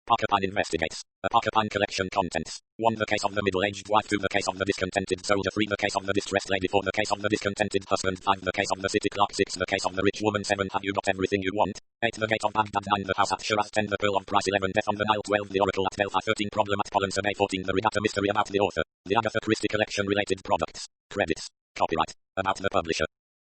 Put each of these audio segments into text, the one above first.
Pyne investigates. A Pyne collection contents. 1. The case of the middle-aged wife. 2. The case of the discontented soldier. 3. The case of the distressed lady. 4. The case of the discontented husband. 5. The case of the city clerk. 6. The case of the rich woman. 7. Have you got everything you want? 8. The gate of Baghdad. 9. The house at Shiraz. 10. The pearl of price. 11. Death on the Nile. 12. The oracle at Delphi. 13. Problem at Pollen Survey. 14. The regatta mystery about the author. The Agatha Christie collection related products. Credits. Copyright. About the publisher.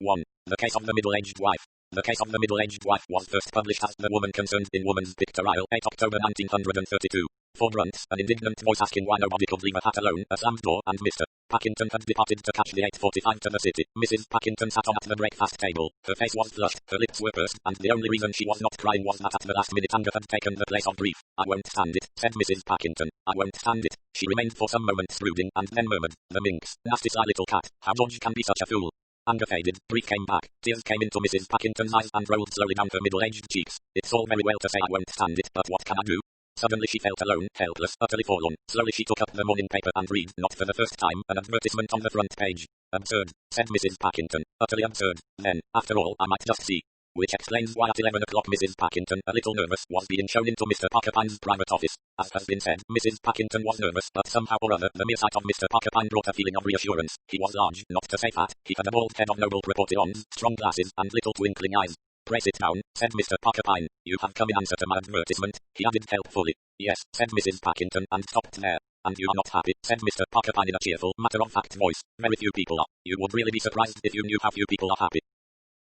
1. The case of the middle-aged wife. The case of the middle-aged wife was first published as The Woman Concerned in Woman's Pictorial, 8 October 1932. 4 grunts, an indignant voice asking why nobody could leave a hat alone, a slammed door, and Mr. Pakington had departed to catch the 8:45 to the city. Mrs. Pakington sat on at the breakfast table. Her face was flushed, her lips were pursed, and the only reason she was not crying was that at the last minute anger had taken the place of grief. I won't stand it, said Mrs. Pakington. I won't stand it. She remained for some moments brooding, and then murmured, the minx, nasty sly little cat, how George can be such a fool. Anger faded, grief came back, tears came into Mrs. Pakington's eyes and rolled slowly down her middle-aged cheeks. It's all very well to say I won't stand it, but what can I do? Suddenly she felt alone, helpless, utterly forlorn. Slowly she took up the morning paper and read, not for the first time, an advertisement on the front page. Absurd, said Mrs. Pakington. Utterly absurd. Then, after all, I might just see. Which explains why at 11 o'clock Mrs. Pakington, a little nervous, was being shown into Mr. Pyne's private office. As has been said, Mrs. Pakington was nervous, but somehow or other, the mere sight of Mr. Pyne brought a feeling of reassurance. He was large, not to say fat, he had a bald head of noble proportions, strong glasses, and little twinkling eyes. Pray sit down, said Mr. Pyne. You have come in answer to my advertisement, he added helpfully. Yes, said Mrs. Pakington, and stopped there. And you are not happy, said Mr. Pyne in a cheerful, matter-of-fact voice. Very few people are. You would really be surprised if you knew how few people are happy.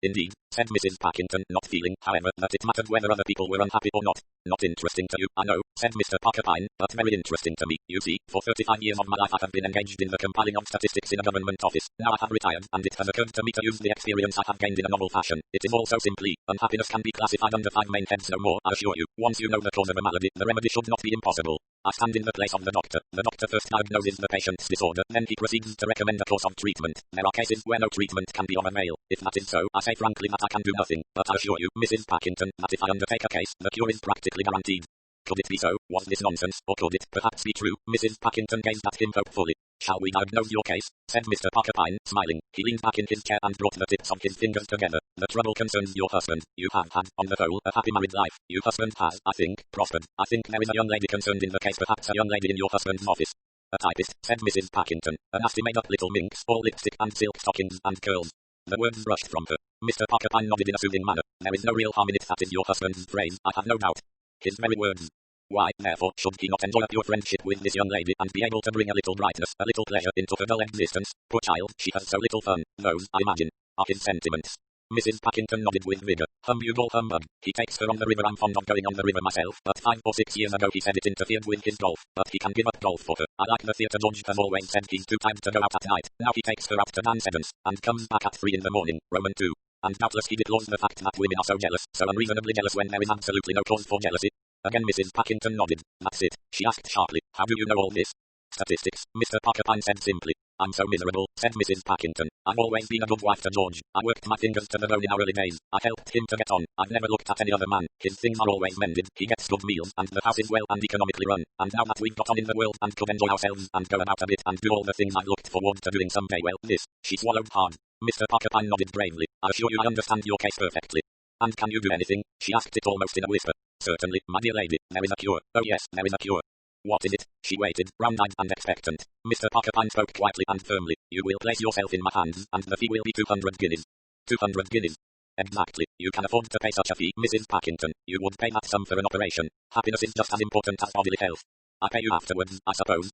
Indeed, said Mrs. Pakington, not feeling, however, that it mattered whether other people were unhappy or not. Not interesting to you, I know, said Mr. Pyne, but very interesting to me. You see, for 35 years of my life I have been engaged in the compiling of statistics in a government office. Now I have retired, and it has occurred to me to use the experience I have gained in a novel fashion. It is all so simply. Unhappiness can be classified under 5 main heads no more, I assure you. Once you know the cause of a malady, the remedy should not be impossible. I stand in the place of the doctor. The doctor first diagnoses the patient's disorder, then he proceeds to recommend a course of treatment. There are cases where no treatment can be of avail. If that is so, I say frankly that I can do nothing, but I assure you, Mrs. Pakington, that if I undertake a case, the cure is practically guaranteed. Could it be so? Was this nonsense, or could it perhaps be true? Mrs. Pakington gazed at him hopefully. Shall we diagnose your case? Said Mr. Pyne, smiling. He leaned back in his chair and brought the tips of his fingers together. The trouble concerns your husband. You have had, on the whole, a happy married life. Your husband has, I think, prospered. I think there is a young lady concerned in the case, perhaps a young lady in your husband's office. A typist, said Mrs. Pakington. A nasty made-up little minx, all lipstick and silk stockings and curls. The words rushed from her. Mr. Pyne nodded in a soothing manner. There is no real harm in it, that is your husband's phrase, I have no doubt. His very words. Why, therefore, should he not enjoy your friendship with this young lady and be able to bring a little brightness, a little pleasure into her dull existence? Poor child, she has so little fun. Those, I imagine, are his sentiments. Mrs. Pakington nodded with vigor. Humbug, humbug. He takes her on the river. I'm fond of going on the river myself, but 5 or 6 years ago he said it interfered with his golf, but he can give up golf for her. I like the theatre. George has always said he's too tired to go out at night. Now he takes her out to dance sevens, and comes back at 3 in the morning, Roman 2. And doubtless he deplores the fact that women are so jealous, so unreasonably jealous when there is absolutely no cause for jealousy. Again Mrs. Pakington nodded. That's it, she asked sharply. How do you know all this? Statistics, Mr. Pyne said simply. I'm so miserable, said Mrs. Pakington. I've always been a good wife to George. I worked my fingers to the bone in our early days. I helped him to get on. I've never looked at any other man. His things are always mended. He gets good meals, and the house is well and economically run. And now that we've got on in the world and could enjoy ourselves and go about a bit and do all the things I've looked forward to doing someday, well, this, she swallowed hard. Mr. Pyne nodded bravely. I assure you I understand your case perfectly. And can you do anything? She asked it almost in a whisper. Certainly, my dear lady, there is a cure. Oh yes, there is a cure. What is it? She waited, round-eyed and expectant. Mr. Pyne spoke quietly and firmly. You will place yourself in my hands, and the fee will be 200 guineas. 200 guineas. Exactly. You can afford to pay such a fee, Mrs. Pakington. You would pay that sum for an operation. Happiness is just as important as bodily health. I pay you afterwards, I suppose.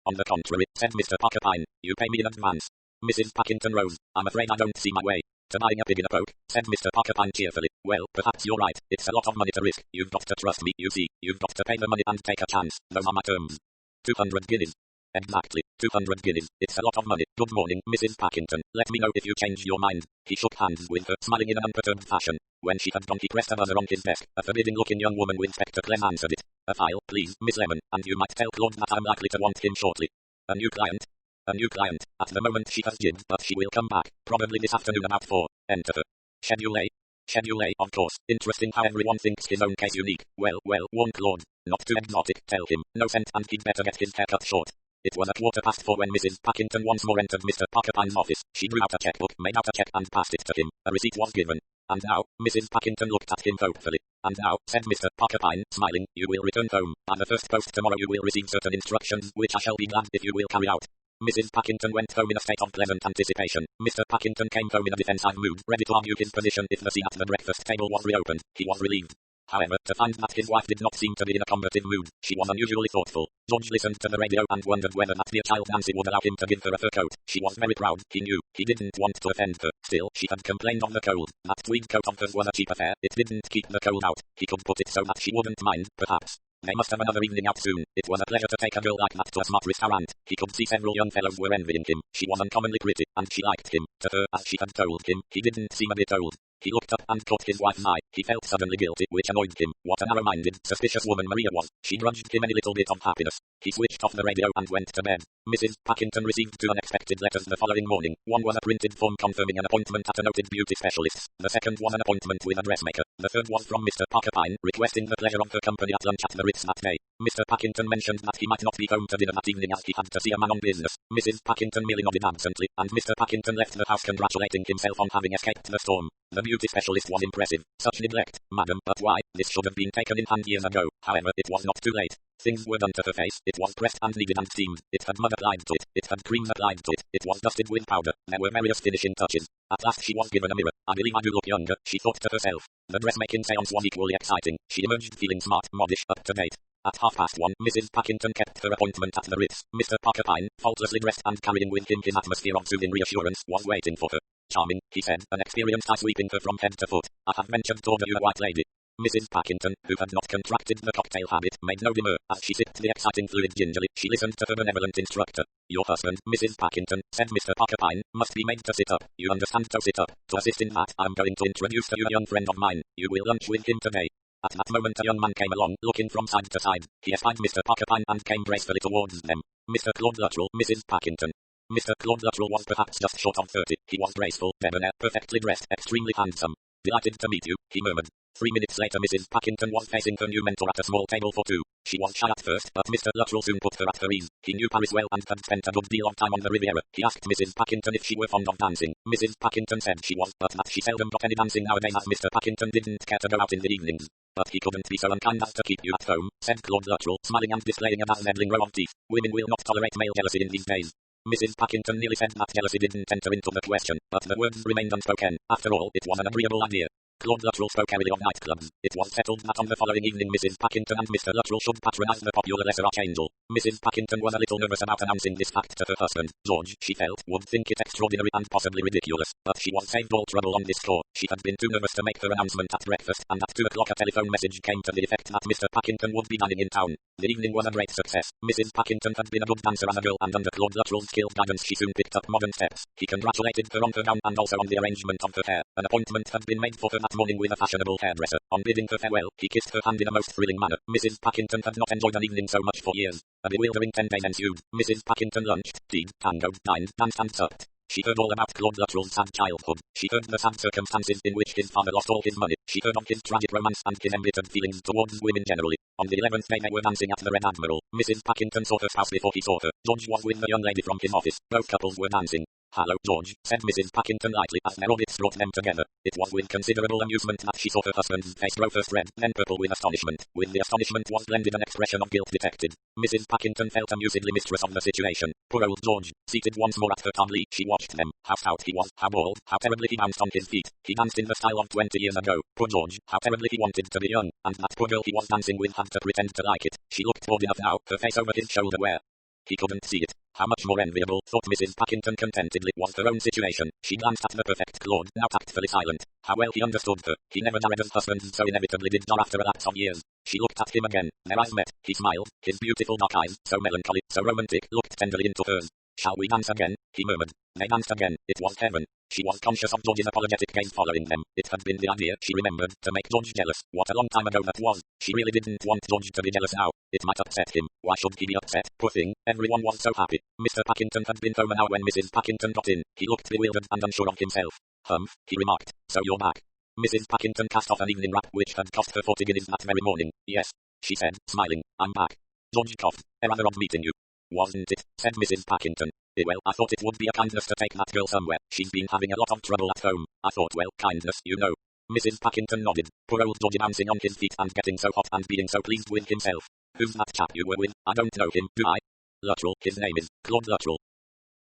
On the contrary, said Mr. Pyne, you pay me in advance. Mrs. Pakington rose. I'm afraid I don't see my way to buying a pig in a poke, said Mr. Pyne cheerfully. Well, perhaps you're right. It's a lot of money to risk. You've got to trust me, you see. You've got to pay the money and take a chance. Those are my terms. 200 guineas. Exactly, 200 guineas. It's a lot of money. Good morning, Mrs. Pakington. Let me know if you change your mind. He shook hands with her, smiling in an unperturbed fashion. When she had gone he pressed a buzzer on his desk. A forbidding-looking young woman with spectacles answered it. A file, please, Miss Lemon, and you might tell Claude that I'm likely to want him shortly. A new client. A new client. At the moment she has jibbed, but she will come back, probably this afternoon about 4. Enter her. Schedule A. Schedule A, of course. Interesting how everyone thinks his own case unique. Well, warn Claude. Not too exotic, tell him. No scent, and he'd better get his hair cut short. It was 4:15 when Mrs. Pakington once more entered Mr. Pyne's office. She drew out a checkbook, made out a check, and passed it to him. A receipt was given. And now, Mrs. Pakington looked at him hopefully. And now, said Mr. Pyne, smiling, you will return home. By the first post tomorrow you will receive certain instructions, which I shall be glad if you will carry out. Mrs. Packington went home in a state of pleasant anticipation. Mr. Packington came home in a defensive mood, ready to argue his position if the scene at the breakfast table was reopened. He was relieved, however, to find that his wife did not seem to be in a combative mood. She was unusually thoughtful. George listened to the radio and wondered whether that dear child Nancy would allow him to give her a fur coat. She was very proud, he knew. He didn't want to offend her. Still, she had complained of the cold. That tweed coat of hers was a cheap affair. It didn't keep the cold out. He could put it so that she wouldn't mind, perhaps. They must have another evening out soon. It was a pleasure to take a girl like that to a smart restaurant. He could see several young fellows were envying him. She was uncommonly pretty, and she liked him. To her, as she had told him, he didn't seem a bit old. He looked up and caught his wife's eye. He felt suddenly guilty, which annoyed him. What a narrow-minded, suspicious woman Maria was. She grudged him any little bit of happiness. He switched off the radio and went to bed. Mrs. Packington received 2 unexpected letters the following morning. One was a printed form confirming an appointment at a noted beauty specialist. The second was an appointment with a dressmaker. The third was from Mr. Pyne, requesting the pleasure of her company at lunch at the Ritz that day. Mr. Packington mentioned that he might not be home to dinner that evening as he had to see a man on business. Mrs. Packington merely nodded absently, and Mr. Packington left the house congratulating himself on having escaped the storm. The beauty specialist was impressive. Such neglect, madam, but why? This should have been taken in hand years ago. However, it was not too late. Things were done to her face. It was pressed and kneaded and steamed. It had mud applied to it. It had cream applied to it. It was dusted with powder. There were various finishing touches. At last she was given a mirror. I believe I do look younger, she thought to herself. The dressmaking seance was equally exciting. She emerged feeling smart, modish, up to date. At 1:30, Mrs. Packington kept her appointment at the Ritz. Mr. Pyne, faultlessly dressed and carrying with him his atmosphere of soothing reassurance, was waiting for her. Charming, he said, an experienced eye sweeping her from head to foot. I have ventured to order you a white lady. Mrs. Packington, who had not contracted the cocktail habit, made no demur. As she sipped the exciting fluid gingerly, she listened to her benevolent instructor. Your husband, Mrs. Packington, said Mr. Pyne, must be made to sit up. You understand, to sit up. To assist in that, I am going to introduce to you a young friend of mine. You will lunch with him today. At that moment a young man came along, looking from side to side. He espied Mr. Pyne and came gracefully towards them. Mr. Claude Luttrell, Mrs. Packington. Mr. Claude Luttrell was perhaps just short of 30. He was graceful, debonair, perfectly dressed, extremely handsome. Delighted to meet you, he murmured. 3 minutes later Mrs. Packington was facing her new mentor at a small table for 2. She was shy at first, but Mr. Luttrell soon put her at her ease. He knew Paris well and had spent a good deal of time on the Riviera. He asked Mrs. Packington if she were fond of dancing. Mrs. Packington said she was, but that she seldom got any dancing nowadays as Mr. Packington didn't care to go out in the evenings. But he couldn't be so unkind as to keep you at home, said Claude Luttrell, smiling and displaying a dazzling row of teeth. Women will not tolerate male jealousy in these days. Mrs. Packington nearly said that jealousy didn't enter into the question, but the words remained unspoken. After all, it was an agreeable idea. Claude Luttrell spoke airily of nightclubs. It was settled that on the following evening Mrs. Packington and Mr. Luttrell should patronize the popular Lesser Archangel. Mrs. Packington was a little nervous about announcing this fact to her husband. George, she felt, would think it extraordinary and possibly ridiculous, but she was saved all trouble on this score. She had been too nervous to make her announcement at breakfast, and at 2 o'clock a telephone message came to the effect that Mr. Packington would be dining in town. The evening was a great success. Mrs. Packington had been a good dancer as a girl, and under Claude Luttrell's skilled guidance she soon picked up modern steps. He congratulated her on her gown and also on the arrangement of her hair. An appointment had been made for her that morning with a fashionable hairdresser. On bidding her farewell, he kissed her hand in a most thrilling manner. Mrs. Packington had not enjoyed an evening so much for years. A bewildering 10 days ensued. Mrs. Packington lunched, tea'd, tangoed, dined, danced and supped. She heard all about Claude Luttrell's sad childhood. She heard the sad circumstances in which his father lost all his money. She heard of his tragic romance and his embittered feelings towards women generally. On the 11th day they were dancing at the Red Admiral. Mrs. Packington saw her spouse before he saw her. George was with the young lady from his office. Both couples were dancing. Hello, George, said Mrs. Packington lightly as their orbits brought them together. It was with considerable amusement that she saw her husband's face grow first red, then purple with astonishment. With the astonishment was blended an expression of guilt detected. Mrs. Packington felt amusedly mistress of the situation. Poor old George, seated once more at her table, she watched them. How stout he was, how bald, how terribly he bounced on his feet. He danced in the style of 20 years ago. Poor George, how terribly he wanted to be young, and that poor girl he was dancing with had to pretend to like it. She looked bored enough now, her face over his shoulder where he couldn't see it. How much more enviable, thought Mrs. Packington contentedly, was her own situation. She glanced at the perfect Claude, now tactfully silent. How well he understood her. He never jarred as husbands so inevitably did jar after a lapse of years. She looked at him again. Their eyes met. He smiled. His beautiful dark eyes, so melancholy, so romantic, looked tenderly into hers. Shall we dance again? He murmured. They danced again. It was heaven. She was conscious of George's apologetic gaze following them. It had been the idea, she remembered, to make George jealous. What a long time ago that was. She really didn't want George to be jealous now. It might upset him. Why should he be upset? Poor thing. Everyone was so happy. Mr. Packington had been home an hour when Mrs. Packington got in. He looked bewildered and unsure of himself. Humph, he remarked. So you're back. Mrs. Packington cast off an evening wrap which had cost her 40 guineas that very morning. Yes, she said, smiling. I'm back. George coughed. A rather odd meeting you. Wasn't it? Said Mrs. Packington. Well, I thought it would be a kindness to take that girl somewhere. She's been having a lot of trouble at home. I thought, well, kindness, you know. Mrs. Packington nodded. Poor old George bouncing on his feet and getting so hot and being so pleased with himself. Who's that chap you were with? I don't know him, do I? Luttrell, his name is Claude Luttrell.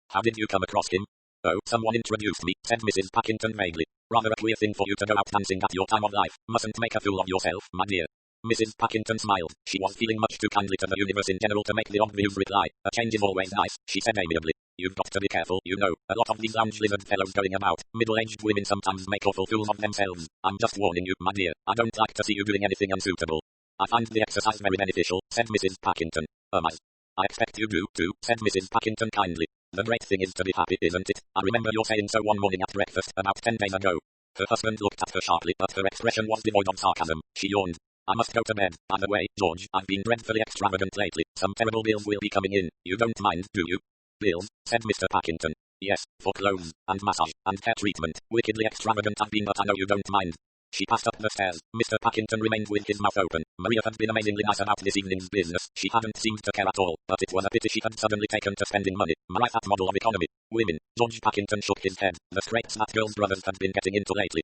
How did you come across him? Oh, someone introduced me, said Mrs. Packington vaguely. Rather a queer thing for you to go out dancing at your time of life. Mustn't make a fool of yourself, my dear. Mrs. Packington smiled. She was feeling much too kindly to the universe in general to make the obvious reply. A change is always nice, she said amiably. You've got to be careful, you know. A lot of these lounge lizard fellows going about. Middle-aged women sometimes make awful fools of themselves. I'm just warning you, my dear. I don't like to see you doing anything unsuitable. I find the exercise very beneficial, said Mrs. Packington. I expect you do, too, said Mrs. Packington kindly. The great thing is to be happy, isn't it? I remember your saying so one morning at breakfast about 10 days ago. Her husband looked at her sharply, but her expression was devoid of sarcasm. She yawned. I must go to bed. By the way, George, I've been dreadfully extravagant lately. Some terrible bills will be coming in. You don't mind, do you? Bills, said Mr. Packington. Yes, for clothes, and massage, and hair treatment. Wickedly extravagant I've been, but I know you don't mind. She passed up the stairs. Mr. Packington remained with his mouth open. Maria had been amazingly nice about this evening's business. She hadn't seemed to care at all, but it was a pity she had suddenly taken to spending money. Maria, that model of economy. Women. George Packington shook his head. The scrapes that girls' brothers had been getting into lately.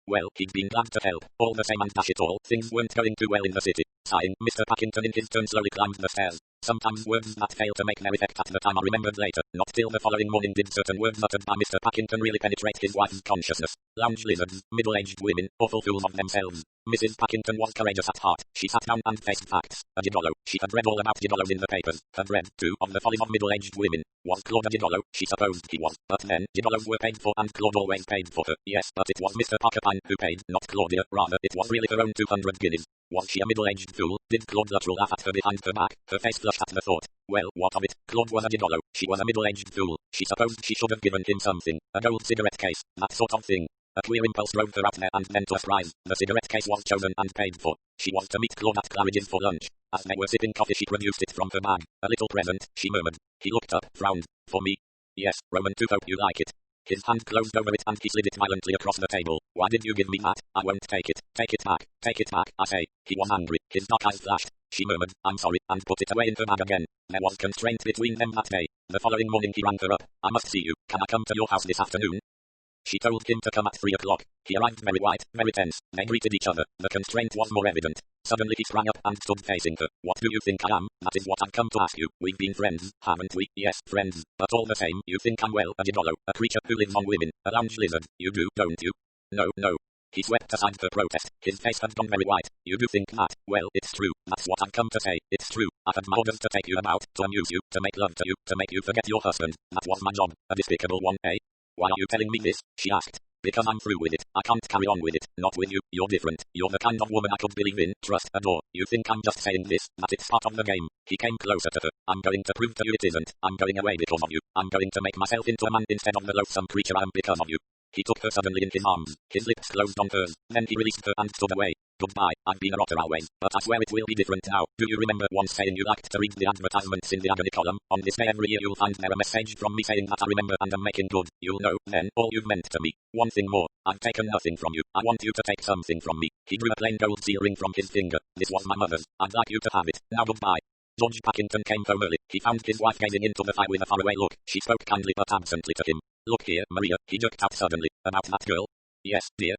Well, he'd been glad to help. All the same, and dash it all, things weren't going too well in the city. Sighing, Mr. Packington in his turn slowly climbed the stairs. Sometimes words that fail to make their effect at the time are remembered later. Not till the following morning did certain words uttered by Mr. Packington really penetrate his wife's consciousness. Lounge lizards, middle-aged women, awful fools of themselves. Mrs. Packington was courageous at heart. She sat down and faced facts. A gigolo. She had read all about gigolos in the papers. Had read, too, of the follies of middle-aged women. Was Claude a gigolo? She supposed he was. But then, gigolos were paid for, and Claude always paid for her. Yes, but it was Mr. Pyne who paid, not Claudia. Rather, it was really her own 200 guineas. Was she a middle-aged fool? Did Claude Luttrell laugh at her behind her back? Her face flushed at the thought. Well, what of it? Claude was a gigolo. She was a middle-aged fool. She supposed she should have given him something. A gold cigarette case. That sort of thing. A queer impulse drove her out there, and then to a surprise, the cigarette case was chosen and paid for. She was to meet Claude at Claridge's for lunch. As they were sipping coffee, she produced it from her bag. A little present, she murmured. He looked up, frowned. For me? Yes, Roman 2, hope you like it. His hand closed over it and he slid it violently across the table. Why did you give me that? I won't take it. Take it back. Take it back, I say. He was angry. His dark eyes flashed. She murmured, I'm sorry, and put it away in her bag again. There was constraint between them that day. The following morning he rang her up. I must see you. Can I come to your house this afternoon? She told him to come at 3 o'clock. He arrived very white, very tense. They greeted each other. The constraint was more evident. Suddenly he sprang up and stood facing her. What do you think I am? That is what I've come to ask you. We've been friends, haven't we? Yes, friends. But all the same, you think I'm, well, a gigolo, a creature who lives on women, a lounge lizard. You do, don't you? No, no. He swept aside her protest. His face had gone very white. You do think that? Well, it's true. That's what I've come to say. It's true. I've had my orders to take you about, to amuse you, to make love to you, to make you forget your husband. That was my job. A despicable one, eh? Why are you telling me this? She asked. Because I'm through with it. I can't carry on with it. Not with you. You're different. You're the kind of woman I could believe in, trust, adore. You think I'm just saying this, that it's part of the game. He came closer to her. I'm going to prove to you it isn't. I'm going away because of you. I'm going to make myself into a man instead of the loathsome creature I am because of you. He took her suddenly in his arms. His lips closed on hers. Then he released her and stood away. Goodbye. I've been a rotter always, but I swear it will be different now. Do you remember once saying you liked to read the advertisements in the agony column? On this day every year you'll find there a message from me saying that I remember and am making good. You'll know, then, all you've meant to me. One thing more. I've taken nothing from you. I want you to take something from me. He drew a plain gold seal ring from his finger. This was my mother's. I'd like you to have it. Now goodbye. George Packington came home early. He found his wife gazing into the fire with a faraway look. She spoke kindly but absently to him. Look here, Maria, he jerked out suddenly. About that girl? Yes, dear.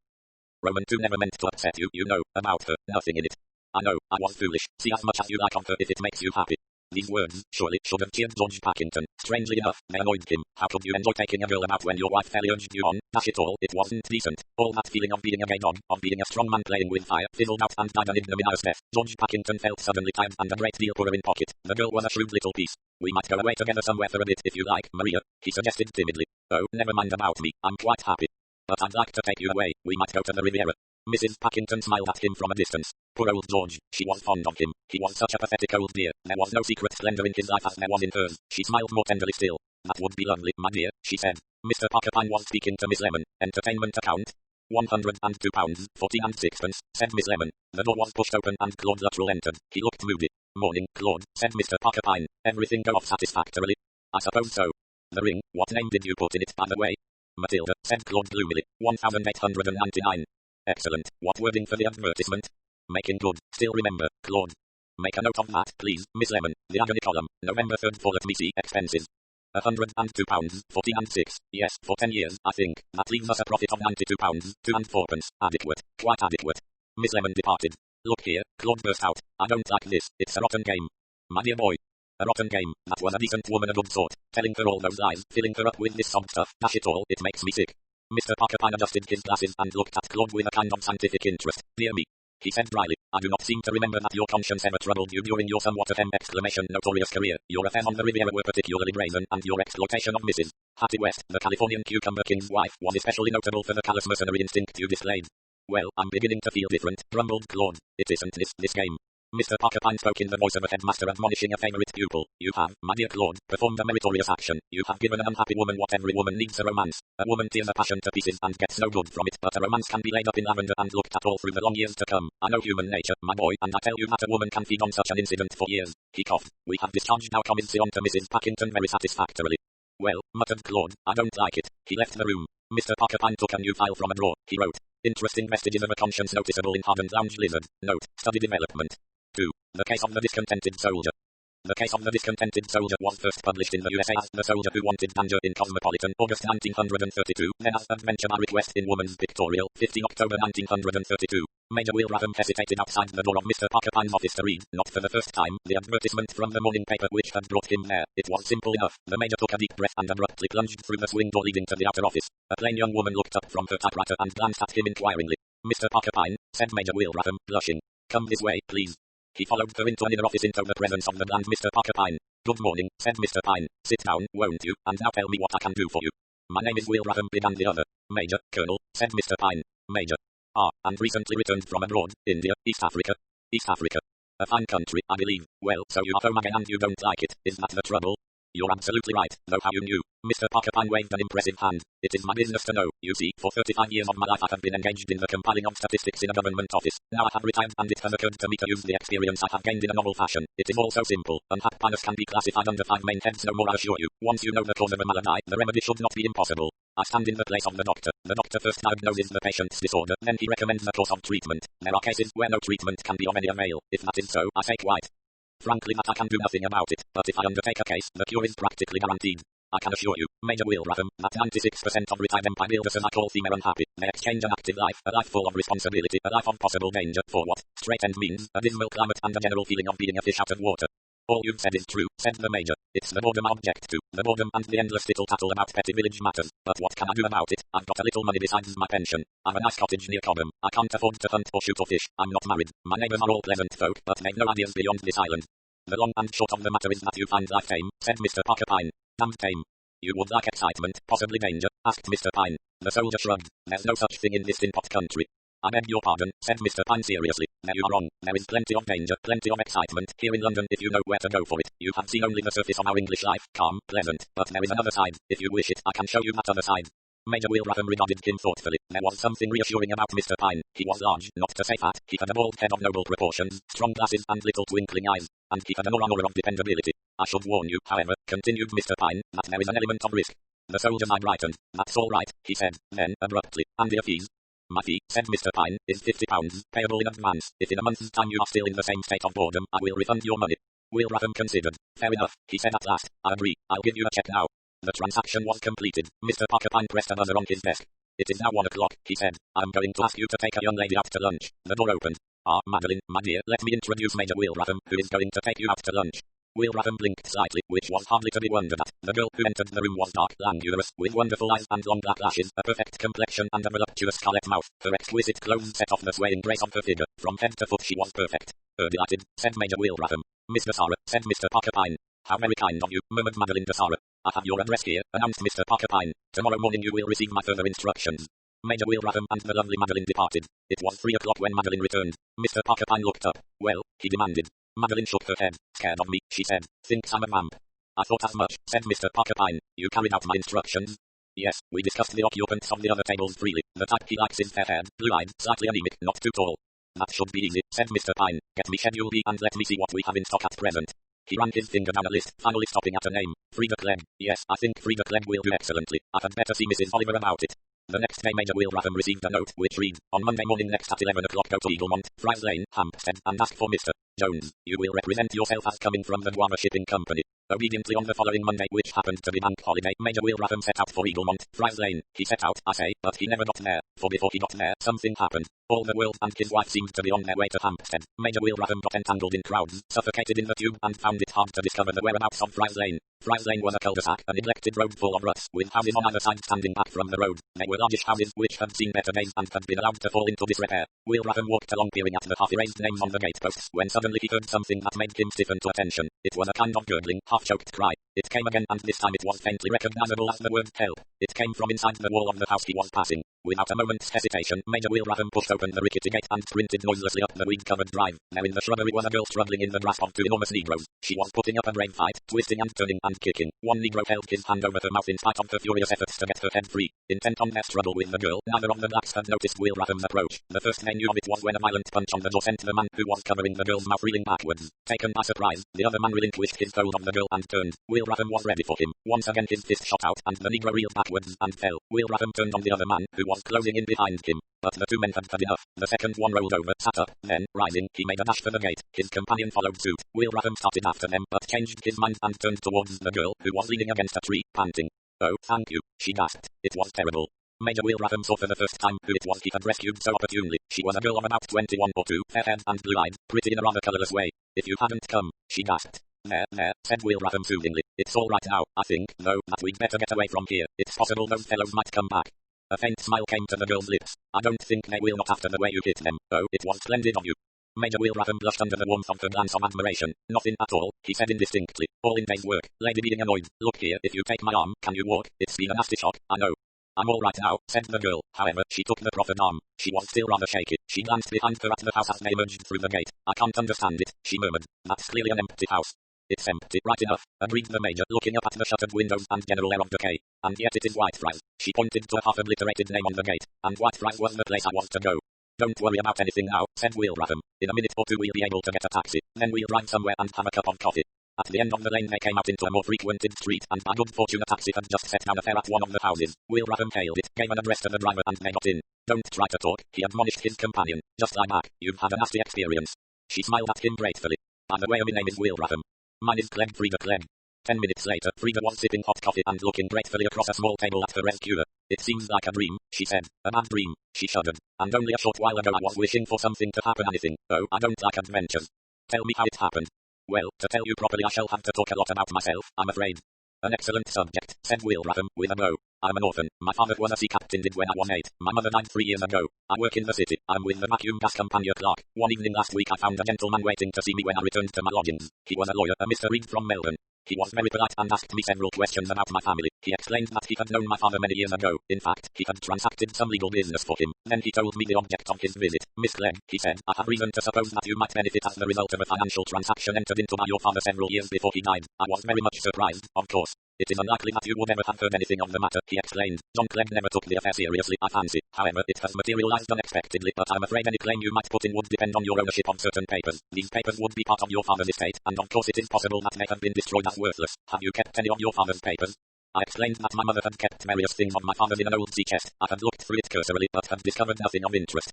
Roman 2 never meant to upset you, you know, about her, nothing in it. I know, I was foolish. See as much as you like of her if it makes you happy. These words, surely, should have cheered George Packington. Strangely enough, they annoyed him. How could you enjoy taking a girl about when your wife fairly urged you on? Dash it all, it wasn't decent. All that feeling of being a gay dog, of being a strong man playing with fire, fizzled out and died an ignominious death. George Packington felt suddenly tired and a great deal poorer in pocket. The girl was a shrewd little piece. We might go away together somewhere for a bit if you like, Maria, he suggested timidly. Oh, never mind about me, I'm quite happy. But I'd like to take you away. We might go to the Riviera. Mrs. Packington smiled at him from a distance. Poor old George. She was fond of him. He was such a pathetic old dear. There was no secret splendor in his life as there was in hers. She smiled more tenderly still. That would be lovely, my dear, she said. Mr. Pyne was speaking to Miss Lemon. Entertainment account? £102, 40 and sixpence, said Miss Lemon. The door was pushed open and Claude Luttrell entered. He looked moody. Morning, Claude, said Mr. Pyne. Everything go off satisfactorily? I suppose so. The ring, what name did you put in it, by the way? Matilda, said Claude gloomily. 1899. Excellent. What wording for the advertisement? Making good. Still remember, Claude. Make a note of that, please, Miss Lemon. The agony column, November 3rd for let me see, expenses. £102, 40 and 6, yes, for 10 years, I think. That leaves us a profit of £92, 2 and 4 pence. Adequate, quite adequate. Miss Lemon departed. Look here, Claude burst out. I don't like this, it's a rotten game. My dear boy. A rotten game. That was a decent woman, a good sort. Telling her all those lies, filling her up with this sob stuff. Dash it all, it makes me sick. Mr. Pyne adjusted his glasses and looked at Claude with a kind of scientific interest. Dear me, he said dryly, I do not seem to remember that your conscience ever troubled you during your somewhat notorious career. Your affairs on the Riviera were particularly brazen, and your exploitation of Mrs. Hattie West, the Californian cucumber king's wife, was especially notable for the callous mercenary instinct you displayed. Well, I'm beginning to feel different, grumbled Claude. It isn't this game. Mr. Pyne spoke in the voice of a headmaster admonishing a favorite pupil. You have, my dear Claude, performed a meritorious action. You have given an unhappy woman what every woman needs, a romance. A woman tears a passion to pieces and gets no good from it, but a romance can be laid up in lavender and looked at all through the long years to come. I know human nature, my boy, and I tell you that a woman can feed on such an incident for years. He coughed. We have discharged our commission to Mrs. Packington very satisfactorily. Well, muttered Claude, I don't like it. He left the room. Mr. Pyne took a new file from a drawer. He wrote, interesting vestiges of a conscience noticeable in hardened lounge lizard. Note, study development. 2. The case of the discontented soldier. The case of the discontented soldier was first published in the USA as The Soldier Who Wanted Danger in Cosmopolitan, August 1932, then as Adventure by Request in Woman's Pictorial, 15 October 1932. Major Will Rafham hesitated outside the door of Mr. Pyne's office to read, not for the first time, the advertisement from the morning paper which had brought him there. It was simple enough. The Major took a deep breath and abruptly plunged through the swing door leading to the outer office. A plain young woman looked up from her typewriter and glanced at him inquiringly. Mr. Pyne, said Major Will Rafham, blushing. Come this way, please. He followed her into an inner office into the presence of the bland Mr. Pyne. Good morning, said Mr. Pyne. Sit down, won't you, and now tell me what I can do for you. My name is Will Rafham, began the other. Major, Colonel, said Mr. Pyne. Major. Ah, and recently returned from abroad, India, East Africa. East Africa. A fine country, I believe. Well, so you are home again and you don't like it, is that the trouble? You're absolutely right, though how you knew. Mr. Pyne waved an impressive hand. It is my business to know. You see, for 35 years of my life I have been engaged in the compiling of statistics in a government office. Now I have retired and it has occurred to me to use the experience I have gained in a novel fashion. It is all so simple. Unhappiness can be classified under 5 main heads, no more I assure you. Once you know the cause of a malady, the remedy should not be impossible. I stand in the place of the doctor. The doctor first diagnoses the patient's disorder, then he recommends a course of treatment. There are cases where no treatment can be of any avail. If that is so, I say quite frankly that I can do nothing about it, but if I undertake a case, the cure is practically guaranteed. I can assure you, Major Will Rafham, that 96% of retired empire builders I call them are unhappy. They exchange an active life, a life full of responsibility, a life of possible danger, for what? Straight end means, a dismal climate and a general feeling of being a fish out of water. All you've said is true, said the Major. It's the boredom I object to, the boredom and the endless tittle-tattle about petty village matters. But what can I do about it? I've got a little money besides my pension. I've a nice cottage near Cobham. I can't afford to hunt or shoot or fish. I'm not married. My neighbours are all pleasant folk, but they've no ideas beyond this island. The long and short of the matter is that you find life tame, said Mr. Pyne. Damned tame. You would like excitement, possibly danger, asked Mr. Pyne. The soldier shrugged. There's no such thing in this tin-pot country. I beg your pardon, said Mr. Pyne seriously. There you are wrong. There is plenty of danger, plenty of excitement, here in London if you know where to go for it. You have seen only the surface of our English life, calm, pleasant, but there is another side. If you wish it, I can show you that other side. Major Will Rafham regarded him thoughtfully. There was something reassuring about Mr. Pyne. He was large, not to say fat. He had a bald head of noble proportions, strong glasses and little twinkling eyes, and he had an aura of dependability. I should warn you, however, continued Mr. Pyne, that there is an element of risk. The soldier's eye brightened. That's all right, he said. Then, abruptly, and your fees? My fee, said Mr. Pyne, is £50, payable in advance. If in a month's time you are still in the same state of boredom, I will refund your money. Will Rafham considered. Fair enough, he said at last. I agree. I'll give you a check now. The transaction was completed. Mr. Pyne pressed a buzzer on his desk. It is now 1 o'clock, he said. I'm going to ask you to take a young lady out to lunch. The door opened. Ah, Madeline, my dear, let me introduce Major Will Rafham, who is going to take you out to lunch. Will Rafham blinked slightly, which was hardly to be wondered at. The girl who entered the room was dark, languorous, with wonderful eyes and long black lashes, a perfect complexion and a voluptuous scarlet mouth. Her exquisite clothes set off the swaying grace of her figure. From head to foot she was perfect. Delighted, said Major Will Rafham. Miss Sarah, said Mr. Pyne. How very kind of you, murmured Madeline Sarah. I have your address here, announced Mr. Pyne. Tomorrow morning you will receive my further instructions. Major Will Rafham and the lovely Madeline departed. It was 3 o'clock when Madeline returned. Mr. Pyne looked up. Well, he demanded. Madeline shook her head. Scared of me, she said. Thinks I'm a vamp. I thought as much, said Mr. Pyne. You carried out my instructions? Yes, we discussed the occupants of the other tables freely. The type he likes is fair-haired, blue-eyed, slightly anemic, not too tall. That should be easy, said Mr. Pyne. Get me Schedule B and let me see what we have in stock at present. He ran his finger down a list, finally stopping at a name. Frida Clegg. Yes, I think Frida Clegg will do excellently. I had better see Mrs. Oliver about it. The next day Major Will Rafham received a note which read, "On Monday morning next at 11 o'clock go to Eaglemont, Fries Lane, Hampstead, and ask for Mr. Jones. You will represent yourself as coming from the Guava Shipping Company." Obediently on the following Monday, which happened to be bank holiday, Major Will Rafham set out for Eaglemont, Fries Lane. He set out, I say, but he never got there, for before he got there, something happened. All the world and his wife seemed to be on their way to Hampstead. Major Will Rafham got entangled in crowds, suffocated in the tube, and found it hard to discover the whereabouts of Fries Lane. Fries Lane was a cul-de-sac, a neglected road full of ruts, with houses on either side standing back from the road. They were largish houses which had seen better days and had been allowed to fall into disrepair. Will Rafham walked along peering at the half-erased names on the gateposts, when suddenly he heard something that made him stiffen to attention. It was a kind of gurgling, half-choked cry. It came again, and this time it was faintly recognizable as the word help. It came from inside the wall of the house he was passing. Without a moment's hesitation, Major Will Rafham pushed open the rickety gate and sprinted noiselessly up the weed-covered drive. There in the shrubbery was a girl struggling in the grasp of two enormous negroes. She was putting up a brave fight, twisting and turning and kicking. One negro held his hand over her mouth in spite of her furious efforts to get her head free. Intent on their struggle with the girl, neither of the blacks had noticed Will Rafham's approach. The first they knew of it was when a violent punch on the jaw sent the man who was covering the girl's mouth reeling backwards. Taken by surprise, the other man relinquished his hold of the girl and turned. Will Rafham was ready for him. Once again his fist shot out, and the negro reeled backwards and fell. Will Rafham turned on the other man, who was closing in behind him. But the two men had had enough. The second one rolled over, sat up, then, rising, he made a dash for the gate. His companion followed suit. Will Rafham started after them, but changed his mind and turned towards the girl, who was leaning against a tree, panting. "Oh, thank you," she gasped. It was terrible. Major Will Rafham saw for the first time who it was he had rescued so opportunely. She was a girl of about 21 or 2, fair-haired and blue-eyed, pretty in a rather colourless way. "If you hadn't come," she gasped. There," said Will Rafham soothingly. "It's all right now, I think, though, that we'd better get away from here. It's possible those fellows might come back." A faint smile came to the girl's lips. "I don't think they will, not after the way you hit them. Oh, it was splendid of you." Major Will Rafham blushed under the warmth of her glance of admiration. "Nothing at all," he said indistinctly. "All in day's work. Lady being annoyed. Look here, if you take my arm, can you walk? It's been a nasty shock, I know." "I'm all right now," said the girl. However, she took the proffered arm. She was still rather shaky. She glanced behind her at the house as they emerged through the gate. "I can't understand it," she murmured. "That's clearly an empty house." "It's empty, right enough," agreed the Major, looking up at the shuttered windows and general air of decay. "And yet it is Whitefriars." She pointed to a half-obliterated name on the gate. "And Whitefriars was the place I was to go." "Don't worry about anything now," said Will Rafham. "In a minute or two we'll be able to get a taxi. Then we'll drive somewhere and have a cup of coffee." At the end of the lane they came out into a more frequented street, and by good fortune a taxi had just set down a fare at one of the houses. Will Rafham hailed it, gave an address to the driver, and they got in. "Don't try to talk," he admonished his companion. "Just lie back. You've had a nasty experience." She smiled at him gratefully. "By the way, my name is Will Rafham. Mine is Frida Clegg." 10 minutes later, Frida was sipping hot coffee and looking gratefully across a small table at the rescuer. "It seems like a dream," she said. "A bad dream," she shuddered. "And only a short while ago I was wishing for something to happen, anything. Oh, I don't like adventures. Tell me how it happened." "Well, to tell you properly I shall have to talk a lot about myself, I'm afraid." "An excellent subject," said Will Rafham, with a bow. "I'm an orphan. My father was a sea captain did when I was 8. My mother died 3 years ago. I work in the city. I'm with the vacuum gas company Clerk. One evening last week I found a gentleman waiting to see me when I returned to my lodgings. He was a lawyer, a Mr. Reed from Melbourne. He was very polite and asked me several questions about my family. He explained that he had known my father many years ago. In fact, he had transacted some legal business for him. Then he told me the object of his visit. 'Miss Clegg,' he said, 'I have reason to suppose that you might benefit as the result of a financial transaction entered into by your father several years before he died.' I was very much surprised, of course. 'It is unlikely that you would ever have heard anything of the matter,' he explained. 'John Clegg never took the affair seriously, I fancy. However, it has materialized unexpectedly, but I'm afraid any claim you might put in would depend on your ownership of certain papers. These papers would be part of your father's estate, and of course it is possible that they have been destroyed as worthless. Have you kept any of your father's papers?' I explained that my mother had kept various things of my father's in an old sea chest. I had looked through it cursorily, but had discovered nothing of interest.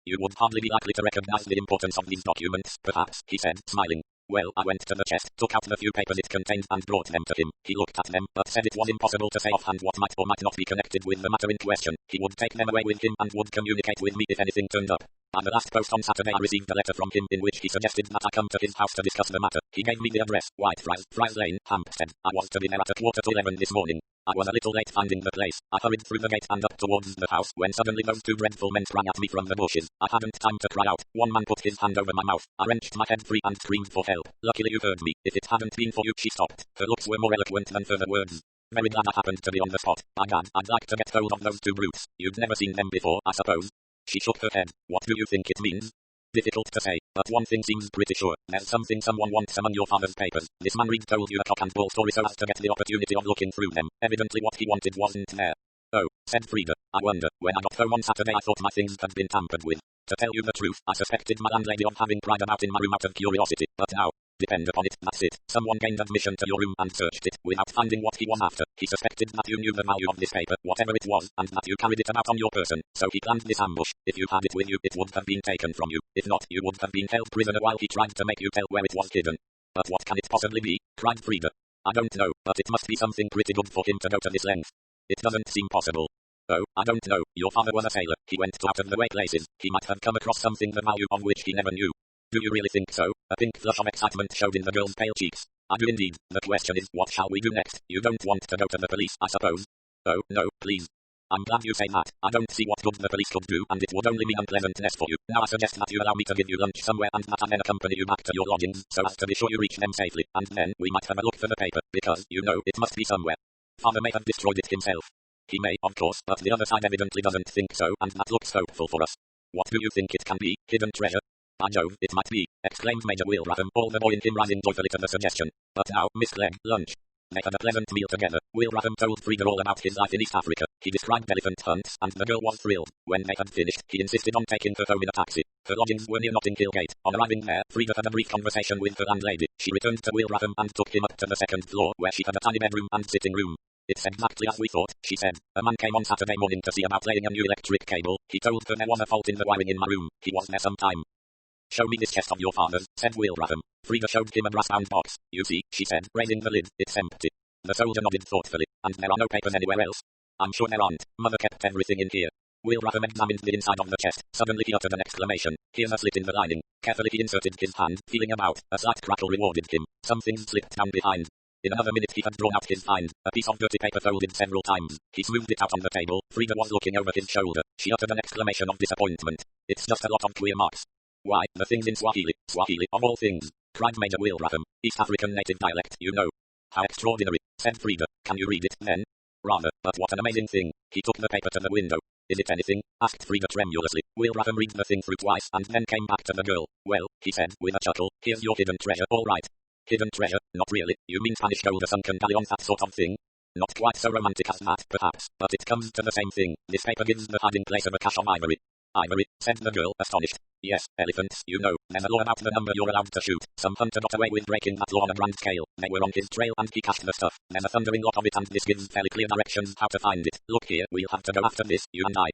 'You would hardly be likely to recognize the importance of these documents, perhaps,' he said, smiling. Well, I went to the chest, took out the few papers it contained, and brought them to him. He looked at them, but said it was impossible to say offhand what might or might not be connected with the matter in question. He would take them away with him and would communicate with me if anything turned up. By the last post on Saturday I received a letter from him in which he suggested that I come to his house to discuss the matter. He gave me the address, Whitefriars, Fries Lane, Hampstead. I was to be there at 11:15 this morning. I was a little late finding the place. I hurried through the gate and up towards the house when suddenly those two dreadful men sprang at me from the bushes. I hadn't time to cry out. One man put his hand over my mouth. I wrenched my head free and screamed for help. Luckily you heard me. If it hadn't been for you, she stopped. Her looks were more eloquent than further words. Very glad I happened to be on the spot. By Gad, I'd like to get hold of those two brutes. You'd never seen them before, I suppose?" She shook her head. "What do you think it means?" "Difficult to say, but one thing seems pretty sure. There's something someone wants among your father's papers. This man Reed told you a cock and bull story so as to get the opportunity of looking through them. Evidently what he wanted wasn't there." "Oh," said Frida. "I wonder, when I got home on Saturday I thought my things had been tampered with. To tell you the truth, I suspected my landlady of having pried about in my room out of curiosity, but now, depend upon it, that's it. Someone gained admission to your room and searched it, without finding what he was after. He suspected that you knew the value of this paper, whatever it was, and that you carried it about on your person, so he planned this ambush. If you had it with you, it would have been taken from you. If not, you would have been held prisoner while he tried to make you tell where it was hidden. But what can it possibly be? Cried Frida. I don't know, but it must be something pretty good for him to go to this length. It doesn't seem possible. Oh, I don't know. Your father was a sailor. He went to out-of-the-way places. He might have come across something the value of which he never knew. Do you really think so? A pink flush of excitement showed in the girl's pale cheeks. I do indeed. The question is, what shall we do next? You don't want to go to the police, I suppose? Oh, no, please. I'm glad you say that. I don't see what good the police could do, and it would only be unpleasantness for you. Now I suggest that you allow me to give you lunch somewhere and that I then accompany you back to your lodgings, so as to be sure you reach them safely, and then we might have a look for the paper, because, you know, it must be somewhere. Father may have destroyed it himself. He may, of course, but the other side evidently doesn't think so, and that looks hopeful for us. What do you think it can be? Hidden treasure? By Jove, it might be, exclaimed Major Wilbraham, all the boy in him rising joyfully to the suggestion. But now, Miss Clegg, lunch. They had a pleasant meal together. Wilbraham told Frida all about his life in East Africa. He described elephant hunts, and the girl was thrilled. When they had finished, he insisted on taking her home in a taxi. Her lodgings were near Notting Hill Gate. On arriving there, Frida had a brief conversation with her landlady. She returned to Wilbraham and took him up to the second floor, where she had a tiny bedroom and sitting room. It's exactly as we thought, she said. A man came on Saturday morning to see about laying a new electric cable. He told her there was a fault in the wiring in my room. He was there some time. Show me this chest of your father's, said Wilbraham. Frida showed him a brass-bound box. You see, she said, raising the lid, it's empty. The soldier nodded thoughtfully. And there are no papers anywhere else? I'm sure there aren't. Mother kept everything in here. Wilbraham examined the inside of the chest. Suddenly he uttered an exclamation. Here's a slit in the lining. Carefully he inserted his hand, feeling about. A slight crackle rewarded him. Something slipped down behind. In another minute he had drawn out his find, a piece of dirty paper folded several times. He smoothed it out on the table. Frida was looking over his shoulder. She uttered an exclamation of disappointment. It's just a lot of queer marks. Why, the thing's in Swahili. Swahili, of all things, cried Major Wilbraham. East African native dialect, you know. How extraordinary, said Frida. Can you read it, then? Rather, but what an amazing thing. He took the paper to the window. Is it anything? Asked Frida tremulously. Wilbraham read the thing through twice and then came back to the girl. Well, he said, with a chuckle, here's your hidden treasure, all right. Hidden treasure? Not really. You mean Spanish gold or sunken galleons, that sort of thing? Not quite so romantic as that, perhaps, but it comes to the same thing. This paper gives the hiding place of a cache of ivory. Ivory, said the girl, astonished. Yes, elephants, you know. There's a law about the number you're allowed to shoot. Some hunter got away with breaking that law on a grand scale. They were on his trail and he cached the stuff. There's a thundering lot of it and this gives fairly clear directions how to find it. Look here, we'll have to go after this, you and I.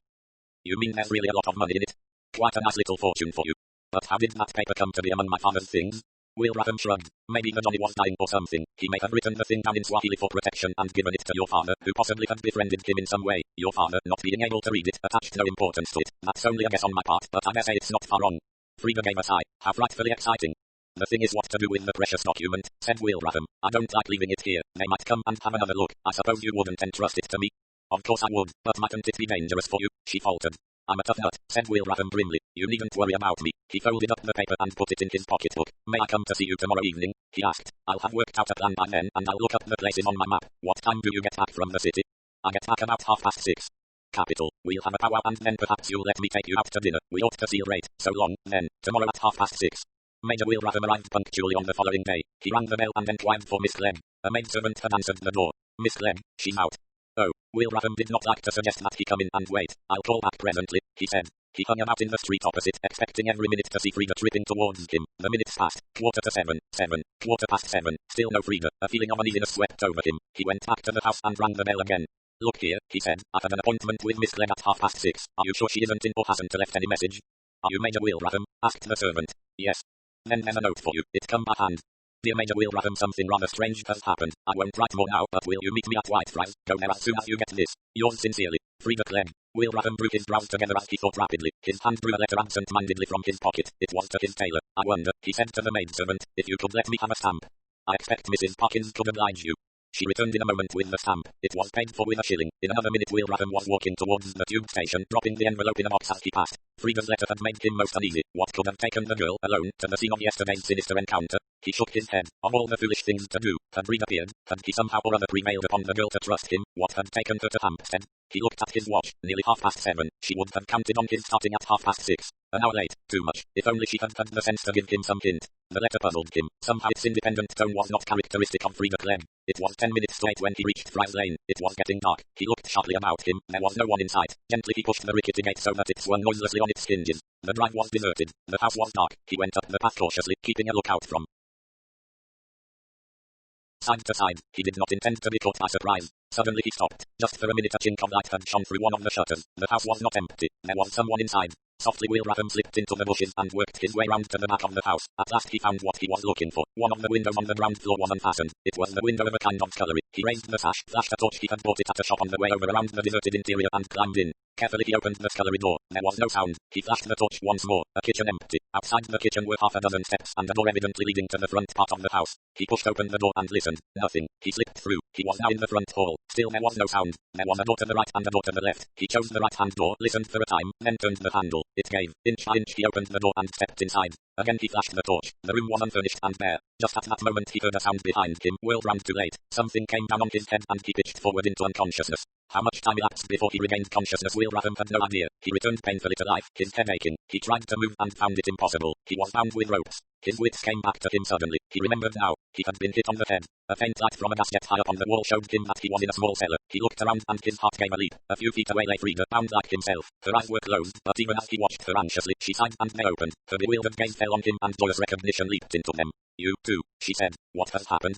You mean there's really a lot of money in it? Quite a nice little fortune for you. But how did that paper come to be among my father's things? Wilbraham shrugged. Maybe the Johnny was dying or something. He may have written the thing down in Swahili for protection and given it to your father, who possibly had befriended him in some way. Your father, not being able to read it, attached no importance to it. That's only a guess on my part, but I dare say it's not far wrong. Frida gave a sigh. How frightfully exciting. The thing is what to do with the precious document, said Wilbraham. I don't like leaving it here. They might come and have another look. I suppose you wouldn't entrust it to me. Of course I would, but mightn't it be dangerous for you? She faltered. I'm a tough nut, said Wilbraham grimly. You needn't worry about me. He folded up the paper and put it in his pocketbook. May I come to see you tomorrow evening? He asked. I'll have worked out a plan by then and I'll look up the places on my map. What time do you get back from the city? I get back about 6:30. Capital. We'll have a powwow and then perhaps you'll let me take you out to dinner. We ought to seal rate. So long, then. Tomorrow at 6:30. Major Wilbraham arrived punctually on the following day. He rang the bell and inquired for Miss Clegg. A maidservant had answered the door. Miss Clegg, she mouthed. Oh, Wilbraham did not like to suggest that he come in and wait. I'll call back presently, he said. He hung about in the street opposite, expecting every minute to see Frida tripping towards him. The minutes passed. 7:15, 7:15, still no Frida. A feeling of uneasiness swept over him. He went back to the house and rang the bell again. Look here, he said. I've had an appointment with Miss Clegg at 6:30. Are you sure she isn't in or hasn't left any message? Are you Major Wilbraham? Asked the servant. Yes. Then there's a note for you. It come by hand. Dear Major Wilbraham, something rather strange has happened. I won't write more now, but will you meet me at Whitefriars? Go there as soon as you get this. Yours sincerely, Frida Clegg. Wilbraham drew his brows together as he thought rapidly. His hand drew a letter absent-mindedly from his pocket. It was to his tailor. I wonder, he said to the maidservant, if you could let me have a stamp. I expect Mrs. Parkins could oblige you. She returned in a moment with the stamp. It was paid for with a shilling. In another minute Wilbraham was walking towards the tube station, dropping the envelope in a box as he passed. Frida's letter had made him most uneasy. What could have taken the girl, alone, to the scene of yesterday's sinister encounter? He shook his head. Of all the foolish things to do, had Reed appeared? Had he somehow or other prevailed upon the girl to trust him? What had taken her to Hampstead? He looked at his watch. Nearly 7:30. She would have counted on his starting at 6:30. An hour late. Too much. If only she had had the sense to give him some hint. The letter puzzled him. Somehow its independent tone was not characteristic of Frida Clegg. It was 10 minutes to 8 when he reached Friars Lane. It was getting dark. He looked sharply about him. There was no one in sight. Gently he pushed the rickety gate so that it swung noiselessly on its hinges. The drive was deserted. The house was dark. He went up the path cautiously, keeping a lookout from side to side. He did not intend to be caught by surprise. Suddenly he stopped. Just for a minute a chink of light had shone through one of the shutters. The house was not empty. There was someone inside. Softly Will Rafham slipped into the bushes and worked his way round to the back of the house. At last he found what he was looking for. One of the windows on the ground floor was unfastened. It was the window of a kind of scullery. He raised the sash, flashed a torch he had bought it at a shop on the way over around the deserted interior and climbed in. Carefully he opened the scullery door. There was no sound. He flashed the torch once more. A kitchen empty. Outside the kitchen were half a dozen steps and a door evidently leading to the front part of the house. He pushed open the door and listened. Nothing. He slipped through. He was now in the front hall. Still there was no sound. There was a door to the right and a door to the left. He chose the right-hand door, listened for a time, then turned the handle. It gave. Inch by inch he opened the door and stepped inside. Again he flashed the torch. The room was unfurnished and bare. Just at that moment he heard a sound behind him. Whirled round too late. Something came down on his head and he pitched forward into unconsciousness. How much time elapsed before he regained consciousness Will Rafham had no idea. He returned painfully to life, his head aching. He tried to move and found it impossible. He was bound with ropes. His wits came back to him suddenly. He remembered now. He had been hit on the head. A faint light from a gas jet high up on the wall showed him that he was in a small cellar. He looked around and his heart gave a leap. A few feet away lay Frida, bound like himself. Her eyes were closed, but even as he watched her anxiously, she sighed and they opened. Her bewildered gaze fell on him and joyous recognition leaped into them. "You, too," she said. "What has happened?"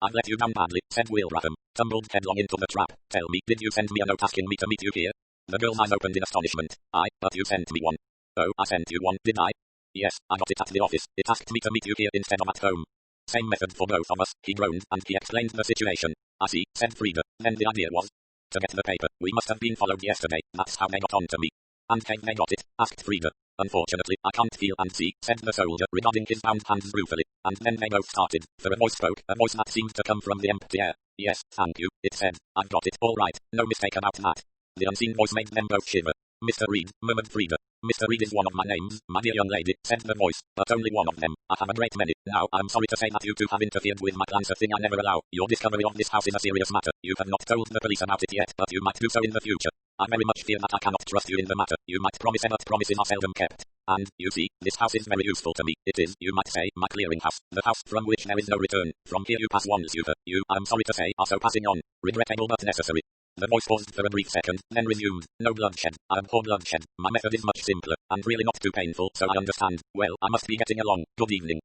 "I've let you down badly," said Will Rafham. "Tumbled headlong into the trap. Tell me, did you send me a note asking me to meet you here?" The girl's eyes opened in astonishment. But you sent me one." "Oh, I sent you one, did I?" "Yes, I got it at the office. It asked me to meet you here instead of at home." "Same method for both of us," he groaned, and he explained the situation. "I see," said Frida. "Then the idea was to get the paper. We must have been followed yesterday. That's how they got on to me." "And how they got it?" asked Frida. "Unfortunately, I can't feel and see," said the soldier, regarding his bound hands ruefully. "And then they both started. For a voice spoke, a voice that seemed to come from the empty air. 'Yes, thank you,' it said. 'I've got it, all right. No mistake about that.' The unseen voice made them both shiver. 'Mr. Reed,' murmured Frida. 'Mr. Reed is one of my names, my dear young lady,' said the voice, 'but only one of them. I have a great many. Now, I'm sorry to say that you two have interfered with my plans, a thing I never allow. Your discovery of this house is a serious matter. You have not told the police about it yet, but you might do so in the future. I very much fear that I cannot trust you in the matter. You might promise, but promises are seldom kept. And, you see, this house is very useful to me. It is, you might say, my clearing house. The house from which there is no return. From here you pass once you, I'm sorry to say, are so passing on. Regrettable but necessary.' The voice paused for a brief second, then resumed. 'No bloodshed. I abhor bloodshed. My method is much simpler, and really not too painful, so I understand. Well, I must be getting along. Good evening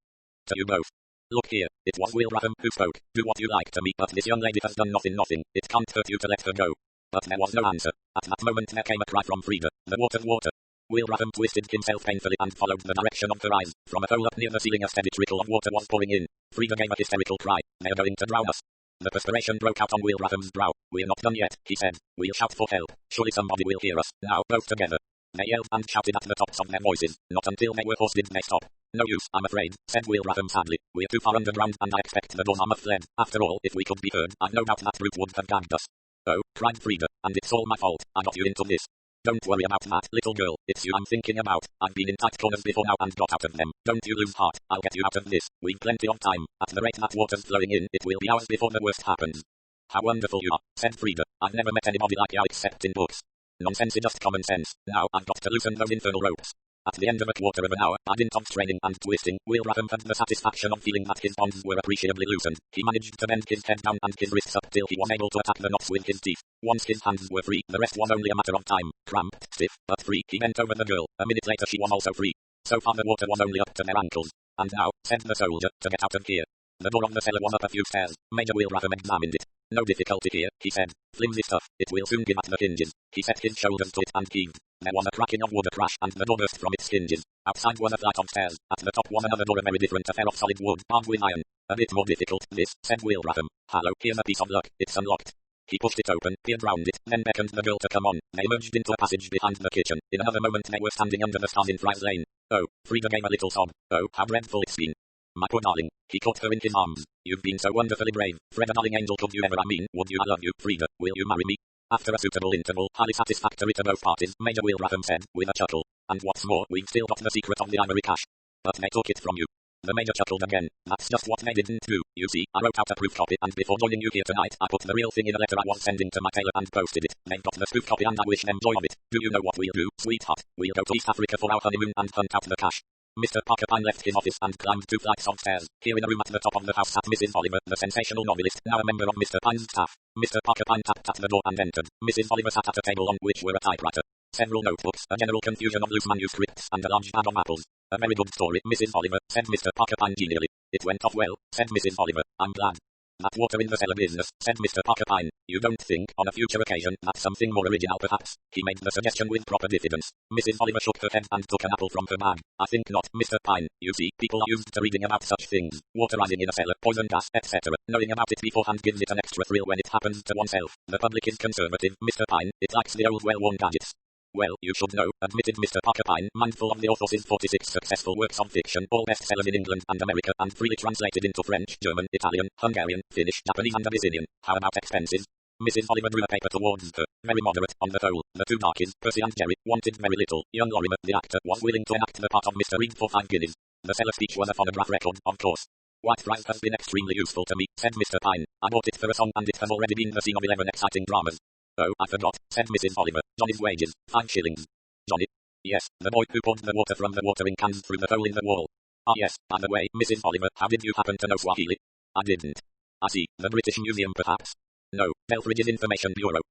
to you both. Look here, it was Will Rafham who spoke. Do what you like to me, but this young lady has done nothing. It can't hurt you to let her go.' But there was no answer. At that moment there came a cry from Frida. 'The water!' Will Rafham twisted himself painfully and followed the direction of her eyes. From a hole up near the ceiling a steady trickle of water was pouring in. Frida gave a hysterical cry. 'They're going to drown us.' The perspiration broke out on Will Rafham's brow. 'We're not done yet,' he said. 'We'll shout for help. Surely somebody will hear us. Now, both together.' They yelled and shouted at the tops of their voices. Not until they were hoarse did they stop. 'No use, I'm afraid,' said Will Rafham sadly. 'We're too far underground and I expect the doors are muffled. After all, if we could be heard, I've no doubt that brute would have gagged us.' 'Oh,' cried Frida, 'and it's all my fault. I got you into this.' 'Don't worry about that, little girl. It's you I'm thinking about. I've been in tight corners before now and got out of them. Don't you lose heart. I'll get you out of this. We've plenty of time. At the rate that water's flowing in, it will be hours before the worst happens.' 'How wonderful you are,' said Frida. 'I've never met anybody like you except in books.' 'Nonsense, it's just common sense. Now, I've got to loosen those infernal ropes.' At the end of a quarter of an hour, by dint of straining and twisting, Will Rafham had the satisfaction of feeling that his bonds were appreciably loosened. He managed to bend his head down and his wrists up till he was able to attack the knots with his teeth. Once his hands were free, the rest was only a matter of time. Cramped, stiff, but free, he bent over the girl. A minute later she was also free. So far the water was only up to their ankles. 'And now,' said the soldier, 'to get out of here.' The door of the cellar was up a few stairs. Major Will Rafham examined it. 'No difficulty here,' he said. 'Flimsy stuff. It will soon give at the hinges.' He set his shoulders to it and heaved. There was a cracking of wood, a crash, and the door burst from its hinges. Outside was a flight of stairs. At the top was another door, a very different affair of solid wood, armed with iron. 'A bit more difficult, this,' said Will Rafham. 'Hallo, here's a piece of luck. It's unlocked.' He pushed it open, peered round it, then beckoned the girl to come on. They emerged into a passage behind the kitchen. In another moment they were standing under the stars in Fry's Lane. 'Oh,' Frida gave a little sob. 'Oh, how dreadful it's been. My poor darling.' He caught her in his arms. 'You've been so wonderfully brave. Freda, darling angel, could you ever, would you? I love you, Frida. Will you marry me?' After a suitable interval, highly satisfactory to both parties, Major Will Rafham said, with a chuckle, 'And what's more, we've still got the secret of the ivory cache. But they took it from you.' The Major chuckled again. 'That's just what they didn't do. You see, I wrote out a proof copy, and before joining you here tonight, I put the real thing in a letter I was sending to my tailor and posted it. They've got the spoof copy and I wish them joy of it. Do you know what we'll do, sweetheart? We'll go to East Africa for our honeymoon and hunt out the cache.' Mr. Pyne left his office and climbed 2 flights of stairs. Here in a room at the top of the house sat Mrs. Oliver, the sensational novelist, now a member of Mr. Pyne's staff. Mr. Pyne tapped at the door and entered. Mrs. Oliver sat at a table on which were a typewriter, several notebooks, a general confusion of loose manuscripts, and a large bag of apples. A very good story, Mrs. Oliver, said Mr. Pyne genially. It went off well, said Mrs. Oliver. I'm glad. That water in the cellar business, said Mr. Pyne. You don't think, on a future occasion, that something more original perhaps? He made the suggestion with proper diffidence. Mrs. Oliver shook her head and took an apple from her bag. I think not, Mr. Pyne. You see, people are used to reading about such things. Water rising in a cellar, poison gas, etc. Knowing about it beforehand gives it an extra thrill when it happens to oneself. The public is conservative, Mr. Pyne. It likes the old well-worn gadgets. Well, you should know, admitted Mr. Pyne, mindful of the author's 46 successful works of fiction, all bestsellers in England and America, and freely translated into French, German, Italian, Hungarian, Finnish, Japanese and Abyssinian. How about expenses? Mrs. Oliver drew a paper towards her. Very moderate, on the whole. The two darkies, Percy and Jerry, wanted very little. Young Lorimer, the actor, was willing to enact the part of Mr. Reed for 5 guineas. The cellar speech was a phonograph record, of course. White Price has been extremely useful to me, said Mr. Pyne. I bought it for a song and it has already been the scene of 11 exciting dramas. Oh, I forgot, said Mrs. Oliver. Johnny's wages, 5 shillings. Johnny? Yes, the boy who poured the water from the watering cans through the hole in the wall. Ah yes, by the way, Mrs. Oliver, how did you happen to know Swahili? I didn't. I see, the British Museum perhaps? No, Belfridge's Information Bureau.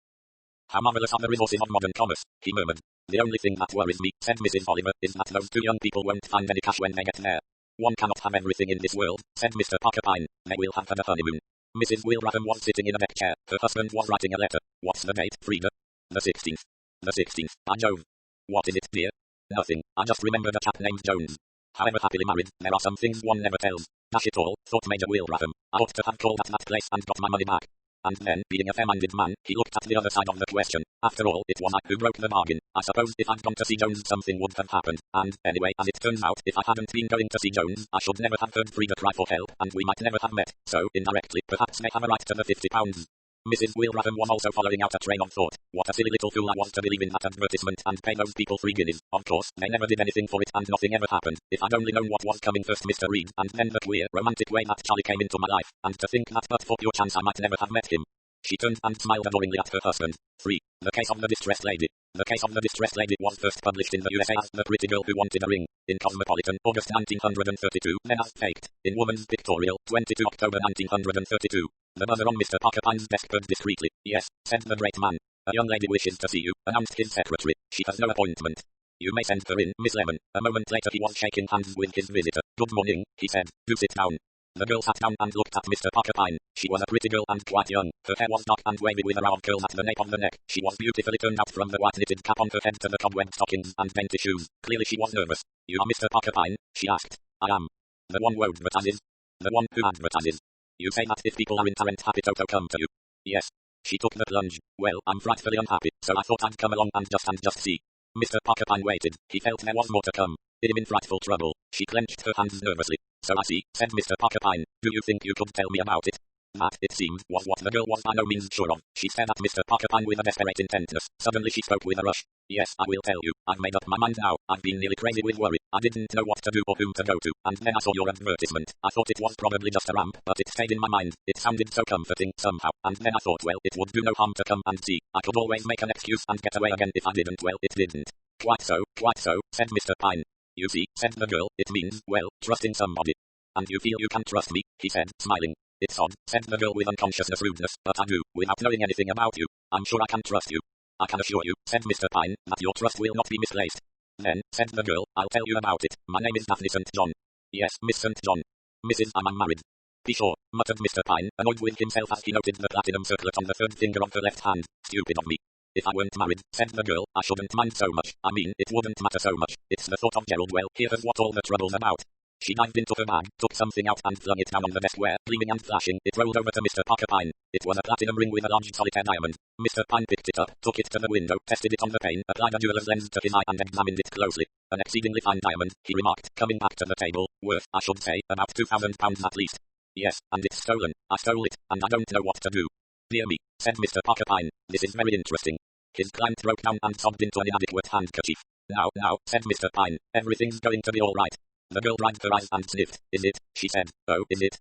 How marvellous are the resources of modern commerce, he murmured. The only thing that worries me, said Mrs. Oliver, is that those two young people won't find any cash when they get there. One cannot have everything in this world, said Mr. Pyne. They will have had a honeymoon. Mrs. Wilbraham was sitting in a deck chair. Her husband was writing a letter. What's the date, Frida? The 16th. The 16th, by Jove. What is it, dear? Nothing. I just remembered a chap named Jones. However happily married, there are some things one never tells. Dash it all, thought Major Wilbraham. I ought to have called at that place and got my money back. And then, being a fair-minded man, he looked at the other side of the question. After all, it was I who broke the bargain. I suppose if I'd gone to see Jones something would have happened. And, anyway, as it turns out, if I hadn't been going to see Jones, I should never have heard Frida cry for help, and we might never have met. So, indirectly, perhaps they have a right to the £50. Mrs. Wilbraham was also following out a train of thought. What a silly little fool I was to believe in that advertisement and pay those people 3 guineas. Of course, they never did anything for it and nothing ever happened. If I'd only known what was coming first, Mr. Reed, and then the queer, romantic way that Charlie came into my life, and to think that but for pure chance I might never have met him. She turned and smiled adoringly at her husband. 3. The Case of the Distressed Lady. The Case of the Distressed Lady was first published in the USA as The Pretty Girl Who Wanted a Ring. In Cosmopolitan, August 1932, then as Faked. In Woman's Pictorial, 22 October 1932. The buzzer on Mr. Pyne's desk purred discreetly. Yes, said the great man. A young lady wishes to see you, announced his secretary. She has no appointment. You may send her in, Miss Lemon. A moment later he was shaking hands with his visitor. Good morning, he said. Do sit down. The girl sat down and looked at Mr. Pyne. She was a pretty girl and quite young. Her hair was dark and wavy with a round curl at the nape of the neck. She was beautifully turned out from the white knitted cap on her head to the cobweb stockings and dainty shoes. Clearly she was nervous. You are Mr. Pyne? She asked. I am. The one who advertises. The one who advertises. You say that if people aren't happy to come to you. Yes. She took the plunge. Well, I'm frightfully unhappy, so I thought I'd come along and just see. Mr. Pyne waited. He felt there was more to come. I'm in frightful trouble. She clenched her hands nervously. So I see, said Mr. Pyne. Do you think you could tell me about it? That, it seemed, was what the girl was by no means sure of. She stared at Mr. Pyne with a desperate intentness. Suddenly she spoke with a rush. Yes, I will tell you. I've made up my mind now. I've been nearly crazy with worry. I didn't know what to do or whom to go to. And then I saw your advertisement. I thought it was probably just a ramp, but it stayed in my mind. It sounded so comforting, somehow. And then I thought, well, it would do no harm to come and see. I could always make an excuse and get away again if I didn't. Well, it didn't. Quite so, said Mr. Pyne. You see, said the girl, it means, well, trusting somebody. And you feel you can trust me, he said, smiling. It's odd, said the girl with unconsciousness rudeness, but I do, without knowing anything about you. I'm sure I can trust you. I can assure you, said Mr. Pyne, that your trust will not be misplaced. Then, said the girl, I'll tell you about it. My name is Daphne St. John. Yes, Miss St. John. Mrs. I'm married. Be sure, muttered Mr. Pyne, annoyed with himself as he noted the platinum circlet on the third finger of her left hand. Stupid of me. If I weren't married, said the girl, I shouldn't mind so much. I mean, it wouldn't matter so much. It's the thought of Gerald. Well, here's what all the trouble's about. She dived into her bag, took something out and flung it down on the desk where, gleaming and flashing, it rolled over to Mr. Pyne. It was a platinum ring with a large solitaire diamond. Mr. Pyne picked it up, took it to the window, tested it on the pane, applied a jeweler's lens to his eye and examined it closely. An exceedingly fine diamond, he remarked, coming back to the table, worth, I should say, about £2,000 at least. Yes, and it's stolen. I stole it, and I don't know what to do. Dear me, said Mr. Pyne, this is very interesting. His client broke down and sobbed into an inadequate handkerchief. Now, said Mr. Pyne, everything's going to be all right. The girl dried her eyes and sniffed. Is it? She said. Oh, is it?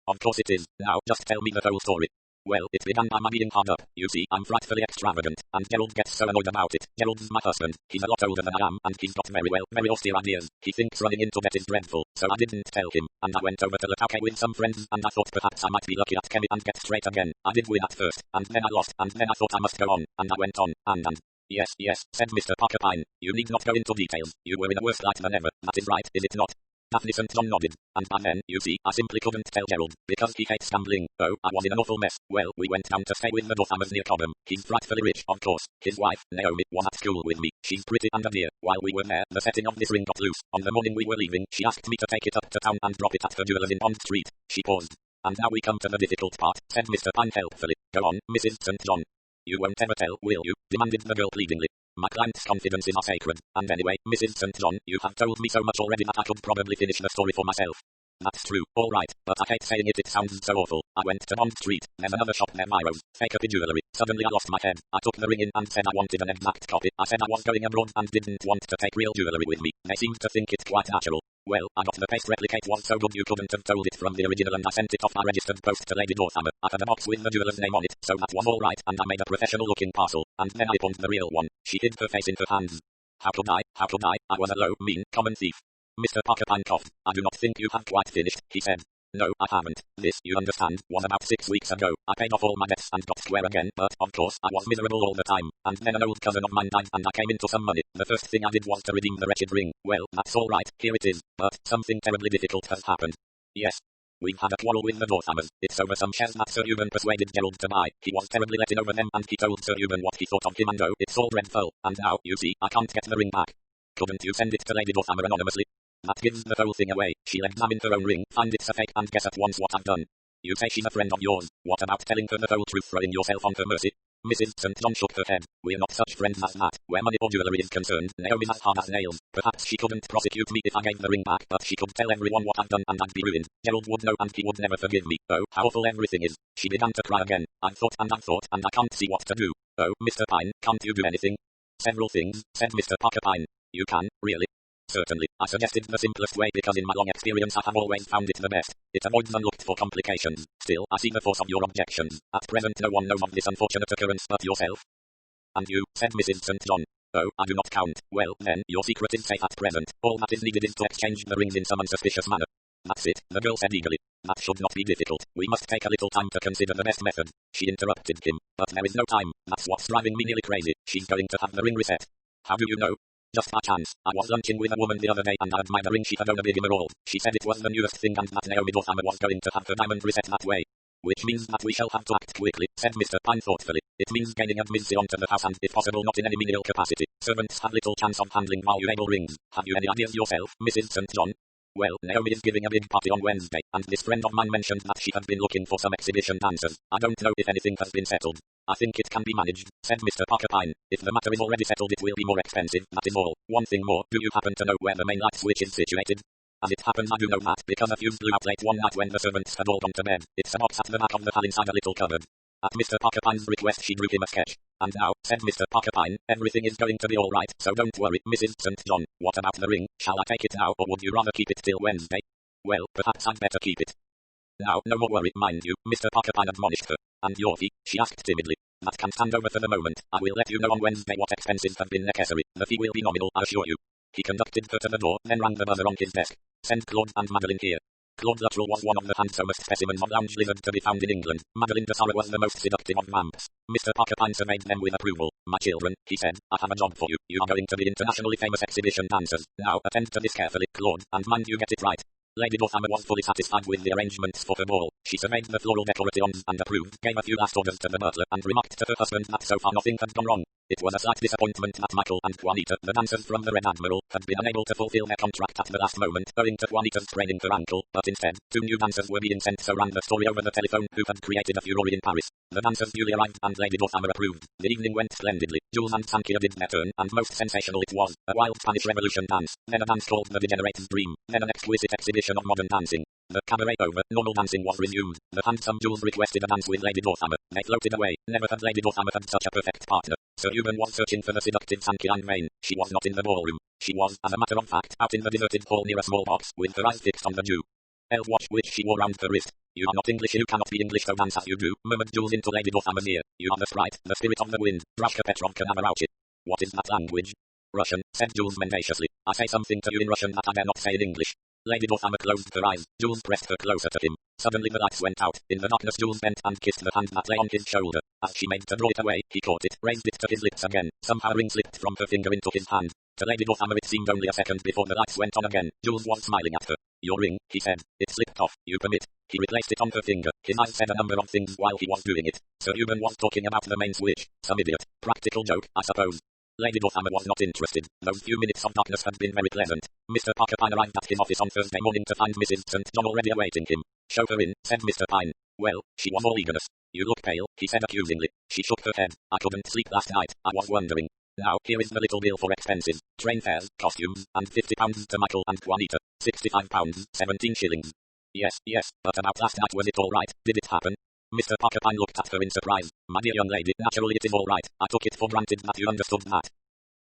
Of course it is. Now, just tell me the whole story. Well, it began by my being hard up. You see, I'm frightfully extravagant, and Gerald gets so annoyed about it. Gerald's my husband. He's a lot older than I am, and he's got very austere ideas. He thinks running into debt is dreadful, so I didn't tell him, and I went over to the Tauke with some friends, and I thought perhaps I might be lucky at chemistry and get straight again. I did win at first, and then I lost, and then I thought I must go on, and I went on, and Yes, said Mr. Parker Pyne. You need not go into details. You were in a worse light than ever. That is right, is it not? Daphne St. John nodded. And by then, you see, I simply couldn't tell Gerald, because he hates gambling. Oh, I was in an awful mess. Well, we went down to stay with the Dorthamers near Cobham. He's frightfully rich, of course. His wife, Naomi, was at school with me. She's pretty and a dear. While we were there, the setting of this ring got loose. On the morning we were leaving, she asked me to take it up to town and drop it at her jeweller's in Bond Street. She paused. And now we come to the difficult part, said Mr. Pyne helpfully. Go on, Mrs. St. John. You won't ever tell, will you? Demanded the girl pleadingly. My client's confidences are sacred, and anyway, Mrs. St. John, you have told me so much already that I could probably finish the story for myself. That's true, all right, but I hate saying it, it sounds so awful. I went to Bond Street, there's another shop near Myro's, fake copy jewellery. Suddenly I lost my head. I took the ring in and said I wanted an exact copy. I said I was going abroad and didn't want to take real jewellery with me. They seemed to think it quite natural. Well, I got the paste replicate was so good you couldn't have told it from the original, and I sent it off by registered post to Lady Dorthamer. I had a box with the jeweller's name on it, so that was all right, and I made a professional looking parcel, and then I opened the real one. She hid her face in her hands. How could I? I was a low, mean, common thief. Mr. Parker Pyne coughed. I do not think you have quite finished, he said. No, I haven't. This, you understand, was about 6 weeks ago. I paid off all my debts and got square again, but, of course, I was miserable all the time. And then an old cousin of mine died and I came into some money. The first thing I did was to redeem the wretched ring. Well, that's all right, here it is. But something terribly difficult has happened. Yes. We've had a quarrel with the Dorthamers. It's over some shares that Sir Euban persuaded Gerald to buy. He was terribly letting over them and he told Sir Euban what he thought of him, and oh, it's all dreadful. And now, you see, I can't get the ring back. Couldn't you send it to Lady Dorthamer anonymously? That gives the whole thing away. She'll examine her own ring, find it's a fake, and guess at once what I've done. You say she's a friend of yours. What about telling her the whole truth, throwing yourself on her mercy? Mrs. St. John shook her head. We're not such friends as that. Where money or jewellery is concerned, Naomi's as hard as nails. Perhaps she couldn't prosecute me if I gave the ring back, but she could tell everyone what I've done and I'd be ruined. Gerald would know and he would never forgive me. Oh, how awful everything is. She began to cry again. I've thought and I can't see what to do. Oh, Mr. Pyne, can't you do anything? Several things, said Mr. Parker Pyne. You can, really? Certainly, I suggested the simplest way because in my long experience I have always found it the best. It avoids unlooked for complications. Still, I see the force of your objections. At present no one knows of this unfortunate occurrence but yourself. And you, said Mrs. St. John. Oh, I do not count. Well, then, your secret is safe at present. All that is needed is to exchange the rings in some unsuspicious manner. That's it, the girl said eagerly. That should not be difficult. We must take a little time to consider the best method. She interrupted him. But there is no time. That's what's driving me nearly crazy. She's going to have the ring reset. How do you know? Just by chance. I was lunching with a woman the other day and I admired the ring she had on a big emerald. She said it was the newest thing and that Naomi Dorthamer was going to have her diamond reset that way. Which means that we shall have to act quickly, said Mr. Pyne thoughtfully. It means gaining admission onto the house and, if possible, not in any menial capacity. Servants have little chance of handling valuable rings. Have you any ideas yourself, Mrs. St. John? Well, Naomi is giving a big party on Wednesday, and this friend of mine mentioned that she had been looking for some exhibition dancers. I don't know if anything has been settled. I think it can be managed, said Mr. Parker Pyne. If the matter is already settled it will be more expensive, that is all. One thing more, do you happen to know where the main light switch is situated? As it happens I do know that, because a fuse blew out late one night when the servants had all gone to bed. It's a box at the back of the hall inside a little cupboard. At Mr. Parker Pyne's request she drew him a sketch. And now, said Mr. Parker Pyne, everything is going to be all right, so don't worry, Mrs. St. John. What about the ring? Shall I take it now or would you rather keep it till Wednesday? Well, perhaps I'd better keep it. Now, no more worry, mind you, Mr. Parker Pyne admonished her. And your fee? She asked timidly. That can stand over for the moment. I will let you know on Wednesday what expenses have been necessary. The fee will be nominal, I assure you. He conducted her to the door, then rang the buzzer on his desk. Send Claude and Madeline here. Claude Luttrell was one of the handsomest specimens of lounge lizard to be found in England. Madeline de Sarah was the most seductive of vamps. Mr. Parker Pyne surveyed them with approval. My children, he said, I have a job for you. You are going to be internationally famous exhibition dancers. Now attend to this carefully, Claude, and mind you get it right. Lady Dorthamer was fully satisfied with the arrangements for her ball. She surveyed the floral decorations and approved, gave a few last orders to the butler, and remarked to her husband that so far nothing had gone wrong. It was a slight disappointment that Michael and Juanita, the dancers from the Red Admiral, had been unable to fulfill their contract at the last moment, owing to Juanita's spraining her ankle, but instead, 2 new dancers were being sent, so ran the story over the telephone, who had created a furore in Paris. The dancers duly arrived and Lady Dorthamer approved. The evening went splendidly. Jules and Sankia did their turn, and most sensational it was. A wild Spanish Revolution dance, then a dance called The Degenerate's Dream, then an exquisite exhibition of modern dancing. The cabaret over, normal dancing was resumed. The handsome Jules requested a dance with Lady Dorthamer. They floated away. Never had Lady Dorthamer had such a perfect partner. Sir Euban was searching for the seductive Sankia in vain. She was not in the ballroom. She was, as a matter of fact, out in the deserted hall near a small box, with her eyes fixed on the Jew elf watch which she wore round her wrist. You are not English, you cannot be English, so dance as you do, murmured Jules into Lady Dorthamer's ear. You are the sprite, the spirit of the wind, Drashka Petrovka Namarauchi. What is that language? Russian, said Jules mendaciously. I say something to you in Russian that I dare not say in English. Lady Dorthamer closed her eyes. Jules pressed her closer to him. Suddenly the lights went out. In the darkness Jules bent and kissed the hand that lay on his shoulder. As she made to draw it away, he caught it, raised it to his lips again. Somehow a ring slipped from her finger into his hand. To Lady Northamer it seemed only a second before the lights went on again. Jules was smiling at her. Your ring, he said. It slipped off, you permit. He replaced it on her finger. His eyes said a number of things while he was doing it. Sir Euban was talking about the main switch. Some idiot. Practical joke, I suppose. Lady Northamer was not interested. Those few minutes of darkness had been very pleasant. Mr. Pyne arrived at his office on Thursday morning to find Mrs. St. John already awaiting him. Show her in, said Mr. Pyne. Well, she was all eagerness. You look pale, he said accusingly. She shook her head. I couldn't sleep last night. I was wondering. Now, here is the little bill for expenses. Train fares, costumes, and £50 to Michael and Juanita. £65, 17 shillings. Yes, but about last night was it all right? Did it happen? Mr. Pyne looked at her in surprise. My dear young lady, naturally it is all right. I took it for granted that you understood that.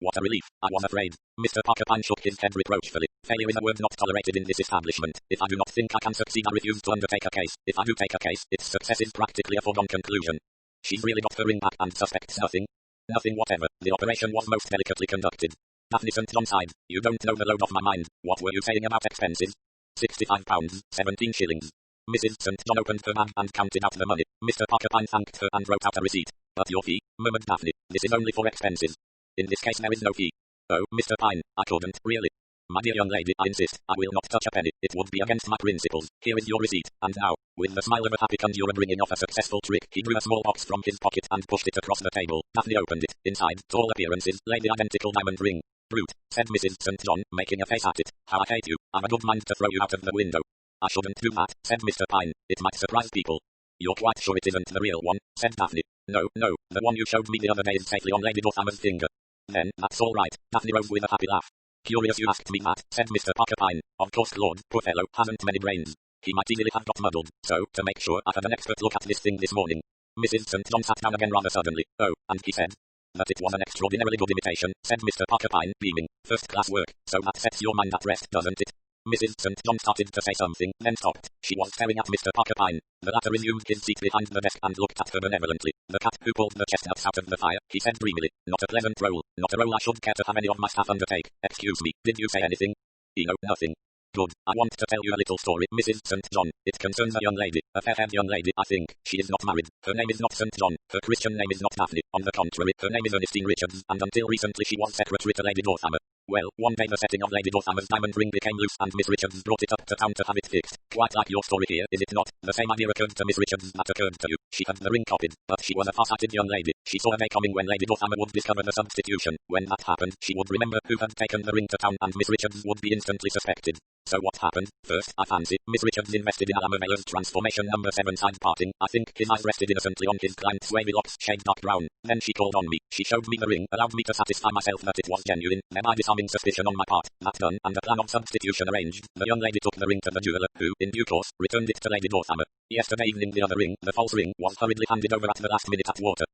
What a relief, I was afraid. Mr. Pyne shook his head reproachfully. Failure is a word not tolerated in this establishment. If I do not think I can succeed, I refuse to undertake a case. If I do take a case, its success is practically a foregone conclusion. She's really got her ring back and suspects nothing. Nothing whatever. The operation was most delicately conducted. Daphne St. John sighed. You don't know the load off my mind. What were you saying about expenses? £65, 17 shillings. Mrs. St. John opened her bag and counted out the money. Mr. Pyne thanked her and wrote out a receipt. But your fee, murmured Daphne. This is only for expenses. In this case there is no fee. Oh, Mr. Pyne, I couldn't, really. My dear young lady, I insist, I will not touch a penny. It would be against my principles. Here is your receipt, and now, with the smile of a happy conjurer bringing off a successful trick, he drew a small box from his pocket and pushed it across the table. Daphne opened it. Inside, to all appearances, lay the identical diamond ring. Brute, said Mrs. St. John, making a face at it. How I hate you. I've a good mind to throw you out of the window. I shouldn't do that, said Mr. Pyne. It might surprise people. You're quite sure it isn't the real one, said Daphne. No, the one you showed me the other day is safely on Lady Northamer's finger. Then, that's all right. Daphne rose with a happy laugh. Curious you asked me that, said Mr. Pyne. Of course Claude, poor fellow, hasn't many brains. He might easily have got muddled, so, to make sure, I had an expert look at this thing this morning. Mrs. St. John sat down again rather suddenly. Oh, and he said that it was an extraordinarily good imitation, said Mr. Pyne, beaming. First-class work, so that sets your mind at rest, doesn't it? Mrs. St. John started to say something, then stopped. She was staring at Mr. Pyne. The latter resumed his seat behind the desk and looked at her benevolently. The cat who pulled the chestnuts out of the fire, he said dreamily. Not a pleasant role. Not a role I should care to have any of my staff undertake. Excuse me, did you say anything? No, nothing. Good. I want to tell you a little story, Mrs. St. John. It concerns a young lady, a fair-haired young lady, I think. She is not married. Her name is not St. John. Her Christian name is not Daphne. On the contrary, her name is Ernestine Richards, and until recently she was secretary to Lady Northamer. Well, one day the setting of Lady Northamer's diamond ring became loose and Miss Richards brought it up to town to have it fixed. Quite like your story here, is it not? The same idea occurred to Miss Richards that occurred to you. She had the ring copied, but she was a far-sighted young lady. She saw a day coming when Lady Northamer would discover the substitution. When that happened, she would remember who had taken the ring to town and Miss Richards would be instantly suspected. So what happened? First, I fancy, Miss Richards invested in Alamermeller's transformation number 7 side parting. I think his eyes rested innocently on his client's wavy locks shade dark brown. Then she called on me. She showed me the ring, allowed me to satisfy myself that it was genuine, thereby disarming suspicion on my part. That done, and a plan of substitution arranged, the young lady took the ring to the jeweller, who, in due course, returned it to Lady Northamer. Yesterday evening the other ring, the false ring, was hurriedly handed over at the last minute at Water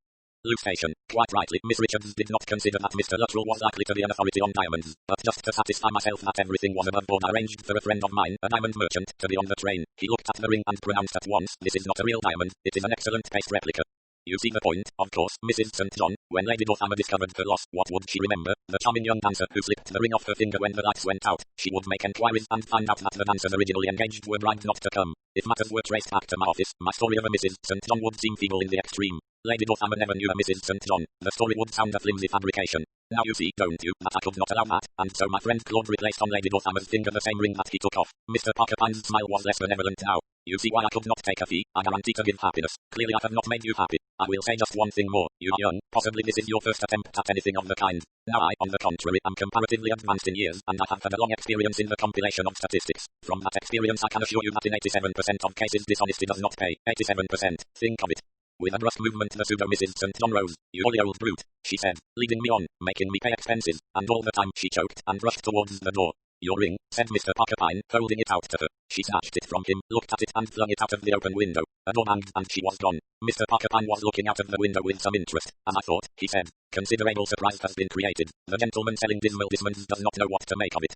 Loo Station. Quite rightly, Miss Richards did not consider that Mr. Luttrell was likely to be an authority on diamonds, but just to satisfy myself that everything was above board I arranged for a friend of mine, a diamond merchant, to be on the train. He looked at the ring and pronounced at once, this is not a real diamond, it is an excellent paste replica. You see the point, of course, Mrs. St. John. When Lady Northamer discovered her loss, what would she remember? The charming young dancer who slipped the ring off her finger when the lights went out. She would make enquiries and find out that the dancers originally engaged were bribed not to come. If matters were traced back to my office, my story of a Mrs. St. John would seem feeble in the extreme. Lady Northamer never knew a Mrs. St. John. The story would sound a flimsy fabrication. Now you see, don't you, that I could not allow that, and so my friend Claude replaced on Lady Northamer's finger the same ring that he took off. Mr. Pyne's smile was less benevolent now. You see why I could not take a fee. I guarantee to give happiness. Clearly I have not made you happy. I will say just one thing more. You are young. Possibly this is your first attempt at anything of the kind. Now I, on the contrary, am comparatively advanced in years, and I have had a long experience in the compilation of statistics. From that experience I can assure you that in 87% of cases dishonesty does not pay. 87%. Think of it. With a brusque movement the pseudo Mrs. St. John rose. You jolly old brute, she said, leading me on, making me pay expenses, and all the time she choked and rushed towards the door. Your ring, said Mr. Pyne, holding it out to her. She snatched it from him, looked at it and flung it out of the open window. A door banged and she was gone. Mr. Pyne was looking out of the window with some interest, and I thought, he said, considerable surprise has been created. The gentleman selling dismal dismonds does not know what to make of it.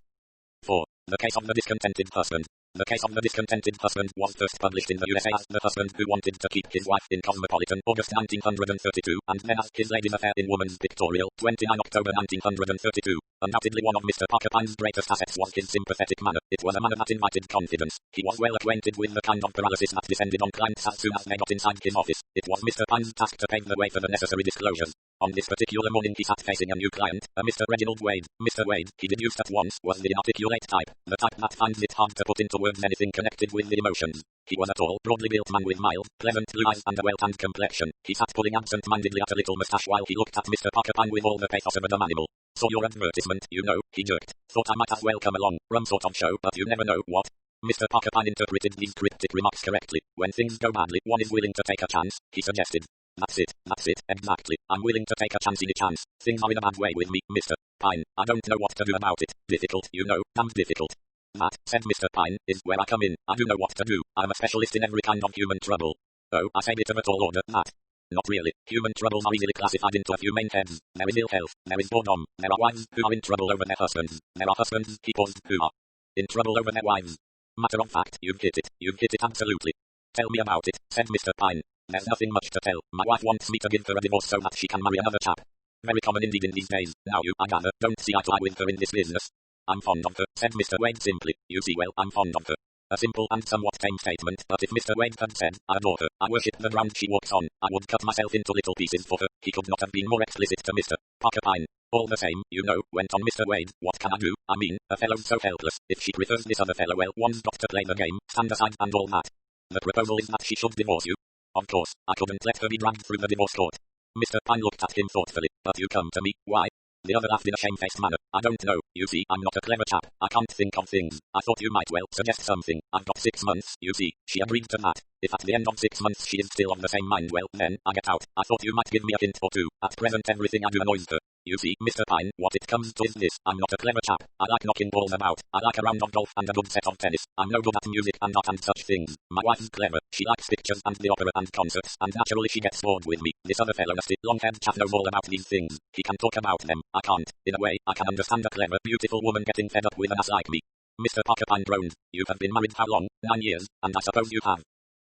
4. The Case of the Discontented Husband. The Case of the Discontented Husband was first published in the USA as The Husband Who Wanted to Keep His Wife in Cosmopolitan, August 1932, and then as His Lady's Affair in Woman's Pictorial, 29 October 1932. Undoubtedly one of Mr. Parker Pyne's greatest assets was his sympathetic manner. It was a manner that invited confidence. He was well acquainted with the kind of paralysis that descended on clients as soon as they got inside his office. It was Mr. Pyne's task to pave the way for the necessary disclosures. On this particular morning he sat facing a new client, a Mr. Reginald Wade. Mr. Wade, he deduced at once, was the inarticulate type, the type that finds it hard to put into words anything connected with the emotions. He was a tall, broadly built man with mild, pleasant blue eyes and a well-tanned complexion. He sat pulling absent-mindedly at a little moustache while he looked at Mr. Parker Pyne with all the pathos of a dumb animal. Saw your advertisement, you know, he jerked. Thought I might as well come along, rum sort of show, but you never know what. Mr. Parker Pyne interpreted these cryptic remarks correctly. When things go badly, one is willing to take a chance, he suggested. That's it, exactly. I'm willing to take a chance any chance. Things are in a bad way with me, Mr. Pyne. I don't know what to do about it. Difficult, you know, damned difficult. That, said Mr. Pyne, is where I come in. I do know what to do. I'm a specialist in every kind of human trouble. Oh, I say bit of a tall order, that. Not really. Human troubles are easily classified into a few main heads. There is ill health, there is boredom, there are wives who are in trouble over their husbands, there are husbands, he paused, who are in trouble over their wives. Matter of fact, you've hit it absolutely. Tell me about it, said Mr. Pyne. There's nothing much to tell. My wife wants me to give her a divorce so that she can marry another chap. Very common indeed in these days. Now you, I gather, don't see eye to eye with her in this business. I'm fond of her, said Mr. Wade simply. You see well, I'm fond of her. A simple and somewhat tame statement, but if Mr. Wade had said, I adore her, I worship the ground she walks on, I would cut myself into little pieces for her. He could not have been more explicit to Mr. Parker Pyne. All the same, you know, went on Mr. Wade, what can I do? I mean, a fellow's so helpless. If she prefers this other fellow, well, one's got to play the game, stand aside and all that. The proposal is that she should divorce you. Of course, I couldn't let her be dragged through the divorce court. Mr. Pyne looked at him thoughtfully. But you come to me, why? The other laughed in a shamefaced manner. I don't know, you see, I'm not a clever chap. I can't think of things. I thought you might well suggest something. I've got 6 months, you see. She agreed to that. If at the end of 6 months she is still of the same mind, well, then, I get out. I thought you might give me a hint or two. At present everything I do annoys her. You see, Mr. Pyne, what it comes to is this. I'm not a clever chap. I like knocking balls about. I like a round of golf and a good set of tennis. I'm no good at music and art and such things. My wife's clever. She likes pictures and the opera and concerts, and naturally she gets bored with me. This other fellow, nasty, long-haired chap, knows all about these things. He can talk about them. I can't. In a way, I can understand a clever, beautiful woman getting fed up with an ass like me. Mr. Parker Pyne groaned. You have been married how long? 9 years, and I suppose you have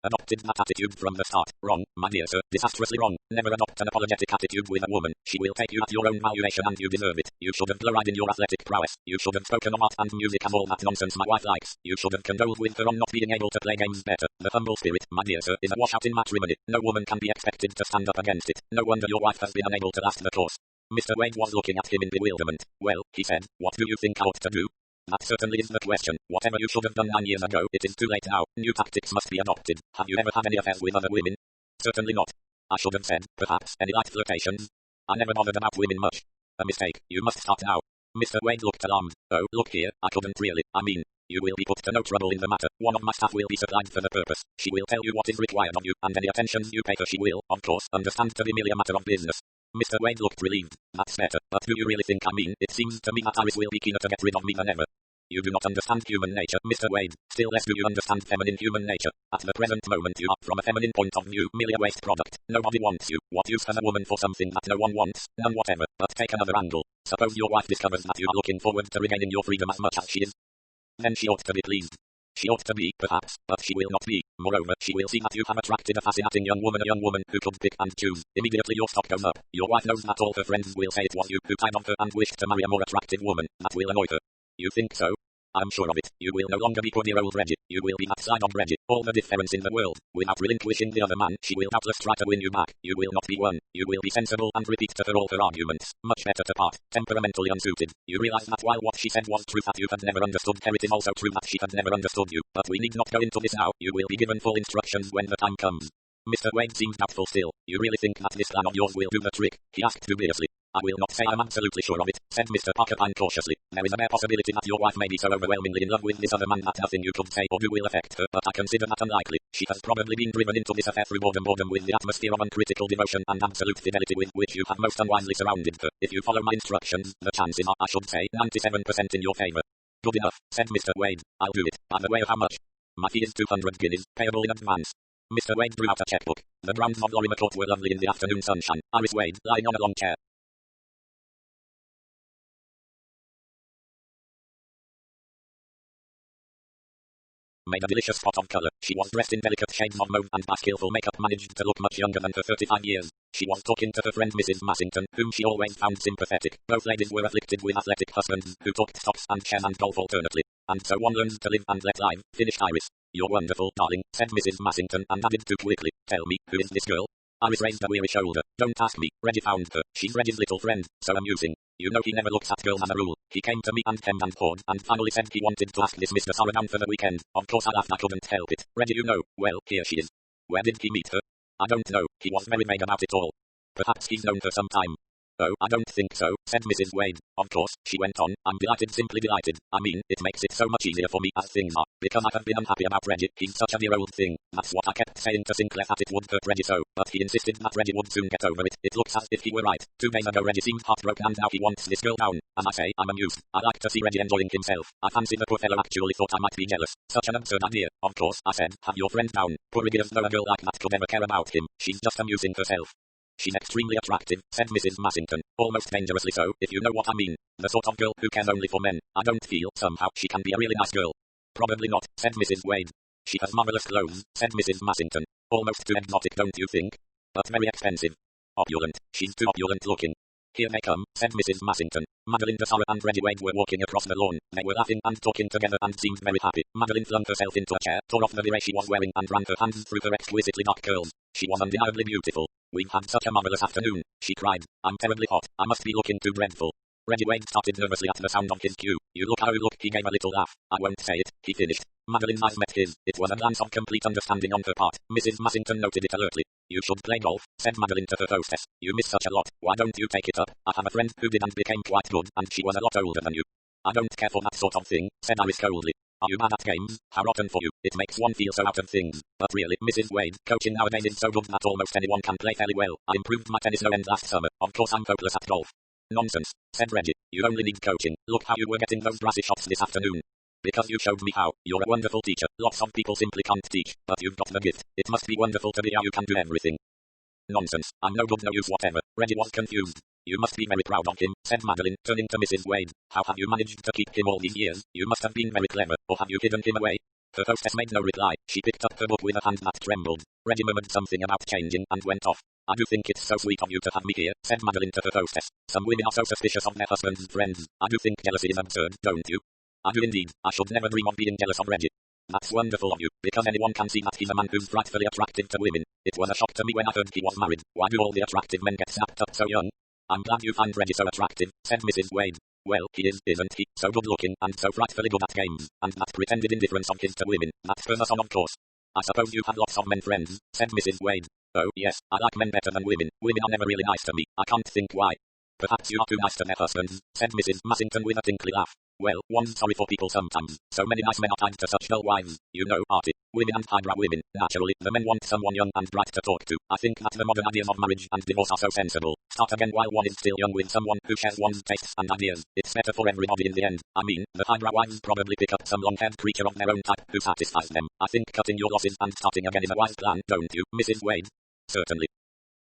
adopted that attitude from the start. Wrong, my dear sir, disastrously wrong. Never adopt an apologetic attitude with a woman. She will take you at your own valuation and you deserve it. You should have gloried in your athletic prowess. You should have spoken of art and music and all that nonsense my wife likes. You should have condoled with her on not being able to play games better. The humble spirit, my dear sir, is a washout in matrimony. No woman can be expected to stand up against it. No wonder your wife has been unable to last the course. Mr. Wade was looking at him in bewilderment. Well, he said, what do you think I ought to do? That certainly is the question. Whatever you should have done 9 years ago, it is too late now. New tactics must be adopted. Have you ever had any affairs with other women? Certainly not. I should have said, perhaps, any light flirtations. I never bothered about women much. A mistake. You must start now. Mr. Wade looked alarmed. Oh, look here, I couldn't really. I mean, you will be put to no trouble in the matter. One of my staff will be supplied for the purpose. She will tell you what is required of you, and any attentions you pay her she will, of course, understand to be merely a matter of business. Mr. Wade looked relieved. That's better. But do you really think I mean, it seems to me that Iris will be keener to get rid of me than ever. You do not understand human nature, Mr. Wade. Still less do you understand feminine human nature. At the present moment you are, from a feminine point of view, merely a waste product. Nobody wants you. What use has a woman for something that no one wants? None whatever. But take another angle. Suppose your wife discovers that you are looking forward to regaining your freedom as much as she is. Then she ought to be pleased. She ought to be, perhaps, but she will not be. Moreover, she will see that you have attracted a fascinating young woman, who could pick and choose. Immediately your stock goes up. Your wife knows that all her friends will say it was you who tied on her and wished to marry a more attractive woman. That will annoy her. You think so? I'm sure of it. You will no longer be poor dear old Reggie. You will be that side of Reggie. All the difference in the world. Without relinquishing the other man, she will doubtless try to win you back. You will not be won. You will be sensible and repeat to her all her arguments. Much better to part. Temperamentally unsuited. You realize that while what she said was true that you had never understood her, it is also true that she had never understood you. But we need not go into this now. You will be given full instructions when the time comes. Mr. Wade seemed doubtful still. You really think that this plan of yours will do the trick? He asked dubiously. I will not say I'm absolutely sure of it, said Mr. Parker Pyne cautiously. There is a bare possibility that your wife may be so overwhelmingly in love with this other man that nothing you could say or do will affect her, but I consider that unlikely. She has probably been driven into this affair through boredom with the atmosphere of uncritical devotion and absolute fidelity with which you have most unwisely surrounded her. If you follow my instructions, the chances are, I should say, 97% in your favor. Good enough, said Mr. Wade. I'll do it. By the way of how much? My fee is 200 guineas, payable in advance. Mr. Wade drew out a checkbook. The grounds of Lorimer Court were lovely in the afternoon sunshine. Iris Wade, lying on a long chair. made a delicious spot of colour. She was dressed in delicate shades of mauve and by skillful makeup managed to look much younger than her 35 years. She was talking to her friend Mrs. Massington, whom she always found sympathetic. Both ladies were afflicted with athletic husbands who talked stocks and shares and golf alternately. And so one learns to live and let live, finished Iris. You're wonderful, darling, said Mrs. Massington and added too quickly, tell me, who is this girl? Iris raised a weary shoulder. Don't ask me. Reggie found her. She's Reggie's little friend. So amusing. You know he never looks at girls as a rule. He came to me and hemmed and hawed, and finally said he wanted to ask this Mr. Sarah down for the weekend. Of course I laughed. I couldn't help it. Reggie, you know, well, here she is. Where did he meet her? I don't know. He was very vague about it all. Perhaps he's known her some time. Oh, I don't think so, said Mrs. Wade. Of course, she went on, I'm delighted, simply delighted. I mean, it makes it so much easier for me as things are, because I have been unhappy about Reggie. He's such a dear old thing. That's what I kept saying to Sinclair, that it would hurt Reggie so, but he insisted that Reggie would soon get over it. It looks as if he were right. 2 days ago Reggie seemed heartbroken and now he wants this girl down. And I say, I'm amused. I like to see Reggie enjoying himself. I fancy the poor fellow actually thought I might be jealous. Such an absurd idea. Of course, I said, have your friend down. Poor Reggie doesn't know a girl like that could ever care about him. She's just amusing herself. She's extremely attractive, said Mrs. Massington, almost dangerously so, if you know what I mean. The sort of girl who cares only for men. I don't feel, somehow, she can be a really nice girl. Probably not, said Mrs. Wade. She has marvelous clothes, said Mrs. Massington. Almost too exotic, don't you think? But very expensive. Opulent. She's too opulent looking. Here they come, said Mrs. Massington. Madeline, Sarah and Reggie Wade were walking across the lawn. They were laughing and talking together and seemed very happy. Madeline flung herself into a chair, tore off the beret she was wearing and ran her hands through her exquisitely dark curls. She was undeniably beautiful. We've had such a marvelous afternoon, she cried. I'm terribly hot. I must be looking too dreadful. Reggie Wade started nervously at the sound of his cue. You look how you look, he gave a little laugh. I won't say it, he finished. Madeline's eyes met his. It was a glance of complete understanding on her part. Mrs. Massington noted it alertly. You should play golf, said Madeline to her hostess. You miss such a lot. Why don't you take it up? I have a friend who did and became quite good, and she was a lot older than you. I don't care for that sort of thing, said Iris coldly. Are you bad at games? How rotten for you. It makes one feel so out of things. But really, Mrs. Wade, coaching nowadays is so good that almost anyone can play fairly well. I improved my tennis no end last summer. Of course I'm hopeless at golf. Nonsense, said Reggie. You only need coaching. Look how you were getting those brassy shots this afternoon. Because you showed me how. You're a wonderful teacher. Lots of people simply can't teach, but you've got the gift. It must be wonderful to be how you can do everything. Nonsense. I'm no good, no use whatever. Reggie was confused. You must be very proud of him, said Madeline, turning to Mrs. Wade. How have you managed to keep him all these years? You must have been very clever, or have you hidden him away? Her hostess made no reply. She picked up her book with a hand that trembled. Reggie murmured something about changing and went off. I do think it's so sweet of you to have me here, said Madeline to her hostess. Some women are so suspicious of their husbands' friends. I do think jealousy is absurd, don't you? I do indeed. I should never dream of being jealous of Reggie. That's wonderful of you, because anyone can see that he's a man who's frightfully attractive to women. It was a shock to me when I heard he was married. Why do all the attractive men get snapped up so young? I'm glad you find Reggie so attractive, said Mrs. Wade. Well, he is, isn't he? So good looking, and so frightfully good at games, and that pretended indifference of his to women, that spurs us on, of course. I suppose you have lots of men friends, said Mrs. Wade. Oh, yes, I like men better than women. Women are never really nice to me. I can't think why. Perhaps you are too nice to their husbands, said Mrs. Massington with a tinkly laugh. Well, one's sorry for people sometimes. So many nice men are tied to such dull wives. You know, Artie. Women and highbrow women. Naturally, the men want someone young and bright to talk to. I think that the modern ideas of marriage and divorce are so sensible. Start again while one is still young with someone who shares one's tastes and ideas. It's better for everybody in the end. I mean, the highbrow wives probably pick up some long-haired creature of their own type who satisfies them. I think cutting your losses and starting again is a wise plan, don't you, Mrs. Wade? Certainly.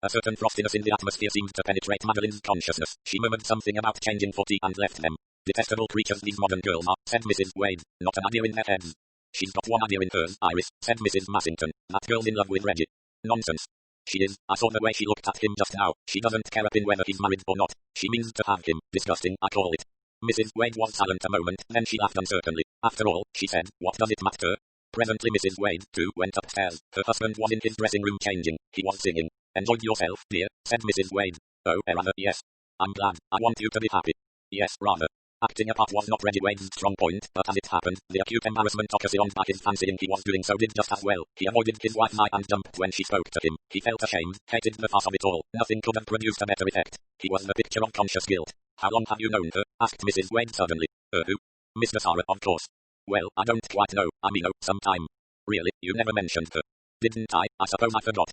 A certain frostiness in the atmosphere seemed to penetrate Madeline's consciousness. She murmured something about changing for tea and left them. Detestable creatures these modern girls are, said Mrs. Wade. Not an idea in their heads. She's got one idea in hers, Iris, said Mrs. Massington. That girl's in love with Reggie. Nonsense. She is. I saw the way she looked at him just now. She doesn't care a pin whether he's married or not. She means to have him. Disgusting, I call it. Mrs. Wade was silent a moment, then she laughed uncertainly. After all, she said, what does it matter? Presently Mrs. Wade, too, went upstairs. Her husband was in his dressing room changing. He was singing. Enjoyed yourself, dear, said Mrs. Wade. Oh, rather, yes. I'm glad. I want you to be happy. Yes, rather. Acting a part was not Reggie Wade's strong point, but as it happened, the acute embarrassment occasioned by his fancying he was doing so did just as well. He avoided his wife's eye and jumped when she spoke to him. He felt ashamed, hated the farce of it all. Nothing could have produced a better effect. He was the picture of conscious guilt. How long have you known her? Asked Mrs. Wade suddenly. Who? Mr. Sarah, of course. Well, I don't quite know. I mean, oh, some time. Really, you never mentioned her. Didn't I? I suppose I forgot.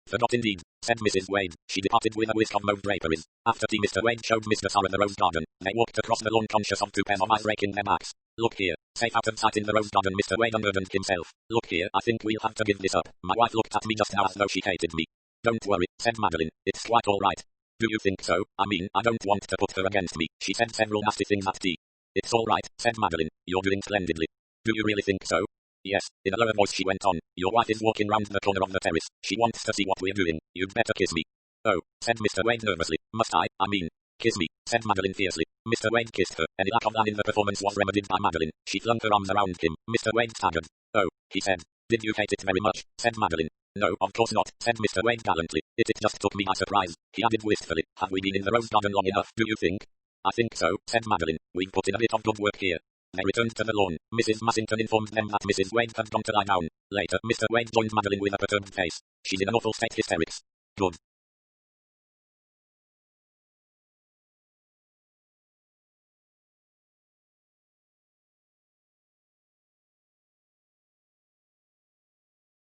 Forgot indeed, said Mrs. Wade. She departed with a whisk of mauve draperies. After tea Mr. Wade showed Mr. Sarah the rose garden. They walked across the lawn conscious of 2 pairs of eyes raking their backs. Look here. Safe out of sight in the rose garden Mr. Wade unburdened himself. Look here, I think we'll have to give this up. My wife looked at me just now as though she hated me. Don't worry, said Madeline. It's quite all right. Do you think so? I mean, I don't want to put her against me. She said several nasty things at tea. It's all right, said Madeline. You're doing splendidly. Do you really think so? Yes, in a lower voice she went on. Your wife is walking round the corner of the terrace. She wants to see what we're doing. You'd better kiss me. Oh, said Mr. Wade nervously. Must I mean, kiss me, said Madeline fiercely. Mr. Wade kissed her. Any lack of that in the performance was remedied by Madeline. She flung her arms around him. Mr. Wade staggered. Oh, he said. Did you hate it very much? Said Madeline. No, of course not, said Mr. Wade gallantly. It just took me by surprise. He added wistfully. Have we been in the rose garden long enough, do you think? I think so, said Madeline. We've put in a bit of good work here. They returned to the lawn. Mrs. Massington informed them that Mrs. Wade had gone to lie down. Later, Mr. Wade joined Madeline with a perturbed face. She's in an awful state hysterics. Good.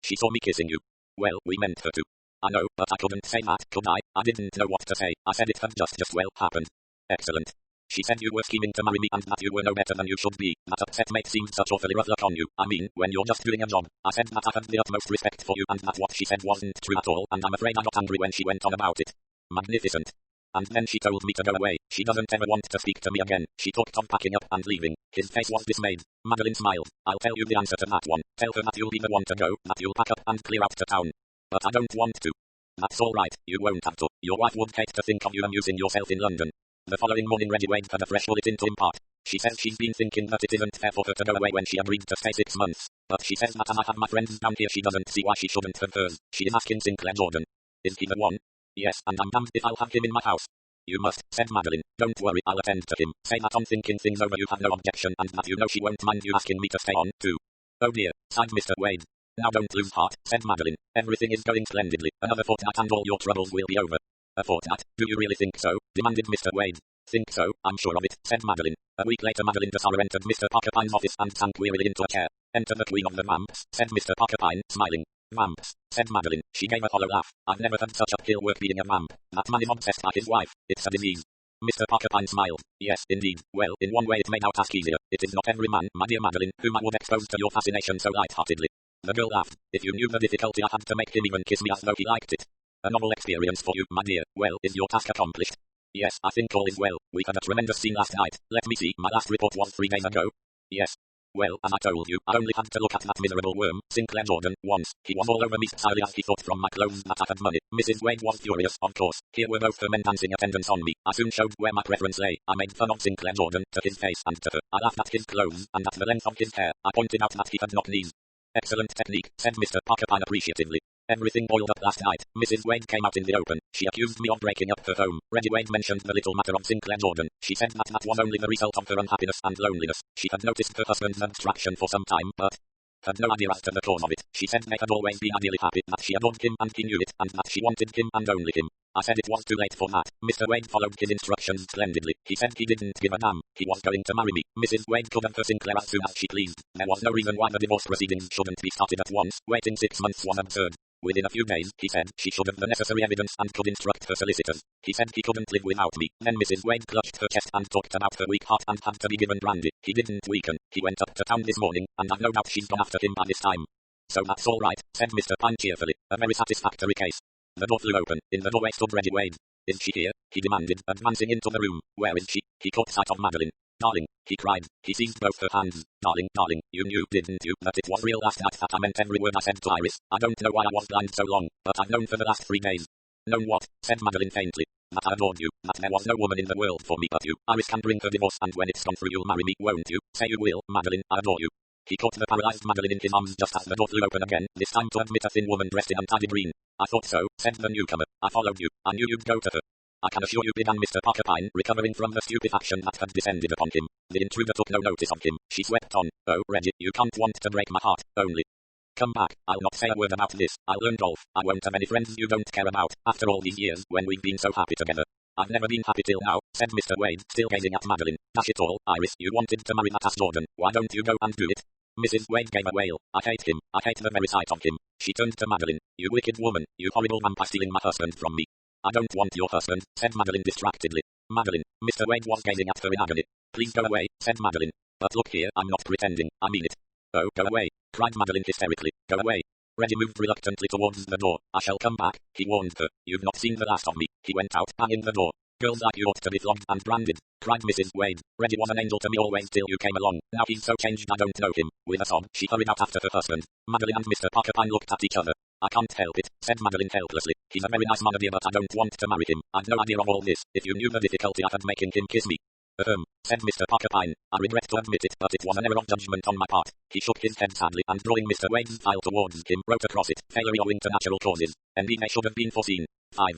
She saw me kissing you. Well, we meant her to. I know, but I couldn't say that, could I? I didn't know what to say. I said it had just well happened. Excellent. She said you were scheming to marry me and that you were no better than you should be. That upset mate seemed such awfully rough luck on you. I mean, when you're just doing a job. I said that I had the utmost respect for you and that what she said wasn't true at all, and I'm afraid I got angry when she went on about it. Magnificent. And then she told me to go away. She doesn't ever want to speak to me again. She talked of packing up and leaving. His face was dismayed. Madeline smiled. I'll tell you the answer to that one. Tell her that you'll be the one to go, that you'll pack up and clear out to town. But I don't want to. That's all right, you won't have to. Your wife would hate to think of you amusing yourself in London. The following morning Reggie Wade had a fresh bulletin to impart. She says she's been thinking that it isn't fair for her to go away when she agreed to stay 6 months. But she says that as I have my friends down here she doesn't see why she shouldn't have hers. She is asking Sinclair Jordan. Is he the one? Yes, and I'm damned if I'll have him in my house. You must, said Madeline. Don't worry, I'll attend to him. Say that on thinking things over you have no objection and that you know she won't mind you asking me to stay on, too. Oh dear, sighed Mr. Wade. Now don't lose heart, said Madeline. Everything is going splendidly. Another fortnight and all your troubles will be over. A fortnight? Do you really think so? Demanded Mr. Wade. Think so, I'm sure of it, said Madeline. A week later Madeline de Sarah entered Mr. Parker Pyne's office and sank wearily into a chair. Enter the Queen of the Vamps, said Mr. Parker Pyne, smiling. Vamps, said Madeline. She gave a hollow laugh. I've never had such uphill work being a vamp. That man is obsessed by his wife. It's a disease. Mr. Parker Pyne smiled. Yes, indeed. Well, in one way it made our task easier. It is not every man, my dear Madeline, whom I would expose to your fascination so light-heartedly. The girl laughed. If you knew the difficulty I had to make him even kiss me as though he liked it. A novel experience for you, my dear. Well, is your task accomplished? Yes, I think all is well. We had a tremendous scene last night. Let me see, my last report was 3 days ago. Yes. Well, as I told you, I only had to look at that miserable worm, Sinclair Jordan, once. He was all over me silly as he thought from my clothes that I had money. Mrs. Wade was furious, of course. Here were both her men dancing attendance on me. I soon showed where my preference lay. I made fun of Sinclair Jordan, to his face and to her. I laughed at his clothes, and at the length of his hair. I pointed out that he had not knees. Excellent technique, said Mr. Parker Pyne appreciatively. Everything boiled up last night. Mrs. Wade came out in the open. She accused me of breaking up her home. Reggie Wade mentioned the little matter of Sinclair Jordan. She said that that was only the result of her unhappiness and loneliness. She had noticed her husband's abstraction for some time, but had no idea as to the cause of it. She said they had always been ideally happy, that she adored him and he knew it, and that she wanted him and only him. I said it was too late for that. Mr. Wade followed his instructions splendidly. He said he didn't give a damn. He was going to marry me. Mrs. Wade could have her Sinclair as soon as she pleased. There was no reason why the divorce proceedings shouldn't be started at once. Waiting 6 months was absurd. Within a few days, he said, she should have the necessary evidence and could instruct her solicitors. He said he couldn't live without me. Then Mrs. Wade clutched her chest and talked about her weak heart and had to be given brandy. He didn't weaken. He went up to town this morning, and I've no doubt she's gone after him by this time. So that's all right, said Mr. Pyne cheerfully. A very satisfactory case. The door flew open. In the doorway stood Reggie Wade. Is she here? He demanded, advancing into the room. Where is she? He caught sight of Madeline. Darling, he cried. He seized both her hands. Darling, darling, you knew, didn't you, that it was real last night, that I meant every word I said to Iris? I don't know why I was blind so long, but I've known for the last 3 days. Known what? Said Madeline faintly. That I adored you, that there was no woman in the world for me but you. Iris can bring her divorce, and when it's gone through you'll marry me, won't you? Say you will, Madeline, I adore you. He caught the paralyzed Madeline in his arms just as the door flew open again, this time to admit a thin woman dressed in untidy green. I thought so, said the newcomer. I followed you. I knew you'd go to her. I can assure you, began Mr. Parker Pyne, recovering from the stupefaction that had descended upon him. The intruder took no notice of him. She swept on. Oh, Reggie, you can't want to break my heart, only. Come back. I'll not say a word about this. I'll learn golf. I won't have any friends you don't care about, after all these years, when we've been so happy together. I've never been happy till now, said Mr. Wade, still gazing at Madeline. Dash it all, Iris, you wanted to marry that ass Jordan. Why don't you go and do it? Mrs. Wade gave a wail. I hate him. I hate the very sight of him. She turned to Madeline. You wicked woman. You horrible vampire stealing my husband from me. I don't want your husband, said Madeline distractedly. Madeline, Mr. Wade was gazing at her in agony. Please go away, said Madeline. But look here, I'm not pretending, I mean it. Oh, go away, cried Madeline hysterically. Go away. Reggie moved reluctantly towards the door. I shall come back, he warned her. You've not seen the last of me. He went out, banging the door. Girls like you ought to be flogged and branded, cried Mrs. Wade. Reggie was an angel to me always till you came along. Now he's so changed I don't know him. With a sob, she hurried out after her husband. Madeline and Mr. Pyne looked at each other. I can't help it, said Madeline helplessly. He's a very nice man, dear, but I don't want to marry him. I'd no idea of all this. If you knew the difficulty I had making him kiss me. Said Mr. Pyne. I regret to admit it, but it was an error of judgment on my part. He shook his head sadly and drawing Mr. Wade's file towards him, wrote across it, failure owing to natural causes. NB should have been foreseen. 5.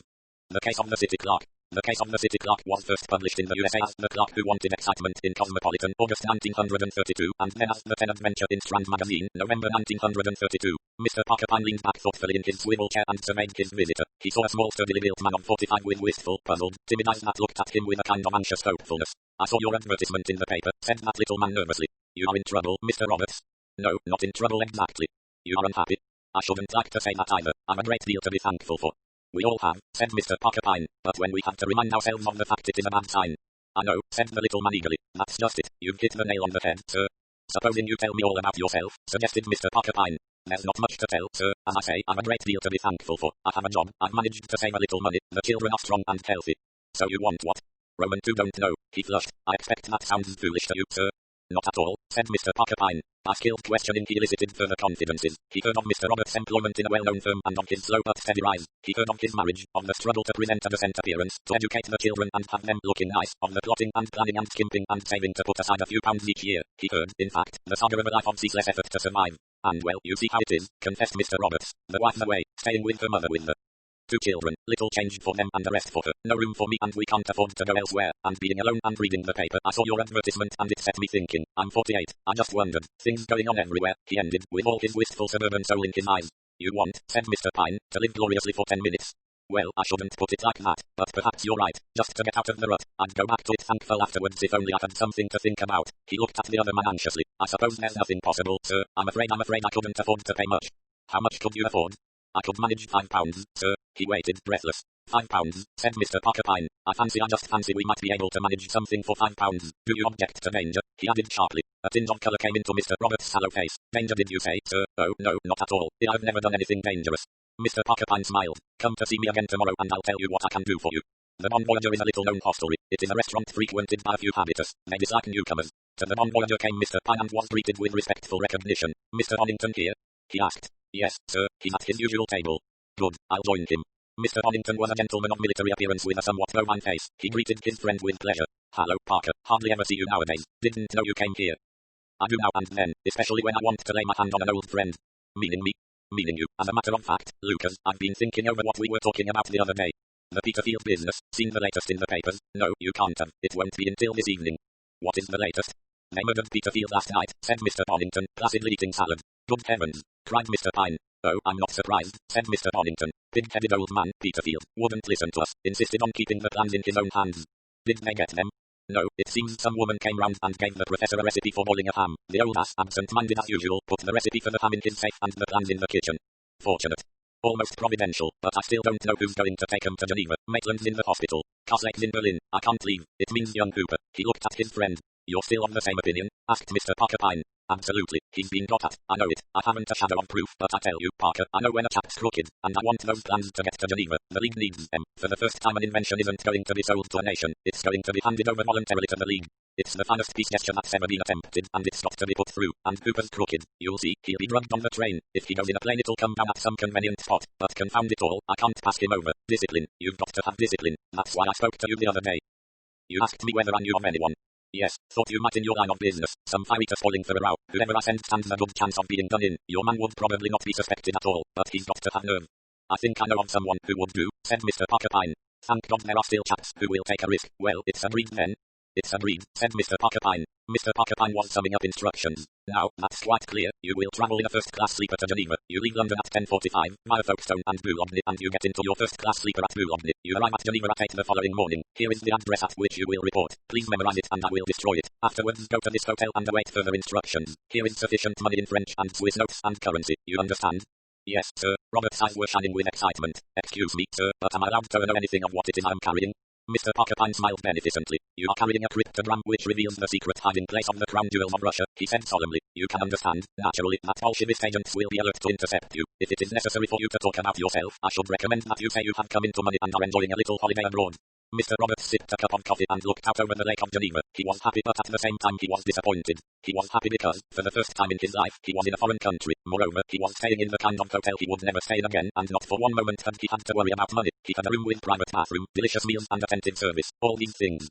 The case of the city clerk. The case of the city clerk was first published in the USA as The Clerk Who Wanted Excitement in Cosmopolitan, August 1932, and then as The Pen Adventure in Strand Magazine, November 1932. Mr. Pyne leaned back thoughtfully in his swivel chair and surveyed his visitor. He saw a small sturdily built man of 45 with wistful, puzzled, timid eyes that looked at him with a kind of anxious hopefulness. I saw your advertisement in the paper, said that little man nervously. You are in trouble, Mr. Roberts? No, not in trouble exactly. You are unhappy? I shouldn't like to say that either. I've a great deal to be thankful for. We all have, said Mr. Pyne, but when we have to remind ourselves of the fact it is a bad sign. I know, said the little man eagerly. That's just it. You've hit the nail on the head, sir. Supposing you tell me all about yourself, suggested Mr. Pyne. There's not much to tell, sir. As I say, I've a great deal to be thankful for. I have a job, I've managed to save a little money, the children are strong and healthy. So you want what? Roman 2 don't know. He flushed. I expect that sounds foolish to you, sir. Not at all, said Mr. Pyne. By skilled questioning he elicited further confidences. He heard of Mr. Roberts' employment in a well-known firm and of his slow but steady rise. He heard of his marriage, of the struggle to present a decent appearance, to educate the children and have them looking nice, of the plotting and planning and skimping and saving to put aside a few pounds each year. He heard, in fact, the saga of a life of ceaseless effort to survive. And well, you see how it is, confessed Mr. Roberts. The wife away, staying with her mother with the 2 children, little change for them and the rest for her, no room for me and we can't afford to go elsewhere, and being alone and reading the paper I saw your advertisement and it set me thinking. I'm 48, I just wondered, things going on everywhere, he ended, with all his wistful suburban soul in his eyes. You want, said Mr. Pyne, to live gloriously for 10 minutes? Well, I shouldn't put it like that, but perhaps you're right, just to get out of the rut. I'd go back to it thankful afterwards if only I had something to think about. He looked at the other man anxiously. I suppose there's nothing possible, sir. I'm afraid I couldn't afford to pay much. How much could you afford? I could manage £5, sir. He waited, breathless. £5, said Mr. Pyne. I just fancy we might be able to manage something for £5. Do you object to danger? He added sharply. A tinge of colour came into Mr. Roberts' sallow face. Danger did you say, sir? Oh, no, not at all. I've never done anything dangerous. Mr. Pyne smiled. Come to see me again tomorrow and I'll tell you what I can do for you. The Bon Voyager is a little-known hostelry. It is a restaurant frequented by a few habitants. They dislike newcomers. To the Bon Voyager came Mr. Pyne and was greeted with respectful recognition. Mr. Bonington here? He asked. Yes, sir, he's at his usual table. Good, I'll join him. Mr. Bonington was a gentleman of military appearance with a somewhat bovine face. He greeted his friend with pleasure. Hello, Parker, hardly ever see you nowadays. Didn't know you came here. I do now and then, especially when I want to lay my hand on an old friend. Meaning me? Meaning you. As a matter of fact, Lucas, I've been thinking over what we were talking about the other day. The Peterfield business, seen the latest in the papers? No, you can't have. It won't be until this evening. What is the latest? They murdered Peterfield last night, said Mr. Bonington, placidly eating salad. Good heavens, cried Mr. Pyne. Oh, I'm not surprised, said Mr. Bonington. Big-headed old man, Peterfield, wouldn't listen to us, insisted on keeping the plans in his own hands. Did they get them? No, it seems some woman came round and gave the professor a recipe for boiling a ham. The old ass, absent-minded as usual, put the recipe for the ham in his safe and the plans in the kitchen. Fortunate. Almost providential, but I still don't know who's going to take him to Geneva. Maitland's in the hospital. Karslake's in Berlin. I can't leave. It means young Hooper. He looked at his friend. You're still of the same opinion? Asked Mr. Pyne. Absolutely. He's been got at. I know it. I haven't a shadow of proof, but I tell you, Parker, I know when a chap's crooked, and I want those plans to get to Geneva. The League needs them. For the first time an invention isn't going to be sold to a nation. It's going to be handed over voluntarily to the League. It's the finest peace gesture that's ever been attempted, and it's got to be put through. And Hooper's crooked. You'll see, he'll be drugged on the train. If he goes in a plane it'll come down at some convenient spot. But confound it all, I can't pass him over. Discipline. You've got to have discipline. That's why I spoke to you the other day. You asked me whether I knew of anyone. Yes, thought you might in your line of business. Some fighter spoiling for a row. Whoever I send stands a good chance of being done in. Your man would probably not be suspected at all, but he's got to have nerve. I think I know of someone who would do, said Mr. Pyne. Thank God there are still chaps who will take a risk. Well, it's agreed then. It's agreed, said Mr. Pyne. Mr. Pyne was summing up instructions. Now, that's quite clear. You will travel in a first-class sleeper to Geneva. You leave London at 10:45, via Folkestone and Boulogne, and you get into your first-class sleeper at Boulogne. You arrive at Geneva at 8 the following morning. Here is the address at which you will report. Please memorize it and I will destroy it. Afterwards go to this hotel and await further instructions. Here is sufficient money in French and Swiss notes and currency. You understand? Yes, sir. Robert's eyes were shining with excitement. Excuse me, sir, but am I allowed to know anything of what it is I'm carrying? Mr. Pyne smiled beneficently. You are carrying a cryptogram which reveals the secret hiding place of the crown jewels of Russia, he said solemnly. You can understand, naturally, that Bolshevist agents will be alert to intercept you. If it is necessary for you to talk about yourself, I should recommend that you say you have come into money and are enjoying a little holiday abroad. Mr. Roberts sipped a cup of coffee and looked out over the Lake of Geneva. He was happy, but at the same time he was disappointed. He was happy because, for the first time in his life, he was in a foreign country. Moreover, he was staying in the kind of hotel he would never stay in again, and not for one moment had he had to worry about money. He had a room with private bathroom, delicious meals and attentive service. All these things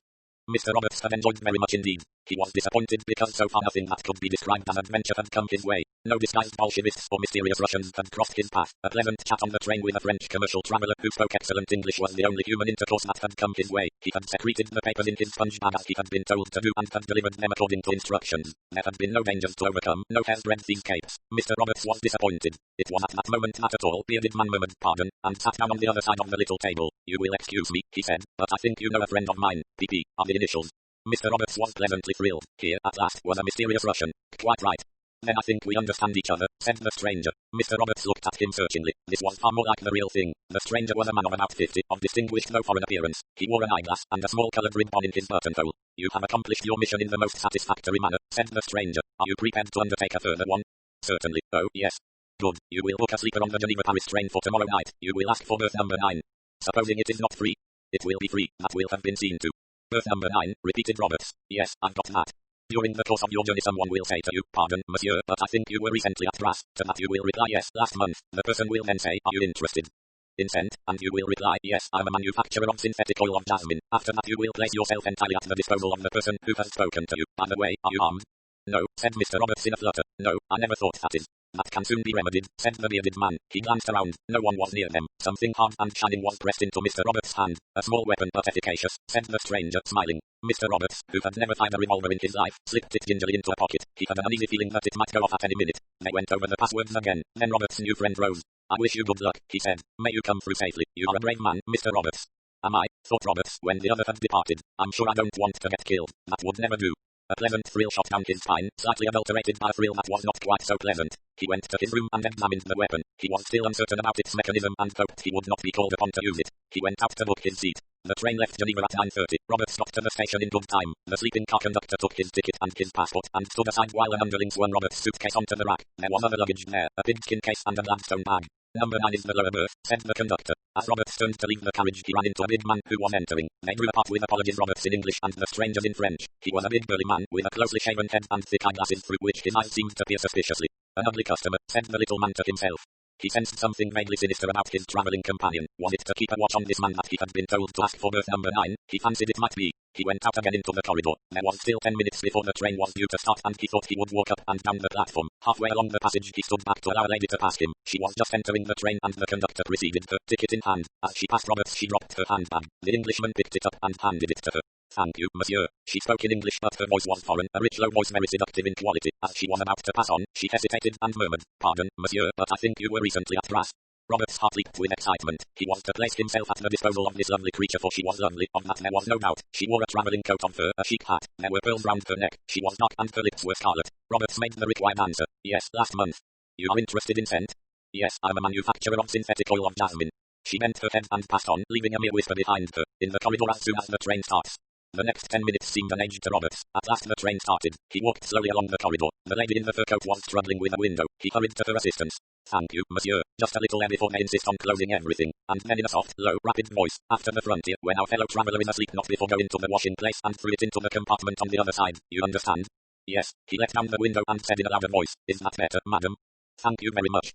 Mr. Roberts had enjoyed very much indeed. He was disappointed because so far nothing that could be described as adventure had come his way. No disguised Bolshevists or mysterious Russians had crossed his path. A pleasant chat on the train with a French commercial traveller who spoke excellent English was the only human intercourse that had come his way. He had secreted the papers in his sponge bag as he had been told to do and had delivered them according to instructions. There had been no dangers to overcome, no hair's breadth escapes. Mr. Roberts was disappointed. It was at that moment that a tall, bearded man murmured pardon, and sat down on the other side of the little table. You will excuse me, he said, but I think you know a friend of mine. PP are the initials. Mr. Roberts was pleasantly thrilled. Here, at last, was a mysterious Russian. Quite right. Then I think we understand each other, said the stranger. Mr. Roberts looked at him searchingly. This was far more like the real thing. The stranger was a man of about 50, of distinguished though foreign appearance. He wore an eyeglass and a small coloured ribbon in his buttonhole. You have accomplished your mission in the most satisfactory manner, said the stranger. Are you prepared to undertake a further one? Certainly. Oh, yes. Good. You will book a sleeper on the Geneva-Paris train for tomorrow night. You will ask for berth number 9. Supposing it is not free. It will be free. That will have been seen to. Berth number 9, repeated Roberts. Yes, I've got that. During the course of your journey someone will say to you, pardon, monsieur, but I think you were recently at Grasse. To that you will reply yes, last month. The person will then say, are you interested in scent? And you will reply, yes, I'm a manufacturer of synthetic oil of jasmine. After that you will place yourself entirely at the disposal of the person who has spoken to you. By the way, are you armed? No, said Mr. Roberts in a flutter. No, I never thought that is. That can soon be remedied, said the bearded man. He glanced around. No one was near them. Something hard and shining was pressed into Mr. Roberts' hand. A small weapon but efficacious, said the stranger, smiling. Mr. Roberts, who had never fired a revolver in his life, slipped it gingerly into a pocket. He had an uneasy feeling that it might go off at any minute. They went over the passwords again. Then Roberts' new friend rose. I wish you good luck, he said. May you come through safely. You are a brave man, Mr. Roberts. Am I? Thought Roberts, when the other had departed. I'm sure I don't want to get killed. That would never do. A pleasant thrill shot down his spine, slightly adulterated by a thrill that was not quite so pleasant. He went to his room and examined the weapon. He was still uncertain about its mechanism and hoped he would not be called upon to use it. He went out to book his seat. The train left Geneva at 9:30. Roberts got to the station in good time. The sleeping car conductor took his ticket and his passport and stood aside while an underling swung Roberts' suitcase onto the rack. There was other luggage there, a pigskin case and a Gladstone bag. Number 9 is the lower berth, said the conductor. As Roberts turned to leave the carriage he ran into a big man who was entering. They drew apart with apologies, Roberts in English and the strangers in French. He was a big burly man with a closely shaven head and thick eyeglasses through which his eyes seemed to peer suspiciously. An ugly customer, said the little man to himself. He sensed something vaguely sinister about his travelling companion. Was it to keep a watch on this man that he had been told to ask for berth number 9? He fancied it might be. He went out again into the corridor. There was still 10 minutes before the train was due to start and he thought he would walk up and down the platform. Halfway along the passage he stood back to allow a lady to pass him. She was just entering the train and the conductor preceded her, ticket in hand. As she passed Roberts she dropped her handbag. The Englishman picked it up and handed it to her. Thank you, monsieur. She spoke in English but her voice was foreign, a rich low voice very seductive in quality. As she was about to pass on, she hesitated and murmured, pardon, monsieur, but I think you were recently at Grasse. Robert's heart leaped with excitement. He was to place himself at the disposal of this lovely creature for she was lovely, of that there was no doubt. She wore a travelling coat of fur, a chic hat, there were pearls round her neck, she was dark and her lips were scarlet. Roberts made the required answer. Yes, last month. You are interested in scent? Yes, I'm a manufacturer of synthetic oil of jasmine. She bent her head and passed on, leaving a mere whisper behind her, in the corridor as soon as the train starts. The next 10 minutes seemed an age to Roberts. At last the train started. He walked slowly along the corridor. The lady in the fur coat was struggling with a window. He hurried to her assistance. Thank you, monsieur. Just a little air before they insist on closing everything. And then in a soft, low, rapid voice, after the frontier, when our fellow traveller is asleep, not before go into the washing place and throw it into the compartment on the other side. You understand? Yes. He let down the window and said in a louder voice, is that better, madam? Thank you very much.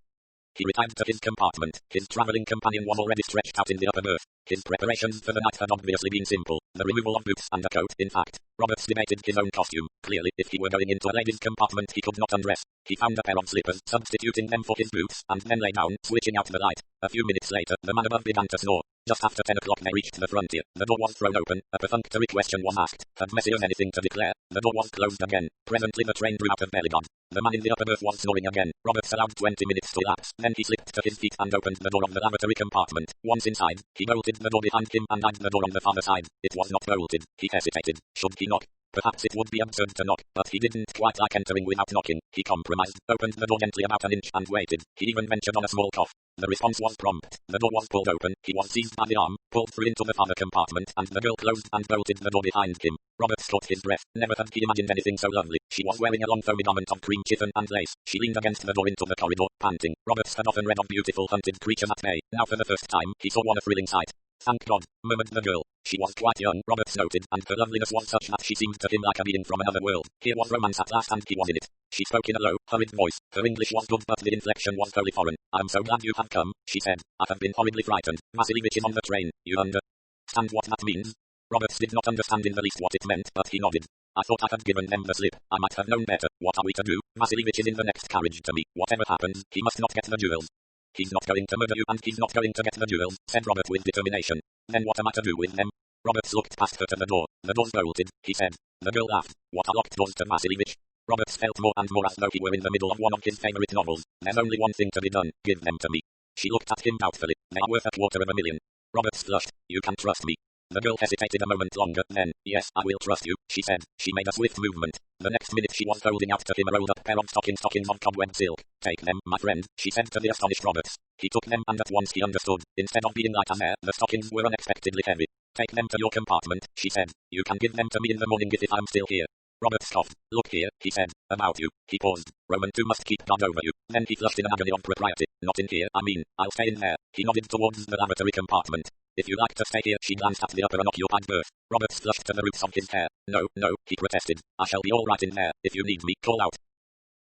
He retired to his compartment. His travelling companion was already stretched out in the upper berth. His preparations for the night had obviously been simple. The removal of boots and a coat, in fact. Roberts debated his own costume. Clearly, if he were going into a lady's compartment he could not undress. He found a pair of slippers, substituting them for his boots, and then lay down, switching out the light. A few minutes later, the man above began to snore. Just after 10 o'clock they reached the frontier. The door was thrown open. A perfunctory question was asked. Had Messieurs anything to declare? The door was closed again. Presently the train drew out of Bellegarde. The man in the upper berth was snoring again. Roberts allowed 20 minutes to elapse. Then he slipped to his feet and opened the door of the lavatory compartment. Once inside, he bolted the door behind him and eyed the door on the farther side. It was not bolted. He hesitated. Should he knock? Perhaps it would be absurd to knock, but he didn't quite like entering without knocking. He compromised, opened the door gently about an inch and waited. He even ventured on a small cough. The response was prompt. The door was pulled open. He was seized by the arm, pulled through into the farther compartment, and the girl closed and bolted the door behind him. Roberts caught his breath. Never had he imagined anything so lovely. She was wearing a long foamy garment of cream chiffon and lace. She leaned against the door into the corridor, panting. Roberts had often read of beautiful hunted creatures at bay. Now for the first time, he saw one a thrilling sight. Thank God, murmured the girl. She was quite young, Roberts noted, and her loveliness was such that she seemed to him like a being from another world. Here was romance at last, and he was in it. She spoke in a low, hurried voice. Her English was good, but the inflection was wholly foreign. I am so glad you have come, she said. I have been horribly frightened. Vasilievich is on the train. You understand what that means? Roberts did not understand in the least what it meant, but he nodded. I thought I had given them the slip. I might have known better. What are we to do? Vasilievich is in the next carriage to me. Whatever happens, he must not get the jewels. He's not going to murder you, and he's not going to get the jewels, said Robert with determination. Then what am I to do with them? Roberts looked past her to the door. The door's bolted, he said. The girl laughed. What are locked doors to Vasilievich? Roberts felt more and more as though he were in the middle of one of his favorite novels. There's only one thing to be done. Give them to me. She looked at him doubtfully. They are worth $250,000. Roberts flushed. You can trust me. The girl hesitated a moment longer, then, yes, I will trust you, she said. She made a swift movement. The next minute she was holding out to him a rolled-up pair of stockings of cobweb silk. Take them, my friend, she said to the astonished Roberts. He took them, and at once he understood. Instead of being light as air, the stockings were unexpectedly heavy. Take them to your compartment, she said. You can give them to me in the morning if I'm still here. Roberts coughed. Look here, he said. About you. He paused. Roman 2 must keep guard over you. Then he flushed in an agony of propriety. Not in here, I mean. I'll stay in there. He nodded towards the lavatory compartment. If you like to stay here, she glanced at the upper unoccupied berth. Roberts flushed to the roots of his hair. No, he protested. I shall be all right in there. If you need me, call out.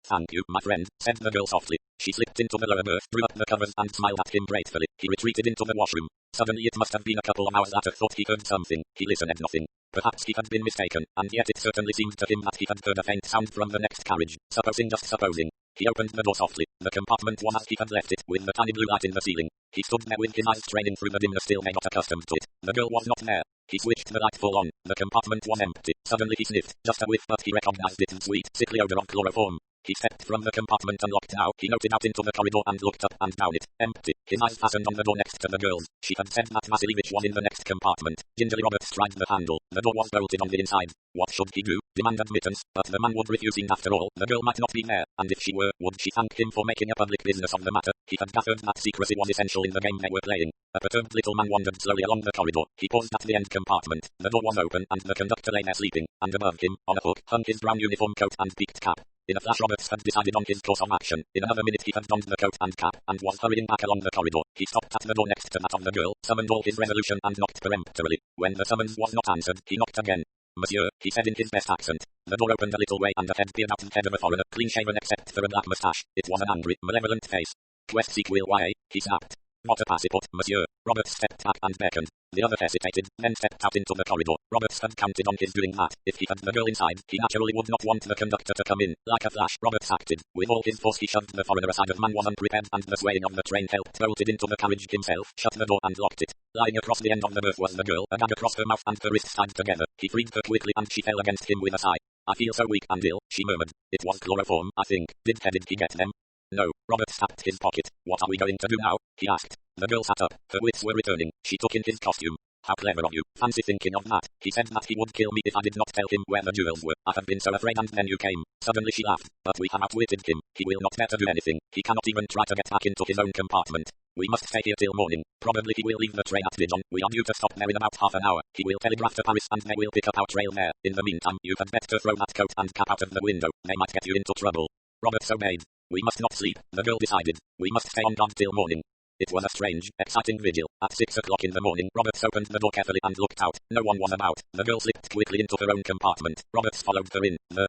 Thank you, my friend, said the girl softly. She slipped into the lower berth, drew up the covers, and smiled at him gratefully. He retreated into the washroom. Suddenly it must have been a couple of hours later thought he heard something. He listened at nothing. Perhaps he had been mistaken, and yet it certainly seemed to him that he had heard a faint sound from the next carriage. Just supposing. He opened the door softly. The compartment was as he had left it, with the tiny blue light in the ceiling. He stood there with his eyes straining through the dimness till they got accustomed to it. The girl was not there. He switched the light full on. The compartment was empty. Suddenly he sniffed, just a whiff, but he recognized its sweet, sickly odor of chloroform. He stepped from the compartment unlocked now. He noted out into the corridor and looked up and down it. Empty. His eyes fastened on the door next to the girl's. She had said that Vasilievich was in the next compartment. Gingerly Roberts tried the handle. The door was bolted on the inside. What should he do? Demand admittance, but the man would refuse him after all. The girl might not be there, and if she were, would she thank him for making a public business of the matter? He had gathered that secrecy was essential in the game they were playing. A perturbed little man wandered slowly along the corridor. He paused at the end compartment. The door was open, and the conductor lay there sleeping, and above him, on a hook, hung his brown uniform coat and peaked cap. In a flash Roberts had decided on his course of action. In another minute he had donned the coat and cap, and was hurrying back along the corridor. He stopped at the door next to that of the girl, summoned all his resolution and knocked peremptorily. When the summons was not answered, he knocked again. Monsieur, he said in his best accent. The door opened a little way and a head peered out, the head of a foreigner, clean-shaven except for a black moustache. It was an angry, malevolent face. Quest sequel YA, he snapped. Not a passport, monsieur. Roberts stepped back and beckoned. The other hesitated, then stepped out into the corridor. Roberts had counted on his doing that. If he had the girl inside, he naturally would not want the conductor to come in. Like a flash, Roberts acted. With all his force he shoved the foreigner aside. The man was unprepared, and the swaying of the train helped. Bolted into the carriage himself, shut the door and locked it. Lying across the end of the berth was the girl, a gag across her mouth and her wrists tied together. He freed her quickly and she fell against him with a sigh. I feel so weak and ill, she murmured. It was chloroform, I think. Did he get them? No. Roberts tapped his pocket. What are we going to do now? He asked. The girl sat up. Her wits were returning. She took in his costume. How clever of you. Fancy thinking of that. He said that he would kill me if I did not tell him where the jewels were. I have been so afraid, and then you came. Suddenly she laughed. But we have outwitted him. He will not dare to do anything. He cannot even try to get back into his own compartment. We must stay here till morning. Probably he will leave the train at Dijon. We are due to stop there in about half an hour. He will telegraph to Paris and they will pick up our trail there. In the meantime, you had better throw that coat and cap out of the window. They might get you into trouble. Roberts obeyed. We must not sleep, the girl decided. We must stay on guard till morning. It was a strange, exciting vigil. At 6 o'clock in the morning, Roberts opened the door carefully and looked out. No one was about. The girl slipped quickly into her own compartment. Roberts followed her in. The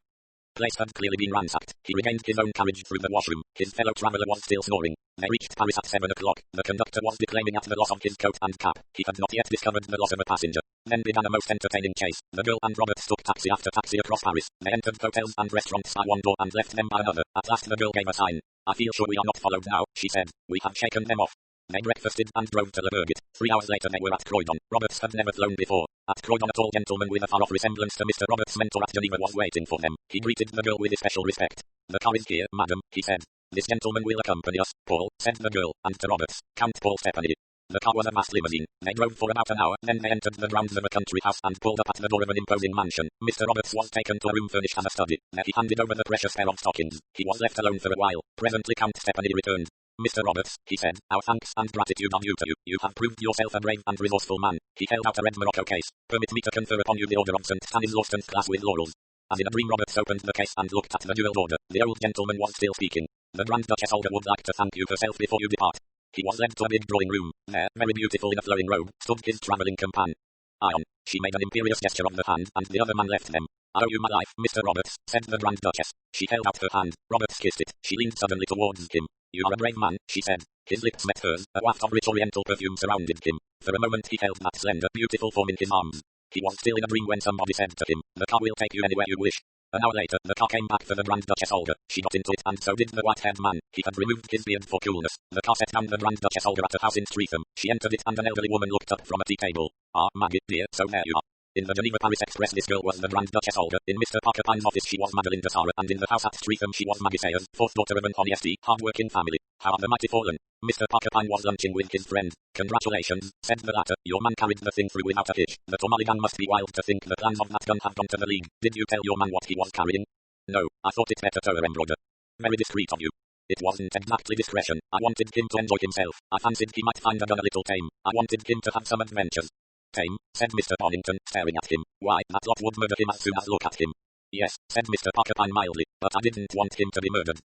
place had clearly been ransacked. He regained his own carriage through the washroom. His fellow traveller was still snoring. They reached Paris at 7 o'clock. The conductor was declaiming at the loss of his coat and cap. He had not yet discovered the loss of a passenger. Then began a most entertaining chase. The girl and Roberts took taxi after taxi across Paris. They entered hotels and restaurants by one door and left them by another. At last the girl gave a sign. I feel sure we are not followed now, she said. We have shaken them off. They breakfasted and drove to Le Bourget. 3 hours later they were at Croydon. Roberts had never flown before. At Croydon a tall gentleman with a far-off resemblance to Mr. Roberts' mentor at Geneva was waiting for them. He greeted the girl with especial respect. The car is here, madam, he said. This gentleman will accompany us, Paul, said the girl, and to Roberts, Count Paul Stephanie. The car was a vast limousine. They drove for about an hour, then they entered the grounds of a country house and pulled up at the door of an imposing mansion. Mr. Roberts was taken to a room furnished as a study. There he handed over the precious pair of stockings. He was left alone for a while. Presently Count Stephanie returned. Mr. Roberts, he said, our thanks and gratitude are due to you. You have proved yourself a brave and resourceful man. He held out a red morocco case. Permit me to confer upon you the order of St. Stanislaus class with laurels. As in a dream Roberts opened the case and looked at the jeweled order. The old gentleman was still speaking. The Grand Duchess Olga would like to thank you herself before you depart. He was led to a big drawing room. There, very beautiful in a flowing robe, stood his travelling companion. Ion. She made an imperious gesture of the hand, and the other man left them. I owe you my life, Mr. Roberts, said the Grand Duchess. She held out her hand. Roberts kissed it. She leaned suddenly towards him. You are a brave man, she said. His lips met hers. A waft of rich oriental perfume surrounded him. For a moment he held that slender, beautiful form in his arms. He was still in a dream when somebody said to him, the car will take you anywhere you wish. An hour later, the car came back for the Grand Duchess Olga. She got into it, and so did the white-haired man. He had removed his beard for coolness. The car set down the Grand Duchess Olga at a house in Streatham. She entered it, and an elderly woman looked up from a tea table. Ah, Maggie, dear, so there you are. In the Geneva Paris Express this girl was the Grand Duchess Olga. In Mr. Parker Pyne's office she was Madeline de Sara, and in the house at Streatham she was Maggie Sayers, fourth daughter of an honesty, hard-working family. How are the mighty fallen? Mr. Parker Pyne was lunching with his friend. Congratulations, said the latter. Your man carried the thing through without a hitch. The Tomali gang must be wild to think the plans of that gun have gone to the League. Did you tell your man what he was carrying? No, I thought it better to embroider. Very discreet of you. It wasn't exactly discretion. I wanted him to enjoy himself. I fancied he might find the gun a little tame. I wanted him to have some adventures. Tame, said Mr. Bonington, staring at him. Why, that lot would murder him as soon as look at him. Yes, said Mr. Parker Pyne mildly, but I didn't want him to be murdered.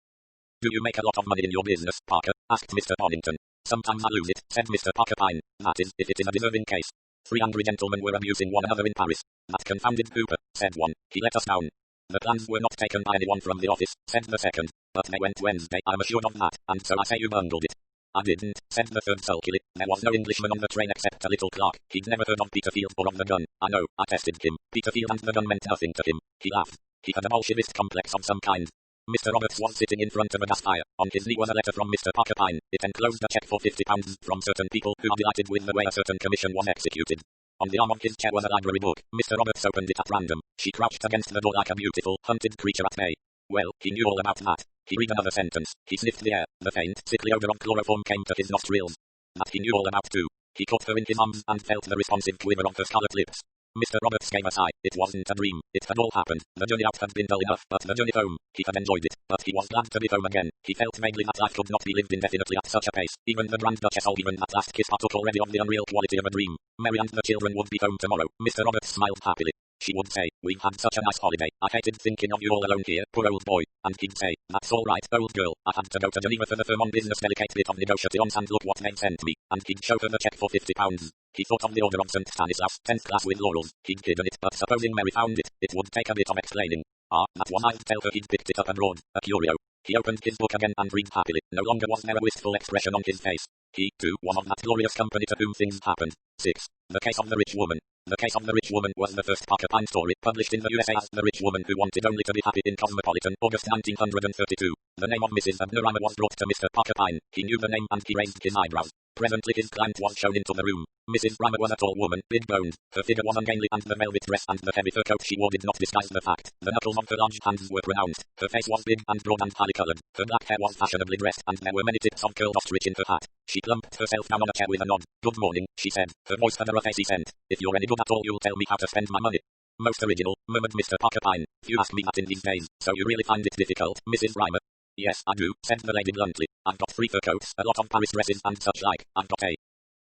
Do you make a lot of money in your business, Parker? Asked Mr. Bonington. Sometimes I lose it, said Mr. Parker Pyne. That is, if it is a deserving case. 3 angry gentlemen were abusing one another in Paris. That confounded Cooper, said one. He let us down. The plans were not taken by anyone from the office, said the second. But they went Wednesday, I'm assured of that, and so I say you bungled it. I didn't, said the third sulkily. There was no Englishman on the train except a little Clerk. He'd never heard of Peterfield or of the gun. I know, I tested him. Peterfield and the gun meant nothing to him. He laughed. He had a Bolshevist complex of some kind. Mr. Roberts was sitting in front of a gas fire. On his knee was a letter from Mr. Parker Pyne. It enclosed a cheque for £50 from certain people who are delighted with the way a certain commission was executed. On the arm of his chair was a library book. Mr. Roberts opened it at random. She crouched against the door like a beautiful, hunted creature at bay. Well, he knew all about that. He read another sentence. He sniffed the air. The faint, sickly odor of chloroform came to his nostrils. That he knew all about too. He caught her in his arms and felt the responsive quiver of her scarlet lips. Mr. Roberts gave a sigh. It wasn't a dream. It had all happened. The journey out had been dull enough, but the journey home, he had enjoyed it. But he was glad to be home again. He felt vaguely that life could not be lived indefinitely at such a pace. Even the Grand Duchess or even that last kiss partook already of the unreal quality of a dream. Mary and the children would be home tomorrow. Mr. Roberts smiled happily. She would say, we've had such a nice holiday. I hated thinking of you all alone here, poor old boy. And he'd say, that's all right, old girl. I had to go to Geneva for the firm on business, delicate bit of negotiations, and look what they'd sent me. And he'd show her the cheque for £50. He thought of the Order of St. Stanislaus, 10th class with laurels. He'd hidden it, but supposing Mary found it, it would take a bit of explaining. Ah, that one I'd tell her he'd picked it up abroad, a curio. He opened his book again and read happily. No longer was there a wistful expression on his face. He, too, was of that glorious company to whom things happened. 6. The Case of the Rich Woman. The Case of the Rich Woman was the first Parker Pyne story published in the USA as The Rich Woman Who Wanted Only to Be Happy in Cosmopolitan, August 1932. The name of Mrs. Abner was brought to Mr. Parker Pyne. He knew the name and he raised his eyebrows. Presently his client was shown into the room. Mrs. Brymer was a tall woman, big-boned. Her figure was ungainly and the velvet dress and the heavy fur coat she wore did not disguise the fact. The knuckles of her large hands were pronounced. Her face was big and broad and highly coloured. Her black hair was fashionably dressed and there were many tips of curled ostrich in her hat. She plumped herself down on a chair with a nod. Good morning, she said. Her voice had a rough acey scent. If you're any good at all you'll tell me how to spend my money. Most original, murmured Mr. Parker Pyne. Few ask me that in these days, so you really find it difficult, Mrs. Brymer? Yes, I do, said the lady bluntly. I've got 3 fur coats, a lot of Paris dresses and such like. I've got a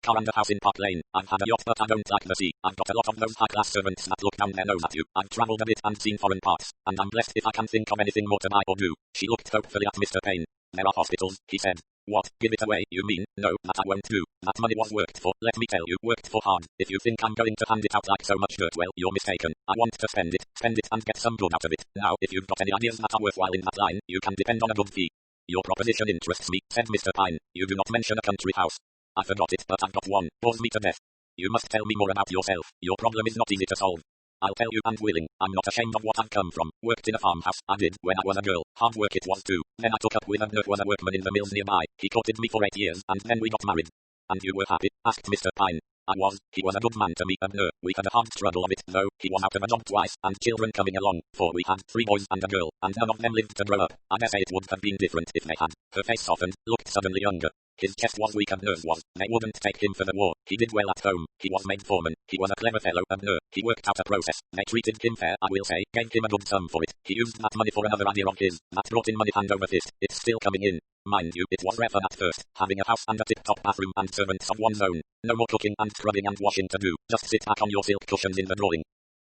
car and a house in Park Lane. I've had a yacht but I don't like the sea. I've got a lot of those high-class servants that look down their nose at you. I've travelled a bit and seen foreign parts, and I'm blessed if I can think of anything more to buy or do. She looked hopefully at Mr. Pyne. There are hospitals, he said. What, give it away, you mean? No, that I won't do. That money was worked for, let me tell you, worked for hard. If you think I'm going to hand it out like so much dirt, well, you're mistaken. I want to spend it and get some good out of it. Now, if you've got any ideas that are worthwhile in that line, you can depend on a good fee. Your proposition interests me, said Mr. Pyne. You do not mention a country house. I forgot it, but I've got one. Bores me to death. You must tell me more about yourself. Your problem is not easy to solve. I'll tell you and willing. I'm not ashamed of what I've come from. Worked in a farmhouse, I did, when I was a girl. Hard work it was too. Then I took up with Abner, was a workman in the mills nearby. He courted me for 8 years, and then we got married. And you were happy? Asked Mr. Pyne. I was. He was a good man to me, Abner. We had a hard struggle of it, though. He was out of a job twice, and children coming along, for we had 3 boys and a girl, and none of them lived to grow up. I dare say it would have been different if they had. Her face softened, looked suddenly younger. His chest was weak, Abner's was. They wouldn't take him for the war. He did well at home. He was made foreman. He was a clever fellow, Abner. He worked out a process. They treated him fair, I will say. Gave him a good sum for it. He used that money for another idea of his. That brought in money hand over fist. It's still coming in. Mind you, it was rougher at first. Having a house and a tip-top bathroom and servants of one's own. No more cooking and scrubbing and washing to do. Just sit back on your silk cushions in the drawing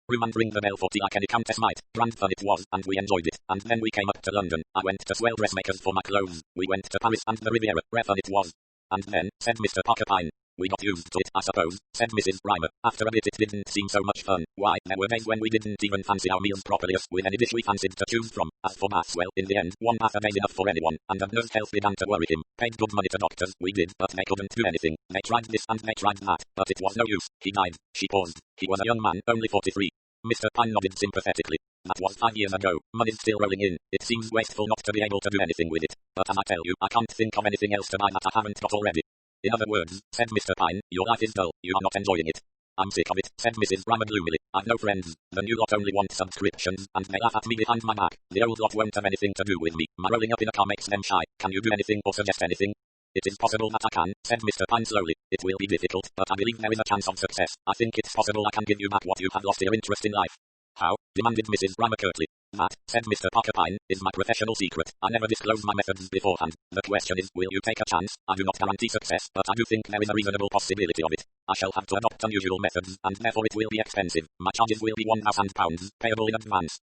room and ring the bell for tea like any countess might. Grand fun it was, and we enjoyed it. And then we came up to London. I went to swell dressmakers for my clothes. We went to Paris and the Riviera. Rare fun it was. And then, said Mr. Pyne, we got used to it, I suppose, said Mrs. Rymer. After a bit it didn't seem so much fun. Why, there were days when we didn't even fancy our meals properly as with any dish we fancied to choose from. As for baths, well, in the end, one bath a day's enough for anyone, and Abner's health began to worry him. Paid good money to doctors, we did, but they couldn't do anything. They tried this and they tried that, but it was no use. He died. She paused. He was a young man, only 43. Mr. Pyne nodded sympathetically. That was 5 years ago. Money's still rolling in. It seems wasteful not to be able to do anything with it. But as I tell you, I can't think of anything else to buy that I haven't got already. In other words, said Mr. Pyne, your life is dull. You are not enjoying it. I'm sick of it, said Mrs. Rymer gloomily. I've no friends. The new lot only want subscriptions, and they laugh at me behind my back. The old lot won't have anything to do with me. My rolling up in a car makes them shy. Can you do anything or suggest anything? It is possible that I can, said Mr. Pyne slowly. It will be difficult, but I believe there is a chance of success. I think it's possible I can give you back what you have lost, your interest in life. How? Demanded Mrs. Rymer curtly. That, said Mr. Pyne, is my professional secret. I never disclose my methods beforehand. The question is, will you take a chance? I do not guarantee success, but I do think there is a reasonable possibility of it. I shall have to adopt unusual methods, and therefore it will be expensive. My charges will be £1,000, payable in advance.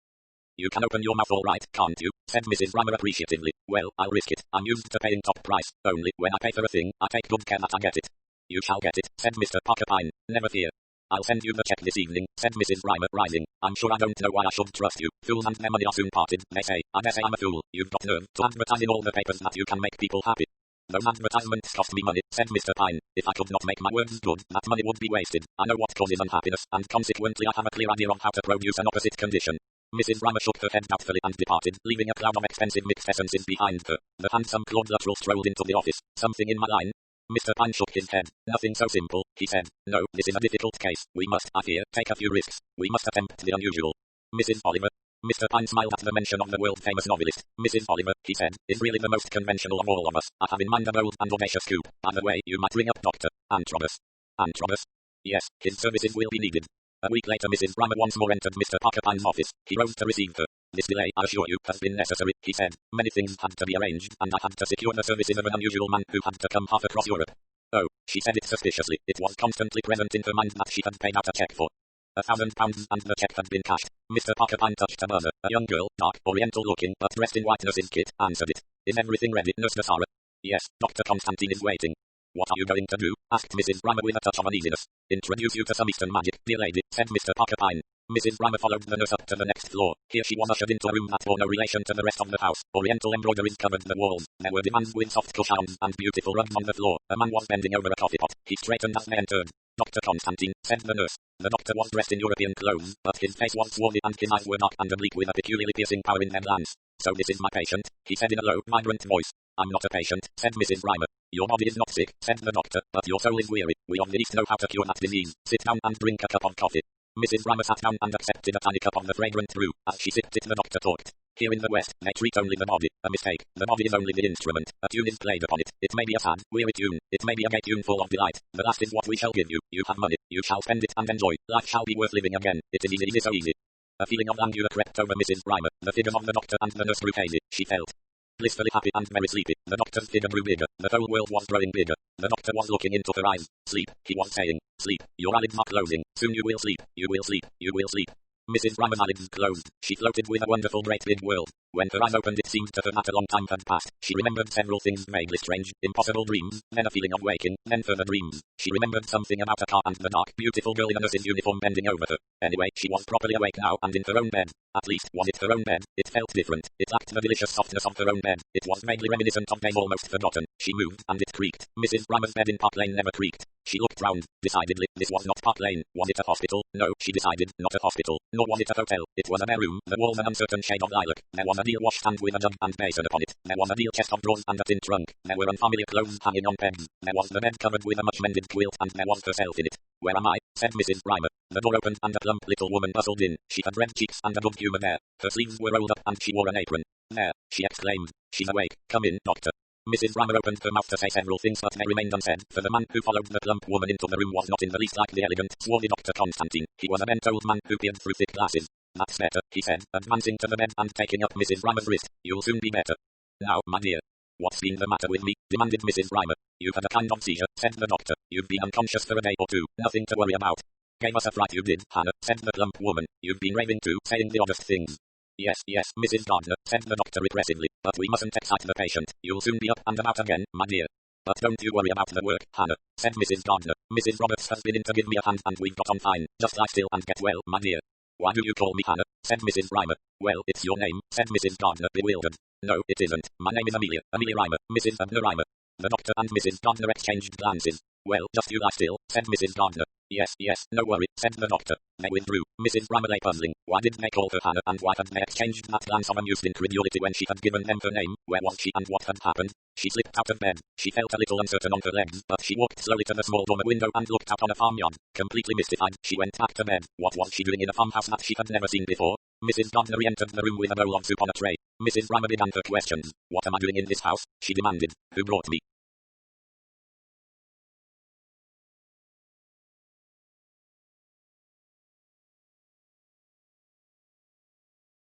You can open your mouth all right, can't you? Said Mrs. Rymer appreciatively. Well, I'll risk it. I'm used to paying top price. Only, when I pay for a thing, I take good care that I get it. You shall get it, said Mr. Pyne. Never fear. I'll send you the check this evening, said Mrs. Rymer, rising. I'm sure I don't know why I should trust you. Fools and their money are soon parted, they say. I dare say I'm a fool. You've got nerve to advertise in all the papers that you can make people happy. Those advertisements cost me money, said Mr. Pyne. If I could not make my words good, that money would be wasted. I know what causes unhappiness, and consequently I have a clear idea of how to produce an opposite condition. Mrs. Rymer shook her head doubtfully and departed, leaving a cloud of expensive mixed essences behind her. The handsome Claude Luttrell strolled into the office. Something in my line? Mr. Pyne shook his head. Nothing so simple, he said. No, this is a difficult case. We must, I fear, take a few risks. We must attempt the unusual. Mrs. Oliver. Mr. Pyne smiled at the mention of the world-famous novelist. Mrs. Oliver, he said, is really the most conventional of all of us. I have in mind a bold and audacious coup. By the way, you might ring up Dr. Antrobus. Antrobus? Yes, his services will be needed. A week later Mrs. Rymer once more entered Mr. Pyne's office. He rose to receive her. This delay, I assure you, has been necessary, he said. Many things had to be arranged, and I had to secure the services of an unusual man who had to come half across Europe. Oh, she said it suspiciously. It was constantly present in her mind that she had paid out a check for £1,000, and the check had been cashed. Mr. Pyne touched a buzzer. A young girl, dark, oriental-looking, but dressed in white nurse's kit, answered it. Is everything ready, Nurse Sarah? Yes, Dr. Constantine is waiting. What are you going to do? Asked Mrs. Rymer with a touch of uneasiness. Introduce you to some Eastern magic, dear lady, said Mr. Pyne. Mrs. Rymer followed the nurse up to the next floor. Here she was ushered into a room that bore no relation to the rest of the house. Oriental embroideries covered the walls. There were divans with soft cushions and beautiful rugs on the floor. A man was bending over a coffee pot. He straightened as they entered. Dr. Constantine, said the nurse. The doctor was dressed in European clothes, but his face was swarthy and his eyes were dark and oblique with a peculiarly piercing power in their glance. So this is my patient, he said in a low, vibrant voice. I'm not a patient, said Mrs. Rymer. Your body is not sick, said the doctor, but your soul is weary. We of the East know how to cure that disease. Sit down and drink a cup of coffee. Mrs. Rymer sat down and accepted a tiny cup of the fragrant brew. As she sipped it the doctor talked. Here in the West, they treat only the body. A mistake. The body is only the instrument. A tune is played upon it. It may be a sad, weary tune. It may be a gay tune full of delight. The last is what we shall give you. You have money. You shall spend it and enjoy. Life shall be worth living again. It is easy, so easy. A feeling of languor crept over Mrs. Rymer. The figures of the doctor and the nurse grew hazy. She felt blissfully happy and very sleepy. The doctor's figure grew bigger. The whole world was growing bigger. The doctor was looking into her eyes. Sleep, he was saying. Sleep. Your eyelids are closing. Soon you will sleep. You will sleep. You will sleep. Mrs. Rymer's eyelids closed. She floated with a wonderful great big world. When her eyes opened it seemed to her that a long time had passed. She remembered several things vaguely strange, impossible dreams, then a feeling of waking, then further dreams. She remembered something about a car and the dark, beautiful girl in a nurse's uniform bending over her. Anyway, she was properly awake now and in her own bed. At least, was it her own bed? It felt different. It lacked the delicious softness of her own bed. It was vaguely reminiscent of days almost forgotten. She moved, and it creaked. Mrs. Rymer's bed in Park Lane never creaked. She looked round. Decidedly, this was not Park Lane. Was it a hospital? No, she decided, not a hospital. Nor was it a hotel. It was a bare room, the walls an uncertain shade of lilac. There was a deal washstand with a jug and basin upon it. There was a deal chest of drawers and a tin trunk. There were unfamiliar clothes hanging on pegs. There was the bed covered with a much-mended quilt, and there was herself in it. Where am I? Said Mrs. Rymer. The door opened and a plump little woman bustled in. She had red cheeks and a good-humoured air. Her sleeves were rolled up and she wore an apron. There, she exclaimed. She's awake. Come in, doctor. Mrs. Rymer opened her mouth to say several things but they remained unsaid, for the man who followed the plump woman into the room was not in the least like the elegant, swarthy Dr. Constantine. He was a bent old man who peered through thick glasses. That's better, he said, advancing to the bed and taking up Mrs. Rymer's wrist. You'll soon be better. Now, my dear. What's been the matter with me? Demanded Mrs. Rymer. You've had a kind of seizure, said the doctor. You've been unconscious for a day or two. Nothing to worry about. Gave us a fright you did, Hannah, said the plump woman. You've been raving too, saying the oddest things. Yes, Mrs. Gardner, said the doctor repressively, but we mustn't excite the patient. You'll soon be up and about again, my dear. But don't you worry about the work, Hannah, said Mrs. Gardner. Mrs. Roberts has been in to give me a hand and we've got on fine. Just lie still and get well, my dear. Why do you call me Hannah? Said Mrs. Rymer. Well, it's your name, said Mrs. Gardner, bewildered. No, it isn't. My name is Amelia, Amelia Rymer, Mrs. Abner Rymer. The doctor and Mrs. Gardner exchanged glances. Well, just you lie still, said Mrs. Gardner. Yes, no worry, said the doctor. They withdrew. Mrs. Rymer lay puzzling. Why did they call her Hannah and why had they exchanged that glance of amused incredulity when she had given them her name? Where was she and what had happened? She slipped out of bed. She felt a little uncertain on her legs, but she walked slowly to the small dormer window and looked out on a farmyard. Completely mystified, she went back to bed. What was she doing in a farmhouse that she had never seen before? Mrs. Gardner re-entered the room with a bowl of soup on a tray. Mrs. Rymer began her questions. What am I doing in this house? She demanded. Who brought me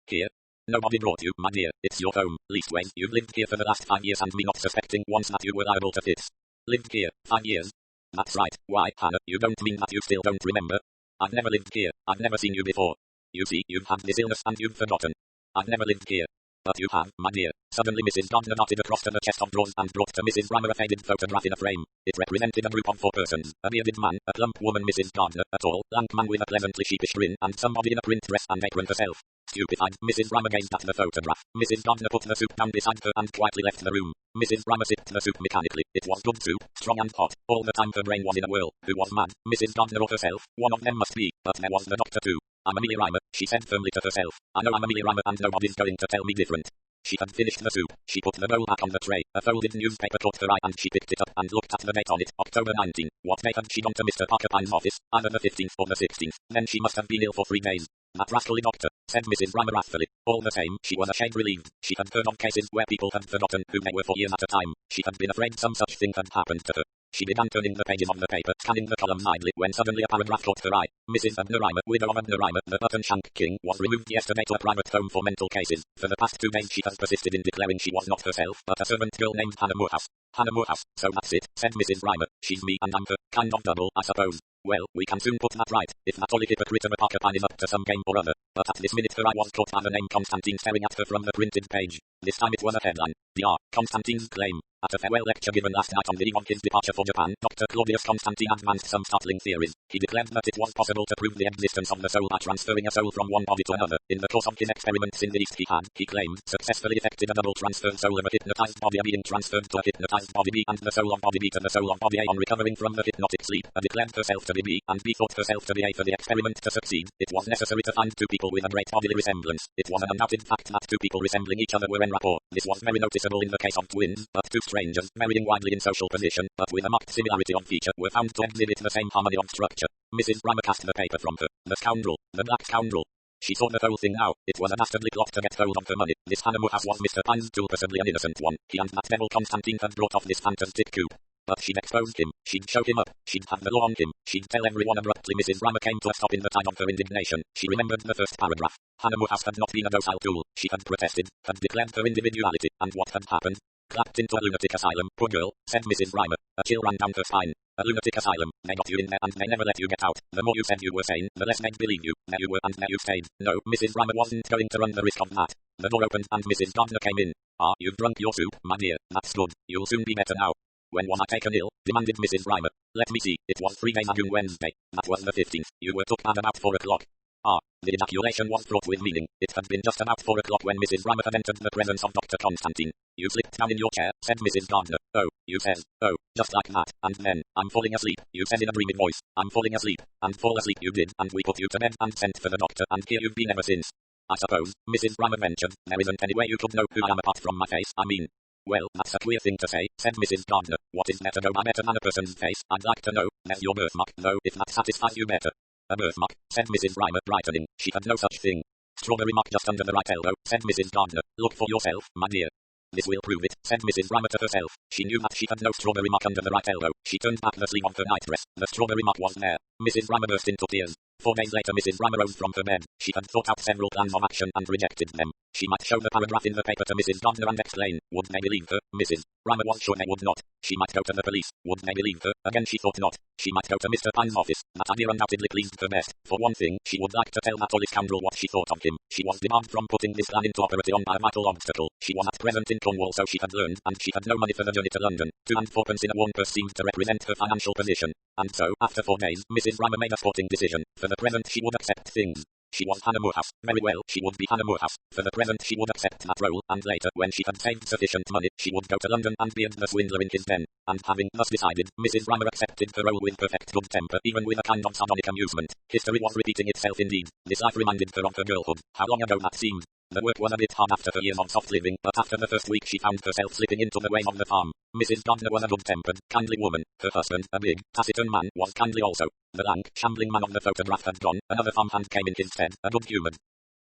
here? Nobody brought you, my dear. It's your home. Leastways, you've lived here for the last 5 years and me not suspecting once that you were liable to fits. Lived here? 5 years? That's right. Why, Hannah, you don't mean that you still don't remember? I've never lived here. I've never seen you before. You see, you've had this illness and you've forgotten. I've never lived here. But you have, my dear. Suddenly Mrs. Gardner darted across to the chest of drawers and brought to Mrs. Rymer a faded photograph in a frame. It represented a group of 4 persons, a bearded man, a plump woman Mrs. Gardner, a tall, lank man with a pleasantly sheepish grin, and somebody in a print dress and apron herself. Stupefied, Mrs. Rymer gazed at the photograph. Mrs. Gardner put the soup down beside her and quietly left the room. Mrs. Rymer sipped the soup mechanically. It was good soup, strong and hot. All the time her brain was in a whirl. Who was mad? Mrs. Gardner or herself? One of them must be, but there was the doctor too. I'm Amelia Rymer, she said firmly to herself. I know I'm Amelia Rymer and nobody's going to tell me different. She had finished the soup. She put the bowl back on the tray. A folded newspaper caught her eye and she picked it up and looked at the date on it, October 19. What day had she gone to Mr. Parker Pyne's office? Either the 15th or the 16th. Then she must have been ill for 3 days. That rascally doctor, said Mrs. Rymer wrathfully. All the same, she was a shade relieved. She had heard of cases where people had forgotten who they were for years at a time. She had been afraid some such thing had happened to her. She began turning the pages of the paper, scanning the columns idly, when suddenly a paragraph caught her eye. Mrs. Abner Rymer, widow of Abner Rymer, the button shank king, was removed yesterday to a private home for mental cases. For the past 2 days she has persisted in declaring she was not herself, but a servant girl named Hannah Morehouse. Hannah Morehouse, so that's it, said Mrs. Rymer. She's me and I'm her, kind of double, I suppose. Well, we can soon put that right, if that old hypocrite of a Parker Pyne is up to some game or other. But at this minute her eye was caught by the name Constantine staring at her from the printed page. This time it was a headline. Dr. Constantine's claim. At a farewell lecture given last night on the eve of his departure for Japan, Dr. Claudius Constantine advanced some startling theories. He declared that it was possible to prove the existence of the soul by transferring a soul from one body to another. In the course of his experiments in the East he had, he claimed, successfully effected a double transferred soul of a hypnotized body A being transferred to a hypnotized body B and the soul of body B to the soul of body A on recovering from the hypnotic sleep. A declared herself to be B and B thought herself to be A. For the experiment to succeed, it was necessary to find 2 people with a great bodily resemblance. It was an undoubted fact that 2 people resembling each other were en rapport. This was very noticeable in the case of twins, but 2 strangers, varying widely in social position, but with a marked similarity of feature, were found to exhibit the same harmony of structure. Mrs. Rymer cast the paper from her. The scoundrel, the black scoundrel. She saw the whole thing now. It was a dastardly plot to get hold of her money. This Hannah Morehouse was Mr. Pyne's tool, possibly an innocent one. He and that devil Constantine had brought off this fantastic coup. But she'd exposed him. She'd show him up. She'd have the law on him. She'd tell everyone abruptly. Mrs. Rymer came to a stop in the tide of her indignation. She remembered the first paragraph. Hannah Morehouse had not been a docile tool. She had protested, had declared her individuality, and what had happened? Clapped into a lunatic asylum. Poor girl, said Mrs. Rymer. A chill ran down her spine. A lunatic asylum. They got you in there and they never let you get out. The more you said you were sane, the less they'd believe you. There you were and there you stayed. No, Mrs. Rymer wasn't going to run the risk of that. The door opened and Mrs. Gardner came in. Ah, you've drunk your soup, my dear. That's good. You'll soon be better now. When was I taken ill? Demanded Mrs. Rymer. Let me see. It was 3 days ago Wednesday. That was the 15th. You were took at about 4 o'clock. Ah, the ejaculation was fraught with meaning. It had been just about 4 o'clock when Mrs. Rymer had entered the presence of Dr. Constantine. You slipped down in your chair, said Mrs. Gardner. Oh, you said. Oh, just like that. And then, I'm falling asleep, you said in a dreamy voice. I'm falling asleep. And fall asleep you did, and we put you to bed and sent for the doctor, and here you've been ever since. I suppose, Mrs. Rymer ventured, there isn't any way you could know who I am apart from my face, I mean. Well, that's a queer thing to say, said Mrs. Gardner. What is there to go by better than a person's face? I'd like to know. There's your birthmark, though, if that satisfies you better. A birthmark, said Mrs. Rymer, brightening. She had no such thing. Strawberry mark just under the right elbow, said Mrs. Gardner. Look for yourself, my dear. This will prove it, said Mrs. Rymer to herself. She knew that she had no strawberry mark under the right elbow. She turned back the sleeve of her nightdress. The strawberry mark was there. Mrs. Rymer burst into tears. 4 days later Mrs. Rymer rose from her bed. She had thought out several plans of action and rejected them. She might show the paragraph in the paper to Mrs. Gardner and explain. Would they believe her? Mrs. Reimer was sure they would not. She might go to the police. Would they believe her? Again she thought not. She might go to Mr. Pyne's office. That idea undoubtedly pleased her best. For one thing, she would like to tell that old scoundrel what she thought of him. She was debarred from putting this plan into operation by a vital obstacle. She was at present in Cornwall, so she had learned, and she had no money for the journey to London. 2 and 4 pence in a worn purse seemed to represent her financial position. And so, after 4 days, Mrs. Reimer made a sporting decision. For the present she would accept things. She was Hannah Morehouse. Very well, she would be Hannah Morehouse. For the present she would accept that role, and later, when she had saved sufficient money, she would go to London and beard the swindler in his den. And having thus decided, Mrs. Reimer accepted the role with perfect good temper, even with a kind of sardonic amusement. History was repeating itself indeed. This life reminded her of her girlhood. How long ago that seemed. The work was a bit hard after her years of soft living, but after the first week she found herself slipping into the ways of the farm. Mrs. Gardner was a good-tempered, kindly woman. Her husband, a big, taciturn man, was kindly also. The lank, shambling man of the photograph had gone. Another farmhand came in his stead, a good-humoured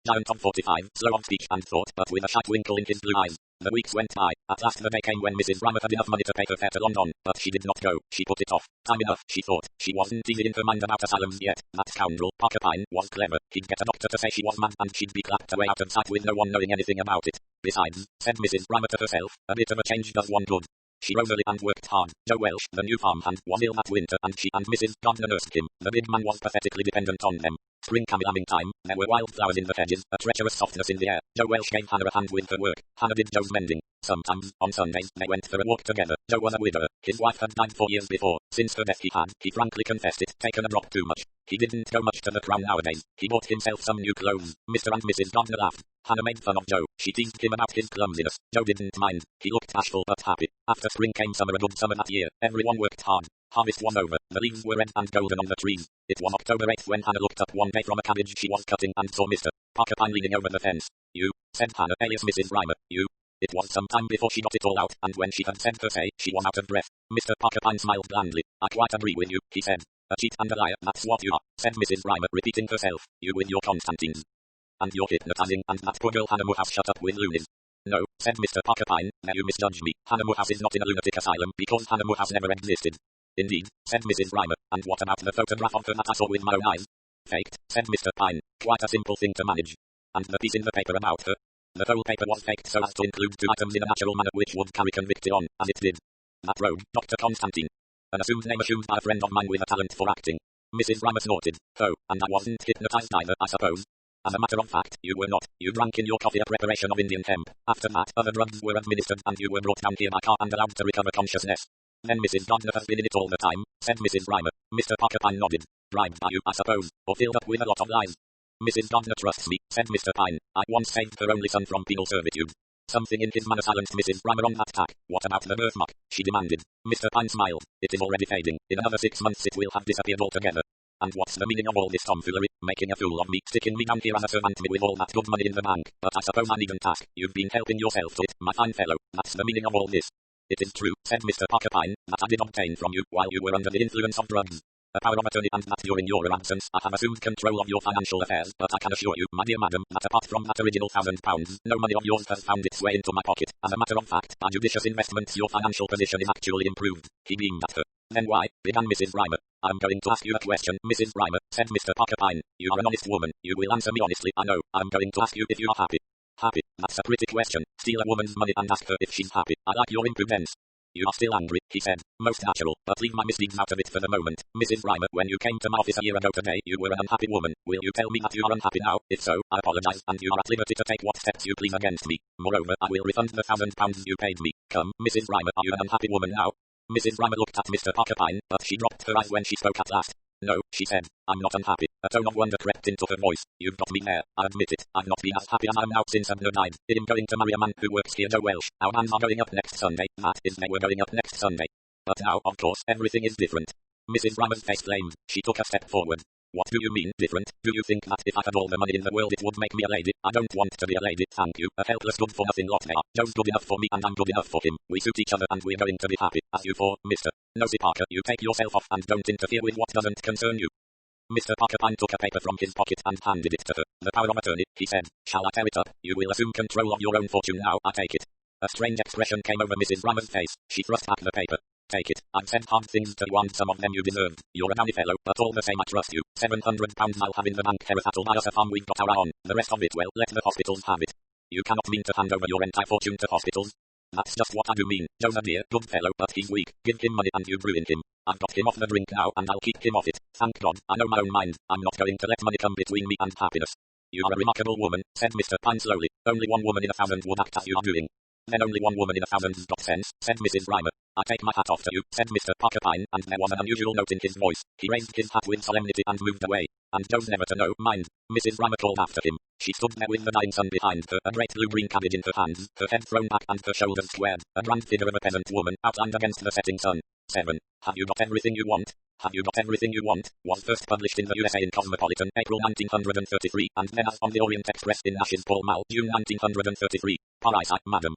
giant of 45, slow of speech and thought, but with a shy twinkle in his blue eyes. The weeks went by. At last the day came when Mrs. Reimer had enough money to pay her fare to London, but she did not go. She put it off. Time enough, she thought. She wasn't easy in her mind about asylums yet. That scoundrel, Pyne, was clever. He'd get a doctor to say she was mad, and she'd be clapped away out of sight with no one knowing anything about it. Besides, said Mrs. Reimer to herself, a bit of a change does one good. She rose early and worked hard. Joe Welsh, the new farmhand, was ill that winter, and she and Mrs. Gardner nursed him. The big man was pathetically dependent on them. Spring came lambing time. There were wildflowers in the hedges, a treacherous softness in the air. Joe Welsh gave Hannah a hand with her work. Hannah did Joe's mending. Sometimes, on Sundays, they went for a walk together. Joe was a widower. His wife had died 4 years before. Since her death he frankly confessed it, taken a drop too much. He didn't go much to the Crown nowadays. He bought himself some new clothes. Mr. and Mrs. Gardner laughed. Hannah made fun of Joe. She teased him about his clumsiness. Joe didn't mind. He looked bashful but happy. After spring came summer, a good summer that year. Everyone worked hard. Harvest was over. The leaves were red and golden on the trees. It was October 8th when Hannah looked up one day from a cabbage she was cutting and saw Mr. Pyne leaning over the fence. You, said Hannah, alias Mrs. Reimer, you. It was some time before she got it all out, and when she had said her say, she was out of breath. Mr. Pyne smiled blandly. I quite agree with you, he said. A cheat and a liar, that's what you are, said Mrs. Reimer, repeating herself. You with your Constantines. And your hypnotizing, and that poor girl Hannah Morehouse shut up with loonies. No, said Mr. Pyne, now you misjudge me. Hannah Morehouse is not in a lunatic asylum, because Hannah Morehouse never existed. Indeed, said Mrs. Reimer, and what about the photograph of her that I saw with my own eyes? Faked, said Mr. Pyne. Quite a simple thing to manage. And the piece in the paper about her? The whole paper was faked so as to include 2 items in a natural manner which would carry conviction on, and it did. That rogue, Dr. Constantine. An assumed name assumed by a friend of mine with a talent for acting. Mrs. Reimer snorted. Oh, and I wasn't hypnotized either, I suppose. As a matter of fact, you were not. You drank in your coffee a preparation of Indian hemp. After that, other drugs were administered and you were brought down here by car and allowed to recover consciousness. Then Mrs. Gardner has been in it all the time, said Mrs. Reimer. Mr. Pyne nodded. Bribed by you, I suppose, or filled up with a lot of lies. Mrs. Gardner trusts me, said Mr. Pyne. I once saved her only son from penal servitude. Something in his manner silenced Mrs. Reimer on that tack. What about the birthmark? She demanded. Mr. Pyne smiled. It is already fading. In another 6 months it will have disappeared altogether. And what's the meaning of all this tomfoolery? Making a fool of me, sticking me down here as a servant me with all that good money in the bank. But I suppose I needn't ask. You've been helping yourself to it, my fine fellow. That's the meaning of all this. It is true, said Mr. Pyne, that I did obtain from you while you were under the influence of drugs. A power of attorney, and that during your absence I have assumed control of your financial affairs, but I can assure you, my dear madam, that apart from that original £1,000, no money of yours has found its way into my pocket. As a matter of fact, by judicious investments your financial position is actually improved. He beamed at her. Then why, began Mrs. Reimer. I'm going to ask you a question, Mrs. Reimer, said Mr. Pyne. You are an honest woman. You will answer me honestly, I know. I'm going to ask you if you are happy. Happy? That's a pretty question. Steal a woman's money and ask her if she's happy. I like your impudence. You are still angry, he said. Most natural, but leave my misdeeds out of it for the moment. Mrs. Reimer, when you came to my office a year ago today, you were an unhappy woman. Will you tell me that you are unhappy now? If so, I apologize, and you are at liberty to take what steps you please against me. Moreover, I will refund the £1,000 you paid me. Come, Mrs. Reimer, are you an unhappy woman now? Mrs. Reimer looked at Mr. Pyne, but she dropped her eyes when she spoke at last. No, she said, I'm not unhappy. A tone of wonder crept into her voice. You've got me there, I admit it. I've not been as happy as I am now since Abner died. I'm going to marry a man who works here, Joe Welsh. Our hands are going up next Sunday. That is, they were going up next Sunday. But now, of course, everything is different. Mrs. Reimer's face flamed. She took a step forward. What do you mean, different? Do you think that if I had all the money in the world it would make me a lady? I don't want to be a lady, thank you. A helpless good-for-nothing lot they are. Joe's good enough for me and I'm good enough for him. We suit each other and we're going to be happy. As you for, Mr. Nosy Parker, you take yourself off and don't interfere with what doesn't concern you. Mr. Pyne took a paper from his pocket and handed it to her. The power of attorney, he said. Shall I tear it up? You will assume control of your own fortune now, I take it. A strange expression came over Mrs. Reimer's face. She thrust back the paper. Take it. I've said hard things to you and some of them you deserved. You're a downy fellow, but all the same I trust you. £700 I'll have in the bank here. That'll buy us a farm we've got our eye on. The rest of it, well, let the hospitals have it. You cannot mean to hand over your entire fortune to hospitals. That's just what I do mean. Joe's a dear, good fellow, but he's weak. Give him money and you've ruined him. I've got him off the drink now and I'll keep him off it. Thank God, I know my own mind. I'm not going to let money come between me and happiness. You are a remarkable woman, said Mr. Pyne slowly. Only one woman in 1,000 would act as you are doing. Then only one woman in 1,000's got sense, said Mrs. Rymer. I take my hat off to you, said Mr. Pyne, and there was an unusual note in his voice. He raised his hat with solemnity and moved away. And Joe's never to know, mind. Mrs. Rymer called after him. She stood there with the dying sun behind her, a great blue-green cabbage in her hands, her head thrown back and her shoulders squared, a grand figure of a peasant woman outlined against the setting sun. 7. Have you got everything you want? Have you got everything you want? Was first published in the USA in Cosmopolitan, April 1933, and then as on the Orient Express in Nash's Pall Mall, June 1933. Paris, madam.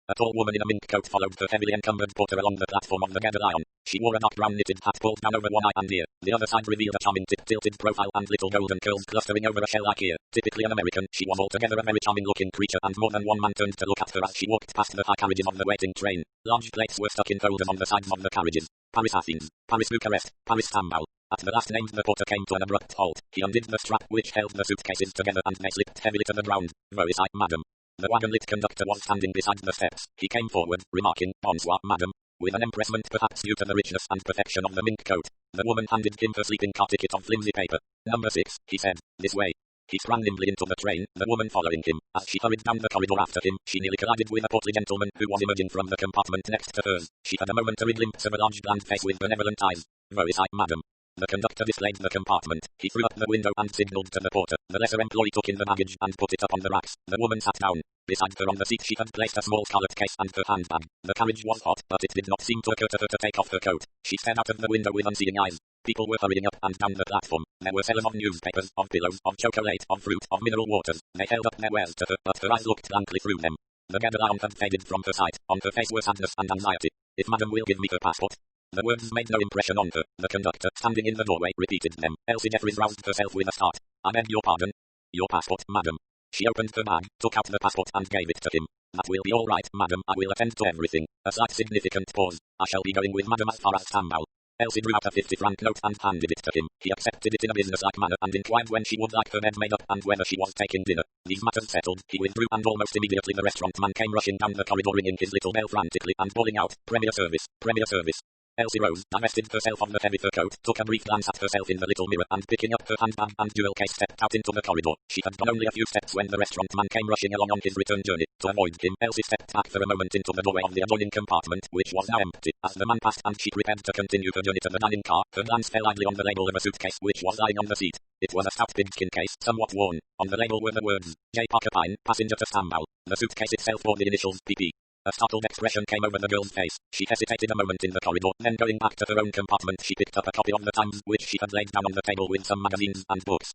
A tall woman in a mink coat followed the heavily encumbered porter along the platform of the Gare de Lyon. She wore a dark brown knitted hat pulled down over one eye and ear. The other side revealed a charming tip-tilted profile and little golden curls clustering over a shell-like ear. Typically an American, she was altogether a very charming-looking creature, and more than one man turned to look at her as she walked past the high carriages of the waiting train. Large plates were stuck in holders on the sides of the carriages. Paris Athens, Paris Bucharest, Paris Stambul. At the last named the porter came to an abrupt halt. He undid the strap which held the suitcases together and they slipped heavily to the ground. Where is I, madam? The wagon-lit conductor was standing beside the steps. He came forward, remarking, Bonsoir, madam, with an empressement perhaps due to the richness and perfection of the mink coat. The woman handed him her sleeping car ticket of flimsy paper. Number 6, he said, this way. He sprang nimbly into the train, the woman following him. As she hurried down the corridor after him, she nearly collided with a portly gentleman who was emerging from the compartment next to hers. She had a momentary glimpse of a large bland face with benevolent eyes. Where is I, madam? The conductor displayed the compartment. He threw up the window and signaled to the porter. The lesser employee took in the baggage and put it up on the racks. The woman sat down. Beside her on the seat she had placed a small scarlet case and her handbag. The carriage was hot, but it did not seem to occur to her to take off her coat. She stared out of the window with unseeing eyes. People were hurrying up and down the platform. There were sellers of newspapers, of pillows, of chocolate, of fruit, of mineral waters. They held up their wares to her, but her eyes looked blankly through them. The Gare de Lyon had faded from her sight. On her face were sadness and anxiety. If madam will give me her passport. The words made no impression on her. The conductor, standing in the doorway, repeated them. Elsie Jeffries roused herself with a start. I beg your pardon. Your passport, madam. She opened her bag, took out the passport and gave it to him. That will be all right, madam. I will attend to everything. A slight significant pause. I shall be going with madam as far as Stambul. Elsie drew out a 50-franc note and handed it to him. He accepted it in a businesslike manner and inquired when she would like her bed made up and whether she was taking dinner. These matters settled, he withdrew and almost immediately the restaurant man came rushing down the corridor ringing his little bell frantically and bawling out, Premier service, Premier service. Elsie rose, divested herself of the heavy fur coat, took a brief glance at herself in the little mirror and picking up her handbag and jewel case stepped out into the corridor. She had gone only a few steps when the restaurant man came rushing along on his return journey. To avoid him, Elsie stepped back for a moment into the doorway of the adjoining compartment, which was now empty. As the man passed and she prepared to continue her journey to the dining car, her glance fell idly on the label of a suitcase which was lying on the seat. It was a stout pigskin case, somewhat worn. On the label were the words, J. Pyne, passenger to Stambul. The suitcase itself bore the initials PP. A startled expression came over the girl's face. She hesitated a moment in the corridor, then going back to her own compartment she picked up a copy of the Times which she had laid down on the table with some magazines and books.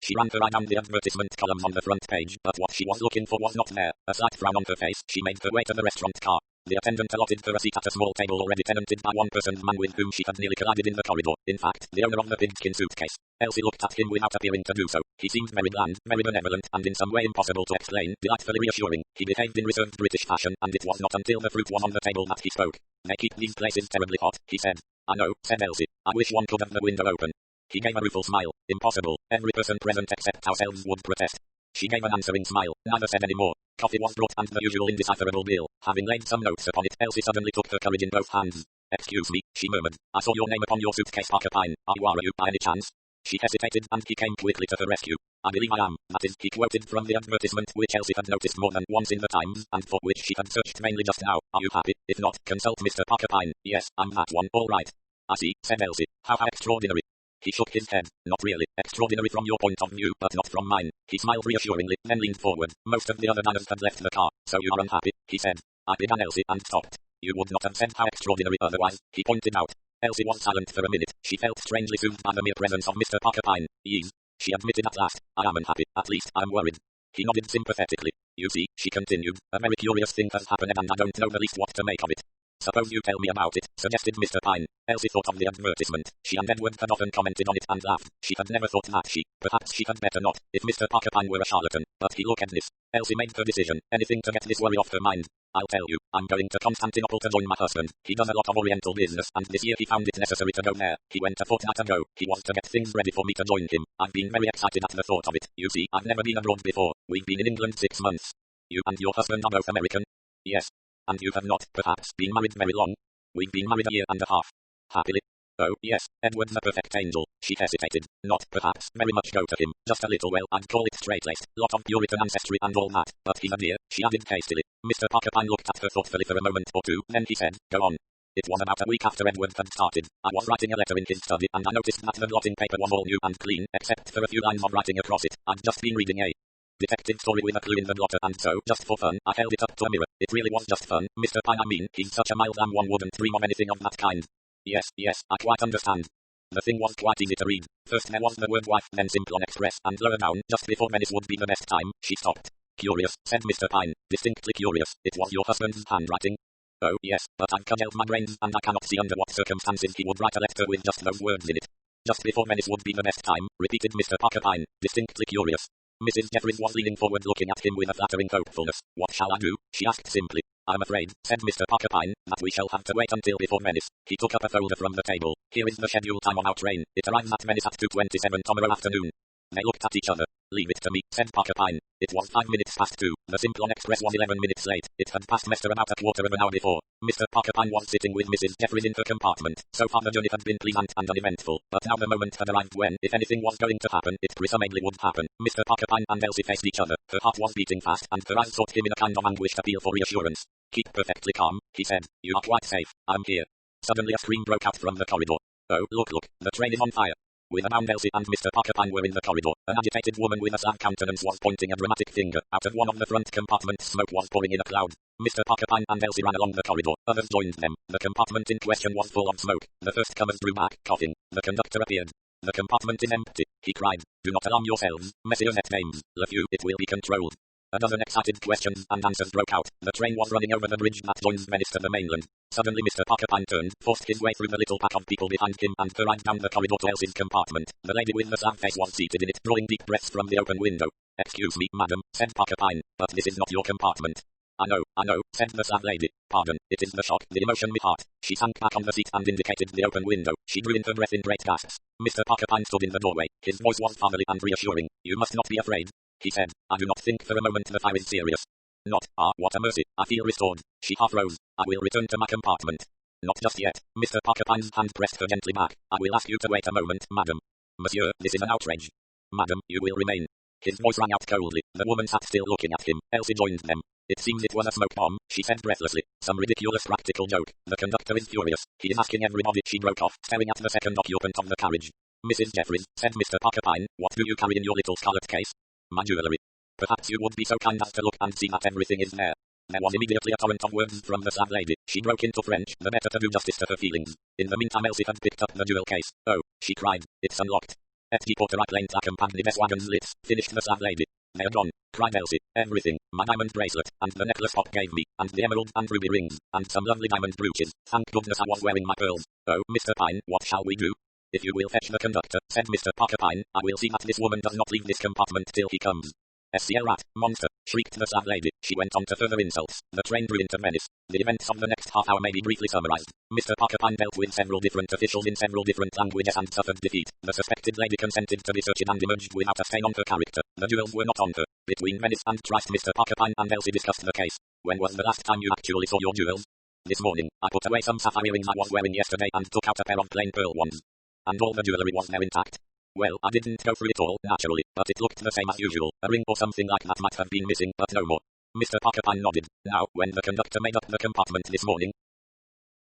She ran her eye down the advertisement columns on the front page, but what she was looking for was not there. A slight frown on her face, she made her way to the restaurant car. The attendant allotted her a seat at a small table already tenanted by one person, man with whom she had nearly collided in the corridor. In fact, the owner of the pigskin suitcase. Elsie looked at him without appearing to do so. He seemed very bland, very benevolent, and in some way impossible to explain, delightfully reassuring. He behaved in reserved British fashion, and it was not until the fruit was on the table that he spoke. They keep these places terribly hot, he said. I know, said Elsie. I wish one could have the window open. He gave a rueful smile. Impossible. Every person present except ourselves would protest. She gave an answering smile. Neither said any more. Coffee was brought and the usual indecipherable bill. Having laid some notes upon it, Elsie suddenly took her courage in both hands. Excuse me, she murmured. I saw your name upon your suitcase, Pyne. Are you by any chance? She hesitated and he came quickly to her rescue. I believe I am. That is, he quoted from the advertisement which Elsie had noticed more than once in the Times, and for which she had searched vainly just now. Are you happy? If not, consult Mr. Pyne. Yes, I'm that one. All right. I see, said Elsie. How extraordinary. He shook his head. Not really. Extraordinary from your point of view, but not from mine. He smiled reassuringly, then leaned forward. Most of the other diners had left the car. So you are unhappy, he said. I began Elsie and stopped. You would not have said how extraordinary otherwise, he pointed out. Elsie was silent for a minute. She felt strangely soothed by the mere presence of Mr. Pyne. Yes, she admitted at last. I am unhappy. At least, I'm worried. He nodded sympathetically. You see, she continued, a very curious thing has happened and I don't know the least what to make of it. Suppose you tell me about it, suggested Mr. Pyne. Elsie thought of the advertisement. She and Edward had often commented on it and laughed. She had never thought that perhaps she had better not, if Mr. Parker Pyne were a charlatan. But look at this. Elsie made her decision. Anything to get this worry off her mind. I'll tell you, I'm going to Constantinople to join my husband. He does a lot of Oriental business, and this year he found it necessary to go there. He went a fortnight ago. He wants to get things ready for me to join him. I've been very excited at the thought of it. You see, I've never been abroad before. We've been in England 6 months. You and your husband are both American? Yes. And you have not, perhaps, been married very long? We've been married a year and a half. Happily? Oh, yes, Edward's a perfect angel. She hesitated. Not, perhaps, very much go to him. Just a little, well, I'd call it straight-laced. Lot of Puritan ancestry and all that. But he's a dear, she added hastily. Mr. Parker Pyne looked at her thoughtfully for a moment or two, then he said, go on. It was about a week after Edward had started. I was writing a letter in his study, and I noticed that the blotting paper was all new and clean, except for a few lines of writing across it. I'd just been reading a detective story with a clue in the blotter, and so, just for fun, I held it up to a mirror. It really was just fun. Mr. Pyne, I mean, he's such a mild and one wouldn't dream of anything of that kind. Yes, I quite understand. The thing was quite easy to read. First there was the word wife, then Simplon Express, and lower down, just before Venice would be the best time, she stopped. Curious, said Mr. Pyne, distinctly curious. It was your husband's handwriting? Oh, yes, but I've cudgelled my brains, and I cannot see under what circumstances he would write a letter with just those words in it. Just before Venice would be the best time, repeated Mr. Parker Pyne, distinctly curious. Mrs. Jeffries was leaning forward looking at him with a flattering hopefulness. What shall I do? She asked simply. I'm afraid, said Mr. Parker Pyne, that we shall have to wait until before Venice. He took up a folder from the table. Here is the scheduled time of our train. It arrives at Venice at 2:27 tomorrow afternoon. They looked at each other. Leave it to me, said Parker Pyne. It was 5 minutes past 2. The Simplon Express was 11 minutes late. It had passed Mester about a quarter of an hour before. Mr. Parker Pyne was sitting with Mrs. Jeffries in her compartment. So far the journey had been pleasant and uneventful, but now the moment had arrived when, if anything was going to happen, it presumably would happen. Mr. Parker Pyne and Elsie faced each other. Her heart was beating fast, and her eyes sought him in a kind of anguished appeal for reassurance. Keep perfectly calm, he said. You are quite safe. I'm here. Suddenly a scream broke out from the corridor. Oh, look, the train is on fire. With a bound Elsie and Mr. Parker Pyne were in the corridor. An agitated woman with a sad countenance was pointing a dramatic finger. Out of one of the front compartments smoke was pouring in a cloud. Mr. Parker Pyne and Elsie ran along the corridor. Others joined them. The compartment in question was full of smoke. The first comers drew back, coughing. The conductor appeared. The compartment is empty, he cried. Do not alarm yourselves, messieurs et dames. Le few, it will be controlled. A dozen excited questions and answers broke out. The train was running over the bridge that joins Venice to the mainland. Suddenly Mr. Parker Pyne turned, forced his way through the little pack of people behind him, and hurried down the corridor to Elsie's compartment. The lady with the sad face was seated in it, drawing deep breaths from the open window. Excuse me, madam, said Parker Pyne, but this is not your compartment. I know, said the sad lady. Pardon, it is the shock, the emotion, my heart. She sank back on the seat and indicated the open window. She drew in her breath in great gasps. Mr. Parker Pyne stood in the doorway. His voice was fatherly and reassuring. You must not be afraid, he said. I do not think for a moment the fire is serious. Not, what a mercy. I feel restored. She half rose. I will return to my compartment. Not just yet. Mr. Parker Pyne's hand pressed her gently back. I will ask you to wait a moment, madam. Monsieur, this is an outrage. Madam, you will remain. His voice rang out coldly. The woman sat still looking at him. Elsie joined them. It seems it was a smoke bomb, she said breathlessly. Some ridiculous practical joke. The conductor is furious. He is asking everybody. She broke off, staring at the second occupant of the carriage. Mrs. Jeffries, said Mr. Parker Pyne, what do you carry in your little scarlet case? My jewellery. Perhaps you would be so kind as to look and see that everything is there. There was immediately a torrent of words from the sad lady. She broke into French, the better to do justice to her feelings. In the meantime Elsie had picked up the jewel case. Oh, she cried, it's unlocked. Et qui portera plainte accompagne des wagons lits, finished the sad lady. They're gone, cried Elsie. Everything, my diamond bracelet, and the necklace Pop gave me, and the emerald and ruby rings, and some lovely diamond brooches. Thank goodness I was wearing my pearls. Oh, Mr. Pyne, what shall we do? If you will fetch the conductor, said Mr. Parker Pyne, I will see that this woman does not leave this compartment till he comes. SCL rat, monster, shrieked the sad lady. She went on to further insults. The train drew into Venice. The events of the next half hour may be briefly summarized. Mr. Parker Pyne dealt with several different officials in several different languages and suffered defeat. The suspected lady consented to be searched and emerged without a stain on her character. The jewels were not on her. Between Venice and Trieste Mr. Parker Pyne and Elsie discussed the case. When was the last time you actually saw your jewels? This morning. I put away some sapphire earrings I was wearing yesterday and took out a pair of plain pearl ones. And all the jewellery was there intact. Well, I didn't go through it all, naturally, but it looked the same as usual. A ring or something like that might have been missing, but no more. Mr. Parker Pyne nodded. Now, when the conductor made up the compartment this morning,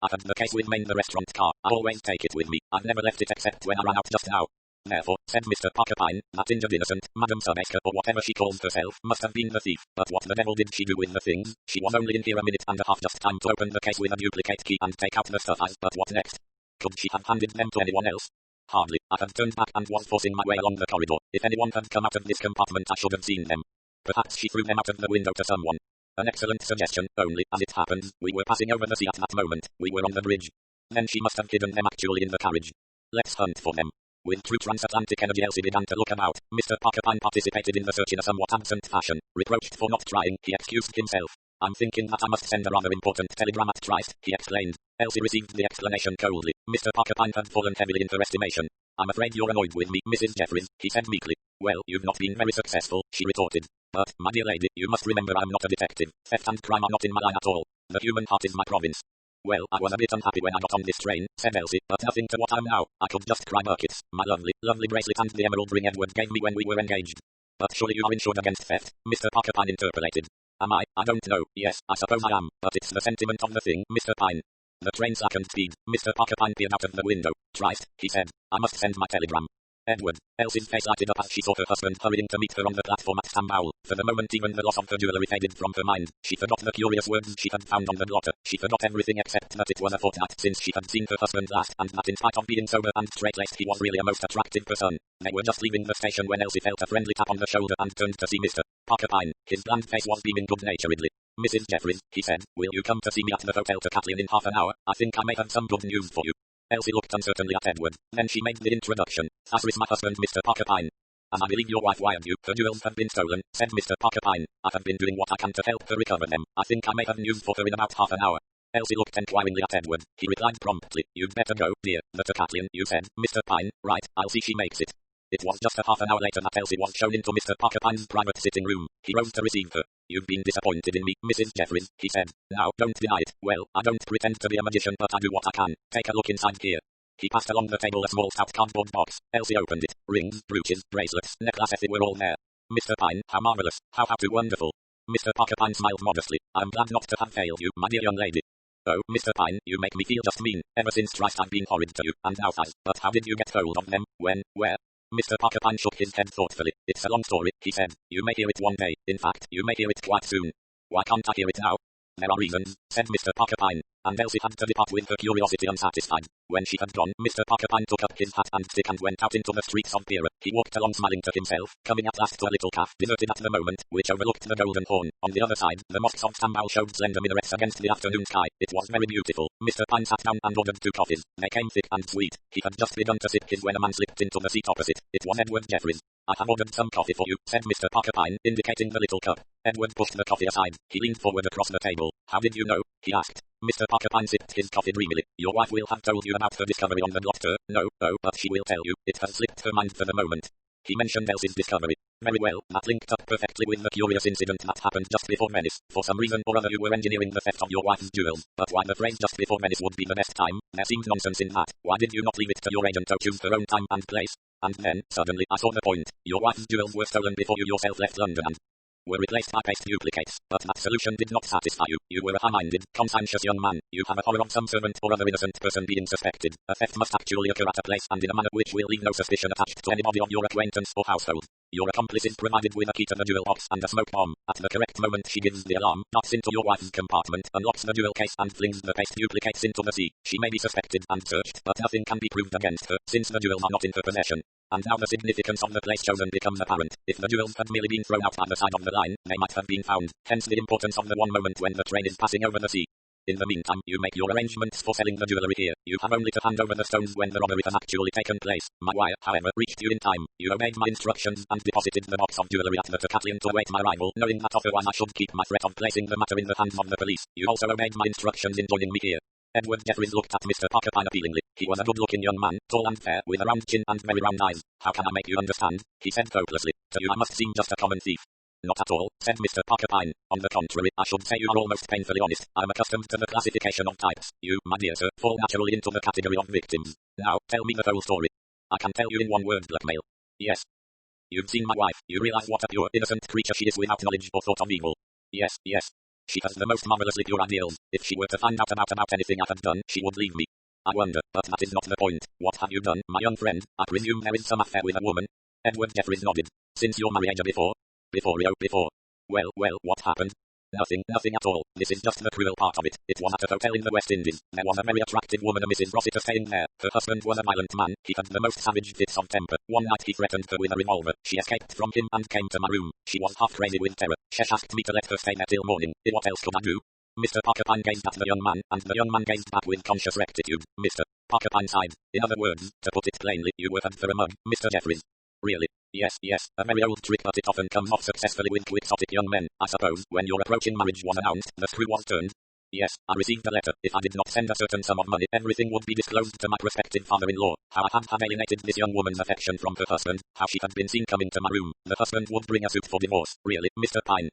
I had the case with me in the restaurant car. I always take it with me. I've never left it except when I ran out just now. Therefore, said Mr. Parker Pyne, that injured innocent, Madame Subeska or whatever she calls herself, must have been the thief. But what the devil did she do with the things? She was only in here a minute and a half, just time to open the case with a duplicate key and take out the stuff. But what next? Could she have handed them to anyone else? Hardly. I had turned back and was forcing my way along the corridor. If anyone had come out of this compartment I should have seen them. Perhaps she threw them out of the window to someone. An excellent suggestion, only, as it happens, we were passing over the sea at that moment. We were on the bridge. Then she must have hidden them actually in the carriage. Let's hunt for them. With true transatlantic energy, Elsie began to look about. Mr. Pyne participated in the search in a somewhat absent fashion. Reproached for not trying, he excused himself. I'm thinking that I must send a rather important telegram at Christ, he explained. Elsie received the explanation coldly. Mr. Pyne had fallen heavily in her estimation. I'm afraid you're annoyed with me, Mrs. Jeffries, he said meekly. Well, you've not been very successful, she retorted. But, my dear lady, you must remember I'm not a detective. Theft and crime are not in my line at all. The human heart is my province. Well, I was a bit unhappy when I got on this train, said Elsie, but nothing to what I'm now. I could just cry buckets. My lovely bracelet and the emerald ring Edward gave me when we were engaged. But surely you are insured against theft, Mr. Pyne interpolated. Am I? I don't know. Yes, I suppose I am, but it's the sentiment of the thing, Mr. Pyne. The train slackened speed. Mr. Pyne peered out of the window. Christ, he said. I must send my telegram. Edward. Elsie's face lighted up as she saw her husband hurrying to meet her on the platform at Stamboul. For the moment even the loss of her jewellery faded from her mind. She forgot the curious words she had found on the blotter. She forgot everything except that it was a fortnight since she had seen her husband last, and that in spite of being sober and straight-laced he was really a most attractive person. They were just leaving the station when Elsie felt a friendly tap on the shoulder and turned to see Mr. Pyne. His bland face was beaming good-naturedly. Mrs. Jeffries, he said, will you come to see me at the hotel to Kathleen in half an hour? I think I may have some good news for you. Elsie looked uncertainly at Edward. Then she made the introduction. This is my husband, Mr. Pyne. As I believe your wife wired you, her jewels have been stolen, said Mr. Pyne. I have been doing what I can to help her recover them. I think I may have news for her in about half an hour. Elsie looked enquiringly at Edward. He replied promptly. You'd better go, dear. The to Kathleen, you said, Mr. Pyne. Right, I'll see she makes it. It was just a half an hour later that Elsie was shown into Mr. Pyne's private sitting room. He rose to receive her. You've been disappointed in me, Mrs. Jeffries, he said. Now, don't deny it. Well, I don't pretend to be a magician, but I do what I can. Take a look inside here. He passed along the table a small stout cardboard box. Elsie opened it. Rings, brooches, bracelets, necklaces were all there. Mr. Pyne, how marvellous, how too wonderful. Mr. Pyne smiled modestly. I'm glad not to have failed you, my dear young lady. Oh, Mr. Pyne, you make me feel just mean. Ever since Christ I've been horrid to you, and now has. But how did you get hold of them? When? Where? Mr. Pyne shook his head thoughtfully. It's a long story, he said. You may hear it one day. In fact, you may hear it quite soon. Why can't I hear it now? There are reasons, said Mr. Pyne, and Elsie had to depart with her curiosity unsatisfied. When she had gone, Mr. Pyne took up his hat and stick and went out into the streets of Pyne. He walked along smiling to himself, coming at last to a little cafe, deserted at the moment, which overlooked the Golden Horn. On the other side, the mosques of Stamboul showed slender minarets against the afternoon sky. It was very beautiful. Mr. Pyne sat down and ordered 2 coffees. They came thick and sweet. He had just begun to sip his when a man slipped into the seat opposite. It was Edward Jeffries. I have ordered some coffee for you, said Mr. Pyne, indicating the little cup. Edward pushed the coffee aside. He leaned forward across the table. How did you know? He asked. Mr. Pyne sipped his coffee dreamily. Your wife will have told you about her discovery on the blotter. No, but she will tell you. It has slipped her mind for the moment. He mentioned Elsie's discovery. Very well, that linked up perfectly with the curious incident that happened just before Venice. For some reason or other you were engineering the theft of your wife's jewels. But why the phrase just before Venice would be the best time? There seemed nonsense in that. Why did you not leave it to your agent to choose her own time and place? And then, suddenly, I saw the point. Your wife's jewels were stolen before you yourself left London and were replaced by paste duplicates. But that solution did not satisfy you. You were a high-minded, conscientious young man. You have a horror of some servant or other innocent person being suspected. A theft must actually occur at a place and in a manner which will leave no suspicion attached to anybody of your acquaintance or household. Your accomplice is provided with a key to the jewel box and a smoke bomb. At the correct moment she gives the alarm, darts into your wife's compartment, unlocks the jewel case and flings the paste duplicates into the sea. She may be suspected and searched, but nothing can be proved against her, since the jewels are not in her possession. And now the significance of the place chosen becomes apparent. If the jewels had merely been thrown out by the side of the line, they might have been found. Hence the importance of the one moment when the train is passing over the sea. In the meantime, you make your arrangements for selling the jewellery here. You have only to hand over the stones when the robbery has actually taken place. My wire, however, reached you in time. You obeyed my instructions and deposited the box of jewellery at the Kathleen to await my arrival, knowing that otherwise I should keep my threat of placing the matter in the hands of the police. You also obeyed my instructions in joining me here. Edward Jeffries looked at Mr. Pyne appealingly. He was a good-looking young man, tall and fair, with a round chin and very round eyes. How can I make you understand? He said hopelessly. To you I must seem just a common thief. Not at all, said Mr. Pyne. On the contrary, I should say you are almost painfully honest. I am accustomed to the classification of types. You, my dear sir, fall naturally into the category of victims. Now, tell me the whole story. I can tell you in one word: blackmail. Yes. You've seen my wife. You realize what a pure, innocent creature she is without knowledge or thought of evil. Yes. She has the most marvelously pure ideals. If she were to find out about anything I had done, she would leave me. I wonder, but that is not the point. What have you done, my young friend? I presume there is some affair with a woman? Edward Jeffries nodded. Since your marriage before? Before. Well, what happened? Nothing at all. This is just the cruel part of it. It was at a hotel in the West Indies. There was a very attractive woman, a Mrs. Rossiter, staying there. Her husband was a violent man. He had the most savage fits of temper. One night he threatened her with a revolver. She escaped from him and came to my room. She was half crazy with terror. She asked me to let her stay there till morning. What else could I do? Mr. Pyne gazed at the young man, and the young man gazed back with conscious rectitude. Mr. Pyne sighed. In other words, to put it plainly, you were had for a mug, Mr. Jeffries. Really? Yes, a very old trick, but it often comes off successfully with quixotic young men. I suppose, when your approaching marriage was announced, the screw was turned. Yes, I received a letter. If I did not send a certain sum of money, everything would be disclosed to my prospective father-in-law. How I have alienated this young woman's affection from her husband, how she had been seen coming to my room. The husband would bring a suit for divorce. Really, Mr. Pyne.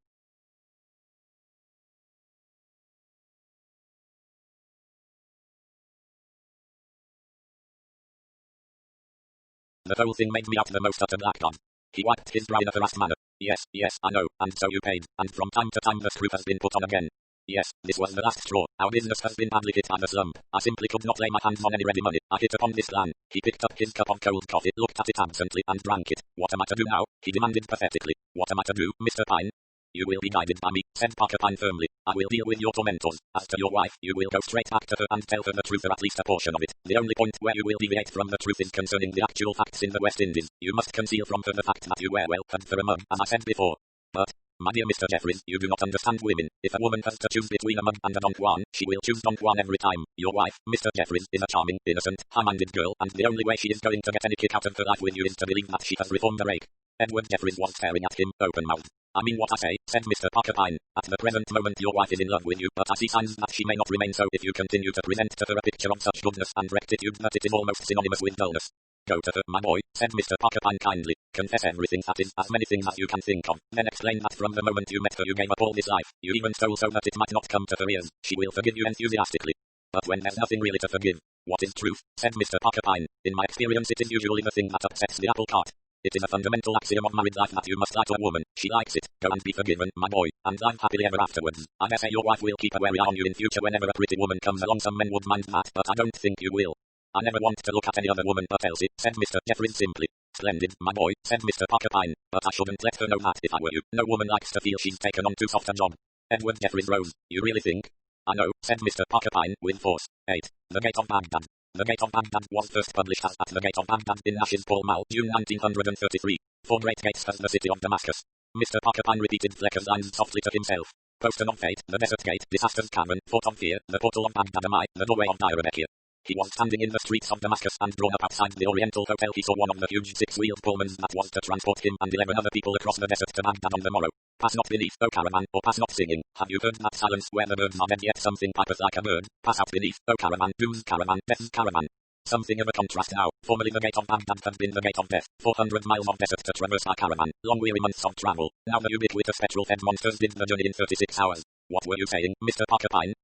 The whole thing made me out the most utter blackguard. He wiped his brow in a harassed manner. Yes, I know, and so you paid, and from time to time the screw has been put on again. Yes, this was the last straw. Our business has been badly hit by the slump. I simply could not lay my hands on any ready money. I hit upon this plan. He picked up his cup of cold coffee, looked at it absently, and drank it. What am I to do now? He demanded pathetically. What am I to do, Mr. Pyne? You will be guided by me, said Pyne firmly. I will deal with your tormentors. As to your wife, you will go straight back to her and tell her the truth, or at least a portion of it. The only point where you will deviate from the truth is concerning the actual facts in the West Indies. You must conceal from her the fact that you were well fed for a mug, as I said before. But, my dear Mr. Jeffries, you do not understand women. If a woman has to choose between a mug and a Don Juan, she will choose Don Juan every time. Your wife, Mr. Jeffries, is a charming, innocent, high-minded girl, and the only way she is going to get any kick out of her life with you is to believe that she has reformed the rake. Edward Jeffries was staring at him, open-mouthed. I mean what I say, said Mr. Pyne. At the present moment your wife is in love with you, but I see signs that she may not remain so if you continue to present to her a picture of such goodness and rectitude that it is almost synonymous with dullness. Go to her, my boy, said Mr. Pyne kindly. Confess everything, that is, as many things as you can think of. Then explain that from the moment you met her you gave up all this life. You even stole so that it might not come to her ears. She will forgive you enthusiastically. But when there's nothing really to forgive, what is truth? Said Mr. Pyne. In my experience it is usually the thing that upsets the apple cart. It is a fundamental axiom of married life that you must lie to a woman. She likes it. Go and be forgiven, my boy, and live happily ever afterwards. I dare say your wife will keep a wary eye on you in future whenever a pretty woman comes along. Some men would mind that, but I don't think you will. I never want to look at any other woman but Elsie, said Mr. Jeffries simply. Splendid, my boy, said Mr. Pyne, but I shouldn't let her know that if I were you. No woman likes to feel she's taken on too soft a job. Edward Jeffries rose. You really think? I know, said Mr. Pyne, with force. 8. The Gate of Baghdad. The Gate of Baghdad was first published as At the Gate of Baghdad in Nash's Pall Mall, June 1933. 4 great gates has the city of Damascus. Mr. Pyne repeated Flecker's lines softly to himself. Postern of Fate, the Desert Gate, Disaster's Cavern, Fort of Fear, the Portal of Baghdad, the Doorway of Direbekia. He was standing in the streets of Damascus, and drawn up outside the Oriental Hotel he saw one of the huge 6-wheeled Pullmans that was to transport him and 11 other people across the desert to Baghdad on the morrow. Pass not beneath, O caravan, or pass not singing. Have you heard that silence where the birds are dead yet something pipeth like a bird? Pass out beneath, O caravan, doom's caravan, death's caravan. Something of a contrast now. Formerly the Gate of Baghdad had been the Gate of Death, 400 miles of desert to traverse by caravan, long weary months of travel. Now the ubiquitous petrol-fed monsters did the journey in 36 hours. What were you saying, Mr. Pyne?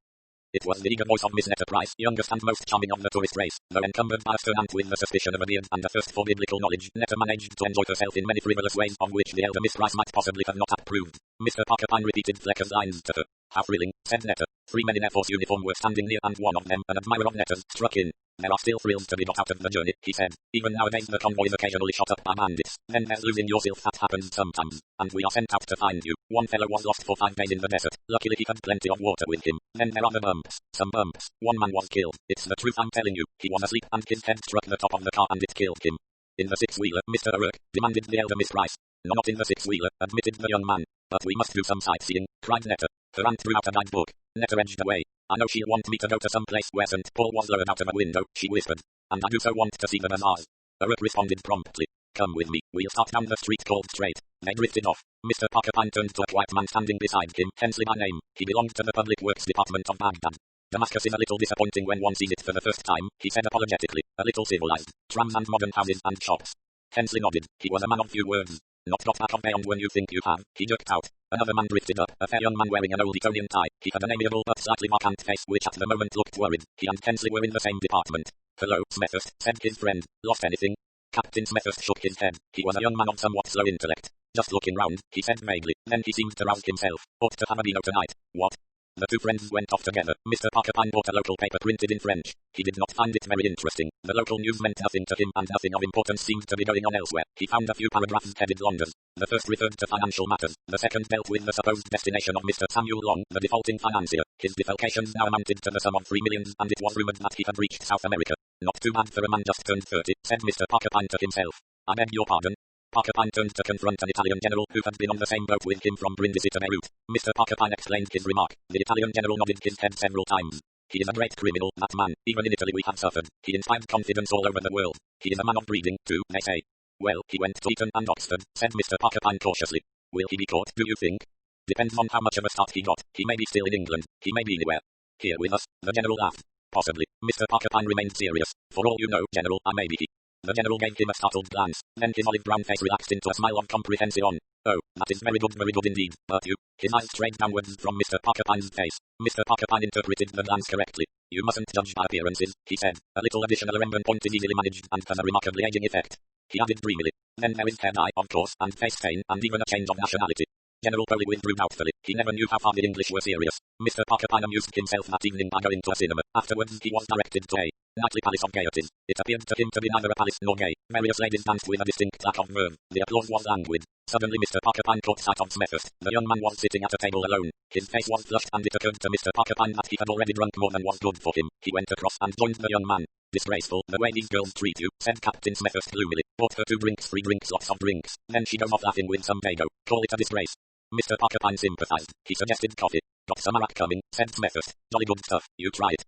It was the eager voice of Miss Netta Price, youngest and most charming of the tourist race. Though encumbered by a stern aunt with the suspicion of a beard and a thirst for biblical knowledge, Netta managed to enjoy herself in many frivolous ways of which the elder Miss Price might possibly have not approved. Mr. Pyne repeated Flecker's lines to her. How thrilling, said Netta. 3 men in Air Force uniform were standing near, and one of them, an admirer of Netta's, struck in. There are still thrills to be got out of the journey, he said. Even nowadays the convoy is occasionally shot up by bandits. Then there's losing yourself, that happens sometimes. And we are sent out to find you. One fellow was lost for 5 days in the desert. Luckily he had plenty of water with him. Then there are the bumps. Some bumps. One man was killed. It's the truth I'm telling you. He was asleep and his head struck the top of the car and it killed him. In the 6-wheeler, Mr. O'Rourke, demanded the elder Miss Price. No, not in the 6-wheeler, admitted the young man. But we must do some sightseeing, cried Netta. Her aunt drew out a guidebook. Netta edged away. I know she'll want me to go to some place where St. Paul was lowered out of a window, she whispered. And I do so want to see the bazaars. O'Rourke responded promptly. Come with me, we'll start down the street called Straight. They drifted off. Mr. Pyne turned to a white man standing beside him, Hensley by name. He belonged to the Public Works Department of Baghdad. Damascus is a little disappointing when one sees it for the first time, he said apologetically. A little civilized. Trams and modern houses and shops. Hensley nodded. He was a man of few words. Not got back on beyond when you think you have, he jerked out. Another man drifted up, a fair young man wearing an old Etonian tie. He had an amiable but slightly markant face which at the moment looked worried. He and Hensley were in the same department. Hello, Smethurst, said his friend. Lost anything? Captain Smethurst shook his head. He was a young man of somewhat slow intellect. Just looking round, he said vaguely. Then he seemed to rouse himself. Ought to have a beano tonight. What? The two friends went off together. Mr. Pyne bought a local paper printed in French. He did not find it very interesting. The local news meant nothing to him and nothing of importance seemed to be going on elsewhere. He found a few paragraphs headed London. The first referred to financial matters, the second dealt with the supposed destination of Mr. Samuel Long, the defaulting financier. His defalcations now amounted to the sum of $3 million, and it was rumoured that he had reached South America. Not too bad for a man just turned 30, said Mr. Pyne to himself. I beg your pardon. Pyne turned to confront an Italian general who had been on the same boat with him from Brindisi to Beirut. Mr. Pyne explained his remark. The Italian general nodded his head several times. He is a great criminal, that man. Even in Italy we have suffered. He inspired confidence all over the world. He is a man of breeding, too, they say. Well, he went to Eton and Oxford, said Mr. Pyne cautiously. Will he be caught, do you think? Depends on how much of a start he got. He may be still in England. He may be anywhere. Here with us, the general laughed. Possibly. Mr. Pyne remained serious. For all you know, general, I may be he. The general gave him a startled glance. Then his olive brown face relaxed into a smile of comprehension. Oh, that is very good indeed. But you. His eyes strayed downwards from Mr. Pyne's face. Mr. Pyne interpreted the glance correctly. You mustn't judge by appearances, he said. A little additional remnant point is easily managed and has a remarkably aging effect. He added dreamily. Then there is hair dye, of course, and face stain, and even a change of nationality. General Polly withdrew doubtfully. He never knew how far the English were serious. Mr. Pyne amused himself that evening by going to a cinema. Afterwards he was directed to a nightly palace of gaieties. It appeared to him to be neither a palace nor gay. Various ladies danced with a distinct lack of verve. The applause was languid. Suddenly Mr. Pyne caught sight of Smethurst. The young man was sitting at a table alone. His face was flushed, and it occurred to Mr. Pyne that he had already drunk more than was good for him. He went across and joined the young man. Disgraceful, the way these girls treat you, said Captain Smethurst gloomily. Bought her 2 drinks, 3 drinks, lots of drinks. Then she goes off laughing with some dago. Call it a disgrace. Mr. Pyne sympathized. He suggested coffee. Got some arak coming, said Smethurst. Jolly good stuff. You try it.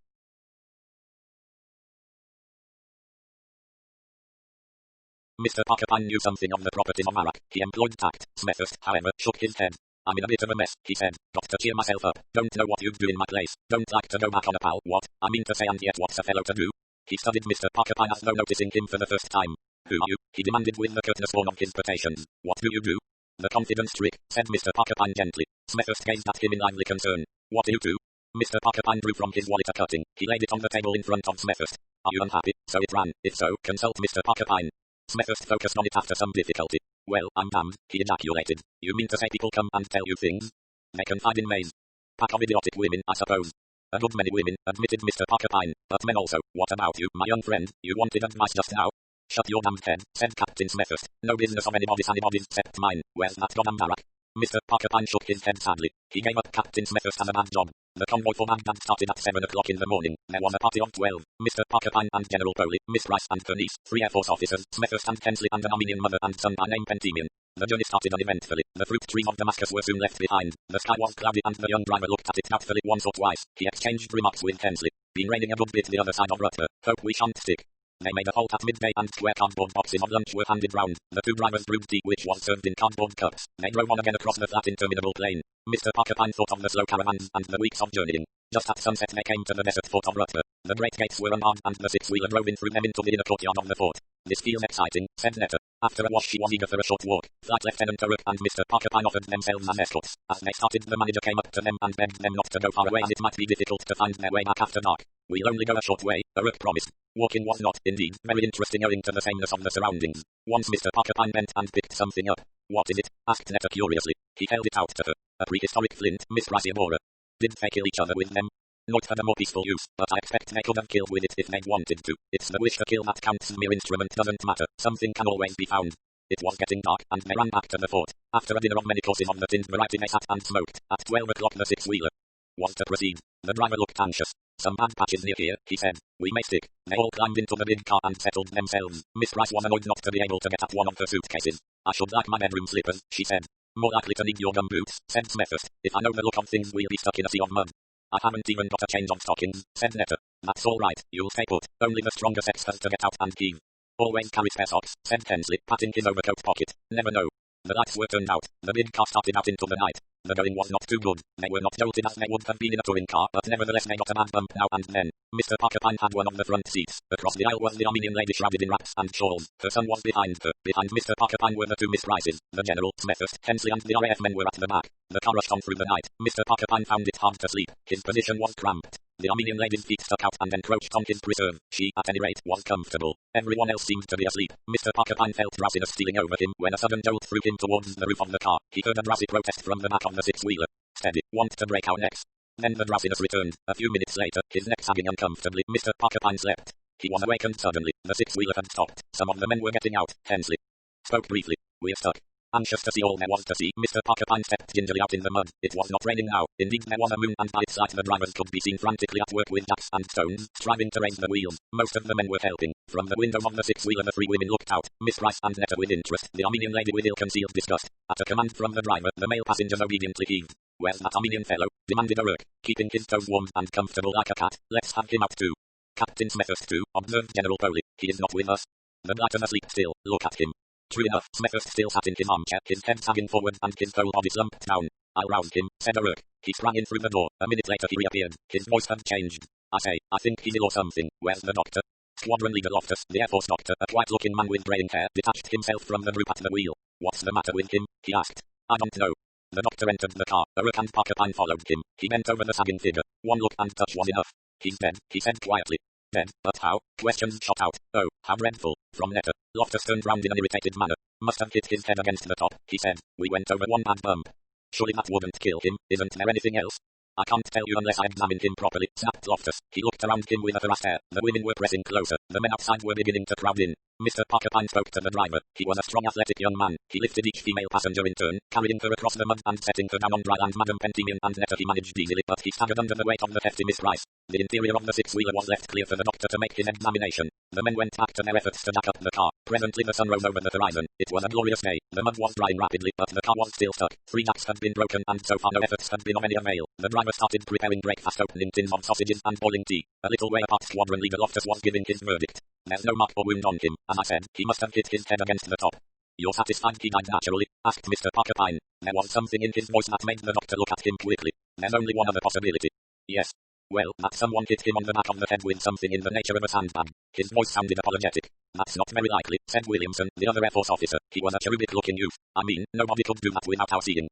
Mr. Pyne knew something of the properties of arak. He employed tact. Smethurst, however, shook his head. I'm in a bit of a mess, he said. Got to cheer myself up. Don't know what you'd do in my place. Don't like to go back on a pal. What? I mean to say, and yet what's a fellow to do? He studied Mr. Pyne as though noticing him for the first time. Who are you? He demanded with the curtness born of his potations. What do you do? The confidence trick, said Mr. Pyne gently. Smethurst gazed at him in lively concern. What do you do? Mr. Pyne drew from his wallet a cutting. He laid it on the table in front of Smethurst. Are you unhappy? So it ran. If so, consult Mr. Pyne. Smethurst focused on it after some difficulty. Well, I'm damned, he ejaculated. You mean to say people come and tell you things? They confide in maids. Pack of idiotic women, I suppose. A good many women, admitted Mr. Pyne, but men also. What about you, my young friend? You wanted advice just now? Shut your damned head, said Captain Smethurst. No business of anybody's except mine. Where's that goddamn barrack? Mr. Pyne shook his head sadly. He gave up Captain Smethurst as a bad job. The convoy for Baghdad started at 7 o'clock in the morning. There was a party of 12. Mr. Pyne and General Polly, Miss Rice and her niece, 3 Air Force officers, Smethurst and Kensley, and an Armenian mother and son by name Pentemian. The journey started uneventfully. The fruit trees of Damascus were soon left behind. The sky was cloudy, and the young driver looked at it doubtfully once or twice. He exchanged remarks with Kensley. Been raining a good bit the other side of Rutger. Hope we shan't stick. They made a halt at midday, and square cardboard boxes of lunch were handed round. The 2 drivers brewed tea, which was served in cardboard cups. They drove on again across the flat interminable plain. Mr. Pyne thought of the slow caravans and the weeks of journeying. Just at sunset they came to the desert fort of Rutger. The great gates were unbarred, and the 6-wheeler drove in through them into the inner courtyard of the fort. This feels exciting, said Netta. After a wash she was eager for a short walk. Flight Lieutenant Turek and Mr. Pyne offered themselves as escorts. As they started, the manager came up to them and begged them not to go far away, as it might be difficult to find their way back after dark. We'll only go a short way, Turek promised. Walking was not, indeed, very interesting owing to the sameness of the surroundings. Once Mr. Pyne bent and picked something up. What is it? Asked Netta curiously. He held it out to her. A prehistoric flint, Miss Rice bore. Did they kill each other with them? Not for a more peaceful use, but I expect they could have killed with it if they'd wanted to. It's the wish to kill that counts. Mere instrument doesn't matter. Something can always be found. It was getting dark, and they ran back to the fort. After a dinner of many courses of the tinned variety, they sat and smoked. At 12 o'clock the 6-wheeler was to proceed. The driver looked anxious. Some bad patches near here, he said. We may stick. They all climbed into the big car and settled themselves. Miss Rice was annoyed not to be able to get at one of her suitcases. I should like my bedroom slippers, she said. More likely to need your gum boots, said Smethurst. If I know the look of things, we'll be stuck in a sea of mud. I haven't even got a change of stockings, said Netta. That's all right, you'll stay put. Only the stronger sex has to get out and heave. Always carry spare socks, said Kensley, patting his overcoat pocket. Never know. The lights were turned out. The big car started out into the night. The going was not too good. They were not jolted as they would have been in a touring car, but nevertheless they got a bad bump now and then. Mr. Pyne had one of the front seats. Across the aisle was the Armenian lady shrouded in wraps and shawls. Her son was behind her. Behind Mr. Pyne were the 2 Miss Rices. The General, Smethurst, Kensley and the RAF men were at the back. The car rushed on through the night. Mr. Pyne found it hard to sleep. His position was cramped. The Armenian lady's feet stuck out and encroached on his preserve. She, at any rate, was comfortable. Everyone else seemed to be asleep. Mr. Pyne felt drowsiness stealing over him when a sudden jolt threw him towards the roof of the car. He heard a drowsy protest from the back of the 6-wheeler. Steady, want to break our necks. Then the drowsiness returned. A few minutes later, his neck sagging uncomfortably, Mr. Pyne slept. He was awakened suddenly. The 6-wheeler had stopped. Some of the men were getting out. Hensley spoke briefly. We're stuck. Anxious to see all there was to see, Mr. Pyne stepped gingerly out in the mud. It was not raining now. Indeed, there was a moon, and by its light the drivers could be seen frantically at work with jacks and stones, striving to raise the wheels. Most of the men were helping. From the windows of the six-wheeler the three women looked out, Miss Rice and Netta with interest, the Armenian lady with ill-concealed disgust. At a command from the driver, the male passengers obediently heaved. "Where's that Armenian fellow?" demanded O'Rourke, keeping his toes warm and comfortable like a cat. "Let's have him out too." "Captain Smethurst too," observed General Polly. "He is not with us. The blighter's asleep still. Look at him." True enough, Smethurst still sat in his armchair, his head sagging forward and his whole body slumped down. "I'll rouse him," said O'Rourke. He sprang in through the door. A minute later he reappeared. His voice had changed. "I say, I think he's ill or something. Where's the doctor?" Squadron Leader Loftus, the Air Force doctor, a quiet-looking man with greying hair, detached himself from the group at the wheel. "What's the matter with him?" he asked. "I don't know." The doctor entered the car. O'Rourke and Pyne followed him. He bent over the sagging figure. One look and touch was enough. "He's dead," he said quietly. "Dead? But how?" Questions shot out. "Oh, how dreadful," from Netta. Loftus turned round in an irritated manner. "Must have hit his head against the top," he said. "We went over one bad bump. Surely that wouldn't kill him. Isn't there anything else?" "I can't tell you unless I examine him properly," snapped Loftus. He looked around him with a harassed air. The women were pressing closer. The men outside were beginning to crowd in. Mr. Pyne spoke to the driver. He was a strong, athletic young man. He lifted each female passenger in turn, carrying her across the mud and setting her down on dry land. Madame Pentimian and Netta he managed easily, but he staggered under the weight of the hefty Miss Rice. The interior of the six-wheeler was left clear for the doctor to make his examination. The men went back to their efforts to jack up the car. Presently the sun rose over the horizon. It was a glorious day. The mud was drying rapidly, but the car was still stuck. 3 jacks had been broken, and so far no efforts had been of any avail. The driver started preparing breakfast, opening tins of sausages and boiling tea. A little way apart, Squadron Leader Loftus was giving his verdict. "There's no mark or wound on him. As I said, he must have hit his head against the top." "You're satisfied he died naturally?" asked Mr. Pyne. There was something in his voice that made the doctor look at him quickly. "There's only one other possibility." "Yes." "Well, that someone hit him on the back of the head with something in the nature of a sandbag." His voice sounded apologetic. "That's not very likely," said Williamson, the other Air Force officer. "He was a cherubic-looking youth. I mean, nobody could do that without our seeing."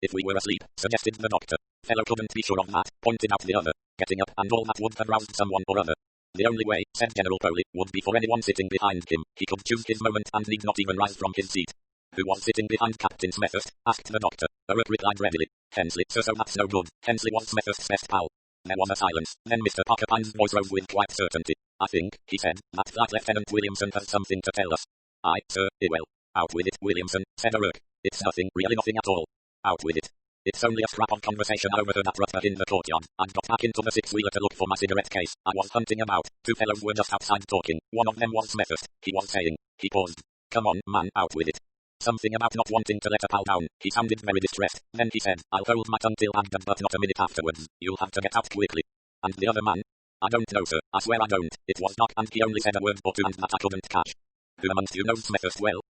"If we were asleep," suggested the doctor. "Fellow couldn't be sure of that," pointed out the other. "Getting up and all that would have roused someone or other." "The only way," said General Polly, "would be for anyone sitting behind him. He could choose his moment and need not even rise from his seat." "Who was sitting behind Captain Smethurst?" asked the doctor. O'Rourke replied readily. "Hensley, so that's no good. Hensley was Smethurst's best pal." There was a silence. Then Mr. Pyne's voice rose with quiet certainty. "I think," he said, "that Flight Lieutenant Williamson has something to tell us." "Aye, sir, well. Out with it, Williamson," said O'Rourke. "It's nothing, really nothing at all." "Out with it." "It's only a scrap of conversation I overheard at Ruther in the courtyard. I'd got back into the six-wheeler to look for my cigarette case. I was hunting about. 2 fellows were just outside talking. One of them was Smethurst. He was saying." He paused. "Come on, man, out with it." "Something about not wanting to let a pal down." He sounded very distressed. Then he said, "I'll hold my tongue till Agatha, but not a minute afterwards. You'll have to get out quickly." "And the other man?" "I don't know, sir. I swear I don't. It was dark and he only said a word or two and that I couldn't catch." "Who amongst you knows Smethurst well?"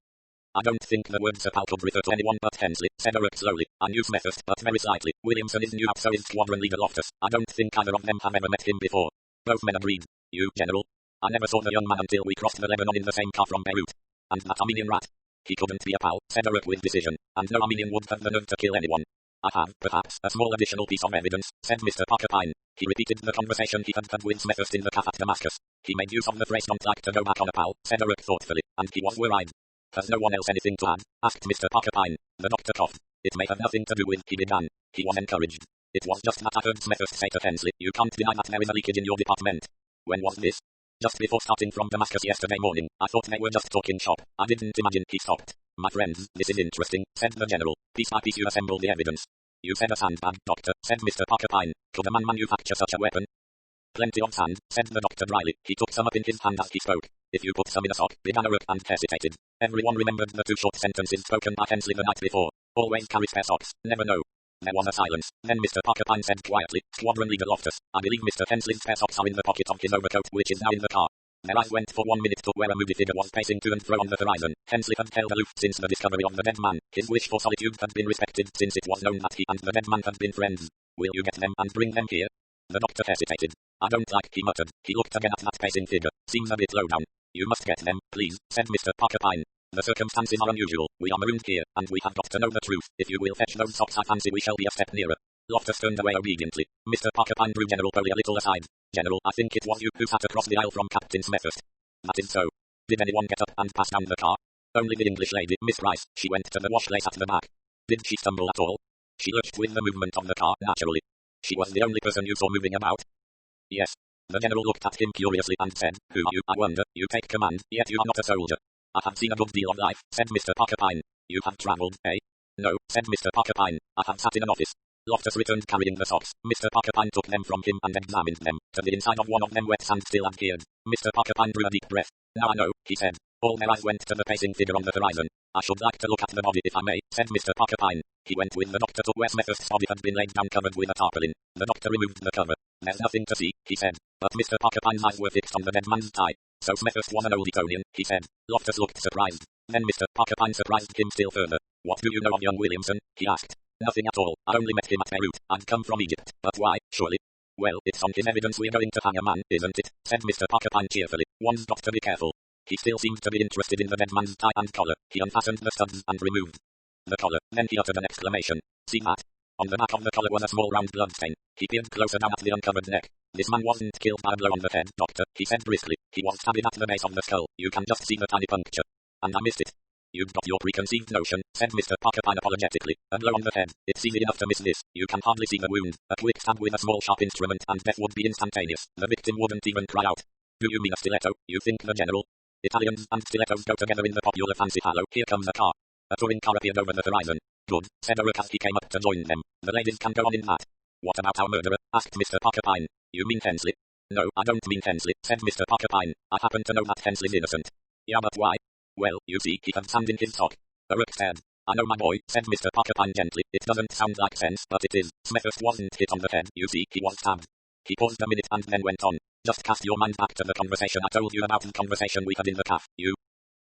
"I don't think the word Sir Pal could refer to anyone but Hensley," said O'Rourke slowly. "I knew Smethurst, but very slightly. Williamson is new, so is Squadron Leader Loftus. I don't think either of them have ever met him before." Both men agreed. "You, General?" "I never saw the young man until we crossed the Lebanon in the same car from Beirut." "And that Armenian rat?" "He couldn't be a pal," said O'Rourke with decision. "And no Armenian would have the nerve to kill anyone." "I have, perhaps, a small additional piece of evidence," said Mr. Pyne. He repeated the conversation he had had with Smethurst in the cafe at Damascus. "He made use of the phrase 'don't like to go back on a pal,'" said O'Rourke thoughtfully, "and he was worried." "Has no one else anything to add?" asked Mr. Pyne. The doctor coughed. "It may have nothing to do with," he began. He was encouraged. "It was just that I heard Smethurst say to Hensley, 'You can't deny that there is a leakage in your department.'" "When was this?" "Just before starting from Damascus yesterday morning. I thought they were just talking shop. I didn't imagine," he stopped. "My friends, this is interesting," said the general. "Piece by piece you assemble the evidence." "You said a sandbag, doctor," said Mr. Pyne. "Could a man manufacture such a weapon?" "Plenty of sand," said the doctor dryly. He took some up in his hand as he spoke. "If you put some in a sock," began O'Rourke and hesitated. Everyone remembered the 2 short sentences spoken by Hensley the night before. "Always carry spare socks, never know." There was a silence. Then Mr. Pyne said quietly, "Squadron Leader Loftus, I believe Mr. Hensley's spare socks are in the pocket of his overcoat which is now in the car." Their eyes went for 1 minute to where a moody figure was pacing to and fro on the horizon. Hensley had held aloof since the discovery of the dead man. His wish for solitude had been respected since it was known that he and the dead man had been friends. "Will you get them and bring them here?" The doctor hesitated. "I don't like," he muttered. He looked again at that pacing figure. "Seems a bit low down." "You must get them, please," said Mr. Pyne. "The circumstances are unusual. We are marooned here, and we have got to know the truth. If you will fetch those socks I fancy we shall be a step nearer." Loftus turned away obediently. Mr. Pyne drew General Polly a little aside. "General, I think it was you who sat across the aisle from Captain Smethurst." "That is so." "Did anyone get up and pass down the car?" "Only the English lady, Miss Rice. She went to the wash place at the back." "Did she stumble at all?" "She lurched with the movement of the car, naturally." "She was the only person you saw moving about?" "Yes." The general looked at him curiously and said, "Who you, I wonder, you take command, yet you are not a soldier." "I have seen a good deal of life," said Mr. Pyne. You have travelled, eh? No, said Mr. Pyne. I have sat in an office. Loftus returned carrying the socks. Mr. Pyne took them from him and examined them. To the inside of one of them wet and still adhered. Mr. Pyne drew a deep breath. Now I know, he said. All their eyes went to the pacing figure on the horizon. I should like to look at the body if I may, said Mr. Pyne. He went with the doctor to where Smethurst's body had been laid down covered with a tarpaulin. The doctor removed the cover. There's nothing to see, he said. But Mr. Pyne's eyes were fixed on the dead man's tie. So Smethurst was an old Etonian, he said. Loftus looked surprised. Then Mr. Pyne surprised him still further. What do you know of young Williamson? He asked. Nothing at all. I only met him at Beirut. I'd come from Egypt. But why, surely? Well, it's on his evidence we're going to hang a man, isn't it? Said Mr. Pyne cheerfully. One's got to be careful. He still seemed to be interested in the dead man's tie and collar. He unfastened the studs and removed the collar. Then he uttered an exclamation. See that? On the back of the collar was a small round bloodstain. He peered closer down at the uncovered neck. This man wasn't killed by a blow on the head, doctor, he said briskly. He was stabbed at the base of the skull. You can just see the tiny puncture. And I missed it. You've got your preconceived notion, said Mr. Pyne apologetically. A blow on the head. It's easy enough to miss this. You can hardly see the wound. A quick stab with a small sharp instrument and death would be instantaneous. The victim wouldn't even cry out. Do you mean a stiletto? You think the general? Italians and stilettos go together in the popular fancy. Hello, here comes a car. A touring car appeared over the horizon. Good, said Rook as he came up to join them. The ladies can go on in that. What about our murderer? Asked Mr. Pyne. You mean Hensley? No, I don't mean Hensley, said Mr. Pyne. I happen to know that Hensley's innocent. Yeah, but why? Well, you see, he had sand in his sock. Rook said. I know, my boy, said Mr. Pyne gently. It doesn't sound like sense, but it is. Smethurst wasn't hit on the head, you see, he was stabbed. He paused a minute and then went on. Just cast your mind back to the conversation I told you about, the conversation we had in the cafe. You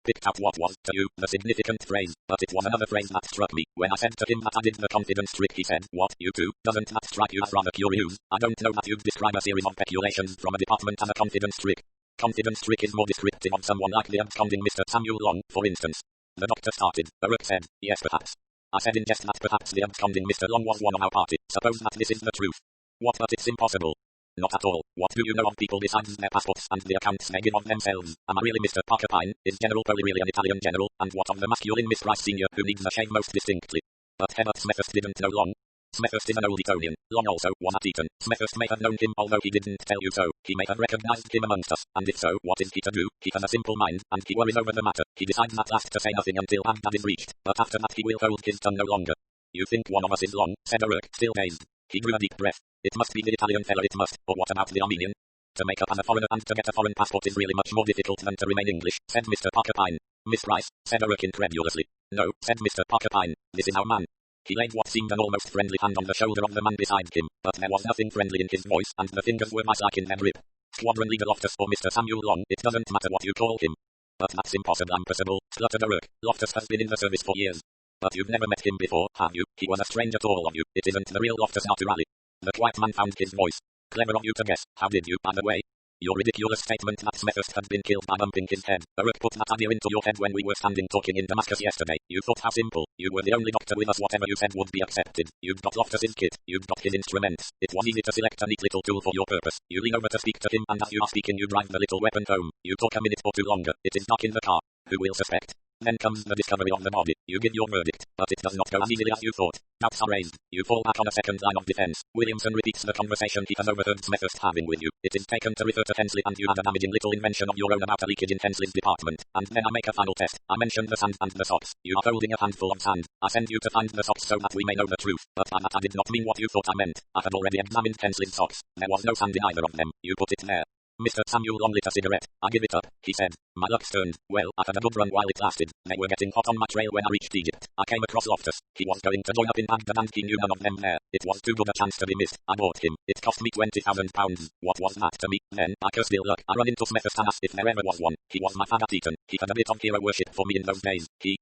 picked out what was, to you, the significant phrase, but it was another phrase that struck me. When I said to him that I did the confidence trick, he said, what, you too? Doesn't that strike you as rather curious? I don't know that you'd describe a series of speculations from a department as a confidence trick. Confidence trick is more descriptive of someone like the absconding Mr. Samuel Long, for instance. The doctor started. Rook said, yes, perhaps. I said in jest that perhaps the absconding Mr. Long was one of our party. Suppose that this is the truth. What, but it's impossible. Not at all. What do you know of people besides their passports and the accounts they give of themselves? Am I really Mr. Pyne? Is General Polly really an Italian general? And what of the masculine Miss Rice Sr. who needs a shave most distinctly? But Herbert Smethurst didn't know Long. Smethurst is an old Etonian. Long also was at Eton. Smethurst may have known him, although he didn't tell you so. He may have recognized him amongst us, and if so, what is he to do? He has a simple mind, and he worries over the matter. He decides at last to say nothing until Baghdad is reached, but after that he will hold his tongue no longer. You think one of us is Long, said Rook, still dazed. He drew a deep breath. It must be the Italian fellow, it must, or what about the Armenian? To make up as a foreigner and to get a foreign passport is really much more difficult than to remain English, said Mr. Pyne. Miss Rice, said Rook incredulously. No, said Mr. Pyne, this is our man. He laid what seemed an almost friendly hand on the shoulder of the man beside him, but there was nothing friendly in his voice, and the fingers were mice-like in their grip. Squadron Leader Loftus or Mr. Samuel Long, it doesn't matter what you call him. But that's impossible, spluttered Rook. Loftus has been in the service for years. But you've never met him before, have you? He was a stranger to all of you. It isn't the real Loftus Naturally. The quiet man found his voice. Clever of you to guess. How did you, by the way? Your ridiculous statement that Smethurst had been killed by bumping his head. Rook put that idea into your head when we were standing talking in Damascus yesterday. You thought how simple. You were the only doctor with us. Whatever you said would be accepted. You'd got Loftus's kit. You'd got his instruments. It was easy to select a neat little tool for your purpose. You lean over to speak to him, and as you are speaking you drive the little weapon home. You talk a minute or two longer. It is dark in the car. Who will suspect? Then comes the discovery of the body. You give your verdict, but it does not go as easily as you thought. Doubts are raised. You fall back on a second line of defense. Williamson repeats the conversation he has overheard Smethurst having with you. It is taken to refer to Hensley, and you have a damaging little invention of your own about a leakage in Hensley's department. And then I make a final test. I mention the sand and the socks. You are holding a handful of sand. I send you to find the socks so that we may know the truth. But by that I did not mean what you thought I meant. I had already examined Hensley's socks. There was no sand in either of them. You put it there. Mr. Samuel Long lit a cigarette. I give it up, he said. My luck's turned. Well, I had a good run while it lasted. They were getting hot on my trail when I reached Egypt. I came across Loftus. He was going to join up in Baghdad and he knew none of them there. It was too good a chance to be missed. I bought him. It cost me £20,000. What was that to me? Then, I cursed ill luck. I run into Smethurst and asked if there ever was one. He was my fad at Eton. He had a bit of hero worship for me in those days. He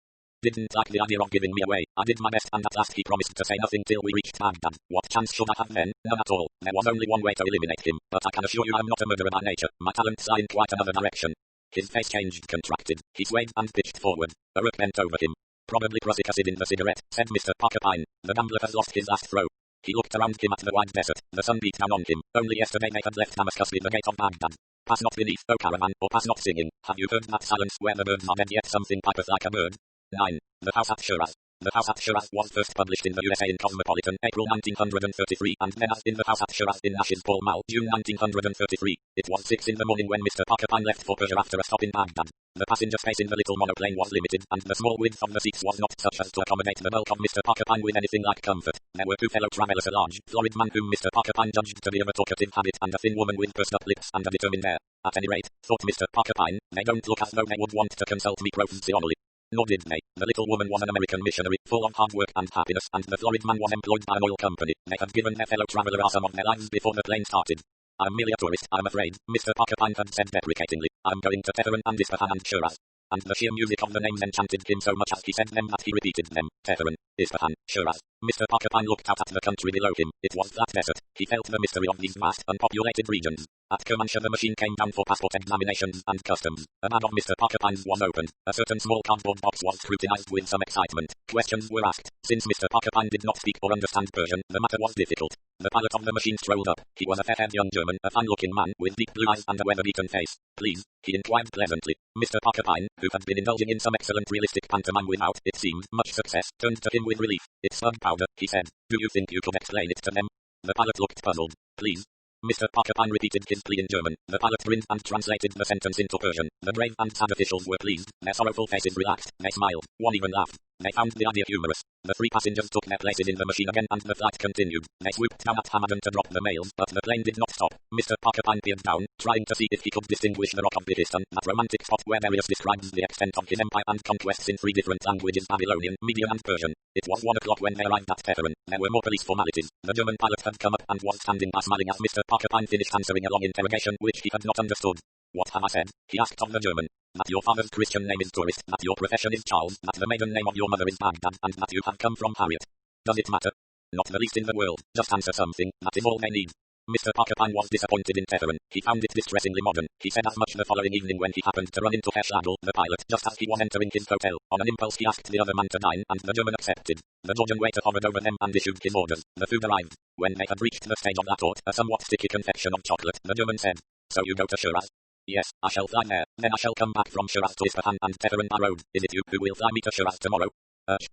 didn't like the idea of giving me away. I did my best and at last he promised to say nothing till we reached Baghdad. What chance should I have then? None at all. There was only one way to eliminate him, but I can assure you I'm not a murderer by nature. My talents lie in quite another direction. His face changed, contracted. He swayed and pitched forward. Rook bent over him. Probably prussic in the cigarette, said Mr. Pyne. The gambler has lost his last throw. He looked around him at the wide desert. The sun beat down on him. Only yesterday they had left Damascus with the gate of Baghdad. Pass not beneath, O caravan, or pass not singing. Have you heard that silence where the birds are dead yet something pipeth like a bird? 9. The house at Shiraz. The House at Shiraz was first published in the USA in Cosmopolitan, April 1933, and then as In the House at Shiraz in Nash's Pall Mall, June 1933. It was 6 in the morning when Mr. Parker Pyne left for Persia after a stop in Baghdad. The passenger space in the little monoplane was limited, and the small width of the seats was not such as to accommodate the bulk of Mr. Parker Pyne with anything like comfort. There were 2 fellow travelers, a large, florid man whom Mr. Parker Pyne judged to be of a talkative habit, and a thin woman with pursed-up lips and a determined air. At any rate, thought Mr. Parker Pyne, they don't look as though they would want to consult me professionally. Nor did they. The little woman was an American missionary, full of hard work and happiness, and the florid man was employed by an oil company. They had given their fellow traveller some of their lives before the plane started. I'm merely a tourist, I'm afraid, Mr. Parker Pyne had said deprecatingly. I'm going to Tehran and Isfahan and Shiraz. And the sheer music of the names enchanted him so much as he said them that he repeated them. Tehran, Isfahan, Shiraz. Mr. Parker Pyne looked out at the country below him. It was flat desert. He felt the mystery of these vast, unpopulated regions. At Kermanshah the machine came down for passport examinations and customs. A bag of Mr. Parker Pyne's was opened. A certain small cardboard box was scrutinized with some excitement. Questions were asked. Since Mr. Parker Pyne did not speak or understand Persian, the matter was difficult. The pilot of the machine strolled up. He was a fair-haired young German, a fine-looking man, with deep blue eyes and a weather-beaten face. Please, he inquired pleasantly. Mr. Parker Pyne, who had been indulging in some excellent realistic pantomime without, it seemed, much success, turned to him with relief. It's slug powder, he said. Do you think you could explain it to them? The pilot looked puzzled. Please. Mr. Parker Pyne repeated his plea in German. The pilot grinned and translated the sentence into Persian. The grave and sad officials were pleased. Their sorrowful faces relaxed. They smiled. One even laughed. They found the idea humorous. The 3 passengers took their places in the machine again and the flight continued. They swooped down at Hamadan to drop the mails, but the plane did not stop. Mr. Parker Pyne peered down, trying to see if he could distinguish the Rock of Bihistan, that romantic spot where Darius describes the extent of his empire and conquests in 3 different languages, Babylonian, Median and Persian. It was 1 o'clock when they arrived at Tehran. There were more police formalities. The German pilot had come up and was standing by smiling as Mr. Parker Pyne finished answering a long interrogation which he had not understood. What have I said? He asked of the German. That your father's Christian name is Tourist, that your profession is Charles, that the maiden name of your mother is Baghdad, and that you have come from Harriet. Does it matter? Not the least in the world. Just answer something. That is all they need. Mr. Parker Pyne was disappointed in Tehran. He found it distressingly modern. He said as much the following evening when he happened to run into Herr Schladl, the pilot, just as he was entering his hotel. On an impulse he asked the other man to dine, and the German accepted. The Georgian waiter hovered over them and issued his orders. The food arrived. When they had reached the stage of la torte, a somewhat sticky confection of chocolate, the German said, So you go to Shiraz? Yes, I shall fly there. Then I shall come back from Shiraz to Isfahan and Tehran by road. Is it you who will fly me to Shiraz tomorrow?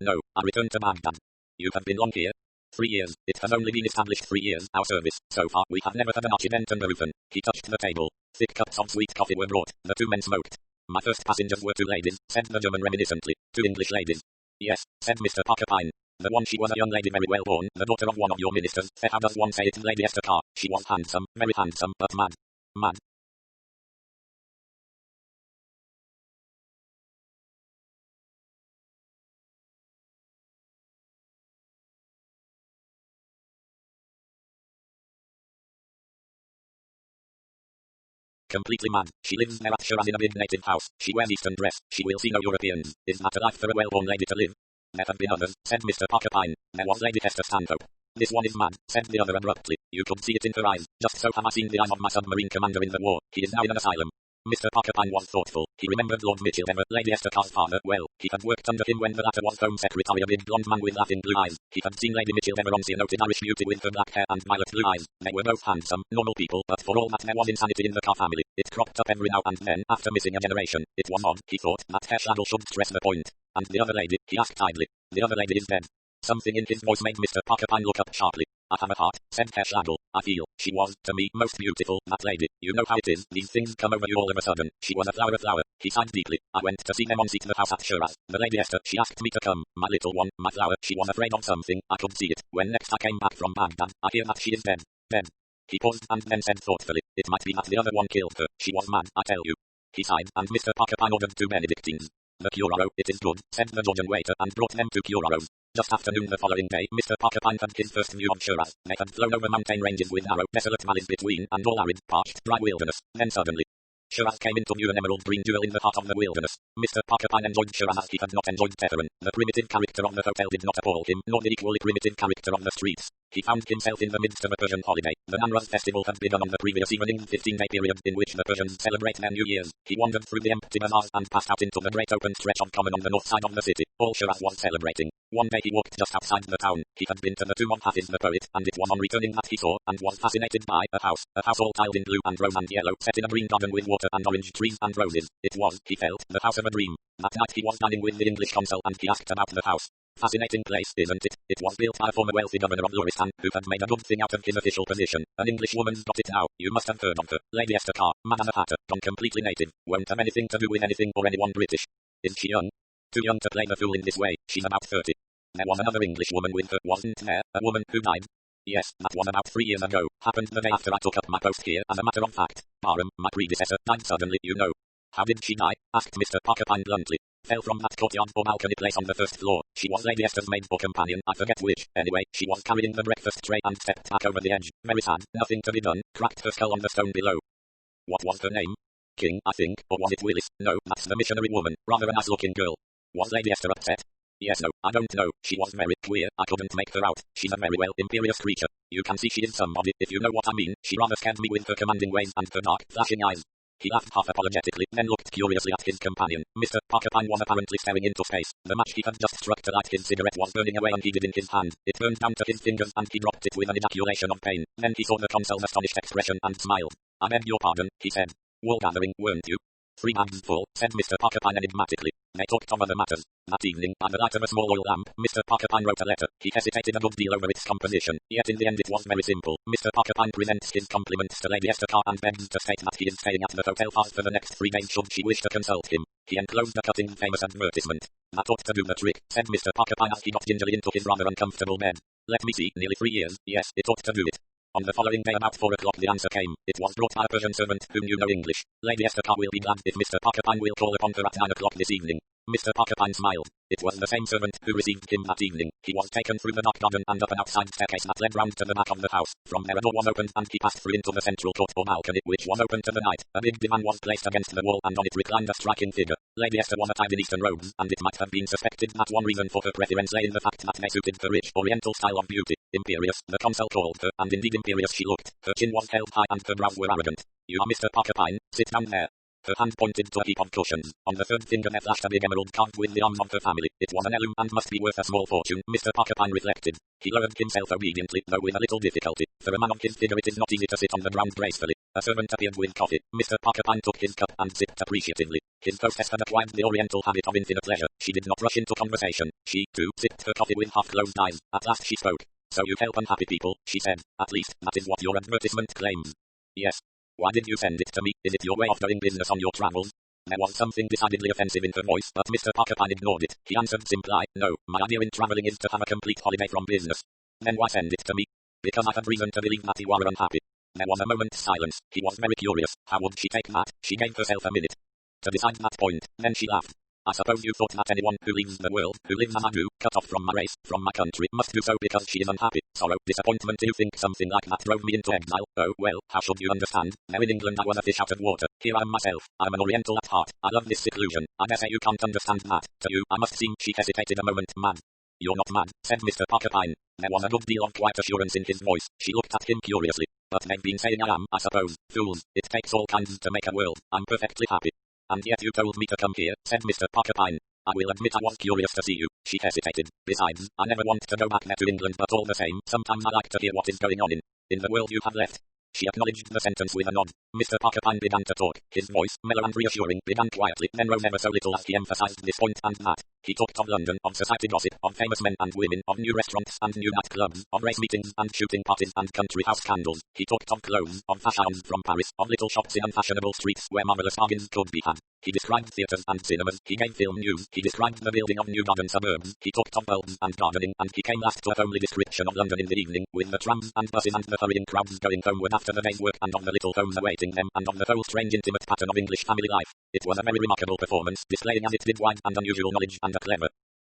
No, I return to Baghdad. You have been long here? 3 years. It has only been established 3 years, our service. So far, we have never had an archivent and a roofen. He touched the table. Thick cups of sweet coffee were brought. The 2 men smoked. My first passengers were 2 ladies, said the German reminiscently. 2 English ladies. Yes, said Mr. Parker Pyne. The one she was a young lady very well born, the daughter of one of your ministers. How does one say it? Lady Esther Carr. She was handsome, very handsome, but mad. Mad. Completely mad. She lives there at Shiraz in a big native house. She wears Eastern dress. She will see no Europeans. Is that a life for a well-born lady to live? There have been others, said Mr. Parker Pyne. There was Lady Hester Stanhope. This one is mad, said the other abruptly. You could see it in her eyes. Just so have I seen the eyes of my submarine commander in the war. He is now in an asylum. Mr. Parker Pyne was thoughtful. He remembered Lord Mitchell Ever, Lady Esther Carr's father, well. He had worked under him when the latter was Home Secretary, a big blonde man with laughing blue eyes. He had seen Lady Mitchell Ever on sea, a noted Irish beauty with her black hair and violet blue eyes. They were both handsome, normal people, but for all that there was insanity in the Carr family. It cropped up every now and then, after missing a generation. It was odd, he thought, that Herr Schladl should stress the point. And the other lady, he asked idly. The other lady is dead. Something in his voice made Mr. Parker Pyne look up sharply. I have a heart, said Herr Schladl. I feel, she was, to me, most beautiful, that lady. You know how it is, these things come over you all of a sudden. She was a flower. He sighed deeply. I went to see them on seat the house at Shiraz. The Lady Esther, she asked me to come. My little one, my flower, she was afraid of something. I could see it. When next I came back from Baghdad, I hear that she is dead. Dead. He paused and then said thoughtfully, it might be that the other one killed her. She was mad, I tell you. He sighed, and Mr. Parker Pyne ordered 2 Benedictines. The curaro, it is good, said the Georgian waiter, and brought them 2 curaros. Just after noon the following day, Mr. Parker Pyne had his first view of Shiraz. They had flown over mountain ranges with narrow, desolate valleys between, and all arid, parched, dry wilderness. Then suddenly, Shiraz came into view, an emerald green jewel in the heart of the wilderness. Mr. Parker Pyne enjoyed Shiraz as he had not enjoyed Tehran. The primitive character of the hotel did not appall him, nor the equally primitive character of the streets. He found himself in the midst of a Persian holiday. The Nanraz festival had begun on the previous evening, 15-day period in which the Persians celebrate their New Year's. He wandered through the empty bazaars and passed out into the great open stretch of common on the north side of the city. All Shiraz was celebrating. One day he walked just outside the town. He had been to the tomb of Hafiz the poet, and it was on returning that he saw, and was fascinated by, a house all tiled in blue and rose and yellow, set in a green garden with water and orange trees and roses. It was, he felt, the house of a dream. That night he was dining with the English consul and he asked about the house. Fascinating place, isn't it? It was built by a former wealthy governor of Luristan, who had made a good thing out of his official position. An English woman's got it now. You must have heard of her. Lady Esther Carr, Madame Hatter, gone completely native. Won't have anything to do with anything or anyone British. Is she young? Too young to play the fool in this way. She's about 30. There was another English woman with her, wasn't there? A woman who died? Yes, that was about 3 years ago. Happened the day after I took up my post here, as a matter of fact. Barham, my predecessor, died suddenly, you know. How did she die? Asked Mr. Pyne bluntly. Fell from that courtyard or balcony place on the first floor. She was Lady Esther's maid or companion, I forget which. Anyway, she was carrying the breakfast tray and stepped back over the edge. Very sad, nothing to be done. Cracked her skull on the stone below. What was her name? King, I think, or was it Willis? No, that's the missionary woman. Rather a nice-looking girl. Was Lady Esther upset? Yes, no, I don't know. She was very queer. I couldn't make her out. She's a very imperious creature. You can see she is somebody, if you know what I mean. She rather scared me with her commanding ways and her dark, flashing eyes. He laughed half apologetically, then looked curiously at his companion. Mr. Pyne was apparently staring into space. The match he had just struck to light his cigarette was burning away unheeded in his hand. It burned down to his fingers and he dropped it with an ejaculation of pain. Then he saw the consul's astonished expression and smiled. I beg your pardon, he said. Wool gathering, weren't you? 3 bags full, said Mr. Pyne enigmatically. They talked of other matters. That evening, by the light of a small oil lamp, Mr. Pyne wrote a letter. He hesitated a good deal over its composition, yet in the end it was very simple. Mr. Pyne presents his compliments to Lady Esther Carr and begs to state that he is staying at the hotel fast for the next 3 days should she wish to consult him. He enclosed a cutting famous advertisement. That ought to do the trick, said Mr. Pyne as he got gingerly into his rather uncomfortable bed. Let me see, nearly 3 years, yes, it ought to do it. On the following day about 4 o'clock the answer came. It was brought by a Persian servant who knew no English. Lady Esther Carr will be glad if Mr. Pyne will call upon her at 9 o'clock this evening. Mr. Pyne smiled. It was the same servant who received him that evening. He was taken through the dark garden and up an outside staircase that led round to the back of the house. From there a door was opened and he passed through into the central court or balcony, which was open to the night. A big divan was placed against the wall and on it reclined a striking figure. Lady Esther was attired in Eastern robes, and it might have been suspected that one reason for her preference lay in the fact that they suited the rich Oriental style of beauty. Imperious, the consul called her, and indeed imperious she looked. Her chin was held high and her brows were arrogant. You are Mr. Pyne, sit down there. Her hand pointed to a heap of cushions. On the third finger there flashed a big emerald carved with the arms of her family. It was an heirloom and must be worth a small fortune, Mr. Pyne reflected. He lowered himself obediently, though with a little difficulty. For a man of his figure it is not easy to sit on the ground gracefully. A servant appeared with coffee. Mr. Pyne took his cup and sipped appreciatively. His hostess had acquired the oriental habit of infinite leisure. She did not rush into conversation. She, too, sipped her coffee with half-closed eyes. At last she spoke. So you help unhappy people, she said. At least, that is what your advertisement claims. Yes. Why did you send it to me? Is it your way of doing business on your travels? There was something decidedly offensive in her voice, but Mr. Pyne ignored it. He answered simply, no, my idea in traveling is to have a complete holiday from business. Then why send it to me? Because I had reason to believe that you are unhappy. There was a moment's silence. He was very curious. How would she take that? She gave herself a minute to decide that point. Then she laughed. I suppose you thought that anyone who leaves the world, who lives as I do, cut off from my race, from my country, must do so because she is unhappy. Sorrow, disappointment, you think something like that drove me into exile? Oh, well, how should you understand? There in England I was a fish out of water. Here I am myself. I'm an Oriental at heart. I love this seclusion. I dare say you can't understand that. To you, I must seem, she hesitated a moment, mad. You're not mad, said Mr. Pyne. There was a good deal of quiet assurance in his voice. She looked at him curiously. But they've been saying I am, I suppose. Fools. It takes all kinds to make a world. I'm perfectly happy. And yet you told me to come here, said Mr. Pyne. I will admit I was curious to see you. She hesitated. Besides, I never want to go back there to England, but all the same, sometimes I like to hear what is going on in the world you have left. She acknowledged the sentence with a nod. Mr. Pyne began to talk. His voice, mellow and reassuring, began quietly, then rose ever so little as he emphasized this point and that. He talked of London, of society gossip, of famous men and women, of new restaurants and new nightclubs, of race meetings and shooting parties and country house candles. He talked of clothes, of fashions from Paris, of little shops in unfashionable streets where marvelous bargains could be had. He described theatres and cinemas. He gave film news. He described the building of new garden suburbs. He talked of bulbs and gardening, and he came last to a homely description of London in the evening, with the trams and buses and the hurrying crowds going homeward after the day's work, and of the little homes awaiting them, and of the whole strange intimate pattern of English family life. It was a very remarkable performance, displaying as it did wide and unusual knowledge and a clever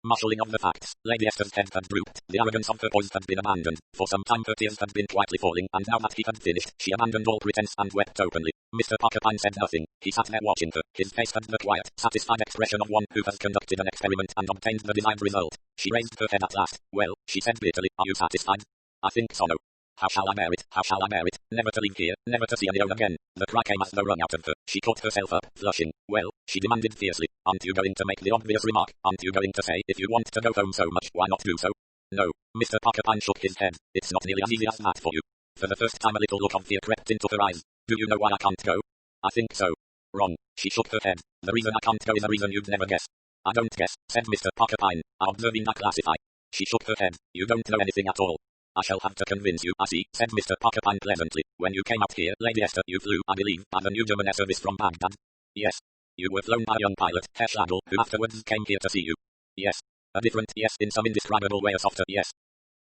marshalling of the facts. Lady Esther's head had drooped. The arrogance of her point had been abandoned. For some time her tears had been quietly falling, and now that he had finished, she abandoned all pretense and wept openly. Mr. Pyne said nothing. He sat there watching her. His face had the quiet, satisfied expression of one who has conducted an experiment and obtained the desired result. She raised her head at last. Well, she said bitterly, are you satisfied? I think so. No. How shall I bear it? How shall I bear it? Never to leave here, never to see Leon again. The cry came as though wrung out of her. She caught herself up, flushing. Well, she demanded fiercely, aren't you going to make the obvious remark? Aren't you going to say, if you want to go home so much, why not do so? No. Mr. Pyne shook his head. It's not nearly as easy as that for you. For the first time a little look of fear crept into her eyes. Do you know why I can't go? I think so. Wrong. She shook her head. The reason I can't go is a reason you'd never guess. I don't guess, said Mr. Pyne, observing that classify. She shook her head. You don't know anything at all. I shall have to convince you, I see, said Mr. Pyne pleasantly. When you came out here, Lady Esther, you flew, I believe, by the new German air service from Baghdad. Yes. You were flown by a young pilot, Herr Schladl, who afterwards came here to see you. Yes. A different yes in some indescribable way, a softer yes.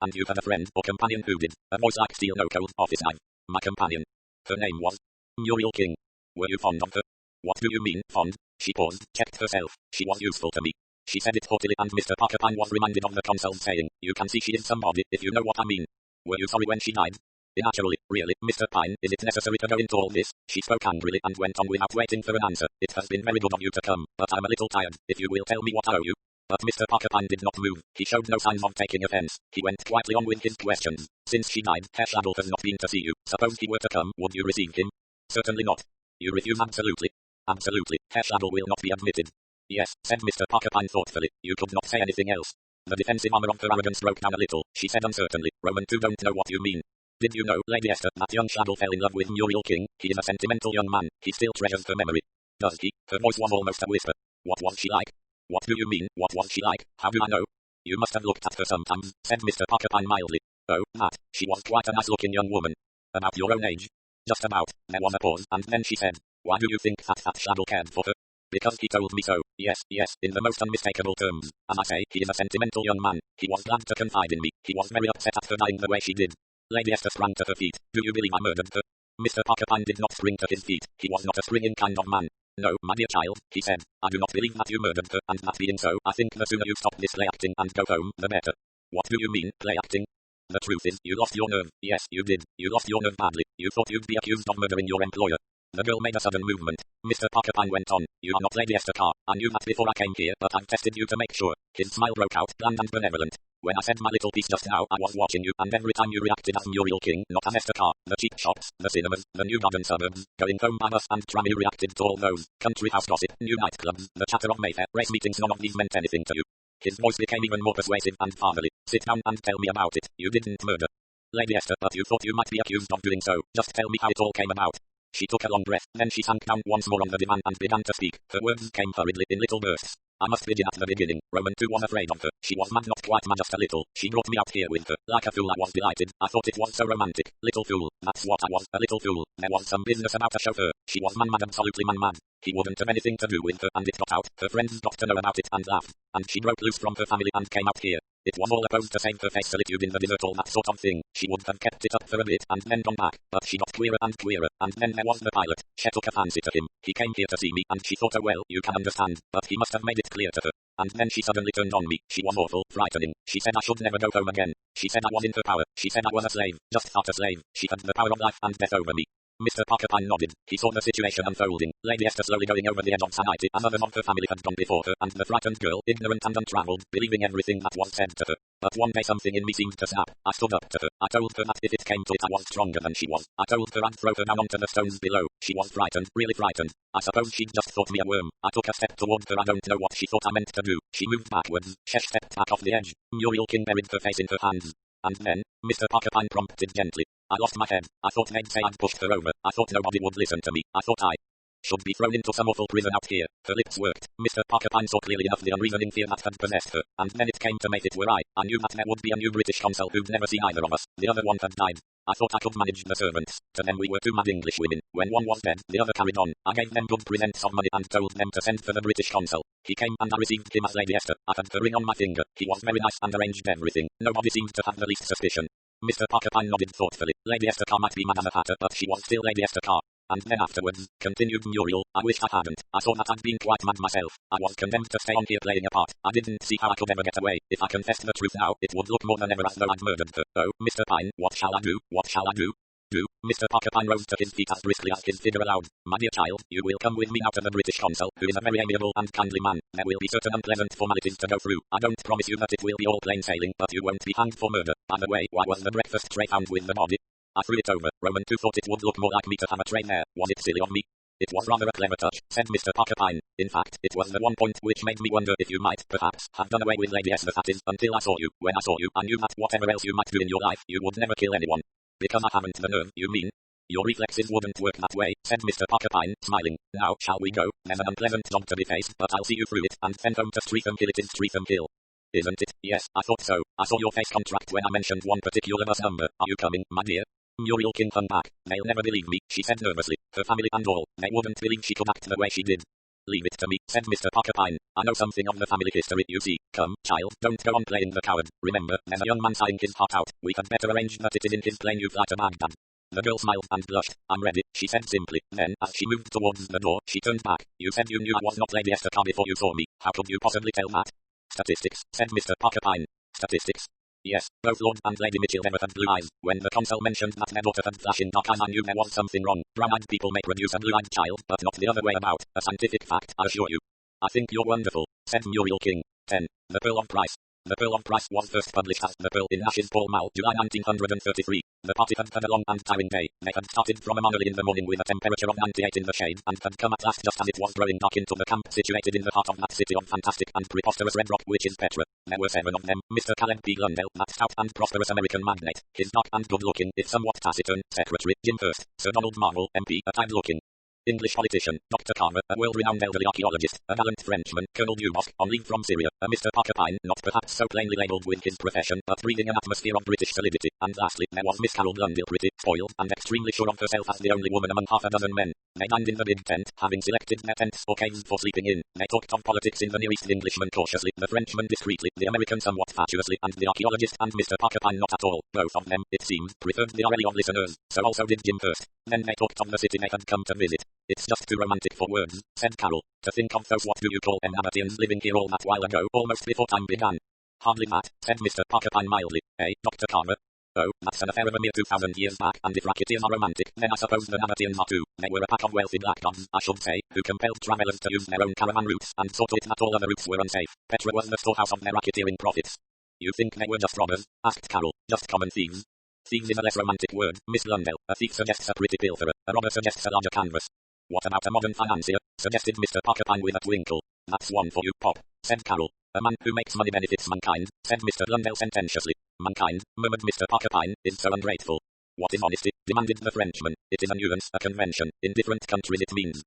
And you had a friend or companion who did, a voice like steel, no cold, office knife. My companion. Her name was Muriel King. Were you fond of her? What do you mean, fond? She paused, checked herself. She was useful to me. She said it haughtily, and Mr. Pyne was reminded of the consul's saying, you can see she is somebody, if you know what I mean. Were you sorry when she died? Naturally, really, Mr. Pyne, is it necessary to go into all this? She spoke angrily and went on without waiting for an answer. It has been very good of you to come, but I'm a little tired, if you will tell me what I owe you. But Mr. Pyne did not move. He showed no signs of taking offense. He went quietly on with his questions. Since she died, Herr Schladl has not been to see you. Suppose he were to come, would you receive him? Certainly not. You refuse absolutely? Absolutely. Herr Schladl will not be admitted. Yes, said Mr. Pyne thoughtfully. You could not say anything else. The defensive armor of her arrogance broke down a little. She said uncertainly, Roman 2 don't know what you mean. Did you know, Lady Esther, that young Schladl fell in love with Muriel King? He is a sentimental young man. He still treasures her memory. Does he? Her voice was almost a whisper. What was she like? What do you mean, what was she like? How do I know? You must have looked at her sometimes, said Mr. Pyne mildly. Oh, that. She was quite a nice-looking young woman. About your own age. Just about. There was a pause, and then she said, why do you think that Schladl cared for her? Because he told me so. Yes, in the most unmistakable terms. As I say, he is a sentimental young man. He was glad to confide in me. He was very upset at her dying the way she did. Lady Esther sprang to her feet. Do you believe I murdered her? Mr. Pyne did not spring to his feet. He was not a springing kind of man. No, my dear child, he said. I do not believe that you murdered her, and that being so, I think the sooner you stop this play acting and go home, the better. What do you mean, play acting? The truth is, you lost your nerve. Yes, you did. You lost your nerve badly. You thought you'd be accused of murdering your employer. The girl made a sudden movement. Mr. Pyne went on. You are not Lady Esther Carr. I knew that before I came here, but I've tested you to make sure. His smile broke out, bland and benevolent. When I said my little piece just now, I was watching you, and every time you reacted as Muriel King, not as Esther Carr. The cheap shops, the cinemas, the new garden suburbs, going home by bus and tram, you reacted to all those. Country house gossip, new nightclubs, the chatter of Mayfair, race meetings, none of these meant anything to you. His voice became even more persuasive and fatherly. Sit down and tell me about it. You didn't murder Lady Esther, but you thought you might be accused of doing so. Just tell me how it all came about. She took a long breath, then she sank down once more on the divan and began to speak. Her words came hurriedly in little bursts. I must begin at the beginning. Roman 2 was afraid of her. She was mad, not quite mad, just a little. She brought me out here with her. Like a fool I was delighted. I thought it was so romantic. Little fool. That's what I was, a little fool. There was some business about a chauffeur. She was man-mad, absolutely man-mad. He wouldn't have anything to do with her, and it got out. Her friends got to know about it and laughed. And she broke loose from her family and came out here. It was all opposed to save her face, solitude in the desert, all that sort of thing. She would have kept it up for a bit and then gone back, but she got queerer and queerer, and then there was the pilot. She took a fancy to him. He came here to see me, and she thought, oh well, you can understand, but he must have made it clear to her. And then she suddenly turned on me. She was awful, frightening. She said I should never go home again. She said I was in her power. She said I was a slave, just not a slave. She had the power of life and death over me. Mr. Pyne nodded. He saw the situation unfolding. Lady Esther slowly going over the edge of sanity, as others of her family had gone before her, and the frightened girl, ignorant and untravelled, believing everything that was said to her. But one day something in me seemed to snap. I stood up to her. I told her that if it came to it I was stronger than she was. I told her I'd throw her down onto the stones below. She was frightened, really frightened. I suppose she'd just thought me a worm. I took a step toward her. I don't know what she thought I meant to do. She moved backwards. She stepped back off the edge. Muriel King buried her face in her hands. And then, Mr. Pyne prompted gently. I lost my head. I thought they'd say I'd pushed her over. I thought nobody would listen to me. I thought I should be thrown into some awful prison out here. Her lips worked. Mr. Pyne saw clearly enough the unreasoning fear that had possessed her. And then it came to me, if it were I knew that there would be a new British consul who'd never seen either of us. The other one had died. I thought I could manage the servants. To them we were two mad English women. When one was dead, the other carried on. I gave them good presents of money and told them to send for the British consul. He came and I received him as Lady Esther. I had the ring on my finger. He was very nice and arranged everything. Nobody seemed to have the least suspicion. Mr. Pyne nodded thoughtfully. Lady Esther Carr might be mad as a hatter, but she was still Lady Esther Carr. And then afterwards, continued Muriel, I wished I hadn't. I saw that I'd been quite mad myself. I was condemned to stay on here playing a part. I didn't see how I could ever get away. If I confessed the truth now, it would look more than ever as though I'd murdered her. Oh, Mr. Pyne, what shall I do? What shall I do? Mr. Pyne rose to his feet as briskly as his figure allowed. My dear child, you will come with me now to the British consul, who is a very amiable and kindly man. There will be certain unpleasant formalities to go through. I don't promise you that it will be all plain sailing, but you won't be hanged for murder. By the way, why was the breakfast tray found with the body? I threw it over. Roman 2 thought it would look more like me to have a tray there. Was it silly of me? It was rather a clever touch, said Mr. Pyne. In fact, it was the one point which made me wonder if you might, perhaps, have done away with Lady Esther, that is, until I saw you. When I saw you, I knew that whatever else you might do in your life, you would never kill anyone. Because I haven't the nerve, you mean? Your reflexes wouldn't work that way, said Mr. Pyne, smiling. Now, shall we go? There's an unpleasant job to be faced, but I'll see you through it, and send home to Streatham Hill. It is Streatham Hill. Isn't it? Yes, I thought so. I saw your face contract when I mentioned one particular bus number. Are you coming, my dear? Muriel King hung back. They'll never believe me, she said nervously. Her family and all. They wouldn't believe she could act the way she did. Leave it to me, said Mr. Pyne. I know something of the family history, you see. Come, child, don't go on playing the coward. Remember, there's a young man sighing his heart out. We had better arrange that it is in his plane you fly to Baghdad. The girl smiled and blushed. I'm ready, she said simply. Then, as she moved towards the door, she turned back. You said you knew I was not Lady Esther Carr before you saw me. How could you possibly tell that? Statistics, said Mr. Pyne. Statistics? Yes, both Lord and Lady Mitchell ever had blue eyes. When the consul mentioned that their daughter had flashing dark eyes, I knew there was something wrong. Brown-eyed people may produce a blue-eyed child, but not the other way about. A scientific fact, I assure you. I think you're wonderful, said Muriel King. 10. The Pearl of Price. The Pearl of Price was first published as The Pearl in Nash's Pall Mall, July 1933. The party had had a long and tiring day. They had started from a early in the morning with a temperature of 98 in the shade, and had come at last just as it was growing dark into the camp situated in the heart of that city of fantastic and preposterous red rock which is Petra. There were 7 of them. Mr. Caleb P. Lundell, that stout and prosperous American magnate, his dark and good-looking, if somewhat taciturn, secretary, Jim Hurst, Sir Donald Marvel, MP, a tired-looking English politician, Dr. Carver, a world-renowned elderly archaeologist, a gallant Frenchman, Colonel Dubosc, on leave from Syria, a Mr. Pyne, not perhaps so plainly labelled with his profession, but breathing an atmosphere of British solidity, and lastly, there was Miss Carol Blundell, pretty, spoiled, and extremely sure of herself as the only woman among half a dozen men. They dined in the big tent, having selected their tents or caves for sleeping in. They talked of politics in the Near East, the Englishman cautiously, the Frenchman discreetly, the American somewhat fatuously, and the archaeologist and Mr. Pyne not at all. Both of them, it seemed, preferred the array of listeners, so also did Jim Hurst. Then they talked of the city they had come to visit. It's just too romantic for words, said Carol, to think of those what do you call them Abbertians living here all that while ago, almost before time began. Hardly that, said Mr. Pyne mildly. Dr. Carver? Oh, that's an affair of a mere 2,000 years back, and if racketeers are romantic, then I suppose the Abbertians are too. They were a pack of wealthy blackguards, I should say, who compelled travellers to use their own caravan routes, and saw to it that all other routes were unsafe. Petra was the storehouse of their racketeering profits. You think they were just robbers? Asked Carol. Just common thieves? Thieves is a less romantic word, Miss Blundell. A thief suggests a pretty pilferer, a robber suggests a larger canvas. What about a modern financier? Suggested Mr. Pyne with a twinkle. That's one for you, Pop, said Carol. A man who makes money benefits mankind, said Mr. Blundell sententiously. Mankind, murmured Mr. Pyne, is so ungrateful. What is honesty? Demanded the Frenchman. It is a nuance, a convention. In different countries it means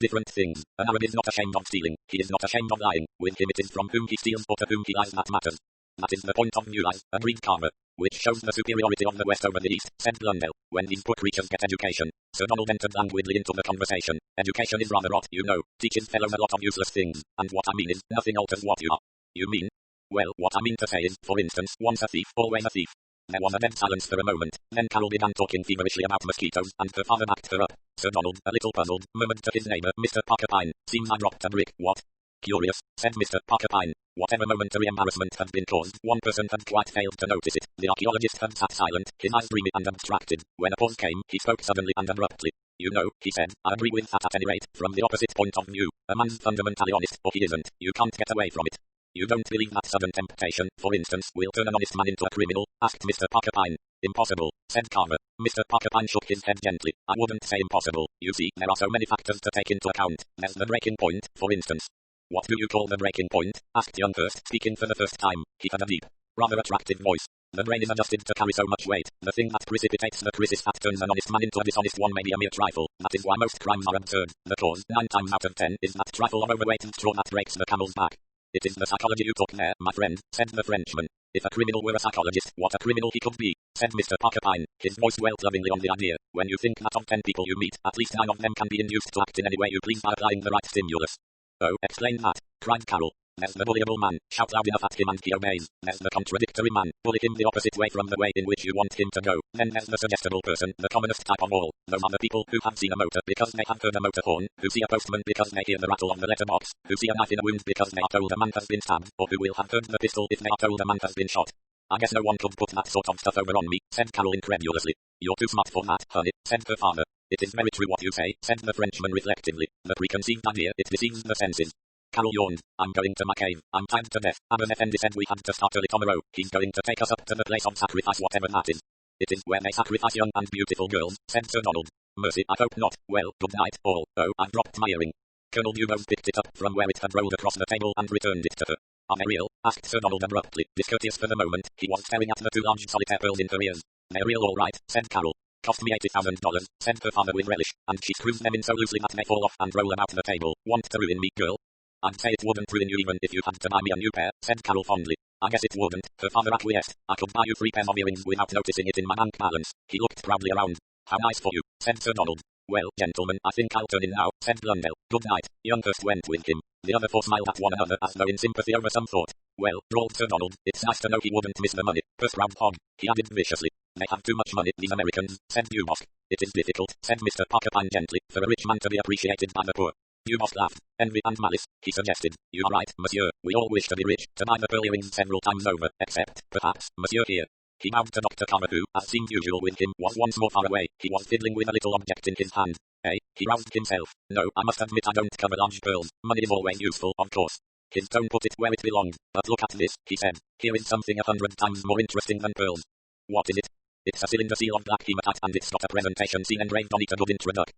different things. An Arab is not ashamed of stealing. He is not ashamed of lying. With him it is from whom he steals or to whom he lies that matters. That is the point of New Lies, agreed Carver. Which shows the superiority of the West over the East, said Blundell. When these poor creatures get education. Sir Donald entered languidly into the conversation. Education is rather rot, you know. Teaches fellows a lot of useless things. And what I mean is, nothing alters what you are. You mean? Well, what I mean to say is, for instance, once a thief, always a thief. There was a dead silence for a moment. Then Carol began talking feverishly about mosquitoes, and her father backed her up. Sir Donald, a little puzzled, murmured to his neighbour, Mr. Pyne. Seems I dropped a brick, what? Curious, said Mr. Pyne. Whatever momentary embarrassment had been caused, one person had quite failed to notice it. The archaeologist had sat silent, his eyes dreamy and abstracted. When a pause came, he spoke suddenly and abruptly. You know, he said, I agree with that at any rate, from the opposite point of view. A man's fundamentally honest, or he isn't. You can't get away from it. You don't believe that sudden temptation, for instance, will turn an honest man into a criminal? Asked Mr. Pyne. Impossible, said Carver. Mr. Pyne shook his head gently. I wouldn't say impossible. You see, there are so many factors to take into account. There's the breaking point, for instance. What do you call the breaking point? Asked young Hurst, speaking for the first time. He had a deep, rather attractive voice. The brain is adjusted to carry so much weight. The thing that precipitates the crisis that turns an honest man into a dishonest one may be a mere trifle. That is why most crimes are absurd. The cause, 9 times out of 10, is that trifle of overweighted straw that breaks the camel's back. It is the psychology you took there, my friend, said the Frenchman. If a criminal were a psychologist, what a criminal he could be, said Mr. Pyne, his voice dwelt lovingly on the idea. When you think that of 10 people you meet, at least 9 of them can be induced to act in any way you please by applying the right stimulus. Oh, explain that, cried Carol. There's the bullyable man, shout loud enough at him and he obeys. There's the contradictory man, bully him the opposite way from the way in which you want him to go. Then there's the suggestible person, the commonest type of all. Those are the people who have seen a motor because they have heard a motor horn, who see a postman because they hear the rattle of the letterbox, who see a knife in a wound because they are told a man has been stabbed, or who will have heard the pistol if they are told a man has been shot. I guess no one could put that sort of stuff over on me, said Carol incredulously. You're too smart for that, honey, said her father. It is very true what you say, said the Frenchman reflectively. The preconceived idea, it deceives the senses. Carol yawned. I'm going to my cave. I'm tired to death. Aben Effendi said we had to start early tomorrow. He's going to take us up to the place of sacrifice, whatever that is. It is where they sacrifice young and beautiful girls, said Sir Donald. Mercy, I hope not. Well, good night, all. Oh, I've dropped my earring. Colonel Dubose picked it up from where it had rolled across the table and returned it to her. Are they real? Asked Sir Donald abruptly. Discourteous for the moment, he was staring at the 2 large solitaire pearls in her ears. They're real all right, said Carol. Cost me $80,000, said her father with relish, and she screws them in so loosely that they fall off and roll about the table. Want to ruin me, girl? I'd say it wouldn't ruin you even if you had to buy me a new pair, said Carol fondly. I guess it wouldn't, her father acquiesced. I could buy you 3 pairs of earrings without noticing it in my bank balance. He looked proudly around. How nice for you, said Sir Donald. Well, gentlemen, I think I'll turn in now, said Blundell. Good night. Younghurst went with him. The other 4 smiled at one another as though in sympathy over some thought. Well, drawled Sir Donald, it's nice to know he wouldn't miss the money. Purse-proud hog, he added viciously. They have too much money, these Americans, said Dumas. It is difficult, said Mr. Pyne gently, for a rich man to be appreciated by the poor. Dumas laughed. Envy and malice, he suggested. You are right, monsieur. We all wish to be rich, to buy the pearl earrings several times over, except, perhaps, monsieur here. He bowed to Dr. Carver who, as seemed usual with him, was once more far away. He was fiddling with a little object in his hand. He roused himself. No, I must admit I don't cover large pearls. Money is always useful, of course. His tone put it where it belonged. But look at this, he said. Here is something 100 times more interesting than pearls. What is it? It's a cylinder seal of black hematite and it's got a presentation scene engraved on it, a good introduction.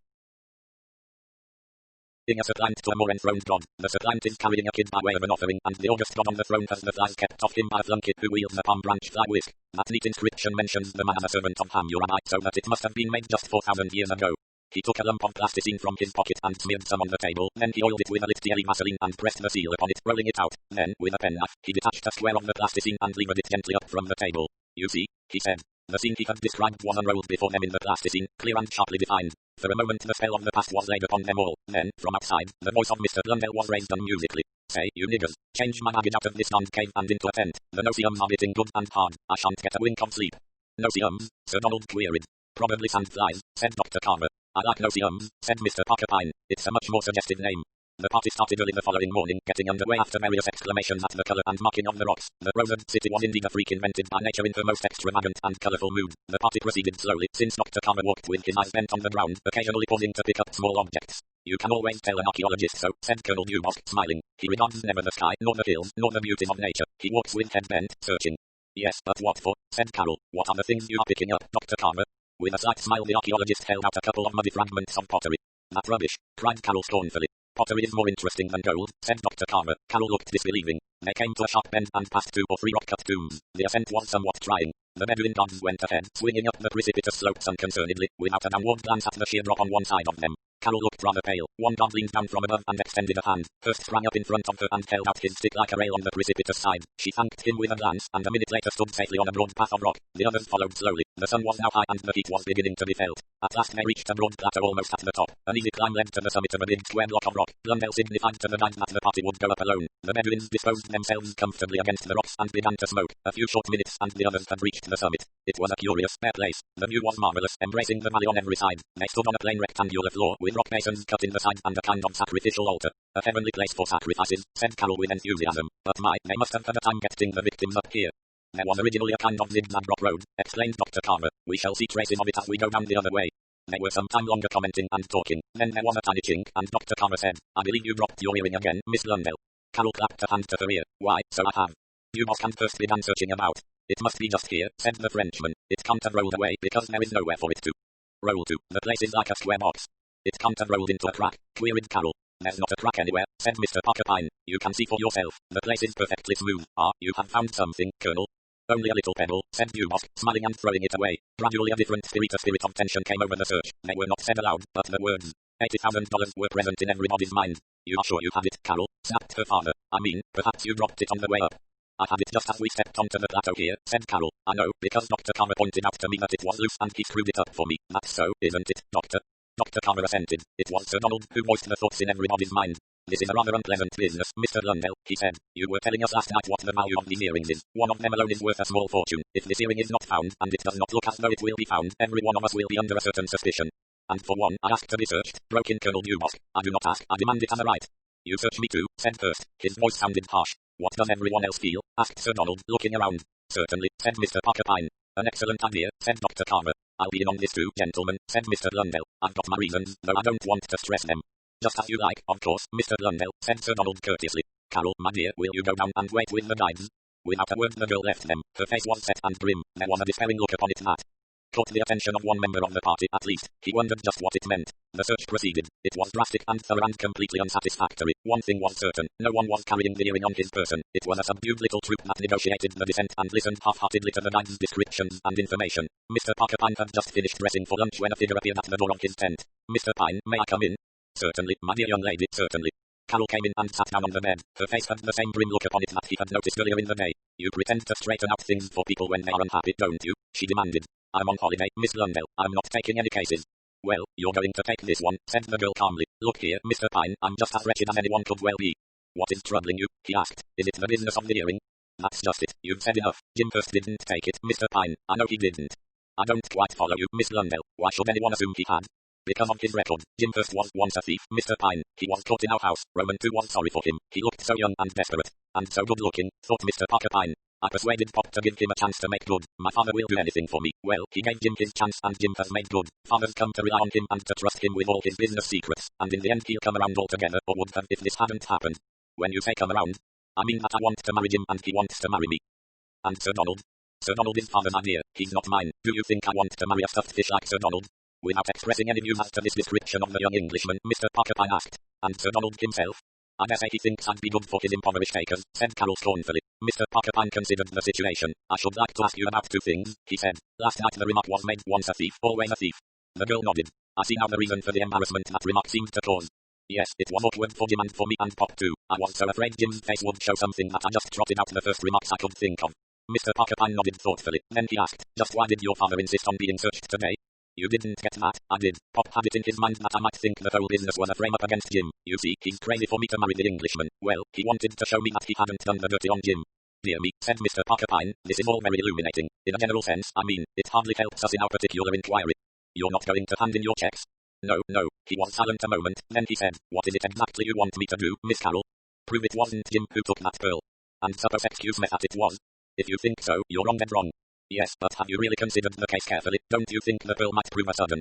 A supplant to a more enthroned god. The supplant is carrying a kid by way of an offering, and the august god on the throne has the flies kept off him by a flunkid who wields a palm branch fly whisk. That neat inscription mentions the man as a servant of Hammurabi, so that it must have been made just 4,000 years ago. He took a lump of plasticine from his pocket and smeared some on the table, then he oiled it with a little Vaseline and pressed the seal upon it, rolling it out. Then, with a penknife, he detached a square of the plasticine and levered it gently up from the table. You see, he said. The scene he had described was unrolled before them in the plasticine, clear and sharply defined. For a moment the spell of the past was laid upon them all. Then, from outside, the voice of Mr. Blundell was raised unmusically. Say, you niggers, change my baggage out of this damned cave and into a tent. The no-see-ums are getting good and hard. I shan't get a wink of sleep. No-see-ums? Sir Donald queried. Probably sandflies, said Dr. Carver. I like no-see-ums, said Mr. Pyne. It's a much more suggestive name. The party started early the following morning, getting underway after various exclamations at the colour and marking of the rocks. The rosed city was indeed a freak invented by nature in her most extravagant and colourful mood. The party proceeded slowly, since Dr. Carver walked with his eyes bent on the ground, occasionally pausing to pick up small objects. You can always tell an archaeologist so, said Colonel Dumas, smiling. He regards never the sky, nor the hills, nor the beauties of nature. He walks with head bent, searching. Yes, but what for? Said Carol. What are the things you are picking up, Dr. Carver? With a slight smile the archaeologist held out a couple of muddy fragments of pottery. That rubbish, cried Carol scornfully. Pottery is more interesting than gold, said Dr. Carver. Carol looked disbelieving. They came to a sharp bend and passed 2 or 3 rock-cut tombs. The ascent was somewhat trying. The Bedouin guards went ahead, swinging up the precipitous slopes unconcernedly, without a downward glance at the sheer drop on one side of them. Carol looked rather pale. One guard leaned down from above and extended a hand. Hurst sprang up in front of her and held out his stick like a rail on the precipitous side. She thanked him with a glance, and a minute later stood safely on a broad path of rock. The others followed slowly. The sun was now high and the heat was beginning to be felt. At last they reached a broad plateau almost at the top. An easy climb led to the summit of a big square block of rock. Blundell signified to the guide that the party would go up alone. The Bedouins disposed themselves comfortably against the rocks and began to smoke. A few short minutes and the others had reached the summit. It was a curious, bare place. The view was marvelous, embracing the valley on every side. They stood on a plain rectangular floor with rock basins cut in the side and a kind of sacrificial altar. A heavenly place for sacrifices, said Carol with enthusiasm. But they must have had a time getting the victims up here. There was originally a kind of zigzag rock road, explained Dr. Carver. We shall see traces of it as we go down the other way. They were some time longer commenting and talking. Then there was a tiny chink, and Dr. Carver said, I believe you dropped your earring again, Miss Blundell. Carol clapped a hand to her ear. Why, so I have. Dumas and first began searching about. It must be just here, said the Frenchman. It can't have rolled away because there is nowhere for it to roll to. The place is like a square box. It can't have rolled into a crack, queried Carol. There's not a crack anywhere, said Mr. Pyne. You can see for yourself. The place is perfectly smooth. You have found something, Colonel. Only a little pebble, said Dumas, smiling and throwing it away. Gradually a different spirit of tension came over the search. They were not said aloud, but the words $80,000 were present in everybody's mind. You are sure you have it, Carol? Snapped her father. I mean, perhaps you dropped it on the way up. I had it just as we stepped onto the plateau here, said Carol. I know, because Dr. Carver pointed out to me that it was loose and he screwed it up for me. That's so, isn't it, Doctor? Dr. Carver assented. It was Sir Donald who voiced the thoughts in everybody's mind. This is a rather unpleasant business, Mr. Blundell, he said. You were telling us last night what the value of these earrings is. One of them alone is worth a small fortune. If this earring is not found, and it does not look as though it will be found, every one of us will be under a certain suspicion. And for one, I ask to be searched, broke in Colonel Dumas. I do not ask, I demand it as a right. You search me too, said Hurst. His voice sounded harsh. What does everyone else feel? Asked Sir Donald, looking around. Certainly, said Mr. Pyne. An excellent idea, said Dr. Carver. I'll be in on this too, gentlemen, said Mr. Blundell. I've got my reasons, though I don't want to stress them. Just as you like, of course, Mr. Blundell, said Sir Donald courteously. Carol, my dear, will you go down and wait with the guides? Without a word the girl left them. Her face was set and grim. There was a despairing look upon it that caught the attention of one member of the party at least. He wondered just what it meant. The search proceeded. It was drastic and thorough and completely unsatisfactory. One thing was certain, no one was carrying the earring on his person. It was a subdued little troop that negotiated the descent and listened half-heartedly to the guide's descriptions and information. Mr. Pyne had just finished dressing for lunch when a figure appeared at the door of his tent. "Mr. Pyne, may I come in?" "Certainly, my dear young lady, certainly." Carol came in and sat down on the bed. Her face had the same grim look upon it that he had noticed earlier in the day. "You pretend to straighten out things for people when they are unhappy, don't you?" she demanded. "I'm on holiday, Miss Blundell. I'm not taking any cases." "Well, you're going to take this one," said the girl calmly. "Look here, Mr. Pyne, I'm just as wretched as anyone could well be." "What is troubling you?" he asked. "Is it the business of the earring?" "That's just it. You've said enough. Jim first didn't take it, Mr. Pyne. I know he didn't." "I don't quite follow you, Miss Blundell. Why should anyone assume he had?" "Because of his record. Jim first was once a thief, Mr. Pyne. He was caught in our house. Roman too was sorry for him. He looked so young and desperate. And so good looking, thought Mr. Pyne. I persuaded Pop to give him a chance to make good. My father will do anything for me. Well, he gave Jim his chance and Jim has made good. Father's come to rely on him and to trust him with all his business secrets. And in the end he'll come around altogether, or would have if this hadn't happened. When you say come around, I mean that I want to marry Jim and he wants to marry me." "And Sir Donald?" "Sir Donald is father's idea. He's not mine. Do you think I want to marry a stuffed fish like Sir Donald?" Without expressing any views as to this description of the young Englishman, Mr. Pyne asked, "And Sir Donald himself?" "I dare say he thinks I'd be good for his impoverished acres," said Carol scornfully. Mr. Pyne considered the situation. "I should like to ask you about two things," he said. "Last night the remark was made, once a thief, always a thief." The girl nodded. "I see now the reason for the embarrassment that remark seemed to cause." "Yes, it was awkward for Jim and for me and Pop too. I was so afraid Jim's face would show something that I just trotted out the first remarks I could think of." Mr. Pyne nodded thoughtfully. Then he asked, "Just why did your father insist on being searched today?" "You didn't get that." "I did. Pop had it in his mind that I might think the whole business was a frame-up against Jim. You see, he's crazy for me to marry the Englishman. Well, he wanted to show me that he hadn't done the dirty on Jim." "Dear me," said Mr. Pyne, "this is all very illuminating. In a general sense, I mean, it hardly helps us in our particular inquiry. You're not going to hand in your checks?" No. He was silent a moment, then he said, "What is it exactly you want me to do, Miss Carol?" "Prove it wasn't Jim who took that pearl." "And suppose excuse me that it was?" "If you think so, you're wrong, dead wrong." "Yes, but have you really considered the case carefully? Don't you think the pearl might prove a sudden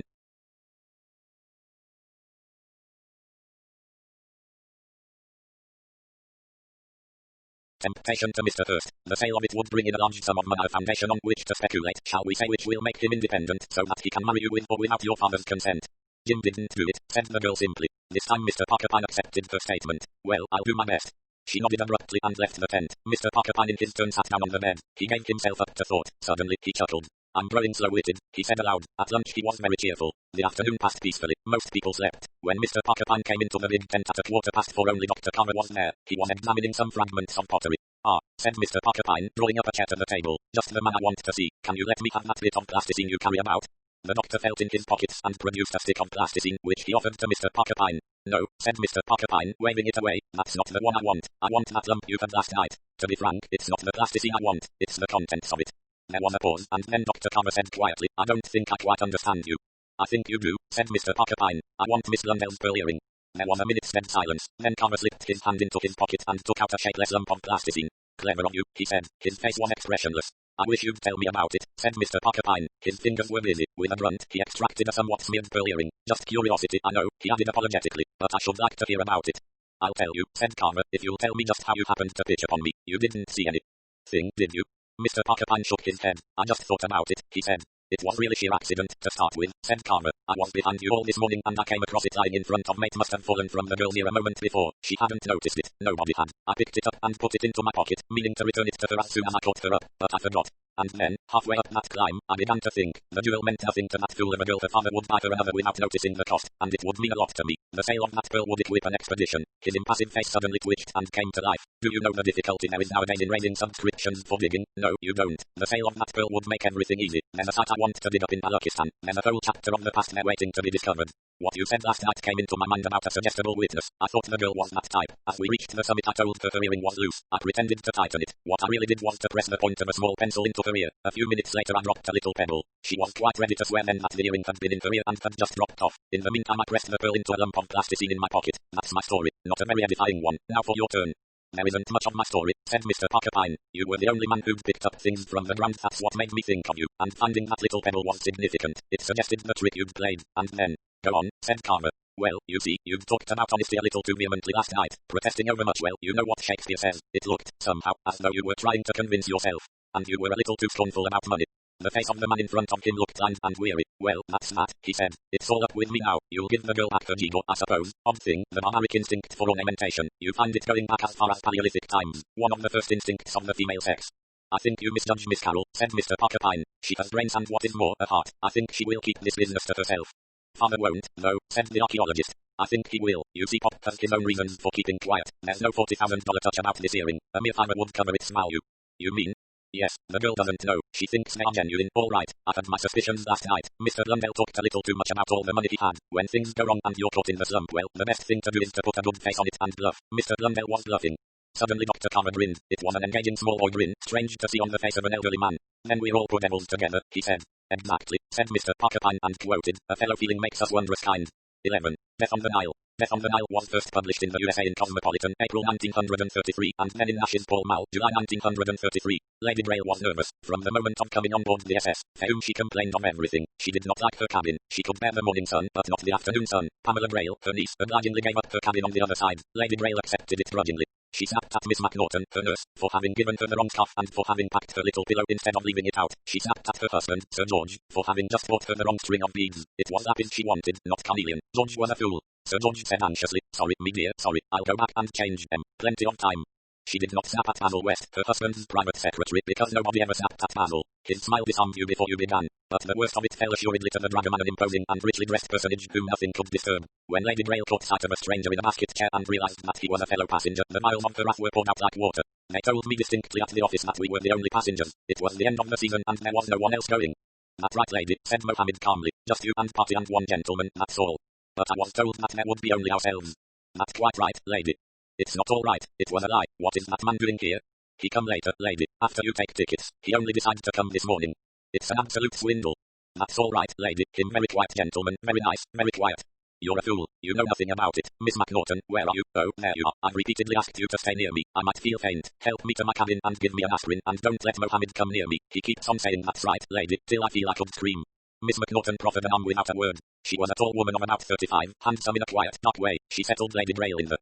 temptation to Mr. Hurst? The sale of it would bring in a large sum of money, a foundation on which to speculate, shall we say, which will make him independent so that he can marry you with or without your father's consent." "Jim didn't do it," said the girl simply. This time Mr. Pyne accepted her statement. "Well, I'll do my best." She nodded abruptly and left the tent. Mr. Pyne in his turn sat down on the bed. He gave himself up to thought. Suddenly, he chuckled. "I'm growing slow-witted," he said aloud. At lunch he was very cheerful. The afternoon passed peacefully. Most people slept. When Mr. Pyne came into the big tent at 4:15, only Dr. Carver was there. He was examining some fragments of pottery. "Ah," said Mr. Pyne, drawing up a chair to the table. "Just the man I want to see. Can you let me have that bit of plasticine you carry about?" The doctor felt in his pockets and produced a stick of plasticine, which he offered to Mr. Pyne. "No," said Mr. Pyne, waving it away. "That's not the one I want. I want that lump you had last night. To be frank, it's not the plasticine I want, it's the contents of it." There was a pause, and then Dr. Carver said quietly, "I don't think I quite understand you." "I think you do," said Mr. Pyne. "I want Miss Blundell's pearl earring." There was a minute's dead silence. Then Carver slipped his hand into his pocket and took out a shapeless lump of plasticine. "Clever of you," he said. His face was expressionless. "I wish you'd tell me about it," said Mr. Pyne. His fingers were busy. With a grunt, he extracted a somewhat smeared pearl earring. "Just curiosity, I know," he added apologetically, "but I should like to hear about it." "I'll tell you," said Carver, "if you'll tell me just how you happened to pitch upon me. You didn't see anything, did you?" Mr. Pyne shook his head. "I just thought about it," he said. "It was really sheer accident, to start with," said Carver. "I was behind you all this morning and I came across it lying in front of me. It must have fallen from the girl here a moment before. She hadn't noticed it. Nobody had. I picked it up and put it into my pocket, meaning to return it to her as soon as I caught her up, but I forgot. And then, halfway up that climb, I began to think. The duel meant nothing to that fool of a girl. Her father would buy her another without noticing the cost, and it would mean a lot to me. The sale of that pearl would equip an expedition." His impassive face suddenly twitched and came to life. "Do you know the difficulty there is nowadays in raising subscriptions for digging?" "No, you don't. The sale of that pearl would make everything easy. There's a site I want to dig up in Pakistan. There's a whole chapter of the past there waiting to be discovered. What you said last night came into my mind about a suggestible witness. I thought the girl was that type. As we reached the summit I told her her earring was loose. I pretended to tighten it. What I really did was to press the point of a small pencil into her ear. A few minutes later I dropped a little pebble. She was quite ready to swear then that the earring had been in her ear and had just dropped off. In the meantime I pressed the pearl into a lump of plasticine in my pocket. That's my story. Not a very edifying one. Now for your turn." "There isn't much of my story," said Mr. Pyne. "You were the only man who'd picked up things from the ground. That's what made me think of you. And finding that little pebble was significant. It suggested the trick you'd played. And then—" "Go on," said Carver. "Well, you see, you'd talked about honesty a little too vehemently last night, protesting over much. Well, you know what Shakespeare says. It looked, somehow, as though you were trying to convince yourself. And you were a little too scornful about money." The face of the man in front of him looked lined and weary. Well, that's that, he said. It's all up with me now. You'll give the girl back her Gigo, I suppose. Odd thing, the barbaric instinct for ornamentation. You find it going back as far as Paleolithic times. One of the first instincts of the female sex. I think you misjudge Miss Carroll, said Mr. Pyne. She has brains and what is more, a heart. I think she will keep this business to herself. Father won't, though, said the archaeologist. I think he will. You see, Pop has his own reasons for keeping quiet. There's no $40,000 touch about this earring. A mere fiver would cover its value. You mean? Yes, the girl doesn't know. She thinks they are genuine. All right, I had my suspicions last night. Mr. Blundell talked a little too much about all the money he had. When things go wrong and you're caught in the slump, well, the best thing to do is to put a good face on it and bluff. Mr. Blundell was bluffing. Suddenly Dr. Carver grinned. It was an engaging small boy grin, strange to see on the face of an elderly man. Then we're all poor devils together, he said. Exactly, said Mr. Pyne and quoted, a fellow feeling makes us wondrous kind. 11. Death on the Nile. Death on the Nile was first published in the USA in Cosmopolitan, April 1933, and then in Nash's Pall Mall, July 1933. Lady Grail was nervous, from the moment of coming on board the SS, for whom she complained of everything. She did not like her cabin. She could bear the morning sun, but not the afternoon sun. Pamela Grail, her niece, obligingly gave up her cabin on the other side. Lady Grail accepted it grudgingly. She snapped at Miss McNaughton, her nurse, for having given her the wrong scarf and for having packed her little pillow instead of leaving it out. She snapped at her husband, Sir George, for having just bought her the wrong string of beads. It was lapis she wanted, not carnelian. George was a fool. Sir George said anxiously, sorry, me dear, sorry, I'll go back and change them. Plenty of time. She did not snap at Basil West, her husband's private secretary, because nobody ever snapped at Basil. His smile disarmed you before you began. But the worst of it fell assuredly to the dragoman, an imposing and richly dressed personage whom nothing could disturb. When Lady Grail caught sight of a stranger in a basket chair and realized that he was a fellow passenger, the vials of her wrath were poured out like water. They told me distinctly at the office that we were the only passengers. It was the end of the season and there was no one else going. That's right, lady, said Mohammed calmly. Just you and Patty and one gentleman, that's all. But I was told that there would be only ourselves. That's quite right, lady. It's not all right, it was a lie. What is that man doing here? He come later, lady, after you take tickets. He only decided to come this morning. It's an absolute swindle. That's all right, lady. Him very quiet gentleman, very nice, very quiet. You're a fool. You know nothing about it. Miss McNaughton, where are you? Oh, there you are. I've repeatedly asked you to stay near me. I might feel faint. Help me to my cabin and give me an aspirin and don't let Mohammed come near me. He keeps on saying that's right, lady, till I feel I could scream. Miss McNaughton proffered an arm without a word. She was a tall woman of about 35, handsome in a quiet, dark way. She settled Lady Grail in the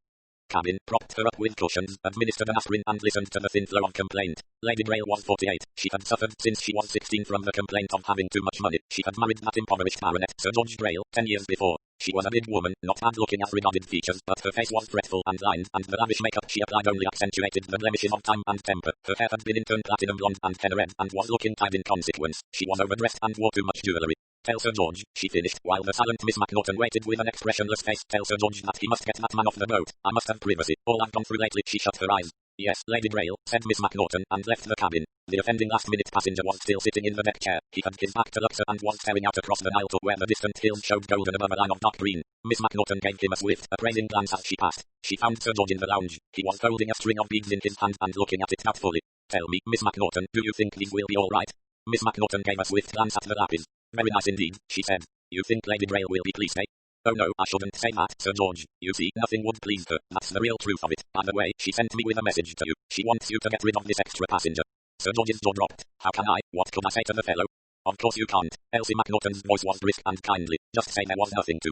cabin, propped her up with cushions, administered an aspirin and listened to the thin flow of complaint. Lady Grail was 48. She had suffered since she was 16 from the complaint of having too much money. She had married that impoverished baronet, Sir George Grail, 10 years before. She was a big woman, not bad looking as regarded features, but her face was fretful and lined, and the lavish makeup she applied only accentuated the blemishes of time and temper. Her hair had been in turn platinum blonde and head red, and was looking tired in consequence. She was overdressed and wore too much jewellery. Tell Sir George, she finished, while the silent Miss McNaughton waited with an expressionless face. Tell Sir George that he must get that man off the boat. I must have privacy. All I've gone through lately. She shut her eyes. Yes, Lady Grail, said Miss McNaughton, and left the cabin. The offending last-minute passenger was still sitting in the deck chair. He had his back to Luxor and was staring out across the Nile to where the distant hills showed golden above a line of dark green. Miss McNaughton gave him a swift, appraising glance as she passed. She found Sir George in the lounge. He was holding a string of beads in his hand and looking at it doubtfully. Tell me, Miss McNaughton, do you think these will be all right? Miss McNaughton gave a swift glance at the lapis. Very nice indeed, she said. You think Lady Grail will be pleased, eh? Oh no, I shouldn't say that, Sir George. You see, nothing would please her. That's the real truth of it. By the way, she sent me with a message to you. She wants you to get rid of this extra passenger. Sir George's jaw dropped. How can I? What could I say to the fellow? Of course you can't. Elsie McNaughton's voice was brisk and kindly. Just say there was nothing to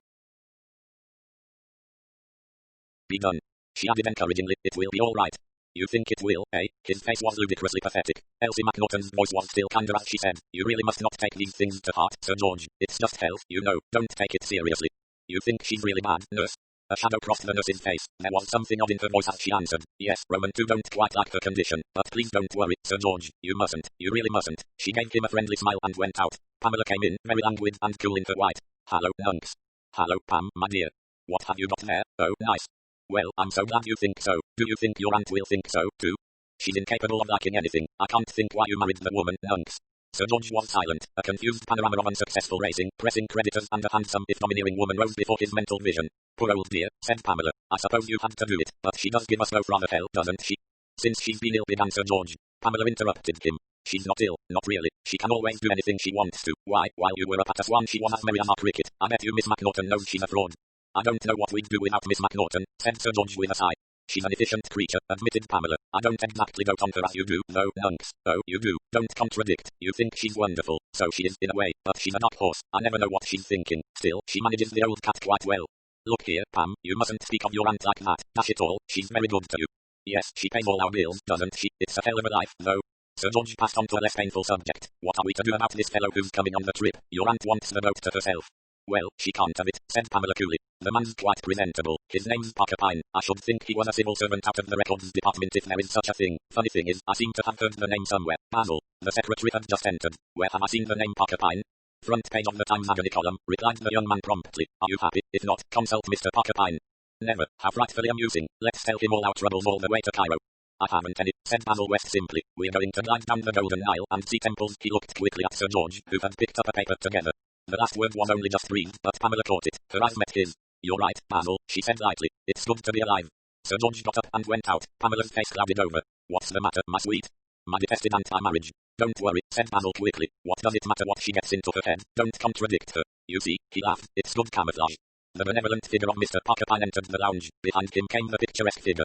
be done. She added encouragingly, it will be all right. You think it will, eh? His face was ludicrously pathetic. Elsie McNaughton's voice was still kinder as she said, you really must not take these things to heart, Sir George. It's just health, you know. Don't take it seriously. You think she's really bad, nurse? A shadow crossed the nurse's face. There was something odd in her voice as she answered. Yes, Roman too don't quite like her condition. But please don't worry, Sir George. You mustn't. You really mustn't. She gave him a friendly smile and went out. Pamela came in, very languid and cool in her white. Hello, Nunks. Hello, Pam, my dear. What have you got there? Oh, nice. Well, I'm so glad you think so. Do you think your aunt will think so, too? She's incapable of liking anything. I can't think why you married the woman, Nunks. Sir George was silent. A confused panorama of unsuccessful racing, pressing creditors and a handsome if domineering woman rose before his mental vision. Poor old dear, said Pamela. I suppose you had to do it, but she does give us both rather hell, doesn't she? Since she's been ill, began Sir George. Pamela interrupted him. She's not ill, not really. She can always do anything she wants to. Why, while you were up at Aswan she was as merry as a cricket. I bet you Miss McNaughton knows she's a fraud. I don't know what we'd do without Miss McNaughton, said Sir George with a sigh. She's an efficient creature, admitted Pamela. I don't exactly dote on her as you do, though, Nunks. Oh, you do. Don't contradict. You think she's wonderful. So she is, in a way, but she's a dark horse. I never know what she's thinking. Still, she manages the old cat quite well. Look here, Pam, you mustn't speak of your aunt like that. Dash it all, she's very good to you. Yes, she pays all our bills, doesn't she? It's a hell of a life, though. Sir George passed on to a less painful subject. What are we to do about this fellow who's coming on the trip? Your aunt wants the boat to herself. Well, she can't have it, said Pamela coolly. The man's quite presentable. His name's Pyne. I should think he was a civil servant out of the records department if there is such a thing. Funny thing is, I seem to have heard the name somewhere. Basil. The secretary had just entered. Where have I seen the name Pyne? Front page of the Times agony column, replied the young man promptly. Are you happy? If not, consult Mr. Pyne. Never. How frightfully amusing. Let's tell him all our troubles all the way to Cairo. I haven't any, said Basil West simply. We're going to glide down the Golden Nile and see temples. He looked quickly at Sir George, who had picked up a paper together. The last word was only just breathed, but Pamela caught it. Her eyes met his. You're right, Basil, she said lightly. It's good to be alive. Sir George got up and went out. Pamela's face clouded over. What's the matter, my sweet? My detested anti-marriage. Don't worry, said Basil quickly. What does it matter what she gets into her head? Don't contradict her. You see, he laughed. It's good camouflage. The benevolent figure of Mr. Pyne entered the lounge. Behind him came the picturesque figure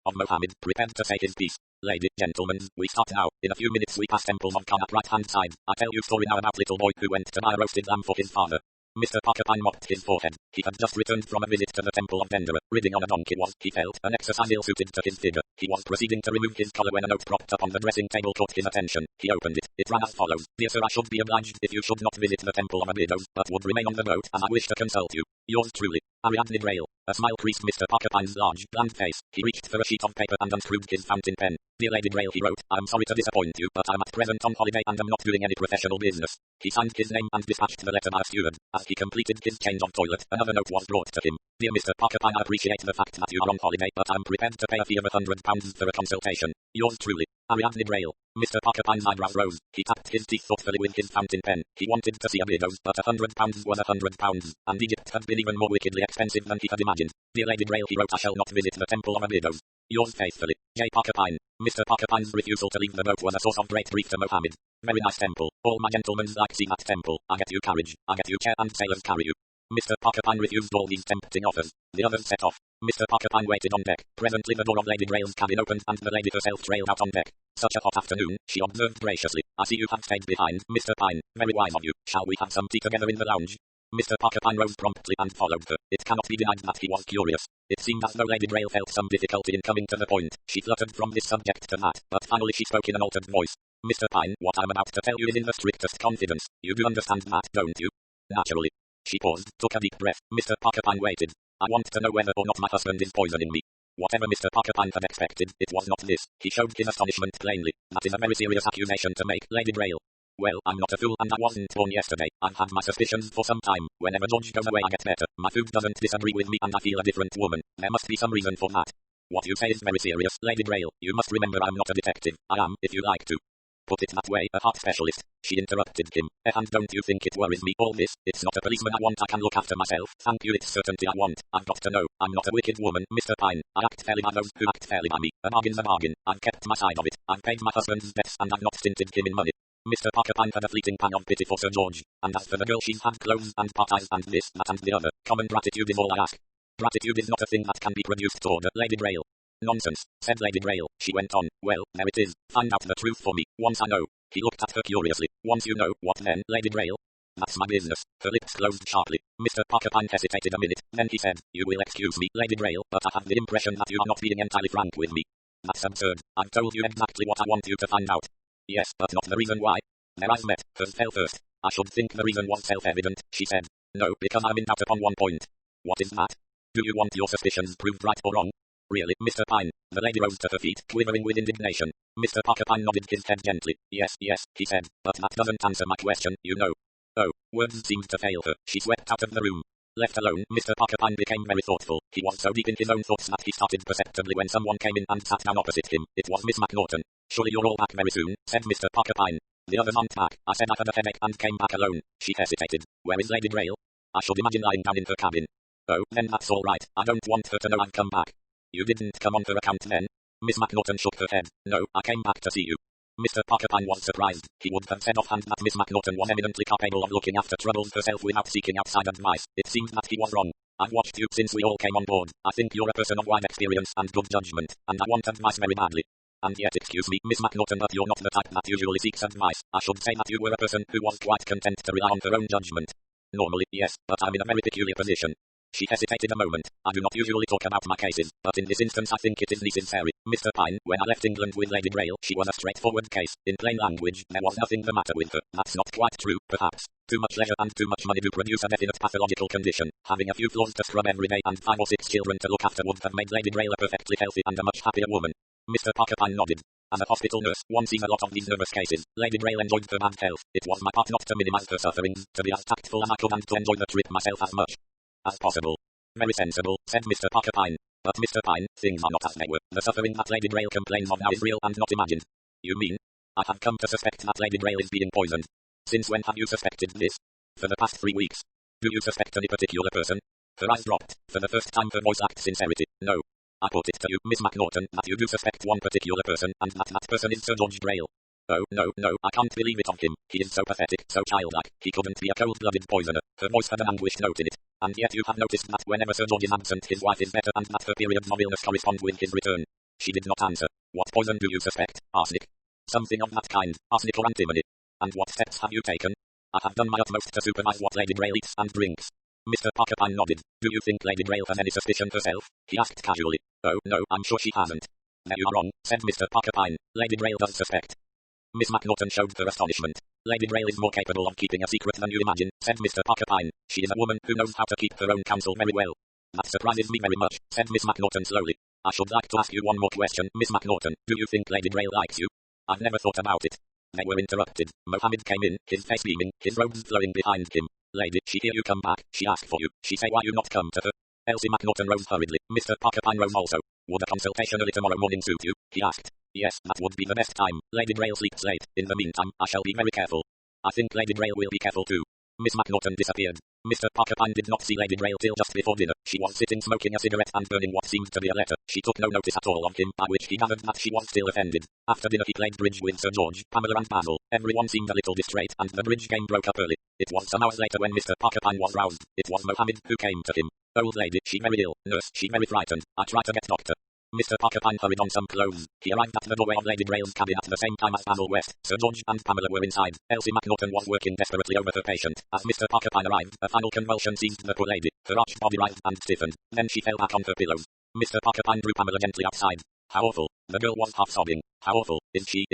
of Mohammed, prepared to say his piece. Lady, gentlemen, we start now. In a few minutes we pass temples of Khan at right-hand side. I tell you story now about little boy who went to buy a roasted lamb for his father. Mr. Pyne mopped his forehead. He had just returned from a visit to the temple of Dendera. Riding on a donkey was, he felt, an exercise ill-suited to his figure. He was proceeding to remove his collar when a note propped up on the dressing table caught his attention. He opened it. It ran as follows. Dear sir, I should be obliged if you should not visit the temple of Abydos, but would remain on the boat as I wish to consult you. Yours truly, Ariadne Grail. A smile creased Mr. Pyne's large, bland face. He reached for a sheet of paper and unscrewed his fountain pen. Dear Lady Grail, he wrote, I'm sorry to disappoint you, but I'm at present on holiday and am not doing any professional business. He signed his name and dispatched the letter by a steward. As he completed his change of toilet, another note was brought to him. Dear Mr. Pyne, I appreciate the fact that you are on holiday, but I'm prepared to pay a fee of £100 for a consultation. Yours truly, Ariadne Grail. Mr. Pyne's eyebrows rose. He tapped his teeth thoughtfully with his fountain pen. He wanted to see Abydos, but £100 was £100, and Egypt had been even more wickedly expensive than he had imagined. Dear Lady Grail, he wrote, I shall not visit the temple of Abydos. Yours faithfully, J. Pyne. Mr. Pyne's refusal to leave the boat was a source of great grief to Mohammed. Very nice temple. All my gentlemen like see that temple. I get you carriage. I get you chair and sailors carry you. Mr. Pyne refused all these tempting offers. The others set off. Mr. Pyne waited on deck. Presently the door of Lady Grail's cabin opened and the lady herself trailed out on deck. Such a hot afternoon, she observed graciously. I see you have stayed behind, Mr. Pyne. Very wise of you. Shall we have some tea together in the lounge? Mr. Pyne rose promptly and followed her. It cannot be denied that he was curious. It seemed as though Lady Grail felt some difficulty in coming to the point. She fluttered from this subject to that, but finally she spoke in an altered voice. Mr. Pyne, what I'm about to tell you is in the strictest confidence. You do understand that, don't you? Naturally. She paused, took a deep breath. Mr. Pyne waited. I want to know whether or not my husband is poisoning me. Whatever Mr. Pyne had expected, it was not this. He showed his astonishment plainly. That is a very serious accusation to make, Lady Grail. Well, I'm not a fool and I wasn't born yesterday. I've had my suspicions for some time. Whenever George goes away I get better. My food doesn't disagree with me and I feel a different woman. There must be some reason for that. What you say is very serious, Lady Grail. You must remember I'm not a detective. I am, if you like to put it that way, a heart specialist. She interrupted him. And don't you think it worries me, all this? It's not a policeman I want, I can look after myself. Thank you, it's certainty I want. I've got to know. I'm not a wicked woman, Mr. Pyne. I act fairly by those who act fairly by me. A bargain's a bargain. I've kept my side of it. I've paid my husband's debts and I've not stinted him in money. Mr. Pyne had a fleeting pang of pity for Sir George. And as for the girl, she's had clothes and parties and this, that and the other. Common gratitude is all I ask. Gratitude is not a thing that can be produced, ordered Lady Grail. Nonsense, said Lady Grail. She went on. Well, there it is. Find out the truth for me, once I know. He looked at her curiously. Once you know, what then, Lady Grail? That's my business. Her lips closed sharply. Mr. Pyne hesitated a minute. Then he said, you will excuse me, Lady Grail, but I have the impression that you are not being entirely frank with me. That's absurd. I've told you exactly what I want you to find out. Yes, but not the reason why. Their eyes met. Hers fell first. I should think the reason was self-evident, she said. No, because I'm in doubt upon one point. What is that? Do you want your suspicions proved right or wrong? Really, Mr. Pyne? The lady rose to her feet, quivering with indignation. Mr. Pyne nodded his head gently. Yes, he said, but that doesn't answer my question, you know. Oh, words seemed to fail her. She swept out of the room. Left alone, Mr. Pyne became very thoughtful. He was so deep in his own thoughts that he started perceptibly when someone came in and sat down opposite him. It was Miss Macnaughton. Surely you're all back very soon, said Mr. Pyne. The others aren't back. I said I had a headache and came back alone. She hesitated. Where is Lady Grail? I should imagine lying down in her cabin. Oh, then that's all right. I don't want her to know I've come back. You didn't come on her account then? Miss Macnaughton shook her head. No, I came back to see you. Mr. Pyne was surprised. He would have said offhand that Miss Macnaughton was eminently capable of looking after troubles herself without seeking outside advice. It seemed that he was wrong. I've watched you since we all came on board. I think you're a person of wide experience and good judgment, and I want advice very badly. And yet, excuse me, Miss Macnaughton, but you're not the type that usually seeks advice. I should say that you were a person who was quite content to rely on her own judgment. Normally, yes, but I'm in a very peculiar position. She hesitated a moment. I do not usually talk about my cases, but in this instance I think it is necessary. Mr. Pyne, when I left England with Lady Grail, she was a straightforward case. In plain language, there was nothing the matter with her. That's not quite true, perhaps. Too much leisure and too much money do produce a definite pathological condition. Having a few floors to scrub every day and 5 or 6 children to look after would have made Lady Grail a perfectly healthy and a much happier woman. Mr. Pyne nodded. As a hospital nurse, one sees a lot of these nervous cases. Lady Grail enjoyed her bad health. It was my part not to minimize her sufferings, to be as tactful as I could and to enjoy the trip myself as much as possible. Very sensible, said Mr. Pyne. But Mr. Pyne, things are not as they were. The suffering that Lady Grail complains of now is real and not imagined. You mean? I have come to suspect that Lady Grail is being poisoned. Since when have you suspected this? For the past 3 weeks. Do you suspect any particular person? Her eyes dropped. For the first time her voice lacked sincerity. No. I put it to you, Miss McNaughton, that you do suspect one particular person, and that person is Sir George Grail. Oh, no, I can't believe it of him. He is so pathetic, so childlike. He couldn't be a cold-blooded poisoner. Her voice had an anguished note in it. And yet you have noticed that whenever Sir George is absent his wife is better and that her periods of illness correspond with his return. She did not answer. What poison do you suspect? Arsenic. Something of that kind. Arsenic or antimony. And what steps have you taken? I have done my utmost to supervise what Lady Grail eats and drinks. Mr. Pyne nodded. Do you think Lady Grail has any suspicion herself? He asked casually. Oh, no, I'm sure she hasn't. There you are wrong, said Mr. Pyne. Lady Grail does suspect. Miss McNaughton showed her astonishment. Lady Grail is more capable of keeping a secret than you imagine, said Mr. Pyne. She is a woman who knows how to keep her own counsel very well. That surprises me very much, said Miss McNaughton slowly. I should like to ask you one more question, Miss McNaughton. Do you think Lady Grail likes you? I've never thought about it. They were interrupted. Mohammed came in, his face beaming, his robes flowing behind him. Lady, she hear you come back. She asked for you. She say why you not come to her. Elsie McNaughton rose hurriedly. Mr. Pyne rose also. Would a consultation early tomorrow morning suit you? He asked. Yes, that would be the best time. Lady Grail sleeps late. In the meantime, I shall be very careful. I think Lady Grail will be careful too. Miss McNaughton disappeared. Mr. Pyne did not see Lady Grail till just before dinner. She was sitting smoking a cigarette and burning what seemed to be a letter. She took no notice at all of him, by which he gathered that she was still offended. After dinner he played bridge with Sir George, Pamela and Basil. Everyone seemed a little distrait, and the bridge game broke up early. It was some hours later when Mr. Pyne was roused. It was Mohammed who came to him. Old lady, she very ill. Nurse, she very frightened. I try to get doctor. Mr. Pyne hurried on some clothes. He arrived at the doorway of Lady Grail's cabin at the same time as Basil West. Sir George and Pamela were inside. Elsie McNaughton was working desperately over her patient. As Mr. Pyne arrived, a final convulsion seized the poor lady. Her arched body writhed and stiffened. Then she fell back on her pillows. Mr. Pyne drew Pamela gently outside. How awful. The girl was half sobbing. How awful. Is she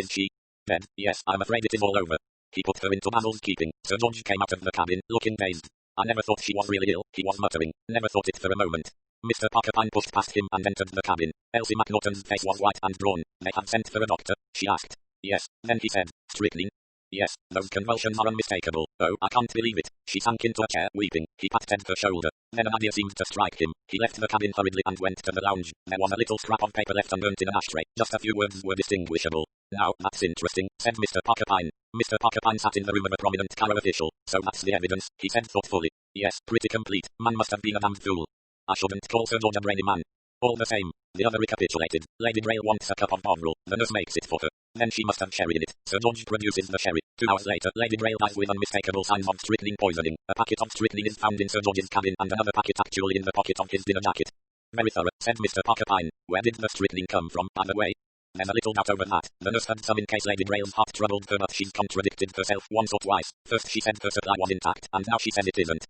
dead? Yes, I'm afraid it is all over. He put her into Basil's keeping. Sir George came out of the cabin, looking dazed. I never thought she was really ill, he was muttering. Never thought it for a moment. Mr. Pyne pushed past him and entered the cabin. Elsie McNaughton's face was white and drawn. They had sent for a doctor, she asked. Yes. Then he said, strychnine. Yes, those convulsions are unmistakable. Oh, I can't believe it. She sank into a chair, weeping. He patted her shoulder. Then an idea seemed to strike him. He left the cabin hurriedly and went to the lounge. There was a little scrap of paper left unburnt in an ashtray. Just a few words were distinguishable. Now, that's interesting, said Mr. Pyne. Mr. Pyne sat in the room of a prominent Cairo official. So that's the evidence, he said thoughtfully. Yes, pretty complete. Man must have been a damned fool. I shouldn't call Sir George a brainy man. All the same, the other recapitulated. Lady Grail wants a cup of Bovril. The nurse makes it for her. Then she must have sherry in it. Sir George produces the sherry. 2 hours later, Lady Grail dies with unmistakable signs of strychnine poisoning. A packet of strychnine is found in Sir George's cabin and another packet actually in the pocket of his dinner jacket. Very thorough, said Mr. Pyne. Where did the strychnine come from, by the way? There's a little doubt over that. The nurse had some in case Lady Grail's heart troubled her, but she's contradicted herself once or twice. First she said her supply was intact, and now she says it isn't.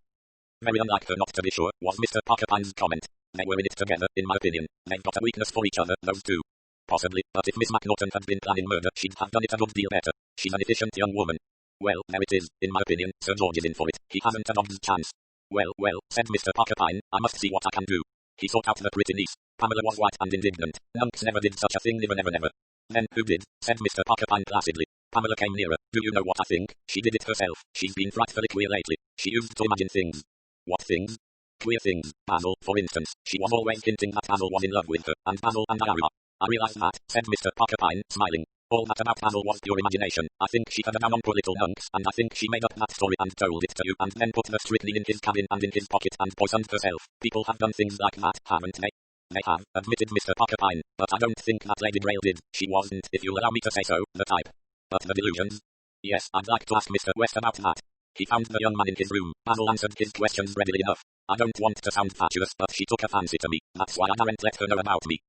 Very unlike her not to be sure, was Mr. Pyne's comment. They were in it together, in my opinion. They've got a weakness for each other, those two. Possibly, but if Miss McNaughton had been planning murder, she'd have done it a good deal better. She's an efficient young woman. Well, there it is, in my opinion. Sir George is in for it. He hasn't a dog's chance. Well, said Mr. Pyne, I must see what I can do. He sought out the pretty niece. Pamela was white and indignant. Nunks never did such a thing, never. Then who did? Said Mr. Pyne placidly. Pamela came nearer. Do you know what I think? She did it herself. She's been frightfully queer lately. She used to imagine things. What things? Queer things. Basil, for instance. She was always hinting that Basil was in love with her, and Basil and I are. I realize that, said Mr. Pyne, smiling. All that about Basil was pure imagination. I think she had a down on poor little Nunks, and I think she made up that story and told it to you, and then put the strychnine in his cabin and in his pocket and poisoned herself. People have done things like that, haven't they? They have, admitted Mr. Pyne, but I don't think that Lady Grail did. She wasn't, if you'll allow me to say so, the type. But the delusions? Yes, I'd like to ask Mr. West about that. He found the young man in his room. Basil answered his questions readily enough. I don't want to sound fatuous, but she took a fancy to me. That's why I daren't let her know about me.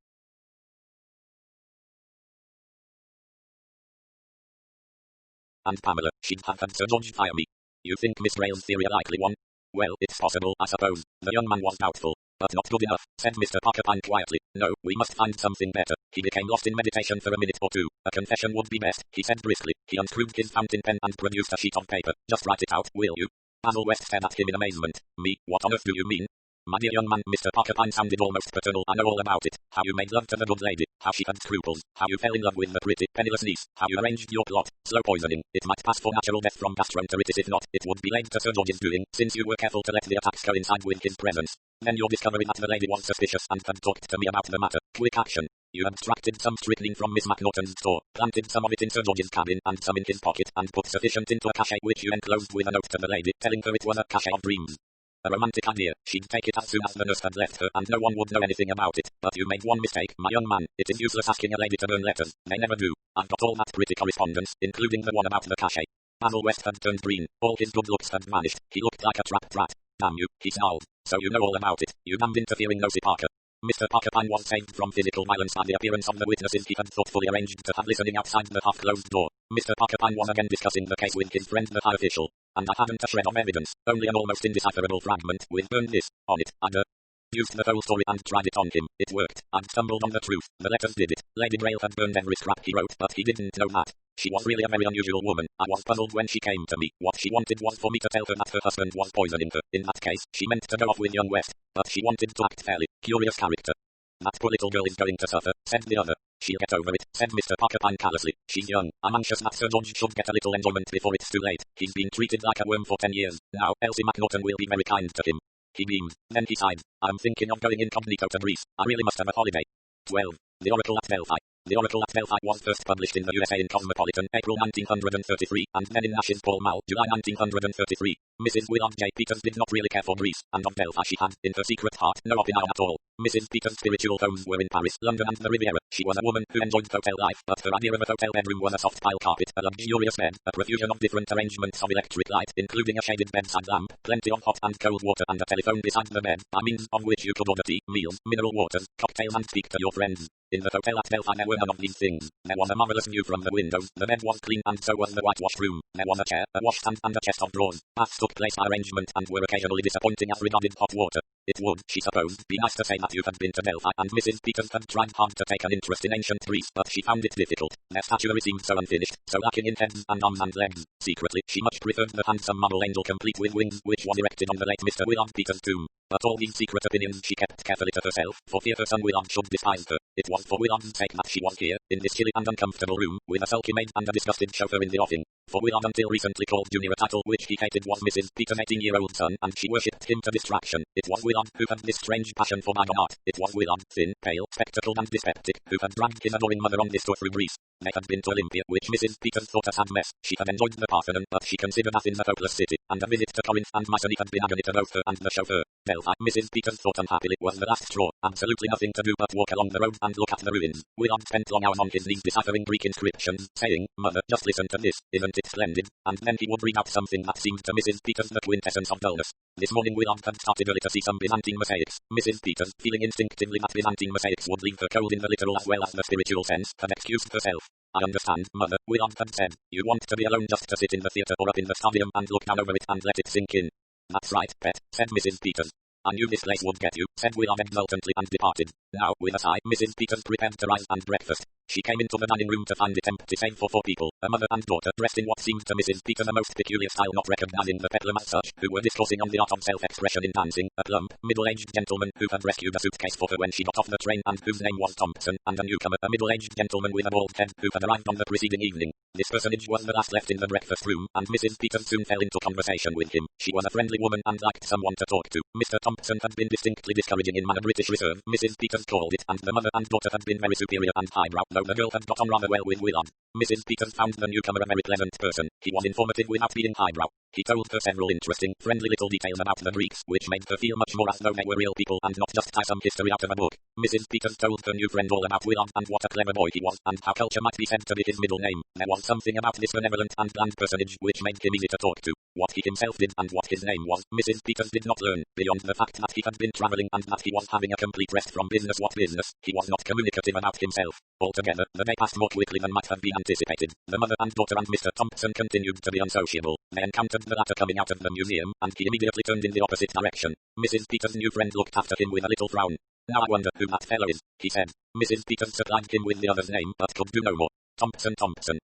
And Pamela, she'd have had Sir George fire me. You think Miss Grail's theory a likely one? Well, it's possible, I suppose. The young man was doubtful. But not good enough, said Mr. Pyne quietly. No, we must find something better. He became lost in meditation for a minute or two. A confession would be best, he said briskly. He unscrewed his fountain pen and produced a sheet of paper. Just write it out, will you? Basil West stared at him in amazement. Me? What on earth do you mean? My dear young man, Mr. Pyne sounded almost paternal. I know all about it. How you made love to the good lady. How she had scruples. How you fell in love with the pretty, penniless niece. How you arranged your plot. Slow poisoning. It might pass for natural death from gastroenteritis. If not, it would be laid to Sir George's doing, since you were careful to let the attacks coincide with his presence. Then your discovery that the lady was suspicious and had talked to me about the matter. Quick action. You abstracted some strychnine from Miss McNaughton's store, planted some of it in Sir George's cabin and some in his pocket, and put sufficient into a cachet which you enclosed with a note to the lady, telling her it was a cachet of dreams. A romantic idea. She'd take it as soon as the nurse had left her, and no one would know anything about it. But you made one mistake, my young man. It is useless asking a lady to burn letters. They never do. I've got all that pretty correspondence, including the one about the cachet. Basil West had turned green. All his good looks had vanished. He looked like a trapped rat. Damn you, he snarled. So you know all about it, you damned interfering nosy Parker. Mr. Pyne was saved from physical violence by the appearance of the witnesses he had thoughtfully arranged to have listening outside the half-closed door. Mr. Pyne was again discussing the case with his friend the high official. And I hadn't a shred of evidence, only an almost indecipherable fragment with burn this on it. I'd used the whole story and tried it on him. It worked. I'd stumbled on the truth. The letters did it. Lady Grail had burned every scrap he wrote, but he didn't know that. She was really a very unusual woman. I was puzzled when she came to me. What she wanted was for me to tell her that her husband was poisoning her. In that case, she meant to go off with young West, but she wanted to act fairly. Curious character. That poor little girl is going to suffer, said the other. She'll get over it, said Mr. Pyne callously. She's young. I'm anxious that Sir George should get a little enjoyment before it's too late. He's been treated like a worm for 10 years. Now, Elsie McNaughton will be very kind to him. He beamed. Then he sighed. I'm thinking of going incognito to Greece. I really must have a holiday. 12. The Oracle at Delphi. The Oracle at Delphi was first published in the USA in Cosmopolitan, April 1933, and then in Nash's Pall Mall, July 1933. Mrs. Willard J. Peters did not really care for Greece, and of Delphi she had, in her secret heart, no opinion at all. Mrs. Peters' spiritual homes were in Paris, London and the Riviera. She was a woman who enjoyed hotel life, but her idea of a hotel bedroom was a soft pile carpet, a luxurious bed, a profusion of different arrangements of electric light, including a shaded bedside lamp, plenty of hot and cold water and a telephone beside the bed, by means of which you could order tea, meals, mineral waters, cocktails and speak to your friends. In the hotel at Delphi there were none of these things. There was a marvelous view from the windows, the bed was clean and so was the whitewashed room. There was a chair, a washstand and a chest of drawers. Baths took place by arrangement and were occasionally disappointing as regarded hot water. It would, she supposed, be nice to say that you had been to Delphi, and Mrs. Peters had tried hard to take an interest in ancient Greece, but she found it difficult. Their statuary seemed so unfinished, so lacking in heads and arms and legs. Secretly, she much preferred the handsome marble angel complete with wings which was erected on the late Mr. Willard Peters' tomb. But all these secret opinions she kept carefully to herself, for fear her son Willard should despise her. It was for Willard's sake that she was here, in this chilly and uncomfortable room, with a sulky maid and a disgusted chauffeur in the offing. For Willard until recently called Junior a title which he hated was Mrs. Peters' 18-year-old son, and she worshipped him to distraction. It was Willard who had this strange passion for bygone art. It was Willard, thin, pale, spectacled and dyspeptic, who had dragged his adoring mother on this tour through Greece. They had been to Olympia, which Mrs. Peters thought a sad mess. She had enjoyed the Parthenon, but she considered Athens a hopeless city, and a visit to Corinth and Mycenae had been agony to both her and the chauffeur. Delphi, Mrs. Peters thought unhappily, was the last straw. Absolutely nothing to do but walk along the road and look at the ruins. Willard spent long hours on his knees deciphering Greek inscriptions, saying, Mother, just listen to this, isn't it splendid? And then he would read out something that seemed to Mrs. Peters the quintessence of dullness. This morning Willard had started early to see some Byzantine mosaics. Mrs. Peters, feeling instinctively that Byzantine mosaics would leave her cold in the literal as well as the spiritual sense, had excused herself. I understand, Mother, Willard had said. You want to be alone just to sit in the theatre or up in the stadium and look down over it and let it sink in. That's right, pet, said Mrs. Peters. I knew this place would get you, said Willard exultantly and departed. Now, with a sigh, Mrs. Peters prepared to rise and breakfast. She came into the dining room to find it empty save for 4 people, a mother and daughter dressed in what seemed to Mrs. Peters a most peculiar style not recognizing the peplum as such, who were discoursing on the art of self-expression in dancing, a plump, middle-aged gentleman who had rescued a suitcase for her when she got off the train and whose name was Thompson, and a newcomer, a middle-aged gentleman with a bald head who had arrived on the preceding evening. This personage was the last left in the breakfast room, and Mrs. Peters soon fell into conversation with him. She was a friendly woman and liked someone to talk to. Mr. Thompson had been distinctly discouraging in manner British reserve, Mrs. Peters called it, and the mother and daughter had been very superior and highbrow, though the girl had got on rather well with Willard. Mrs. Peters found the newcomer a very pleasant person. He was informative without being highbrow. He told her several interesting, friendly little details about the Greeks, which made her feel much more as though they were real people and not just some history out of a book. Mrs. Peters told her new friend all about Willard and what a clever boy he was, and how culture might be said to be his middle name. There was something about this benevolent and bland personage which made him easy to talk to. What he himself did and what his name was, Mrs. Peters did not learn, beyond the fact that he had been travelling and that he was having a complete rest from business. What business? He was not communicative about himself. Altogether, the day passed more quickly than might have been anticipated. The mother and daughter and Mr. Thompson continued to be unsociable. They encountered the latter coming out of the museum, and he immediately turned in the opposite direction. Mrs. Peters' new friend looked after him with a little frown. Now I wonder who that fellow is, he said. Mrs. Peters supplied him with the other's name, but could do no more. Thompson.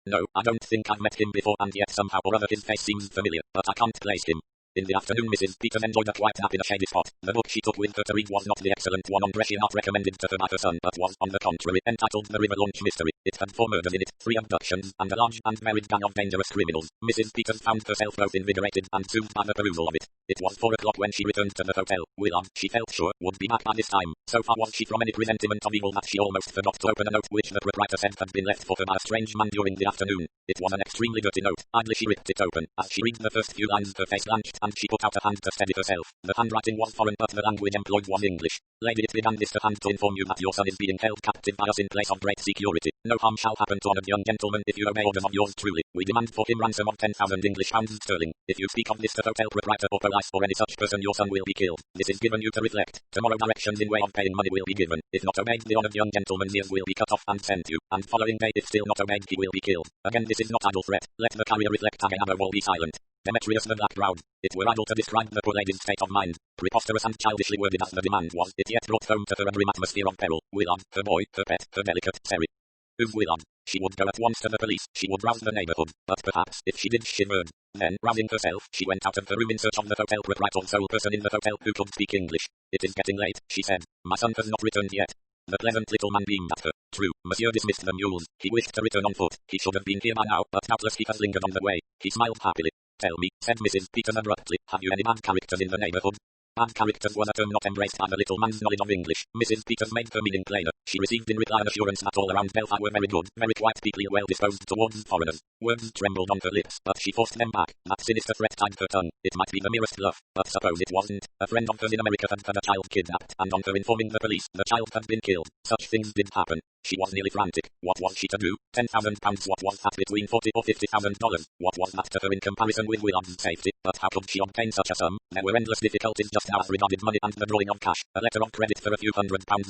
No, I don't think I've met him before, and yet somehow or other his face seems familiar, but I can't place him. In the afternoon Mrs. Peters enjoyed a quiet nap in a shady spot. The book she took with her to read was not the excellent one on dress art recommended to her by her son, but was, on the contrary, entitled The River Launch Mystery. It had 4 murders in it, 3 abductions, and a large and varied gang of dangerous criminals. Mrs. Peters found herself both invigorated and soothed by the perusal of it. It was 4 o'clock when she returned to the hotel. Willard, she felt sure, would be back by this time. So far was she from any presentiment of evil that she almost forgot to open a note which the proprietor said had been left for her by a strange man during the afternoon. It was an extremely dirty note. Idly she ripped it open. As she read the first few lines her face blanched and she put out a hand to steady herself. The handwriting was foreign but the language employed was English. Lady, it began this hand to inform you that your son is being held captive by us in place of great security. No harm shall happen to honored young gentleman if you obey orders of yours truly. We demand for him ransom of 10,000 English pounds sterling. If you speak of this to hotel proprietor or police or any such person your son will be killed. This is given you to reflect. Tomorrow directions in way of paying money will be given. If not obeyed the honored young gentleman's ears will be cut off and sent you. And following day if still not obeyed he will be killed. Again this is not idle threat. Let the carrier reflect again above all be silent. Demetrius the black-browed. It were idle to describe the poor lady's state of mind. Preposterous and childishly worded as the demand was, it yet brought home to her a grim atmosphere of peril. Willard, her boy, her pet, her delicate Seri. Willard. She would go at once to the police, she would rouse the neighborhood, but perhaps, if she did she shivered. Then, rousing herself, she went out of the room in search of the hotel proprietor, sole person in the hotel who could speak English. It is getting late, she said. My son has not returned yet. The pleasant little man beamed at her. True, Monsieur dismissed the mules. He wished to return on foot. He should have been here by now, but doubtless he has lingered on the way. He smiled happily. Tell me, said Mrs. Peters abruptly, have you any bad characters in the neighborhood? Bad characters was a term not embraced by the little man's knowledge of English. Mrs. Peters made her meaning plainer. She received in reply an assurance that all around Belfast were very good, very quiet people well disposed towards foreigners. Words trembled on her lips, but she forced them back. That sinister threat tied her tongue. It might be the merest bluff, but suppose it wasn't. A friend of hers in America had had a child kidnapped, and on her informing the police, the child had been killed. Such things did happen. She was nearly frantic. What was she to do? £10,000. What was that between $40,000 or $50,000? What was that to her in comparison with Willard's safety? But how could she obtain such a sum? There were endless difficulties just now as regarded money and the drawing of cash. A letter of credit for a few £100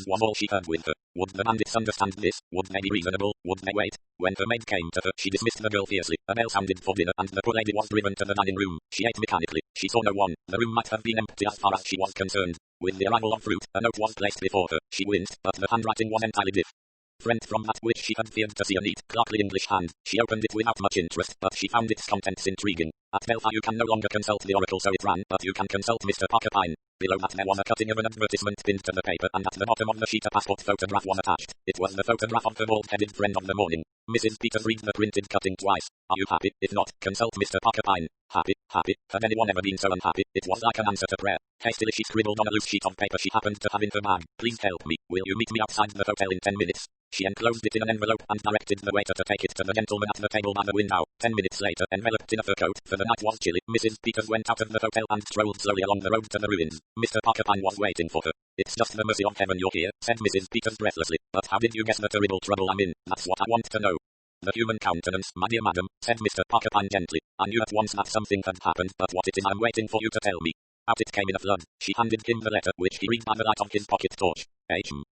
was all she had with her. Would the bandits understand this? Would they be reasonable? Would they wait? When her maid came to her, she dismissed the girl fiercely. A bell sounded for dinner, and the poor lady was driven to the dining room. She ate mechanically. She saw no one. The room might have been empty as far as she was concerned. With the arrival of fruit, a note was placed before her. She winced, but the handwriting was entirely different from that which she had feared to see a neat, clerkly English hand. She opened it without much interest, but she found its contents intriguing. At Belfast you can no longer consult the oracle, so it ran, but you can consult Mr. Pyne. Below that there was a cutting of an advertisement pinned to the paper, and at the bottom of the sheet a passport photograph was attached. It was the photograph of her bald-headed friend of the morning. Mrs. Peters read the printed cutting twice. Are you happy? If not, consult Mr. Pyne. Happy? Happy? Had anyone ever been so unhappy? It was like an answer to prayer. Hastily she scribbled on a loose sheet of paper she happened to have in her bag. Please help me. Will you meet me outside the hotel in 10 minutes? She enclosed it in an envelope and directed the waiter to take it to the gentleman at the table by the window. 10 minutes later, enveloped in a fur coat, for the night was chilly, Mrs. Peters went out of the hotel and strolled slowly along the road to the ruins. Mr. Pyne was waiting for her. It's just the mercy of heaven you're here, said Mrs. Peters breathlessly. But how did you guess the terrible trouble I'm in? That's what I want to know. The human countenance, my dear madam, said Mr. Pyne gently. I knew at once that something had happened, but what it is I'm waiting for you to tell me. Out it came in a flood. She handed him the letter, which he read by the light of his pocket torch.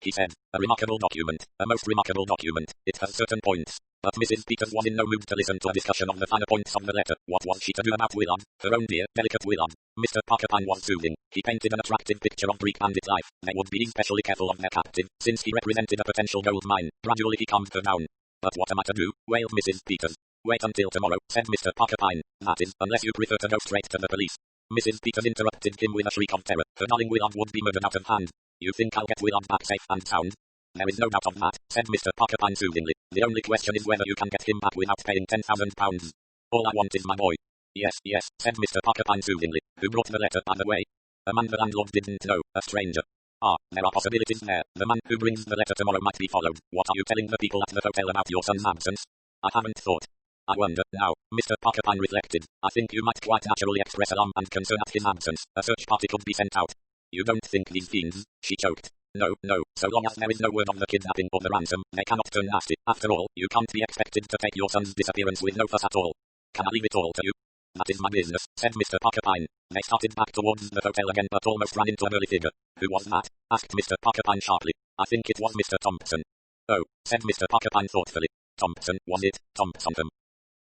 He said. A remarkable document. A most remarkable document. It has certain points. But Mrs. Peters was in no mood to listen to a discussion of the finer points of the letter. What was she to do about Willard? Her own dear, delicate Willard. Mr. Pyne was soothing. He painted an attractive picture of Greek bandit life. They would be especially careful of their captive, since he represented a potential gold mine. Gradually he calmed her down. But what am I to do? Wailed Mrs. Peters. Wait until tomorrow, said Mr. Pyne. That is, unless you prefer to go straight to the police. Mrs. Peters interrupted him with a shriek of terror. Her darling Willard would be murdered out of hand. You think I'll get Willard back safe and sound? There is no doubt of that, said Mr. Pyne soothingly. The only question is whether you can get him back without paying £10,000. All I want is my boy. Yes, said Mr. Pyne soothingly. Who brought the letter, by the way? A man the landlord didn't know, a stranger. Ah, there are possibilities there. The man who brings the letter tomorrow might be followed. What are you telling the people at the hotel about your son's absence? I haven't thought. I wonder, now, Mr. Pyne reflected. I think you might quite naturally express alarm and concern at his absence. A search party could be sent out. You don't think these fiends? She choked. No, so long as there is no word of the kidnapping or the ransom, they cannot turn nasty. After all, you can't be expected to take your son's disappearance with no fuss at all. Can I leave it all to you? That is my business, said said Mr. Pyne. They started back towards the hotel again but almost ran into a burly figure. Who was that? Asked Mr. Pyne sharply. I think it was Mr. Thompson. Oh, said Mr. Pyne thoughtfully. Thompson, was it? Thompson.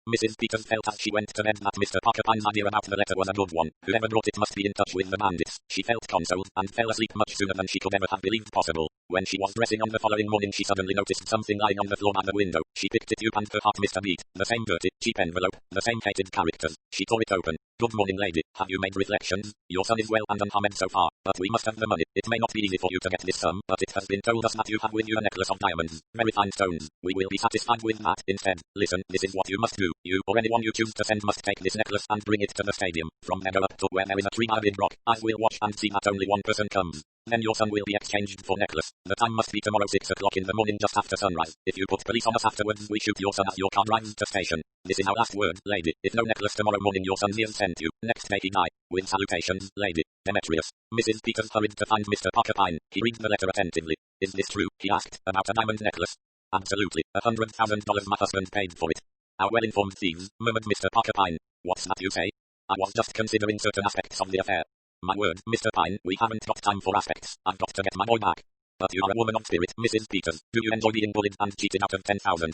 Mrs. Peters felt as she went to bed that Mr. Pyne's idea about the letter was a good one. Whoever brought it must be in touch with the bandits. She felt consoled, and fell asleep much sooner than she could ever have believed possible. When she was dressing on the following morning she suddenly noticed something lying on the floor by the window. She picked it up and her heart missed a beat. The same dirty, cheap envelope, the same hated characters. She tore it open. Good morning, lady. Have you made reflections? Your son is well and unharmed so far, but we must have the money. It may not be easy for you to get this sum, but it has been told us that you have with you a necklace of diamonds, very fine stones. We will be satisfied with that. Instead, listen, this is what you must do. You or anyone you choose to send must take this necklace and bring it to the stadium. From there go up to where there is a tree by a big rock. I will watch and see that only one person comes. Then your son will be exchanged for necklace. The time must be tomorrow 6 o'clock in the morning just after sunrise. If you put police on us afterwards we shoot your son as your car drives to station. This is our last word, lady. If no necklace tomorrow morning your son's ears sent you. Next day he die. With salutations, lady. Demetrius. Mrs. Peters hurried to find Mr. Pyne. He read the letter attentively. Is this true? He asked. About a diamond necklace? Absolutely. $100,000 my husband paid for it. Our well-informed thieves, murmured Mr. Pyne. What's that you say? I was just considering certain aspects of the affair. My word, Mr. Pyne, we haven't got time for aspects. I've got to get my boy back. But you are a woman of spirit, Mrs. Peters. Do you enjoy being bullied and cheated out of $10,000?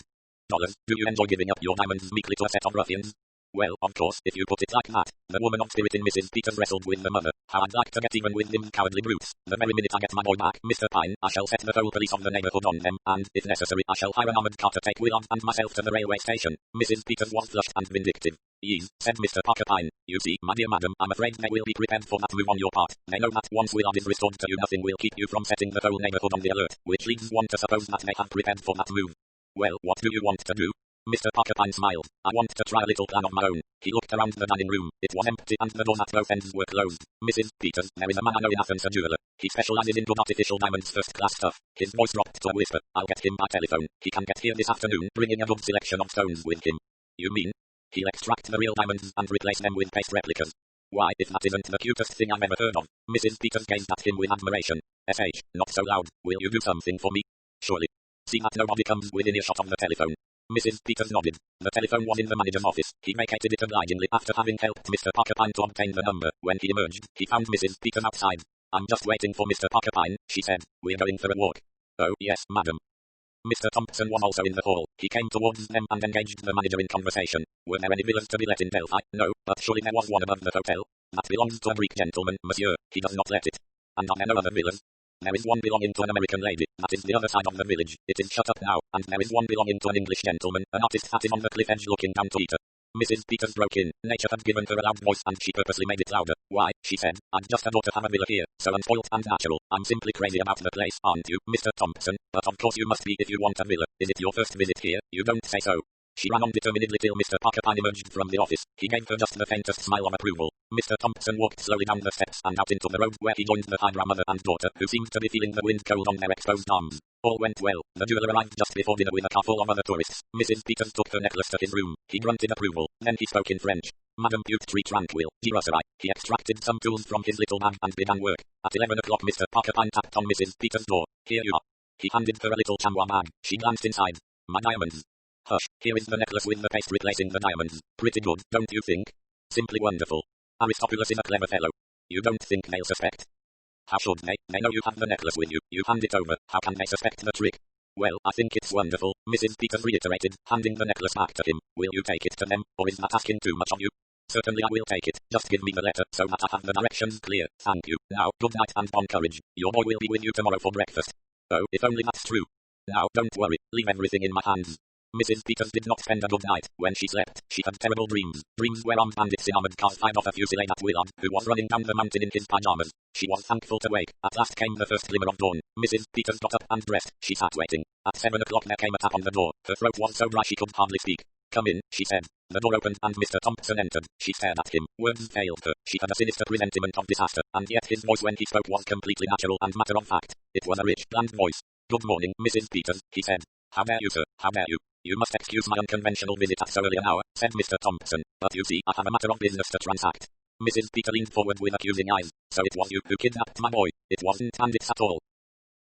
Do you enjoy giving up your diamonds meekly to a set of ruffians? Well, of course, if you put it like that. The woman of spirit in Mrs. Peters wrestled with the mother. How I'd like to get even with them cowardly brutes. The very minute I get my boy back, Mr. Pyne, I shall set the whole police of the neighborhood on them, and, if necessary, I shall hire an armored car to take Willard and myself to the railway station. Mrs. Peters was flushed and vindictive. Yes, said Mr. Pyne. You see, my dear madam, I'm afraid they will be prepared for that move on your part. They know that once Willard is restored to you nothing will keep you from setting the whole neighborhood on the alert, which leads one to suppose that they have prepared for that move. Well, what do you want to do? Mr. Pyne smiled. I want to try a little plan of my own. He looked around the dining room. It was empty and the doors at both ends were closed. Mrs. Peters, there is a man I know in Athens, a jeweler. He specializes in good artificial diamonds, first-class stuff. His voice dropped to a whisper. I'll get him by telephone. He can get here this afternoon, bringing a good selection of stones with him. You mean? He'll extract the real diamonds and replace them with paste replicas. Why, if that isn't the cutest thing I've ever heard of. Mrs. Peters gazed at him with admiration. SH, not so loud. Will you do something for me? Surely. See that nobody comes within earshot of the telephone. Mrs. Peters nodded. The telephone was in the manager's office. He vacated it obligingly after having helped Mr. Pyne to obtain the number. When he emerged, he found Mrs. Peters outside. I'm just waiting for Mr. Pyne, she said. We're going for a walk. Oh, yes, madam. Mr. Thompson was also in the hall. He came towards them and engaged the manager in conversation. Were there any villas to be let in Delphi? No, but surely there was one above the hotel. That belongs to a Greek gentleman, monsieur. He does not let it. And are there no other villas? There is one belonging to an American lady. That is the other side of the village. It is shut up now. And there is one belonging to an English gentleman, an artist that is on the cliff edge looking down to eat her. Mrs. Peters broke in. Nature had given her a loud voice and she purposely made it louder. Why, she said, I'd just adore to have a villa here, so unspoilt and natural. I'm simply crazy about the place, aren't you, Mr. Thompson? But of course you must be if you want a villa. Is it your first visit here? You don't say so. She ran on determinedly till Mr. Pyne emerged from the office. He gave her just the faintest smile of approval. Mr. Thompson walked slowly down the steps and out into the road where he joined the Hydra mother and daughter, who seemed to be feeling the wind cold on their exposed arms. All went well. The jeweler arrived just before dinner with a car full of other tourists. Mrs. Peters took her necklace to his room. He grunted approval. Then he spoke in French. Madame Pute Tree Tranquille, Girosserai. He extracted some tools from his little bag and began work. At 11 o'clock Mr. Pyne tapped on Mrs. Peters' door. Here you are. He handed her a little chamois bag. She glanced inside. My diamonds. Hush, here is the necklace with the paste replacing the diamonds. Pretty good, don't you think? Simply wonderful. Aristobulus is a clever fellow. You don't think they'll suspect? How should they? They know you have the necklace with you. You hand it over. How can they suspect the trick? Well, I think it's wonderful, Mrs. Peters reiterated, handing the necklace back to him. Will you take it to them, or is that asking too much of you? Certainly I will take it. Just give me the letter, so that I have the directions clear. Thank you. Now, good night and bon courage. Your boy will be with you tomorrow for breakfast. Oh, if only that's true. Now, don't worry. Leave everything in my hands. Mrs. Peters did not spend a good night. When she slept, she had terrible dreams. Dreams where armed bandits in armored cars fired off a fusillade at Willard, who was running down the mountain in his pajamas. She was thankful to wake. At last came the first glimmer of dawn. Mrs. Peters got up and dressed. She sat waiting. At 7 o'clock there came a tap on the door. Her throat was so dry she could hardly speak. Come in, she said. The door opened and Mr. Thompson entered. She stared at him. Words failed her. She had a sinister presentiment of disaster, and yet his voice when he spoke was completely natural and matter of fact. It was a rich, bland voice. Good morning, Mrs. Peters, he said. How dare you, sir? How dare you? You must excuse my unconventional visit at so early an hour, said Mr. Thompson. But you see, I have a matter of business to transact. Mrs. Peters leaned forward with accusing eyes. So it was you who kidnapped my boy. It wasn't bandits at all.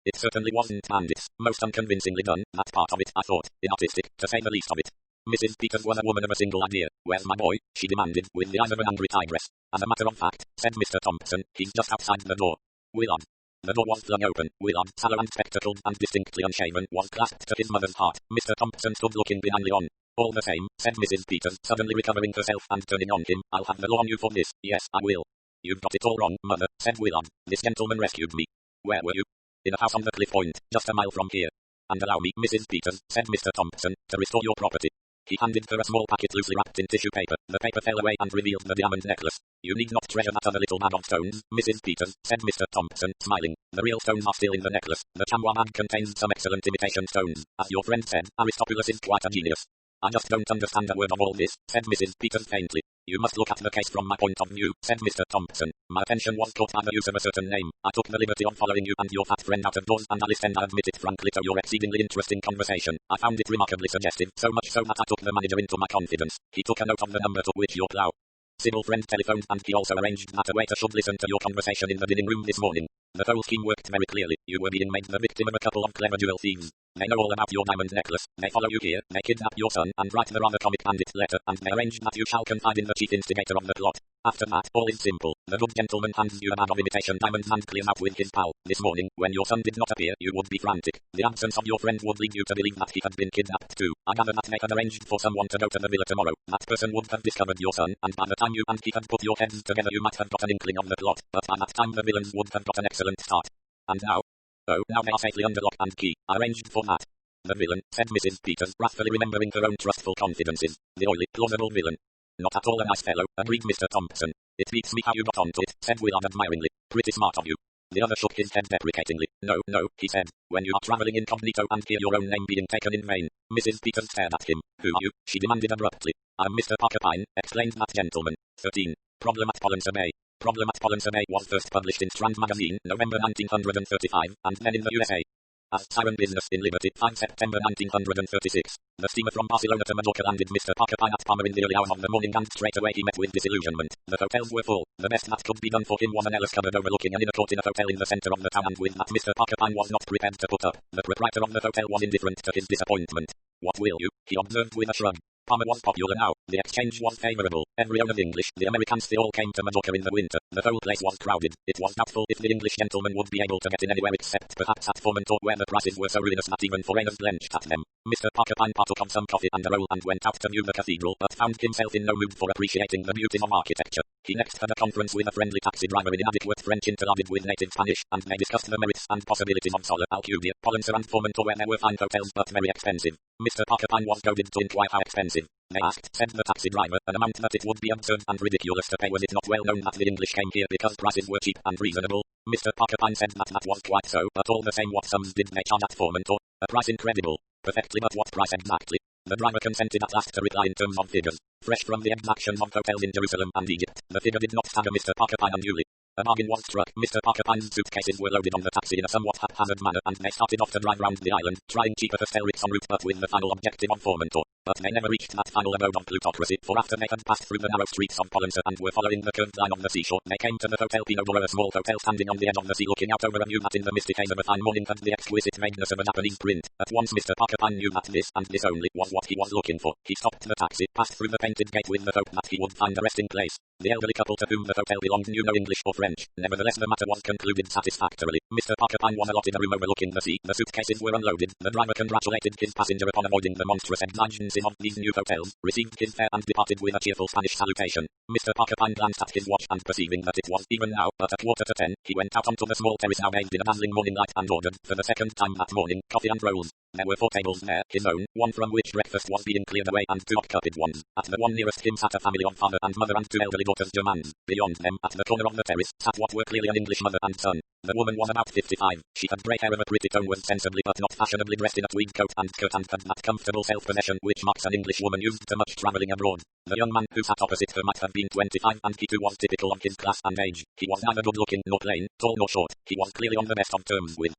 It certainly wasn't bandits. Most unconvincingly done, that part of it, I thought. Inartistic, to say the least of it. Mrs. Peters was a woman of a single idea. Where's my boy? She demanded, with the eyes of an angry tigress. As a matter of fact, said Mr. Thompson, he's just outside the door. Willard. The door was flung open. Willard, sallow and spectacled and distinctly unshaven, was clasped to his mother's heart. Mr. Thompson stood looking benignly on. All the same, said Mrs. Peters, suddenly recovering herself and turning on him, I'll have the law on you for this. Yes, I will. You've got it all wrong, mother, said Willard. This gentleman rescued me. Where were you? In a house on the cliff point, just a mile from here. And allow me, Mrs. Peters, said Mr. Thompson, to restore your property. He handed her a small packet loosely wrapped in tissue paper. The paper fell away and revealed the diamond necklace. You need not treasure that other little bag of stones, Mrs. Peters, said Mr. Thompson, smiling. The real stones are still in the necklace. The chamois bag contains some excellent imitation stones. As your friend said, Aristobulus is quite a genius. I just don't understand a word of all this, said Mrs. Peters faintly. You must look at the case from my point of view, said Mr. Thompson. My attention was caught by the use of a certain name. I took the liberty of following you and your fat friend out of doors, and I listened, I admit it frankly, to your exceedingly interesting conversation. I found it remarkably suggestive, so much so that I took the manager into my confidence. He took a note of the number to which your plow Sybil friend telephoned, and he also arranged that a waiter should listen to your conversation in the dining room this morning. The whole scheme worked very clearly. You were being made the victim of a couple of clever jewel thieves. They know all about your diamond necklace. They follow you here. They kidnap your son and write the rather comic bandit letter, and they arrange that you shall confide in the chief instigator of the plot. After that, all is simple. The good gentleman hands you a bag of imitation diamonds and clears out with his pal. This morning, when your son did not appear, you would be frantic. The absence of your friend would lead you to believe that he had been kidnapped too. I gather that they had arranged for someone to go to the villa tomorrow. That person would have discovered your son, and by the time you and he had put your heads together, you might have got an inkling of the plot. But by that time, the villains would have got an excellent start. And now? Oh, now they are safely under lock and key. I arranged for that. The villain, said Mrs. Peters, wrathfully remembering her own trustful confidences. The oily, plausible villain. Not at all a nice fellow, agreed Mr. Thompson. It beats me how you got onto it, said Willard admiringly. Pretty smart of you. The other shook his head deprecatingly. No, he said. When you are travelling incognito and hear your own name being taken in vain. Mrs. Peters stared at him. Who are you? She demanded abruptly. I'm Mr. Pyne, explained that gentleman. 13. Problem at Pollencer Bay. Problem at Pollencer Bay was first published in Strand Magazine, November 1935, and then in the USA. As Siren Business in Liberty, 5 September 1936. The steamer from Barcelona to Majorca landed Mr. Pyne at Palma in the early hours of the morning, and straight away he met with disillusionment. The hotels were full. The best that could be done for him was an Ellis cupboard overlooking an inner court in a hotel in the centre of the town, and with that Mr. Pyne was not prepared to put up. The proprietor of the hotel was indifferent to his disappointment. What will you? He observed with a shrug. Palma was popular now. The exchange was favourable. Every owner of English, the Americans, they all came to Majorca in the winter. The whole place was crowded. It was doubtful if the English gentlemen would be able to get in anywhere except perhaps at Formentor, where the prices were so ruinous that even foreigners blenched at them. Mr. Pyne partook of some coffee and a roll and went out to view the cathedral, but found himself in no mood for appreciating the beauties of architecture. He next had a conference with a friendly taxi driver in inadequate French interlarded with native Spanish, and they discussed the merits and possibilities of Sola, Alcubia, Pollencer and Formentor, where there were fine hotels but very expensive. Mr. Pyne was goaded to inquire how expensive. They asked, said the taxi driver, an amount that it would be absurd and ridiculous to pay. Was it not well known that the English came here because prices were cheap and reasonable? Mr. Pyne said that that was quite so, but all the same, what sums did they charge at Formentor? A price incredible. Perfectly, but what price exactly? The driver consented at last to reply in terms of figures. Fresh from the exactions of hotels in Jerusalem and Egypt, the figure did not stagger Mr. Pyne unduly. A bargain was struck. Mr. Pyne's suitcases were loaded on the taxi in a somewhat haphazard manner, and they started off to drive round the island, trying cheaper hostels en route, but with the final objective of Formentor. But they never reached that final abode of plutocracy, for after they had passed through the narrow streets of Pollencer and were following the curved line of the seashore, they came to the Hotel Pinodoro, a small hotel standing on the edge of the sea, looking out over a view that in the misty haze of a fine morning had the exquisite vagueness of a Japanese print. At once Mr. Pyne knew that this, and this only, was what he was looking for. He stopped the taxi, passed through the painted gate with the hope that he would find a resting place. The elderly couple to whom the hotel belonged knew no English or French. Nevertheless, the matter was concluded satisfactorily. Mr. Pyne was allotted a room overlooking the sea. The suitcases were unloaded. The driver congratulated his passenger upon avoiding the monstrous exigencies of these new hotels, received his fare and departed with a cheerful Spanish salutation. Mr. Pyne glanced at his watch, and perceiving that it was even now but 9:45, he went out onto the small terrace now bathed in a dazzling morning light, and ordered, for the second time that morning, coffee and rolls. There were 4 tables there, his own, one from which breakfast was being cleared away, and 2 occupied ones. At the one nearest him sat a family of father and mother and 2 elderly daughters Germans. Beyond them, at the corner of the terrace, sat what were clearly an English mother and son. The woman was about 55. She had grey hair of a pretty tone, was sensibly but not fashionably dressed in a tweed coat and skirt, and had that comfortable self-possession which marks an English woman used to much travelling abroad. The young man who sat opposite her might have been 25, and he too was typical of his class and age. He was neither good-looking nor plain, tall nor short. He was clearly on the best of terms with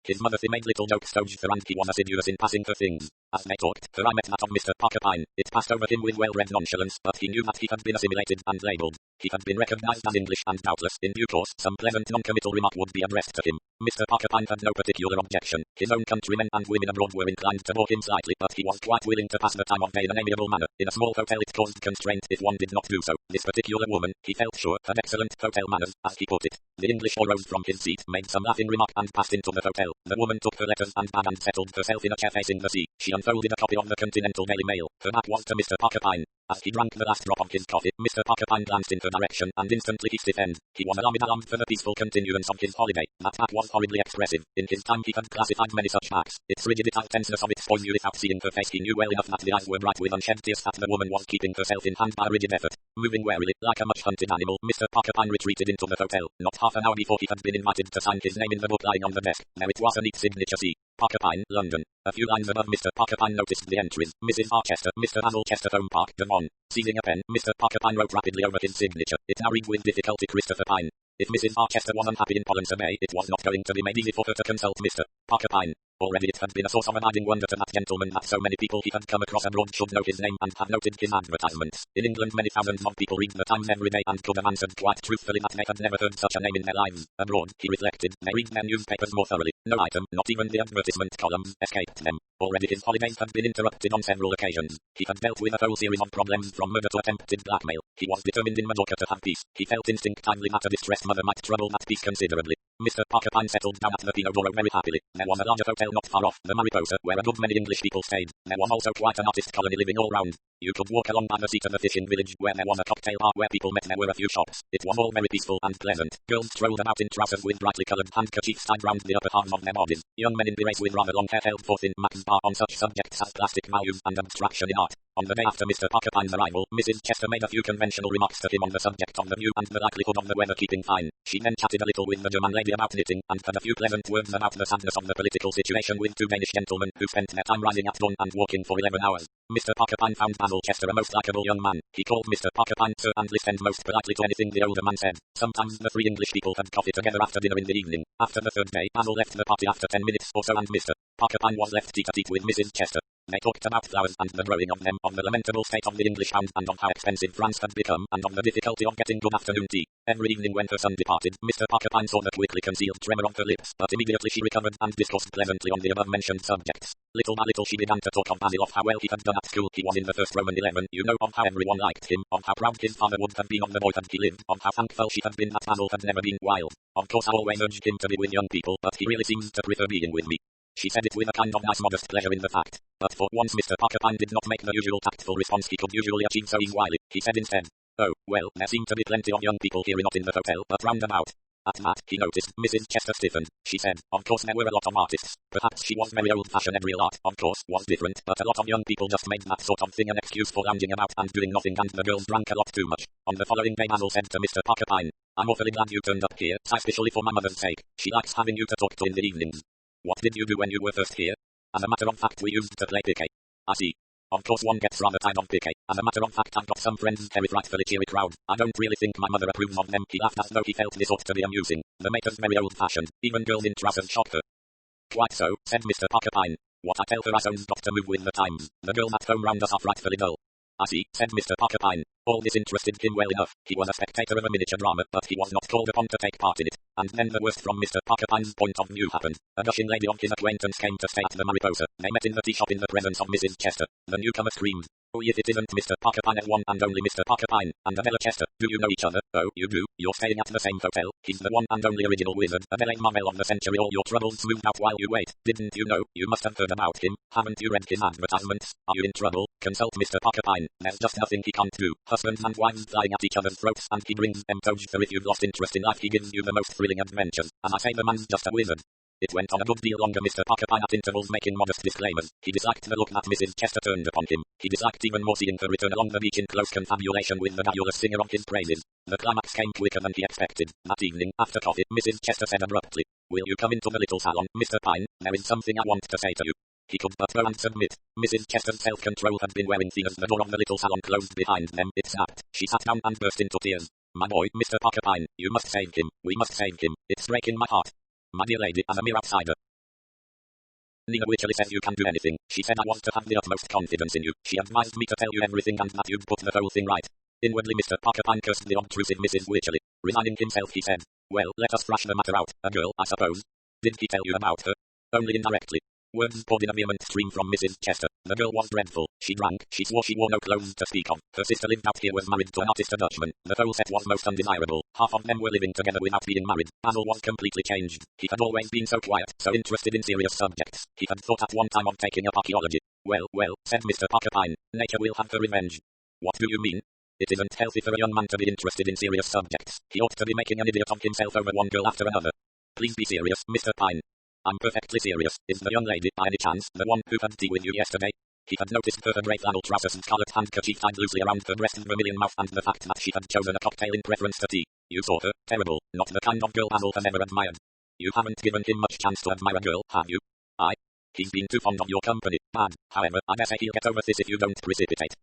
his mother. He made little jokes to her, and he was assiduous in passing her things. As they talked, her eye met that of Mr. Pyne. It passed over him with well-bred nonchalance, but he knew that he had been assimilated and labelled. He had been recognized as English and doubtless, in due course, some pleasant non-committal remark would be addressed to him. Mr. Pyne had no particular objection. His own countrymen and women abroad were inclined to bore him slightly, but he was quite willing to pass the time of day in an amiable manner. In a small hotel it caused constraint if one did not do so. This particular woman, he felt sure, had excellent hotel manners, as he put it. The English rose from his seat, made some laughing remark and passed into the hotel. The woman took her letters and bag and settled herself in a chair facing the sea. She unfolded a copy of the Continental Daily Mail. Her back was to Mr. Pyne. As he drank the last drop of his coffee, Mr. Pyne glanced in her direction and instantly he stiffened. He was alarmed for the peaceful continuance of his holiday. That back was horribly expressive. In his time he had classified many such backs. Its rigidity and tenseness of its point without seeing her face, he knew well enough that the eyes were bright with unshed tears, that the woman was keeping herself in hand by a rigid effort. Moving warily, like a much-hunted animal, Mr. Pyne retreated into the hotel. Not half an hour before he had been invited to sign his name in the book lying on the desk. Now it was a neat signature: C. Pyne, London. A few lines above Mr. Pyne noticed the entries: Mrs. Archester, Mr. Basil Chester, Home Park, Devon. Seizing a pen, Mr. Pyne wrote rapidly over his signature. It now read with difficulty: Christopher Pyne. If Mrs. Archester was unhappy in Pollen's Bay, it was not going to be made easy for her to consult Mr. Pyne. Already it had been a source of abiding wonder to that gentleman that so many people he had come across abroad should know his name and have noted his advertisements. In England many thousands of people read the Times every day and could have answered quite truthfully that they had never heard such a name in their lives. Abroad, he reflected, they read their newspapers more thoroughly. No item, not even the advertisement columns, escaped them. Already his holidays had been interrupted on several occasions. He had dealt with a whole series of problems from murder to attempted blackmail. He was determined in Majorca to have peace. He felt instinctively that a distressed mother might trouble that peace considerably. Mr. Pyne settled down at the Pinoboro very happily. There was a larger hotel not far off, the Mariposa, where a good many English people stayed. There was also quite an artist colony living all round. You could walk along by the sea to the fishing village, where there was a cocktail bar where people met. There were a few shops. It was all very peaceful and pleasant. Girls strolled about in trousers with brightly coloured handkerchiefs tied round the upper halves of their bodies. Young men in berets with rather long hair held forth in Mac's bar on such subjects as plastic values and abstraction in art. On the day after Mr. Pyne's arrival, Mrs. Chester made a few conventional remarks to him on the subject of the view and the likelihood of the weather keeping fine. She then chatted a little with the German lady about knitting, and had a few pleasant words about the sadness of the political situation with two Danish gentlemen who spent their time rising at dawn and walking for 11 hours. Mr. Pyne found Basil Chester a most likable young man. He called Mr. Pyne sir and listened most politely to anything the older man said. Sometimes the three English people had coffee together after dinner in the evening. After the third day, Basil left the party after 10 minutes or so, and Mr. Pyne was left tete-a-tete with Mrs. Chester. They talked about flowers and the growing of them, of the lamentable state of the English pound, and of how expensive France had become, and of the difficulty of getting good afternoon tea. Every evening when her son departed, Mr. Pyne saw the quickly concealed tremor of her lips, but immediately she recovered and discussed pleasantly on the above-mentioned subjects. Little by little she began to talk of Basil, of how well he had done at school. He was in the first Roman 11, you know, of how everyone liked him, of how proud his father would have been of the boy had he lived, of how thankful she had been that Basil had never been wild. Of course I always urged him to be with young people, but he really seems to prefer being with me. She said it with a kind of nice modest pleasure in the fact. But for once Mr. Pyne did not make the usual tactful response he could usually achieve so easily. He said instead, "Oh, well, there seem to be plenty of young people here, not in the hotel, but round about." At that, he noticed, Mrs. Chester stiffened. She said, "Of course there were a lot of artists. Perhaps she was very old-fashioned. Real art, of course, was different, but a lot of young people just made that sort of thing an excuse for lounging about and doing nothing, and the girls drank a lot too much." On the following day Basil said to Mr. Pyne, "I'm awfully glad you turned up here, especially for my mother's sake. She likes having you to talk to in the evenings. What did you do when you were first here?" "As a matter of fact we used to play piquet." "I see. Of course one gets rather tired of piquet. As a matter of fact I've got some friends, very frightfully cheery crowd. I don't really think my mother approves of them." He laughed as though he felt this ought to be amusing. "The maker's very old-fashioned. Even girls in trousers shock her." "Quite so," said Mr. Pyne. "What I tell her I so's got to move with the times. The girls at home round us are frightfully dull." "I see," said Mr. Pyne. All this interested him well enough. He was a spectator of a miniature drama, but he was not called upon to take part in it. And then the worst from Mr. Pyne's point of view happened. A gushing lady of his acquaintance came to stay at the Mariposa. They met in the tea shop in the presence of Mrs. Chester. The newcomer screamed, "Oh, if it isn't Mr. Pyne, one and only Mr. Pyne, and Adela Chester, do you know each other?" "Oh, you do, you're staying at the same hotel. He's the one and only original wizard, Adelaide Marvel of the century. All your troubles smoothed out while you wait. Didn't you know? You must have heard about him. Haven't you read his advertisements? Are you in trouble? Consult Mr. Pyne. There's just nothing he can't do. Husbands and wives flying at each other's throats, and he brings them together. If you've lost interest in life, he gives you the most thrilling adventures. And I say the man's just a wizard." It went on a good deal longer, Mr. Pyne at intervals making modest disclaimers. He disliked the look that Mrs. Chester turned upon him. He disliked even more seeing her return along the beach in close confabulation with the garrulous singer of his praises. The climax came quicker than he expected. That evening, after coffee, Mrs. Chester said abruptly, "Will you come into the little salon, Mr. Pyne? There is something I want to say to you." He could but go and submit. Mrs. Chester's self-control had been wearing thin as the door of the little salon closed behind them. It snapped. She sat down and burst into tears. "My boy, Mr. Pyne, you must save him. We must save him. It's breaking my heart. My dear lady, as a mere outsider. Nina Wycherley says you can do anything. She said I was to have the utmost confidence in you. She advised me to tell you everything and that you'd put the whole thing right. Inwardly Mr. Pyne cursed the obtrusive Mrs. Wycherley. Resigning himself he said, well, let us thrash the matter out. A girl, I suppose. Did he tell you about her? Only indirectly. Words poured in a vehement stream from Mrs. Chester. The girl was dreadful. She drank. She swore she wore no clothes to speak of. Her sister lived out here, was married to an artist, a Dutchman. The whole set was most undesirable. Half of them were living together without being married. Basil was completely changed. He had always been so quiet, so interested in serious subjects. He had thought at one time of taking up archaeology. Well, said Mr. Pyne, nature will have her revenge. What do you mean? It isn't healthy for a young man to be interested in serious subjects. He ought to be making an idiot of himself over one girl after another. Please be serious, Mr. Pyne. I'm perfectly serious. Is the young lady, by any chance, the one who had tea with you yesterday? He had noticed her grey flannel trousers and scarlet handkerchief tied loosely around her breast and vermilion mouth, and the fact that she had chosen a cocktail in preference to tea. You saw her. Terrible. Not the kind of girl Basil has ever admired. You haven't given him much chance to admire a girl, have you? He's been too fond of your company. Bad. However, I dare say he'll get over this if you don't precipitate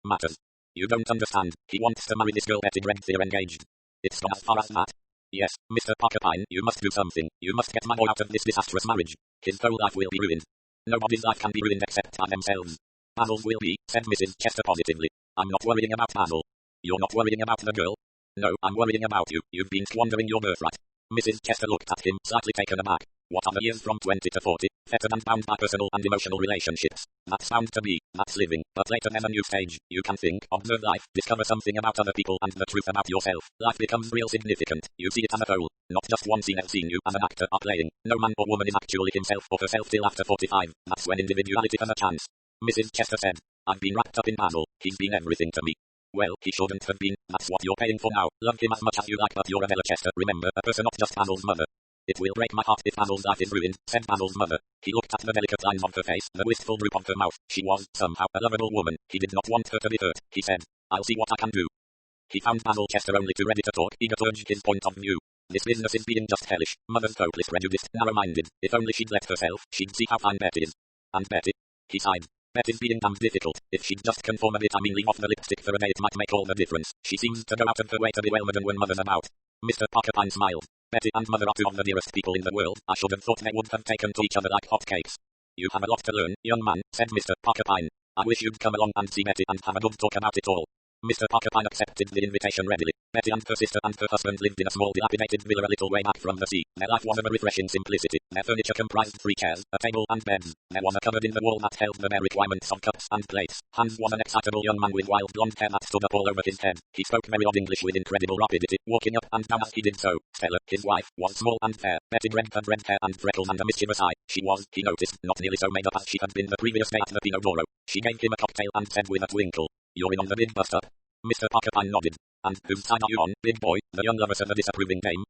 matters. You don't understand. He wants to marry this girl Betty Dredd. They're engaged. It's gone as far as that. Yes, Mr. Pyne, you must do something. You must get my boy out of this disastrous marriage. His whole life will be ruined. Nobody's life can be ruined except by themselves. Basil's will be, said Mrs. Chester positively. I'm not worrying about Basil. You're not worrying about the girl? No, I'm worrying about you. You've been squandering your birthright. Mrs. Chester looked at him, slightly taken aback. What are the years from 20 to 40, fettered and bound by personal and emotional relationships? That's bound to be, that's living. But later there's a new stage. You can think, observe life, discover something about other people and the truth about yourself. Life becomes real significant. You see it as a whole, not just one scene I've seen you as an actor are playing. No man or woman is actually himself or herself till after 45. That's when individuality has a chance. Mrs. Chester said, I've been wrapped up in Basil. He's been everything to me. Well, he shouldn't have been. That's what you're paying for now. Love him as much as you like, but you're a Bella Chester. Remember, a person, not just Basil's mother. It will break my heart if Basil's life is ruined, said Basil's mother. He looked at the delicate lines on her face, the wistful droop of her mouth. She was, somehow, a lovable woman. He did not want her to be hurt. He said, I'll see what I can do. He found Basil Chester only too ready to talk, eager to urge his point of view. This business is being just hellish. Mother's hopeless, prejudiced, narrow-minded. If only she'd let herself, she'd see how fine Betty is. And Betty? He sighed. Betty's being damned difficult. If she'd just conform a bit, leave off the lipstick for a day, it might make all the difference. She seems to go out of her way to be well modern when Mother's about. Mr. Pyne smiled. Betty and Mother are two of the dearest people in the world. I should have thought they would have taken to each other like hotcakes. You have a lot to learn, young man, said Mr. Pyne. I wish you'd come along and see Betty and have a good talk about it all. Mr. Pyne accepted the invitation readily. Betty and her sister and her husband lived in a small dilapidated villa a little way back from the sea. Their life was of a refreshing simplicity. Their furniture comprised 3 chairs, a table and beds. There was a cupboard in the wall that held the bare requirements of cups and plates. Hans was an excitable young man with wild blonde hair that stood up all over his head. He spoke very odd English with incredible rapidity, walking up and down as he did so. Stella, his wife, was small and fair. Betty Dredd had red hair and freckles and a mischievous eye. She was, he noticed, not nearly so made up as she had been the previous day at the Pinot Doro. She gave him a cocktail and said with a twinkle, You're in on the big bust-up. Mr. Pyne nodded. And whose side are you on, big boy? The young lover said, the disapproving dame.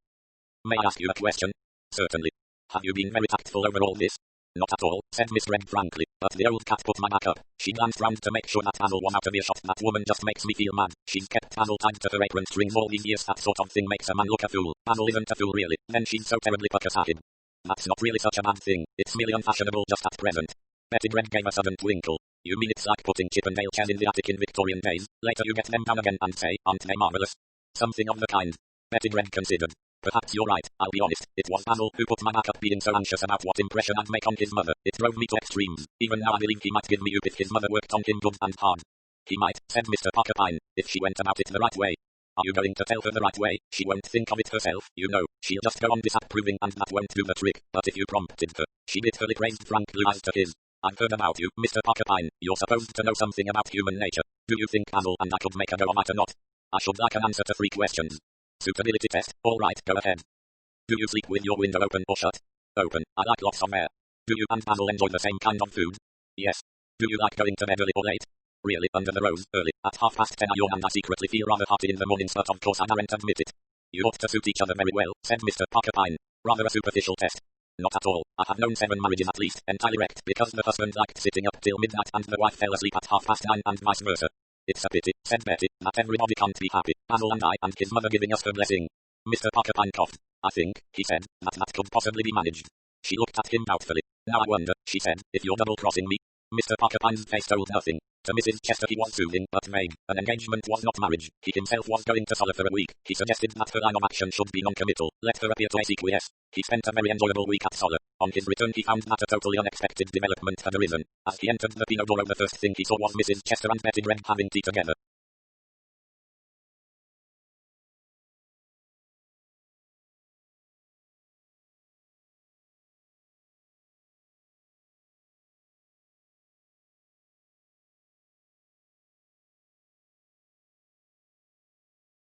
May I ask you a question? Certainly. Have you been very tactful over all this? Not at all, said Miss Dredd frankly, but the old cat put my back up. She glanced round to make sure that Basil was out of earshot. That woman just makes me feel mad. She's kept Basil tied to her apron strings all these years. That sort of thing makes a man look a fool. Basil isn't a fool really. Then she's so terribly pucker-sacked. That's not really such a bad thing. It's merely unfashionable just at present. Betty Dredd gave a sudden twinkle. You mean it's like putting Chippendale chairs in the attic in Victorian days? Later you get them down again and say, aren't they marvellous? Something of the kind. Betty Dredd considered. Perhaps you're right, I'll be honest. It was Basil who put my back up, being so anxious about what impression I'd make on his mother. It drove me to extremes. Even now I believe he might give me up if his mother worked on him good and hard. He might, said Mr. Pyne, if she went about it the right way. Are you going to tell her the right way? She won't think of it herself, you know. She'll just go on disapproving and that won't do the trick. But if you prompted her, she bit her lip, raised frank blue eyes to his. I've heard about you, Mr. Pyne. You're supposed to know something about human nature. Do you think Basil and I could make a go of it or not? I should like an answer to 3 questions. Suitability test. All right, go ahead. Do you sleep with your window open or shut? Open. I like lots of air. Do you and Basil enjoy the same kind of food? Yes. Do you like going to bed early or late? Really, under the rose, early. At 10:30 I yawn and I secretly feel rather hearty in the mornings, but of course I daren't admit it. You ought to suit each other very well, said Mr. Pyne. Rather a superficial test. Not at all. I have known 7 marriages at least, entirely wrecked because the husband liked sitting up till midnight and the wife fell asleep at 9:30 and vice versa. It's a pity, said Betty, that everybody can't be happy. Basil and I and his mother giving us her blessing. Mr. Pyne coughed. I think, he said, that could possibly be managed. She looked at him doubtfully. Now I wonder, she said, if you're double-crossing me. Mr. Pyne's face told nothing. To Mrs. Chester he was soothing, but vague. An engagement was not marriage. He himself was going to Sulla for a week. He suggested that her line of action should be non-committal. Let her appear to acquiesce. He spent a very enjoyable week at Sulla. On his return he found that a totally unexpected development had arisen. As he entered the Pinot Doro, the first thing he saw was Mrs. Chester and Betty Dredd having tea together.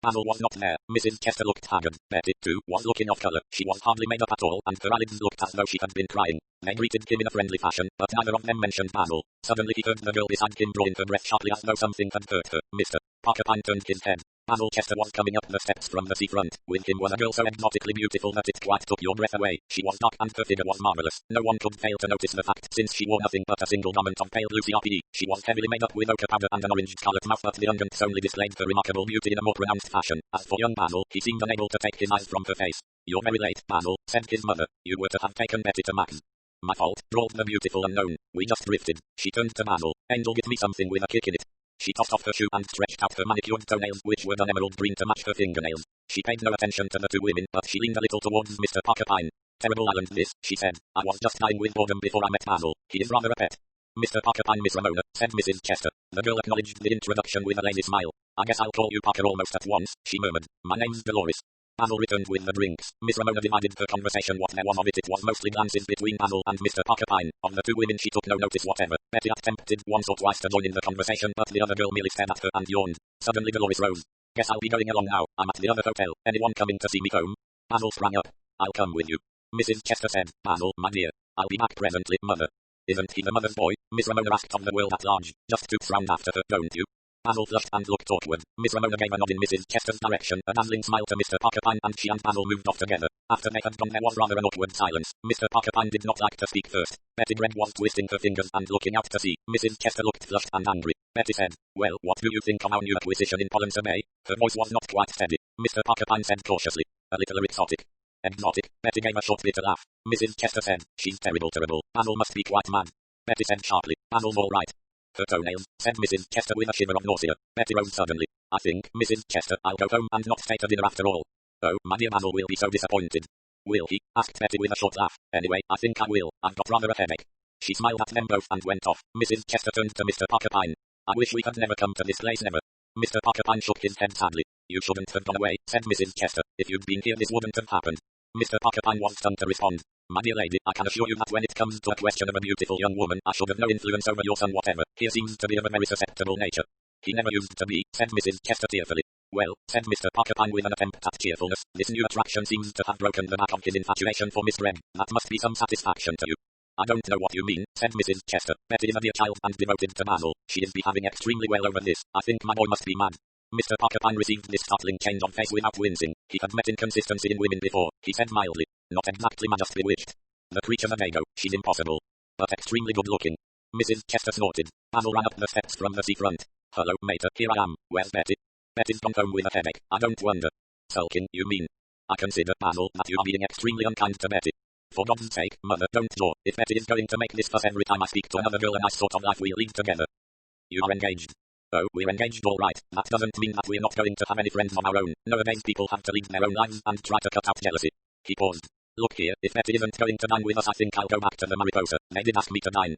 Basil was not there. Mrs. Chester looked haggard. Betty, too, was looking off colour. She was hardly made up at all, and her eyelids looked as though she had been crying. They greeted Kim in a friendly fashion, but neither of them mentioned Basil. Suddenly he heard the girl beside Kim drawing her breath sharply as though something had hurt her. Mr. Pyne turned his head. Basil Chester was coming up the steps from the seafront. With him was a girl so exotically beautiful that it quite took your breath away. She was dark and her figure was marvellous. No one could fail to notice the fact, since she wore nothing but a single garment of pale blue CRPE. She was heavily made up with ochre powder and an orange-coloured mouth, but the unguents only displayed her remarkable beauty in a more pronounced fashion. As for young Basil, he seemed unable to take his eyes from her face. "You're very late, Basil," said his mother. "You were to have taken Betty to Max." "My fault," drawled the beautiful unknown. "We just drifted." She turned to Basil. "Angel, get me something with a kick in it." She tossed off her shoe and stretched out her manicured toenails, which were done emerald green to match her fingernails. She paid no attention to the two women, but she leaned a little towards Mr. Pyne. "Terrible island this," she said. "I was just dying with boredom before I met Basil. He is rather a pet." "Mr. Pyne, Miss Ramona," said Mrs. Chester. The girl acknowledged the introduction with a lazy smile. "I guess I'll call you Parker almost at once," she murmured. "My name's Dolores." Basil returned with the drinks. Miss Ramona divided her conversation. What there was of it was mostly glances between Basil and Mr. Pyne. Of the two women she took no notice whatever. Betty attempted once or twice to join in the conversation, but the other girl merely stared at her and yawned. Suddenly Dolores rose. "Guess I'll be going along now. I'm at the other hotel. Anyone coming to see me home?" Basil sprang up. "I'll come with you," Mrs. Chester said. "Basil, my dear. I'll be back presently, mother." "Isn't he the mother's boy?" Miss Ramona asked of the world at large. "Just toots round after her, don't you?" Basil flushed and looked awkward. Miss Ramona gave a nod in Mrs. Chester's direction, a dazzling smile to Mr. Pyne, and she and Basil moved off together. After they had gone there was rather an awkward silence. Mr. Pyne did not like to speak first. Betty Gregg was twisting her fingers and looking out to sea. Mrs. Chester looked flushed and angry. Betty said, "Well, what do you think of our new acquisition in Pollensa Bay?" Her voice was not quite steady. Mr. Pyne said cautiously, "A little exotic." "Exotic?" Betty gave a short bitter laugh. Mrs. Chester said, "She's terrible. Basil must be quite mad." Betty said sharply, "Basil's all right." "Her toenails," said Mrs. Chester with a shiver of nausea. Betty rose suddenly. "I think, Mrs. Chester, I'll go home and not stay to dinner after all." "Oh, my dear, Basil will be so disappointed." "Will he?" asked Betty with a short laugh. "Anyway, I think I will. I've got rather a headache." She smiled at them both and went off. Mrs. Chester turned to Mr. Pyne. "I wish we had never come to this place, never." Mr. Pyne shook his head sadly. "You shouldn't have gone away," said Mrs. Chester. "If you'd been here this wouldn't have happened." Mr. Pyne was stunned to respond. "My dear lady, I can assure you that when it comes to a question of a beautiful young woman, I should have no influence over your son whatever. He seems to be of a very susceptible nature." "He never used to be," said Mrs. Chester tearfully. "Well," said Mr. Pyne with an attempt at cheerfulness, "this new attraction seems to have broken the back of his infatuation for Miss Gregg. That must be some satisfaction to you." "I don't know what you mean," said Mrs. Chester. "Betty is a dear child and devoted to Basil. She is behaving extremely well over this. I think my boy must be mad." Mr. Pyne received this startling change of face without wincing. He had met inconsistency in women before. He said mildly, "Not exactly mad, just bewitched. The creature's a dago. She's impossible, but extremely good looking." Mrs. Chester snorted. Basil ran up the steps from the seafront. "Hello, mater, here I am. Where's Betty?" "Betty's gone home with a headache. I don't wonder." "Sulking, you mean?" "I consider, Basil, that you are being extremely unkind to Betty." "For God's sake, mother, don't jaw. If Betty is going to make this fuss every time I speak to another girl, a nice sort of life we'll lead together." "You are engaged." "Oh, we're engaged all right. That doesn't mean that we're not going to have any friends of our own. Nowadays people have to lead their own lives and try to cut out jealousy." He paused. "Look here, if Betty isn't going to dine with us, I think I'll go back to the Mariposa. They did ask me to dine."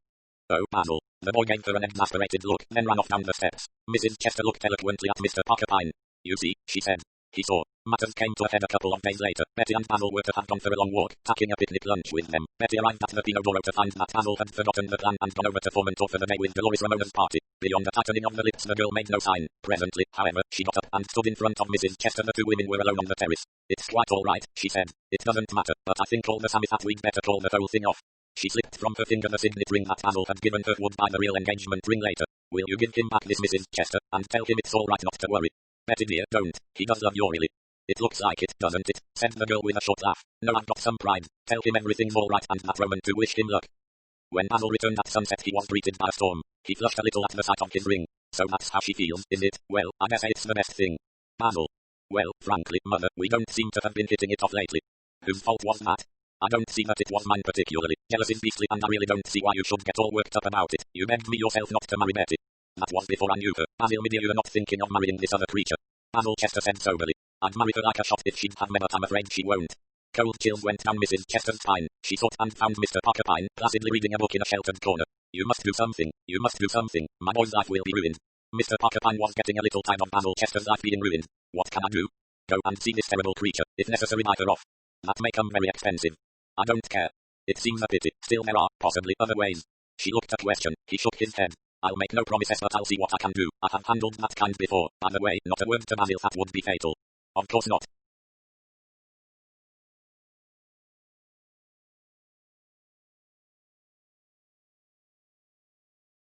"Oh, Basil." The boy gave her an exasperated look, then ran off down the steps. Mrs. Chester looked eloquently at Mr. Pyne. "You see," she said. He saw. Matters came to a head a couple of days later. Betty and Basil were to have gone for a long walk, taking a picnic lunch with them. Betty arrived at the Pinodoro to find that Basil had forgotten the plan and gone over to Formentor for the day with Dolores Ramona's party. Beyond the tightening of the lips, the girl made no sign. Presently, however, she got up and stood in front of Mrs. Chester. The two women were alone on the terrace. "It's quite all right," she said. "It doesn't matter, but I think all the same that we'd better call the whole thing off." She slipped from her finger the signet ring that Basil had given her. "Would buy the real engagement ring later. Will you give him back this, Mrs. Chester, and tell him it's all right not to worry?" "Betty dear, don't. He does love you really." "It looks like it, doesn't it?" said the girl with a short laugh. "No, I've got some pride. Tell him everything's all right and that Roman too. Wish him luck." When Basil returned at sunset, he was greeted by a storm. He flushed a little at the sight of his ring. "So that's how she feels, is it? Well, I guess it's the best thing." "Basil." "Well, frankly, mother, we don't seem to have been hitting it off lately." "Whose fault was that?" "I don't see that it was mine particularly. Jealousy is beastly and I really don't see why you should get all worked up about it. You begged me yourself not to marry Betty." "That was before I knew her. Basil, me dear, you're not thinking of marrying this other creature." Basil Chester said soberly. "I'd marry her like a shot if she'd have me, but I'm afraid she won't." Cold chills went down Mrs. Chester's spine. She sought and found Mr. Pyne, placidly reading a book in a sheltered corner. "You must do something. You must do something. My boy's life will be ruined." Mr. Pyne was getting a little tired of Basil Chester's life being ruined. "What can I do?" "Go and see this terrible creature. If necessary, buy her off. That may come very expensive." "I don't care. It seems a pity. Still there are, possibly, other ways." She looked a question. He shook his head. I'll make no promises, but I'll see what I can do. I have handled that kind before. By the way, not a word to Basil, that would be fatal. Of course not.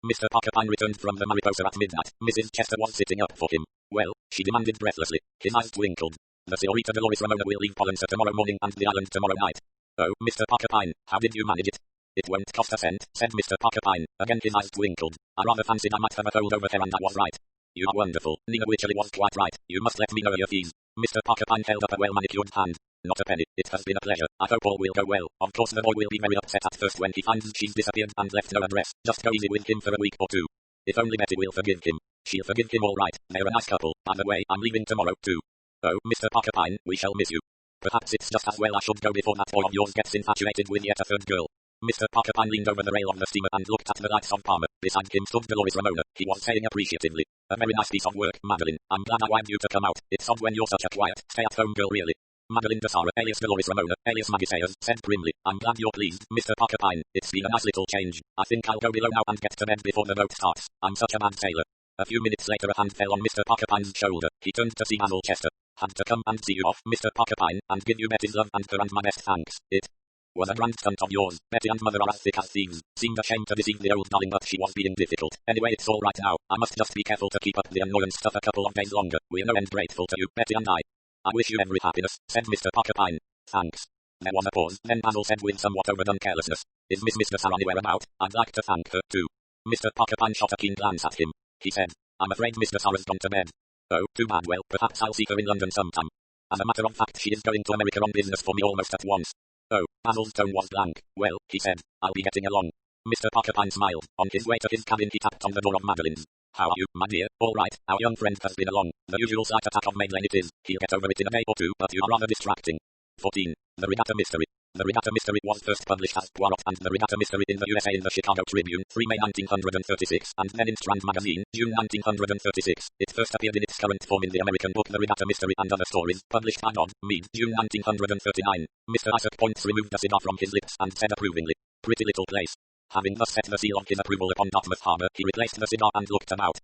Mr. Pyne returned from the Mariposa at midnight. Mrs. Chester was sitting up for him. Well, she demanded breathlessly. His eyes twinkled. The Señorita Dolores Ramona will leave Pollensa tomorrow morning and the island tomorrow night. Oh, Mr. Pyne, how did you manage it? It won't cost a cent, said Mr. Pyne. Again his eyes twinkled. I rather fancied I might have a fold over there, and I was right. You are wonderful. Nina Wycherley was quite right. You must let me know your fees. Mr. Pyne held up a well-manicured hand. Not a penny. It has been a pleasure. I hope all will go well. Of course the boy will be very upset at first when he finds she's disappeared and left no address. Just go easy with him for a week or two. If only Betty will forgive him. She'll forgive him all right. They're a nice couple. By the way, I'm leaving tomorrow too. Oh, Mr. Pyne, we shall miss you. Perhaps it's just as well I should go before that boy of yours gets infatuated with yet a third girl. Mr. Pyne leaned over the rail of the steamer and looked at the lights of Parma. Beside him stood Dolores Ramona. He was saying appreciatively, "A very nice piece of work, Madeline. I'm glad I wived you to come out. It's odd when you're such a quiet, stay-at-home girl really." Madeline de Sara, alias Dolores Ramona, alias Maggie Sayers, said grimly, "I'm glad you're pleased, Mr. Pyne. It's been a nice little change. I think I'll go below now and get to bed before the boat starts. I'm such a bad sailor." A few minutes later a hand fell on Mr. Pyne's shoulder. He turned to see Basil Chester. "Had to come and see you off, Mr. Pyne, and give you Betty's love and her and my best thanks. It was a grand stunt of yours. Betty and Mother are as thick as thieves. Seemed ashamed to deceive the old darling, but she was being difficult. Anyway, it's all right now. I must just be careful to keep up the annoyance stuff a couple of days longer. We're no end grateful to you, Betty and I." "I wish you every happiness," said Mr. Pyne. "Thanks." There was a pause, then Basil said with somewhat overdone carelessness, "Is Miss de Sara anywhere about? I'd like to thank her too." Mr. Pyne shot a keen glance at him. He said, "I'm afraid Miss de Sara's gone to bed." "Oh, too bad. Well, perhaps I'll see her in London sometime. As a matter of fact, she is going to America on business for me almost at once." "Oh," Basil's tone was blank. "Well," he said, "I'll be getting along." Mr. Pyne smiled. On his way to his cabin he tapped on the door of Madeline's. "How are you, my dear? All right, our young friend has been along. The usual slight attack of Maid Lane it is. He'll get over it in a day or two, but you are rather distracting." 14. The Regatta Mystery. The Regatta Mystery was first published as Poirot and the Regatta Mystery in the USA in the Chicago Tribune, 3 May 1936, and then in Strand Magazine, June 1936. It first appeared in its current form in the American book The Regatta Mystery and Other Stories, published by Dodd, Mead, June 1939. Mr. Isaac Points removed the cigar from his lips and said approvingly, "Pretty little place." Having thus set the seal of his approval upon Dartmouth Harbour, he replaced the cigar and looked about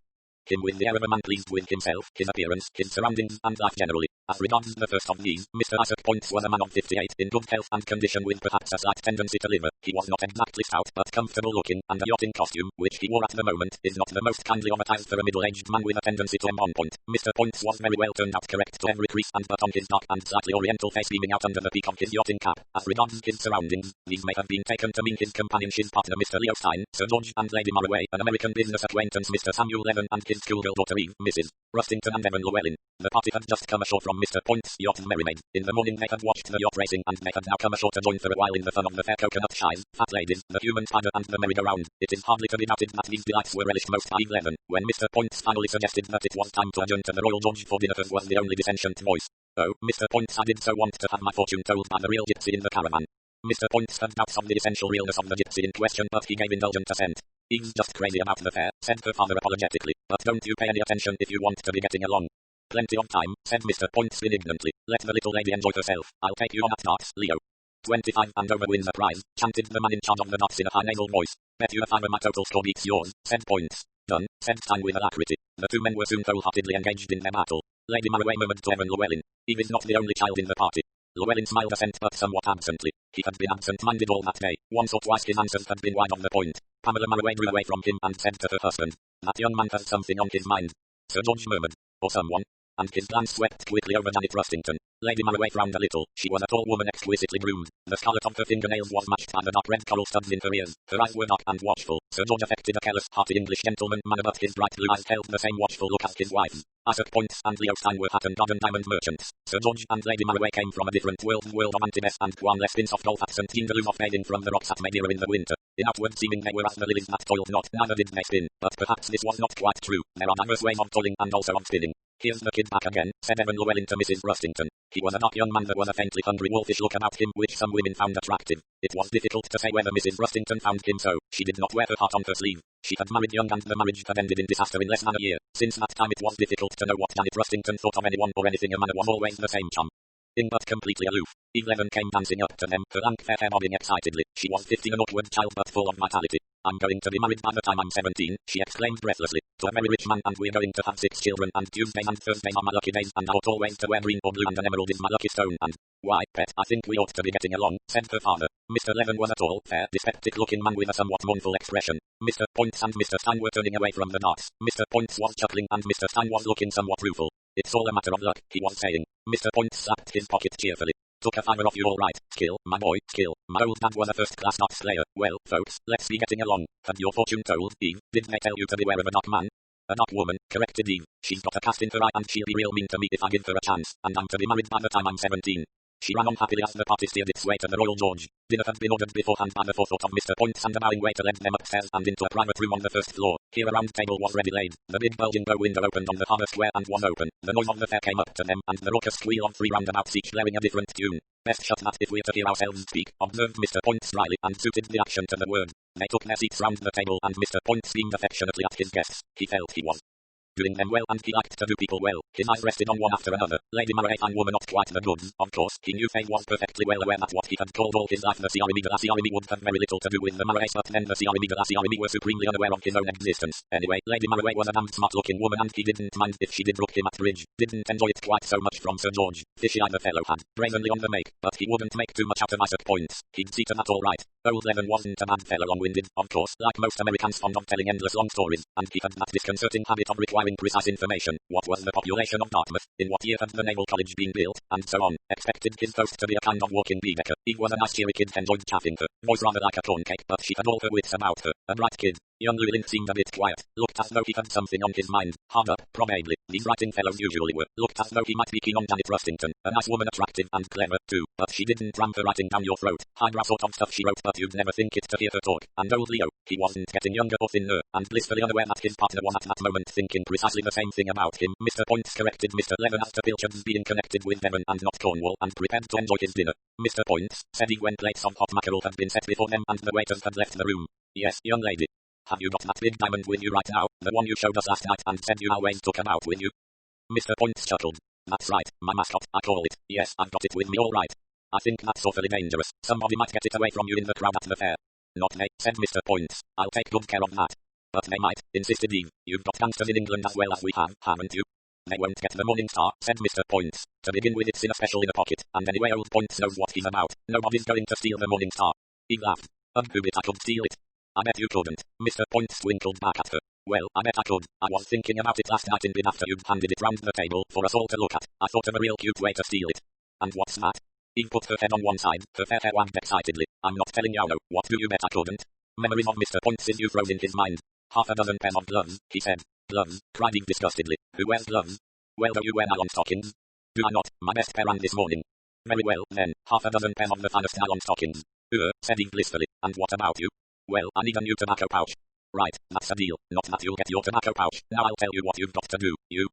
him with the air of a man pleased with himself, his appearance, his surroundings, and life generally. As regards the first of these, Mr. Isaac Points was a man of 58, in good health and condition with perhaps a slight tendency to liver. He was not exactly stout, but comfortable looking, and a yachting costume, which he wore at the moment, is not the most kindly of attires for a middle-aged man with a tendency to on point. Mr. Points was very well turned out, correct to every crease and button, his dark and slightly oriental face beaming out under the peak of his yachting cap. As regards his surroundings, these may have been taken to mean his companion, his partner Mr. Leo Stein, Sir George and Lady Maraway, an American business acquaintance Mr. Samuel Levin, and his schoolgirl daughter Eve, Mrs. Rustington and Evan Llewellyn. The party had just come ashore from Mr. Points' yacht Merrymaid. In the morning they had watched the yacht racing, and they had now come ashore to join for a while in the fun of the fair coconut shies, fat ladies, the human spider, and the merry-go-round. It is hardly to be doubted that these delights were relished most by Eve Levin. When Mr. Points finally suggested that it was time to adjourn to the Royal George for dinner, hers was the only dissentient voice. "Oh, Mr. Points, I did so want to have my fortune told by the real gypsy in the caravan." Mr. Points had doubts of the essential realness of the gypsy in question, but he gave indulgent assent. "Eve's just crazy about the fair," said her father apologetically, "but don't you pay any attention if you want to be getting along." "Plenty of time," said Mr. Points benignantly. "Let the little lady enjoy herself. I'll take you on at darts, Leo." 25 and over wins the prize, chanted the man in charge of the darts in a high nasal voice. "Bet you a fiver my total score beats yours," said Points. "Done," said Stein with alacrity. The two men were soon wholeheartedly engaged in their battle. Lady Maraway murmured to Evan Llewellyn, "Eve is not the only child in the party." Llewellyn smiled assent, but somewhat absently. He had been absent-minded all that day. Once or twice his answers had been wide of the point. Pamela Maraway drew away from him and said to her husband, "That young man has something on his mind." Sir George murmured, "Or someone," and his glance swept quickly over Janet Rustington. Lady Maraway frowned a little. She was a tall woman exquisitely groomed. The scarlet of her fingernails was matched by the dark red coral studs in her ears. Her eyes were dark and watchful. Sir George affected a careless, hearty English gentleman manner, but his bright blue eyes held the same watchful look as his wife's. Isaac Points and Leo Stein were hat and dog and diamond merchants. Sir George and Lady Maraway came from a different world, the world of Antibes and Juan Lespins of golf at St. Jean de Luz of bathing from the rocks at Madeira in the winter. In outward seeming they were as the lilies that toiled not, neither did they spin. But perhaps this was not quite true. There are diverse ways of toiling and also of spinning. "Here's the kid back again," said Evan Llewellyn to Mrs. Rustington. He was a dark young man that was a faintly hungry wolfish look about him, which some women found attractive. It was difficult to say whether Mrs. Rustington found him so. She did not wear her heart on her sleeve. She had married young and the marriage had ended in disaster in less than a year. Since that time it was difficult to know what Janet Rustington thought of anyone or anything. A manner was always the same chum, in but completely aloof. Eve Levin came dancing up to them, her lank fair hair bobbing excitedly. She was 15, an awkward child but full of vitality. I'm going to be married by the time I'm 17, she exclaimed breathlessly, to a very rich man, and we're going to have 6 children, and Tuesdays and Thursdays are my lucky days, and I ought always to wear green or blue, and an emerald is my lucky stone, and... Why, pet, I think we ought to be getting along, said her father. Mr. Levin was a tall, fair, dyspeptic-looking man with a somewhat mournful expression. Mr. Points and Mr. Stein were turning away from the darts. Mr. Points was chuckling, and Mr. Stein was looking somewhat rueful. It's all a matter of luck, he was saying. Mr. Points slapped his pocket cheerfully. Took a fiver off you all right, Skill, my boy, Skill. My old dad was a first-class dart slayer. Well, folks, let's be getting along. Had your fortune told, Eve? Did they tell you to beware of a dark man? A dark woman, corrected Eve. She's got a cast in her eye, and she'll be real mean to me if I give her a chance, and I'm to be married by the time I'm 17. She ran on happily as the party steered its way to the Royal George. Dinner had been ordered beforehand by the forethought of Mr. Points, and a bowing waiter led them upstairs and into a private room on the first floor. Here a round table was ready laid. The big bulging bow window opened on the harbour square and was open. The noise of the fair came up to them, and the raucous squeal of 3 roundabouts, each blaring a different tune. Best shut that if we're to hear ourselves speak, observed Mr. Points dryly, and suited the action to the word. They took their seats round the table, and Mr. Points beamed affectionately at his guests. He felt he was doing them well, and he liked to do people well. His eyes rested on one after another. Lady Murray, a fine woman, not quite the goods, of course. He knew Faye was perfectly well aware that what he had called all his life the Ciarimi would have very little to do with the Murrays, but then the Ciarimi were supremely unaware of his own existence. Anyway, Lady Murray was a damned smart-looking woman, and he didn't mind if she did rook him at bridge. Didn't enjoy it quite so much from Sir George. Fishy-eyed the fellow had, brazenly on the make, but he wouldn't make too much out of Isaac Points. He'd see to that all right. Old Levin wasn't a bad fellow, long-winded, of course, like most Americans fond of telling endless long stories, and he had that disconcerting habit of requiring precise information. What was the population of Dartmouth? In what year had the Naval College been built? And so on. Expected his host to be a kind of walking Baedeker. Eve was a nice cheery kid, enjoyed chaffing her. Voice rather like a corn cake, but she had all her wits about her. A bright kid. Young Llewellyn seemed a bit quiet. Looked as though he had something on his mind. Hard up, probably. These writing fellows usually were. Looked as though he might be keen on Janet Rustington. A nice woman, attractive and clever, too. But she didn't ram her writing down your throat. Highbrow sort of stuff she wrote, but you'd never think it to hear her talk. And old Leo, he wasn't getting younger or thinner, and blissfully unaware that his partner was at that moment thinking precisely the same thing about him. Mr. Points corrected Mr. Levin as to Pilchard's being connected with Devon and not Cornwall, and prepared to enjoy his dinner. Mr. Points, said he when plates of hot mackerel had been set before them and the waiters had left the room. Yes, young lady. Have you got that big diamond with you right now, the one you showed us last night and said you always took about with you? Mr. Points chuckled. That's right, my mascot, I call it. Yes, I've got it with me all right. I think that's awfully dangerous. Somebody might get it away from you in the crowd at the fair. Not they, said Mr. Points. I'll take good care of that. But they might, insisted Eve. You've got gangsters in England as well as we have, haven't you? They won't get the Morning Star, said Mr. Points. To begin with, it's in a special inner pocket, and anyway old Points knows what he's about. Nobody's going to steal the Morning Star. Eve laughed. Who bet I could steal it? I bet you couldn't. Mr. Points twinkled back at her. Well, I bet I could. I was thinking about it last night in bed after you'd handed it round the table for us all to look at. I thought of a real cute way to steal it. And what's that? Eve put her head on one side, her fair hair wagged excitedly. I'm not telling you no. What do you bet I couldn't? Memories of Mr. Points' youth rose in his mind. 6 pairs of gloves, he said. Gloves, cried Eve disgustedly. Who wears gloves? Well, do you wear nylon stockings? Do I not? My best pair ran this morning. Very well, then, 6 pairs of the finest nylon stockings. Said Eve blissfully. And what about you? Well, I need a new tobacco pouch. Right, that's a deal. Not that you'll get your tobacco pouch. Now I'll tell you what you've got to do. You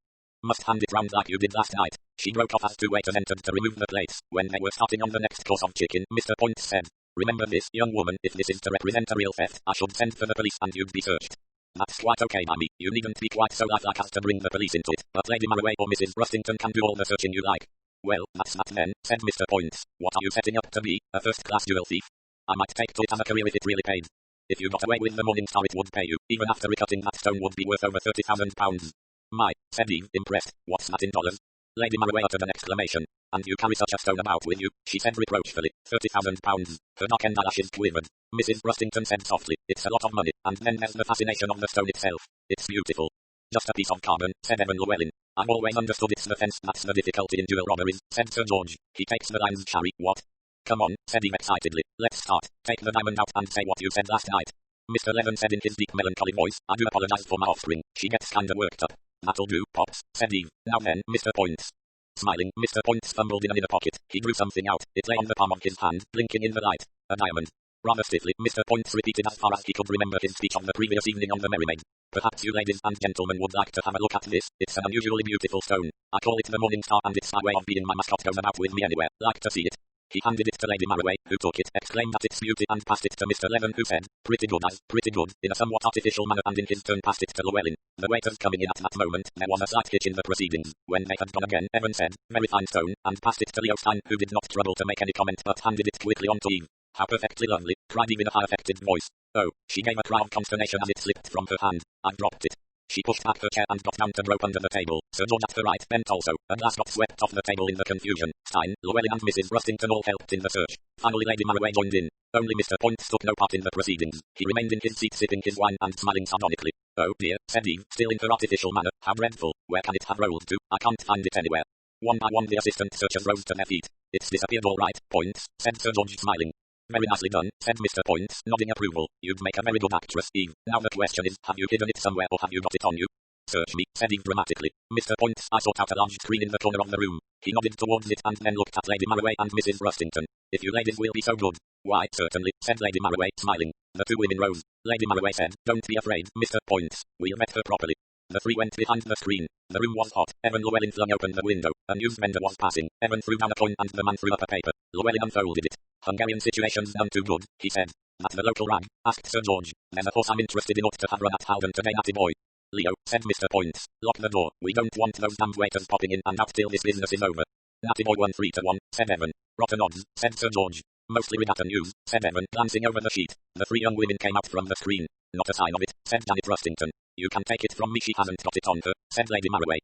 must hand it round like you did last night. She broke off as 2 waiters entered to remove the plates. When they were starting on the next course of chicken, Mr. Points said, remember this, young woman, if this is to represent a real theft, I should send for the police and you'd be searched. That's quite okay by me. You needn't be quite so lifelike as to bring the police into it, but Lady Murray or Mrs. Rustington can do all the searching you like. Well, that's that then, said Mr. Points. What are you setting up to be, a first-class jewel thief? I might take to it as a career if it really paid. If you got away with the Morning Star it would pay you, even after recutting that stone would be worth over £30,000. My, said Eve, impressed, what's that in dollars? Lady Murray uttered an exclamation. And you carry such a stone about with you, she said reproachfully. £30,000. Her dark-end eyelashes quivered. Mrs. Rustington said softly, it's a lot of money, and then there's the fascination of the stone itself. It's beautiful. Just a piece of carbon, said Evan Llewellyn. I've always understood it's the fence that's the difficulty in jewel robberies, said Sir George. He takes the lines, Sherry, what? Come on, said Eve excitedly. Let's start. Take the diamond out and say what you said last night. Mr. Levin said in his deep melancholy voice, I do apologize for my offspring. She gets kinda worked up. That'll do, Pops, said Eve. Now then, Mr. Points. Smiling, Mr. Points fumbled in an inner pocket. He drew something out. It lay on the palm of his hand, blinking in the light. A diamond. Rather stiffly, Mr. Points repeated as far as he could remember his speech of the previous evening on the Merry Maid. Perhaps you ladies and gentlemen would like to have a look at this. It's an unusually beautiful stone. I call it the Morning Star and it's my way of being my mascot goes about with me anywhere. Like to see it? He handed it to Lady Murray, who took it, exclaimed at its beauty and passed it to Mr. Levin, who said, pretty good eyes, pretty good, in a somewhat artificial manner, and in his turn passed it to Llewellyn. The waiters coming in at that moment, there was a slight hitch in the proceedings. When they had gone again, Evan said, very fine stone, and passed it to Leo Stein, who did not trouble to make any comment but handed it quickly on to Eve. How perfectly lovely, cried Eve in a high-affected voice. Oh, she gave a cry of consternation as it slipped from her hand. I dropped it. She pushed back her chair and got down to grope under the table. Sir George at her right bent also. A glass got swept off the table in the confusion. Pyne, Llewellyn and Mrs. Rustington all helped in the search. Finally Lady Marroway joined in. Only Mr. Poyntz took no part in the proceedings. He remained in his seat sipping his wine and smiling sardonically. Oh dear, said Eve, still in her artificial manner. How dreadful. Where can it have rolled to? I can't find it anywhere. One by one the assistant searchers rose to their feet. It's disappeared all right, Poyntz, said Sir George smiling. Very nicely done, said Mr. Poyntz, nodding approval. You'd make a very good actress, Eve. Now the question is, have you hidden it somewhere or have you got it on you? Search me, said Eve dramatically. Mr. Poyntz, I sought out a large screen in the corner of the room. He nodded towards it and then looked at Lady Marroway and Mrs. Rustington. If you ladies will be so good. Why, certainly, said Lady Marroway, smiling. The two women rose. Lady Marroway said, don't be afraid, Mr. Poyntz. We'll vet her properly. The three went behind the screen. The room was hot. Evan Llewellyn flung open the window. A newsvendor was passing. Evan threw down a coin and the man threw up a paper. Llewellyn unfolded it. Hungarian situation's none too good, he said. That's the local rag, asked Sir George. There's a horse I'm interested in ought to have run at Howden today, natty boy. Leo, said Mr. Poyntz, lock the door. We don't want those damned waiters popping in and out till this business is over. Natty boy 1-3-1, said Evan. Rotten odds, said Sir George. Mostly regatta news, said Evan, glancing over the sheet. The three young women came out from the screen. Not a sign of it, said Janet Rustington. You can take it from me, she hasn't got it on her, said Lady Marroway.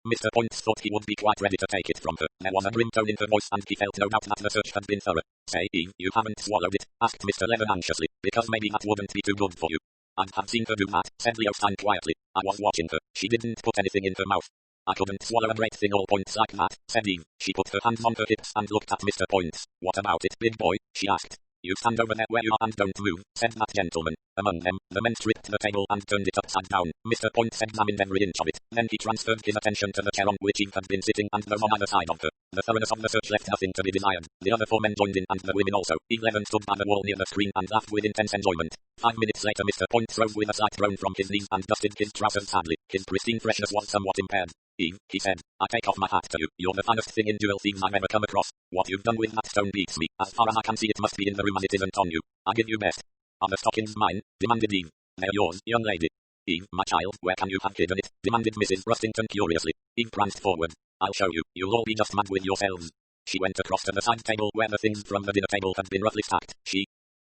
Mr. Poyntz thought he would be quite ready to take it from her. There was a grim tone in her voice and he felt no doubt that the search had been thorough. Say, Eve, you haven't swallowed it, asked Mr. Leather anxiously, because maybe that wouldn't be too good for you. I'd have seen her do that, said Leo Stein quietly. I was watching her. She didn't put anything in her mouth. I couldn't swallow a great thing all Poyntz like that, said Eve. She put her hands on her hips and looked at Mr. Poyntz. What about it, big boy? She asked. You stand over there where you are and don't move, said that gentleman. Among them, the men stripped the table and turned it upside down. Mr. Poyntz examined every inch of it. Then he transferred his attention to the chair on which Eve had been sitting and those on either side of her. The thoroughness of the search left nothing to be desired. The other four men joined in and the women also. Eve stood by the wall near the screen and laughed with intense enjoyment. 5 minutes later Mr. Poyntz rose with a slight groan from his knees and dusted his trousers sadly. His pristine freshness was somewhat impaired. Eve, he said, I take off my hat to you. You're the finest thing in duel thieves I've ever come across. What you've done with that stone beats me. As far as I can see it must be in the room and it isn't on you. I give you best. Are the stockings mine? Demanded Eve. They're yours, young lady. Eve, my child, where can you have hidden it? Demanded Mrs. Rustington curiously. Eve pranced forward. I'll show you. You'll all be just mad with yourselves. She went across to the side table where the things from the dinner table had been roughly stacked. She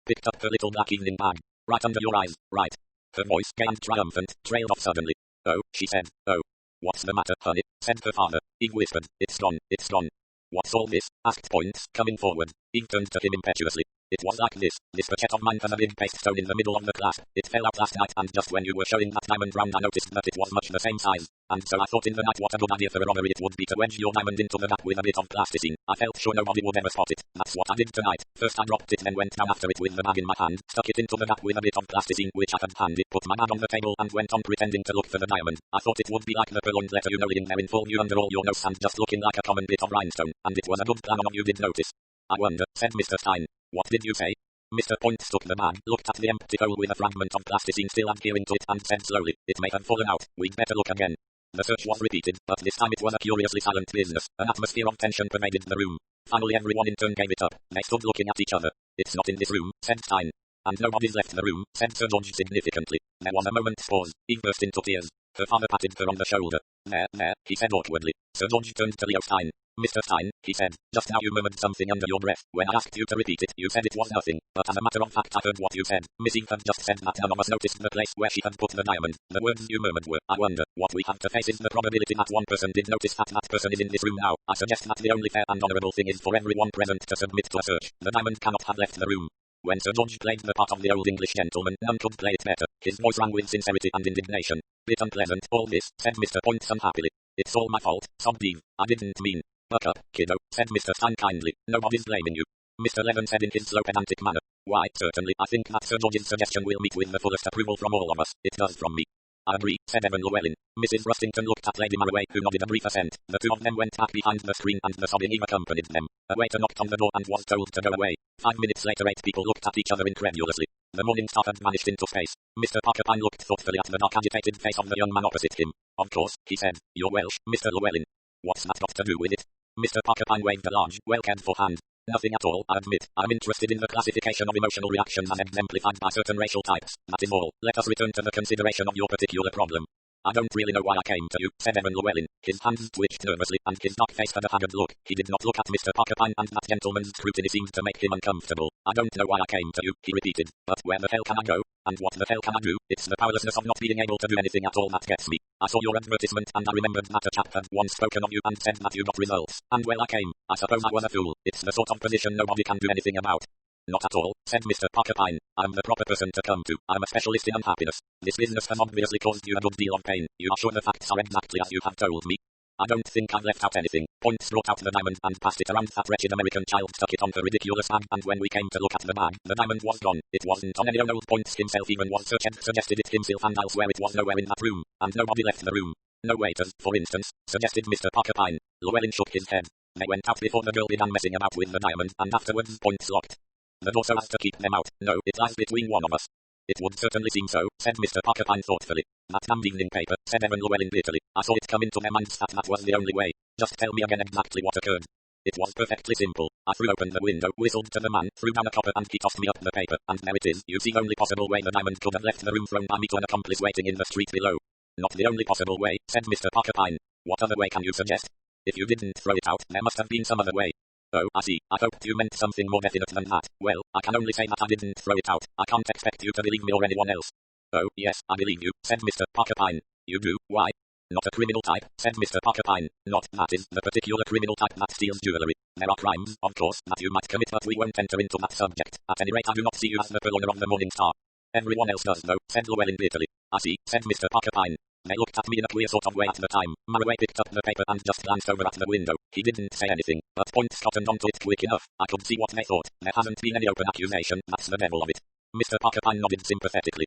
picked up her little black evening bag. Right under your eyes, right. Her voice, gay and triumphant, trailed off suddenly. Oh, she said. Oh. What's the matter, honey? Said her father. Eve whispered. It's gone, it's gone. What's all this? Asked Poyntz, coming forward. Eve turned to him impetuously. It was like this. This pochet of mine has a big paste stone in the middle of the clasp. It fell out last night and just when you were showing that diamond round I noticed that it was much the same size. And so I thought in the night what a good idea for a robbery it would be to wedge your diamond into the gap with a bit of plasticine. I felt sure nobody would ever spot it. That's what I did tonight. First I dropped it then went down after it with the bag in my hand, stuck it into the gap with a bit of plasticine which I had handy, put my bag on the table and went on pretending to look for the diamond. I thought it would be like the purloined letter you know in there in full view under all your nose and just looking like a common bit of rhinestone, and it was a good plan on you did notice. I wonder, said Mr. Stein. What did you say? Mr. Poyntz took the bag, looked at the empty hole with a fragment of plasticine still adhering to it and said slowly, it may have fallen out, we'd better look again. The search was repeated, but this time it was a curiously silent business. An atmosphere of tension pervaded the room. Finally everyone in turn gave it up. They stood looking at each other. It's not in this room, said Stein. And nobody's left the room, said Sir George significantly. There was a moment's pause. Eve burst into tears. Her father patted her on the shoulder. There, he said awkwardly. Sir George turned to Leo Stein. Mr. Stein, he said, just now you murmured something under your breath. When I asked you to repeat it, you said it was nothing. But as a matter of fact I heard what you said. Miss Eve had just said that none of us noticed the place where she had put the diamond. The words you murmured were, I wonder, what we have to face is the probability that one person did notice that person is in this room now. I suggest that the only fair and honourable thing is for everyone present to submit to a search. The diamond cannot have left the room. When Sir George played the part of the old English gentleman, none could play it better. His voice rang with sincerity and indignation. Bit unpleasant, all this, said Mr. Poyntz unhappily. It's all my fault, sobbed Eve. I didn't mean. Buck up, kiddo, said Mr. Stein kindly. Nobody's blaming you. Mr. Levin said in his slow pedantic manner. Why, certainly, I think that Sir George's suggestion will meet with the fullest approval from all of us. It does from me. I agree, said Evan Llewellyn. Mrs. Rustington looked at Lady Marroway, who nodded a brief assent. The two of them went back behind the screen and the sobbing Eve accompanied them. A waiter knocked on the door and was told to go away. 5 minutes later 8 people looked at each other incredulously. The morning star had vanished into space. Mr. Pyne looked thoughtfully at the dark agitated face of the young man opposite him. Of course, he said, you're Welsh, Mr. Llewellyn. What's that got to do with it? Mr. Pyne waved a large, well-cared for hand. Nothing at all, I admit. I'm interested in the classification of emotional reactions as exemplified by certain racial types. That is all. Let us return to the consideration of your particular problem. I don't really know why I came to you, said Evan Llewellyn. His hands twitched nervously, and his dark face had a haggard look. He did not look at Mr. Pyne, and that gentleman's scrutiny seemed to make him uncomfortable. I don't know why I came to you, he repeated. But where the hell can I go? And what the hell can I do? It's the powerlessness of not being able to do anything at all that gets me. I saw your advertisement, and I remembered that a chap had once spoken of you and said that you got results. And well, I came. I suppose I was a fool. It's the sort of position nobody can do anything about. Not at all, said Mr. Pyne. I'm the proper person to come to. I'm a specialist in unhappiness. This business has obviously caused you a good deal of pain. You are sure the facts are exactly as you have told me? I don't think I've left out anything. Points brought out the diamond and passed it around. That wretched American child stuck it on her ridiculous bag, and when we came to look at the bag, the diamond was gone. It wasn't on any old Points himself even was searched, suggested it himself, and I'll swear it was nowhere in that room, and nobody left the room. No waiters, for instance, suggested Mr. Pyne. Llewellyn shook his head. They went out before the girl began messing about with the diamond, and afterwards Points locked the door so as to keep them out. No, it lies between one of us. It would certainly seem so, said Mr. Pyne thoughtfully. That damned evening paper, said Evan Llewellyn bitterly. I saw it come into their minds that was the only way. Just tell me again exactly what occurred. It was perfectly simple. I threw open the window, whistled to the man, threw down a copper, and he tossed me up the paper, and there it is. You see, only possible way the diamond could have left the room thrown by me to an accomplice waiting in the street below. Not the only possible way, said Mr. Pyne. What other way can you suggest? If you didn't throw it out, there must have been some other way. Oh, I see. I hoped you meant something more definite than that. Well, I can only say that I didn't throw it out. I can't expect you to believe me or anyone else. Oh, yes, I believe you, said Mr. Pyne. You do? Why? Not a criminal type, said Mr. Pyne. Not, that is, the particular criminal type that steals jewellery. There are crimes, of course, that you might commit, but we won't enter into that subject. At any rate, I do not see you as the purloiner of the Morning Star. Everyone else does, though, said Llewellyn bitterly. I see, said Mr. Pyne. They looked at me in a queer sort of way at the time. Marraway picked up the paper and just glanced over at the window. He didn't say anything, but Points cottoned onto it quick enough. I could see what they thought. There hasn't been any open accusation, that's the devil of it. Mr. Pyne nodded sympathetically.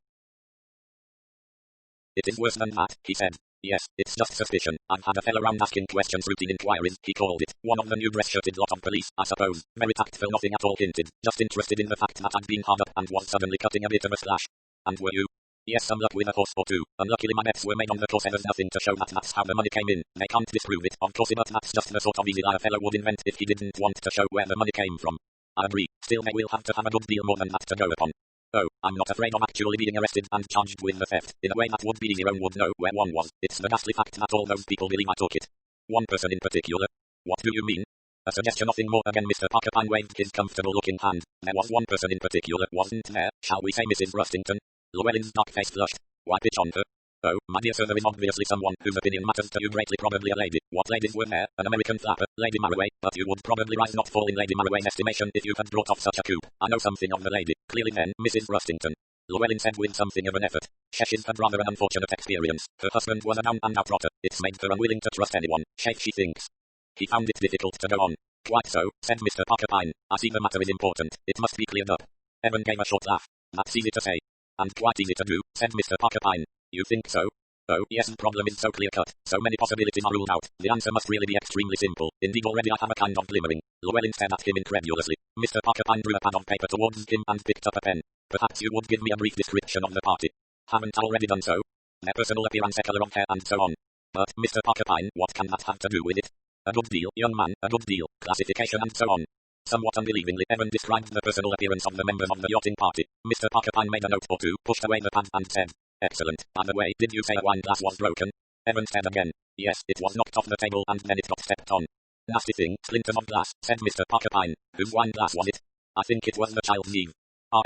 It is worse than that, he said. Yes, it's just suspicion. I've had a fellow round asking questions, routine inquiries, he called it. One of the new dress-shirted lot of police, I suppose. Very tactful, nothing at all hinted. Just interested in the fact that I'd been hard up and was suddenly cutting a bit of a slash. And were you? Yes, some luck with a horse or two. Unluckily my bets were made on the course, and there's nothing to show that that's how the money came in. They can't disprove it, of course, but that's just the sort of easy lie a fellow would invent if he didn't want to show where the money came from. I agree. Still, they will have to have a good deal more than that to go upon. Oh, I'm not afraid of actually being arrested and charged with the theft. In a way that would be easier and would know where one was. It's the ghastly fact that all those people believe I took it. One person in particular. What do you mean? A suggestion, nothing more. Again Mr. Pyne waved his comfortable-looking hand. There was one person in particular, wasn't there? Shall we say Mrs. Rustington? Llewellyn's dark face flushed. Why pitch on her? Oh, my dear sir, there is obviously someone whose opinion matters to you greatly, probably a lady. What ladies were there? An American flapper, Lady Marraway, but you would probably rise not fall in Lady Marraway's estimation if you had brought off such a coup. I know something of the lady. Clearly then, Mrs. Rustington. Llewellyn said with something of an effort. She's had rather an unfortunate experience. Her husband was a down-and-out rotter. It's made her unwilling to trust anyone. She thinks. He found it difficult to go on. Quite so, said Mr. Pyne. I see the matter is important. It must be cleared up. Evan gave a short laugh. That's easy to say. And quite easy to do, said Mr. Pyne. You think so? Oh, yes, the problem is so clear-cut. So many possibilities are ruled out. The answer must really be extremely simple. Indeed, already I have a kind of glimmering. Llewellyn stared at him incredulously. Mr. Pyne drew a pad of paper towards him and picked up a pen. Perhaps you would give me a brief description of the party. Haven't I already done so? Their personal appearance, color of hair, and so on. But, Mr. Pyne, what can that have to do with it? A good deal, young man, a good deal. Classification and so on. Somewhat unbelievingly, Evan described the personal appearance of the members of the yachting party. Mr. Pyne made a note or two, pushed away the pad, and said, Excellent. By the way, did you say a wine glass was broken? Evan said again. Yes, it was knocked off the table and then it got stepped on. Nasty thing, splinters of glass, said Mr. Pyne. Whose wine glass was it? I think it was the child's Eve.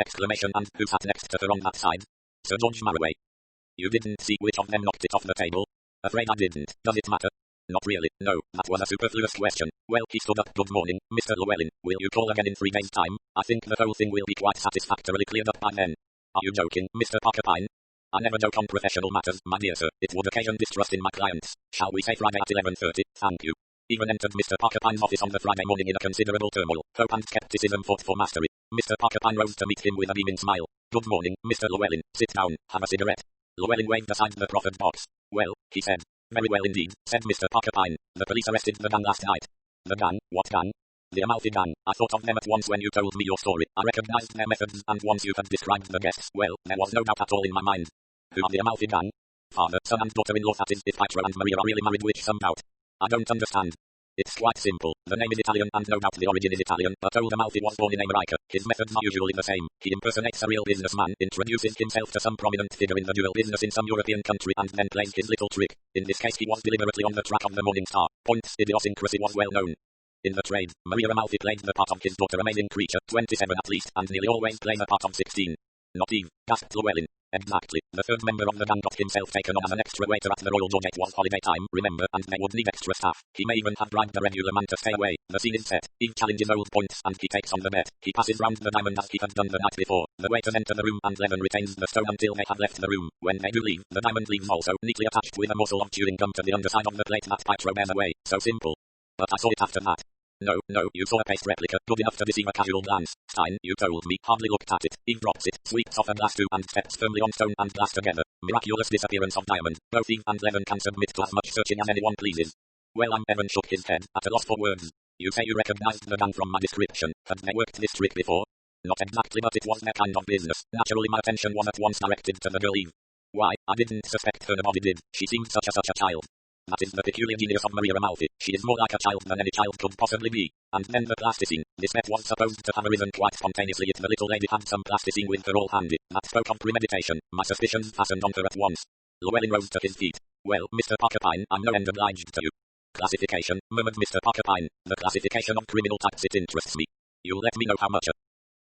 Exclamation, and who sat next to her on that side? Sir George Marraway. You didn't see which of them knocked it off the table? Afraid I didn't. Does it matter? Not really, no, that was a superfluous question. Well, he stood up. Good morning, Mr. Llewellyn. Will you call again in 3 days' time? I think the whole thing will be quite satisfactorily cleared up by then. Are you joking, Mr. Pyne? I never joke on professional matters, my dear sir. It would occasion distrust in my clients. Shall we say Friday at 11:30? Thank you. Even entered Mr. Pyne's office on the Friday morning in a considerable turmoil. Hope and skepticism fought for mastery. Mr. Pyne rose to meet him with a beaming smile. Good morning, Mr. Llewellyn. Sit down, have a cigarette. Llewellyn waved aside the proffered box. Well, he said. Very well indeed, said Mr. Pyne. The police arrested the gang last night. The gang? What gang? The Amalfi gang. I thought of them at once when you told me your story. I recognized their methods, and once you had described the guests, well, there was no doubt at all in my mind. Who are the Amalfi gang? Father, son and daughter-in-law, that is, if Pietro and Maria are really married, which some doubt. I don't understand. It's quite simple. The name is Italian and no doubt the origin is Italian, but old Amalfi was born in America. His methods are usually the same. He impersonates a real businessman, introduces himself to some prominent figure in the jewel business in some European country and then plays his little trick. In this case he was deliberately on the track of the Morning Star. Point's idiosyncrasy was well known in the trade. Maria Amalfi played the part of his daughter, amazing creature, 27 at least, and nearly always played the part of 16. Not Eve, gasped Llewellyn. Exactly. The third member of the gang got himself taken on as an extra waiter at the Royal George. It was holiday time, remember, and they would need extra staff. He may even have bribed the regular man to stay away. The scene is set. Eve challenges old Points and he takes on the bet. He passes round the diamond as he had done the night before. The waiters enter the room and Levin retains the stone until they have left the room. When they do leave, the diamond leaves also, neatly attached with a morsel of chewing gum to the underside of the plate that Pietro bears away. So simple. But I saw it after that. No, you saw a paste replica, good enough to deceive a casual glance. Stein, you told me, hardly looked at it. Eve drops it, sweeps off a glass tube and steps firmly on stone and glass together. Miraculous disappearance of diamond. Both Eve and Levin can submit to as much searching as anyone pleases. Well, Evan shook his head, at a loss for words. You say you recognized the gang from my description. Had they worked this trick before? Not exactly, but it was their kind of business. Naturally my attention was at once directed to the girl Eve. Why, I didn't suspect her, nobody did. She seemed such a child. That is the peculiar genius of Maria Amalfi. She is more like a child than any child could possibly be. And then the plasticine. This bet was supposed to have arisen quite spontaneously, yet the little lady had some plasticine with her all handy. That spoke of premeditation. My suspicions fastened on her at once. Llewellyn rose to his feet. Well, Mr. Parker Pyne, I'm no end obliged to you. Classification, murmured Mr. Parker Pyne. The classification of criminal types, it interests me. You'll let me know how much.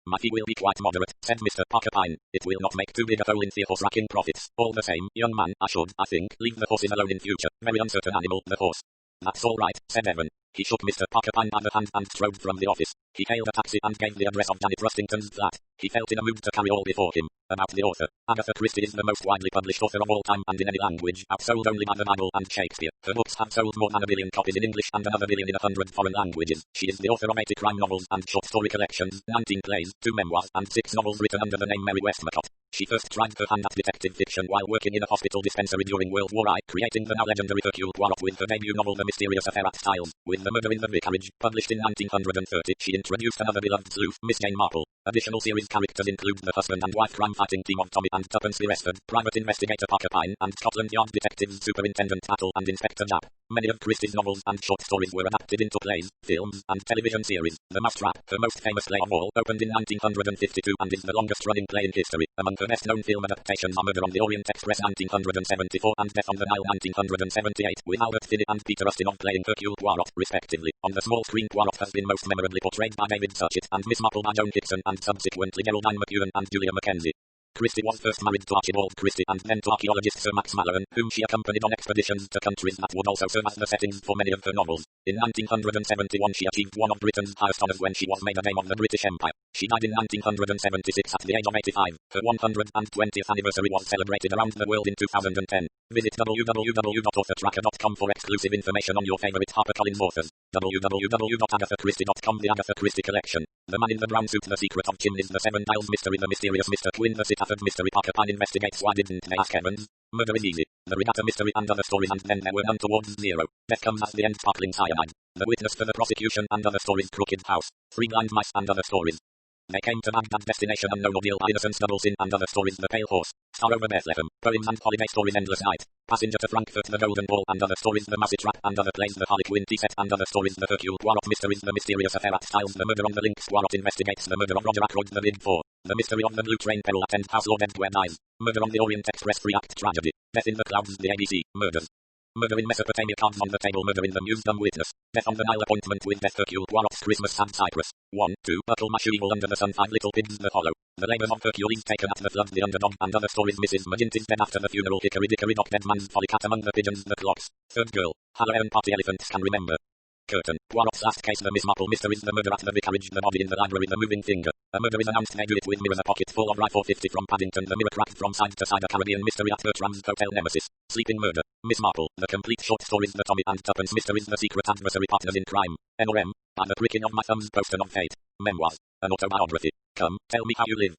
My fee will be quite moderate, said Mr. Parker Pyne. It will not make too big a hole in the horse-racking profits. All the same, young man, I think, leave the horses alone in future. Very uncertain animal, the horse. That's all right, said Evan. He shook Mr. Parker Pyne by the hand and strode from the office. He hailed a taxi and gave the address of Janet Rustington's flat. He felt in a mood to carry all before him. About the author. Agatha Christie is the most widely published author of all time and in any language, outsold only by the Bible and Shakespeare. Her books have sold more than 1 billion copies in English and another billion in 100 foreign languages. She is the author of 80 crime novels and short story collections, 19 plays, 2 memoirs, and 6 novels written under the name Mary Westmacott. She first tried her hand at detective fiction while working in a hospital dispensary during World War I, creating the now legendary Hercule Poirot with her debut novel The Mysterious Affair at Styles. With The Murder in the Vicarage, published in 1930, she introduced another beloved sleuth, Miss Jane Marple. Additional series characters include the husband and wife crime-fighting team of Tommy and Tuppence Beresford, private investigator Parker Pyne, and Scotland Yard detectives Superintendent Battle and Inspector Japp. Many of Christie's novels and short stories were adapted into plays, films, and television series. The Mousetrap, her most famous play of all, opened in 1952 and is the longest-running play in history. Among her best-known film adaptations are Murder on the Orient Express 1974 and Death on the Nile 1978, with Albert Finney and Peter Ustinov playing Hercule Poirot, respectively. On the small screen, Poirot has been most memorably portrayed by David Suchet, and Miss Marple by Joan Hickson, and subsequently Geraldine McEwen and Julia Mackenzie. Christie was first married to Archibald Christie and then to archaeologist Sir Max Mallowan, whom she accompanied on expeditions to countries that would also serve as the settings for many of her novels. In 1971 she achieved one of Britain's highest honours when she was made a Dame of the British Empire. She died in 1976 at the age of 85. Her 120th anniversary was celebrated around the world in 2010. Visit www.authortracker.com for exclusive information on your favourite HarperCollins authors. www.agathachristie.com. The Agatha Christie Collection. The Man in the Brown Suit. The Secret of Chimneys. The Seven Dials Mystery. The Mysterious Mr. Twin. The Sitafford Mystery. Parker Pyne investigates why didn't they ask Evans. Murder is easy. The Regatta Mystery and other stories, and then there were none towards zero. Death comes at the end. Sparkling cyanide. The Witness for the Prosecution and other stories. Crooked House. 3 Blind Mice and other stories. They came to Baghdad. Destination unknown. Ordeal by Innocence. Double Sin and other stories. The Pale Horse. Star over Bethlehem. Poems and holiday stories. Endless Night. Passenger to Frankfurt. The Golden Ball and other stories. The Mousetrap and other plays. The Harlequin Tea Set and other stories. The Hercule Poirot Mysteries. The Mysterious Affair at Styles. The Murder on the Links. Poirot investigates the murder of Roger Ackroyd. The Big Four. The Mystery of the Blue Train. Peril at End House. Lord Edgware dies. Murder on the Orient Express. 3-act tragedy. Death in the Clouds. The ABC. Murders. Murder in Mesopotamia. Cards on the Table. Murder in the Muse. Dumb Witness. Death on the Nile. Appointment with Death. Hercule Poirot's Christmas. Sad Cyprus. 1, 2. Buckle Evil Under the Sun. 5 Little Pigs. The Hollow. The Labours of Hercules taken at the flood. The Underdog and other stories. Mrs. Maginty's dead after the funeral. Hickory Dickory Dock. Dead Man's Folly. Cat Among the Pigeons. The Clocks. Third Girl. Halloween Party. Elephants Can Remember. Curtain. Poirot's Last Case. The Miss Marple Mysteries. The Murder at the Vicarage. The Body in the Library. The Moving Finger. A murder is announced. They do it with mirrors. A pocket full of rye. 450 from Paddington. The mirror cracked from side to side. A Caribbean mystery at Bertram's Hotel. Nemesis. Sleeping Murder. Miss Marple. The complete short stories. The Tommy and Tuppence Mysteries. The Secret Adversary. Partners in Crime. N.R.M. By the pricking of my thumbs. Poster of Fate. Memoirs. An autobiography. Come, tell me how you live.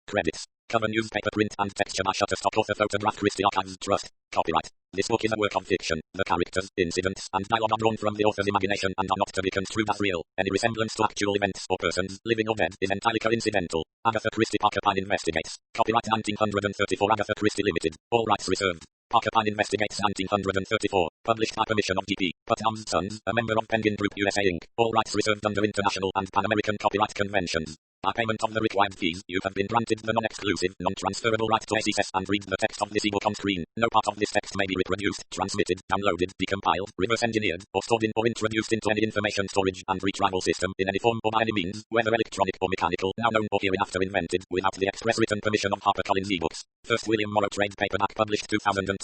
Credits. Cover newspaper print and texture by Shutterstock. Author photograph Christie Archives Trust. Copyright. This book is a work of fiction. The characters, incidents, and dialogue are drawn from the author's imagination and are not to be construed as real. Any resemblance to actual events or persons, living or dead, is entirely coincidental. Agatha Christie Parker Pyne investigates. Copyright 1934. Agatha Christie Limited. All rights reserved. Pyne investigates 1934. Published by permission of G.P. Putnam's Sons, a member of Penguin Group USA Inc. All rights reserved under international and Pan-American copyright conventions. By payment of the required fees, you have been granted the non-exclusive, non-transferable right to access and read the text of this ebook on screen. No part of this text may be reproduced, transmitted, downloaded, decompiled, reverse-engineered, or stored in or introduced into any information storage and retrieval system in any form or by any means, whether electronic or mechanical, now known or hereinafter invented, without the express written permission of HarperCollins eBooks. First William Morrow Trade Paperback, published 2012.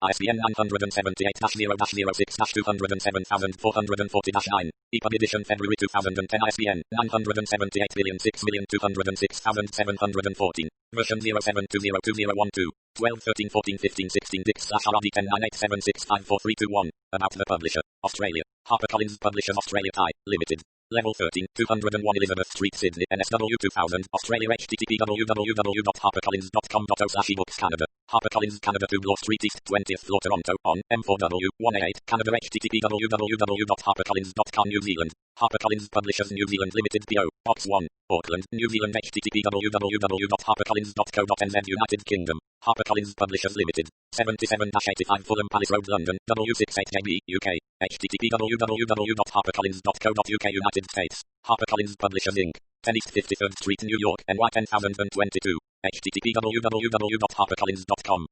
ISBN 978-0-06-2007-407440-9. EPUB edition February 2010. ISBN 978-006-2006-714. Version 07202012. 12, 13, 14, 15, 16, Dix/RD 1098765431. About the publisher. Australia. HarperCollins Publishers Australia Thai. Limited. Level 13, 201 Elizabeth Street, Sydney, NSW 2000, Australia. http www.harpercollins.com.au/ebooks Canada. HarperCollins Canada 2 Bloor Street East, 20th floor, Toronto, on M4W 188 Canada. http www.harpercollins.com New Zealand. HarperCollins Publishers New Zealand Limited PO Box 1, Auckland, New Zealand. http www.harpercollins.co.nz United Kingdom. HarperCollins Publishers Limited. 77-85 Fulham Palace Road, London, W68JB, UK. http www.harpercollins.co.uk United States. HarperCollins Publishers Inc. 10 East 53rd Street, New York, NY 10022. http www.harpercollins.com.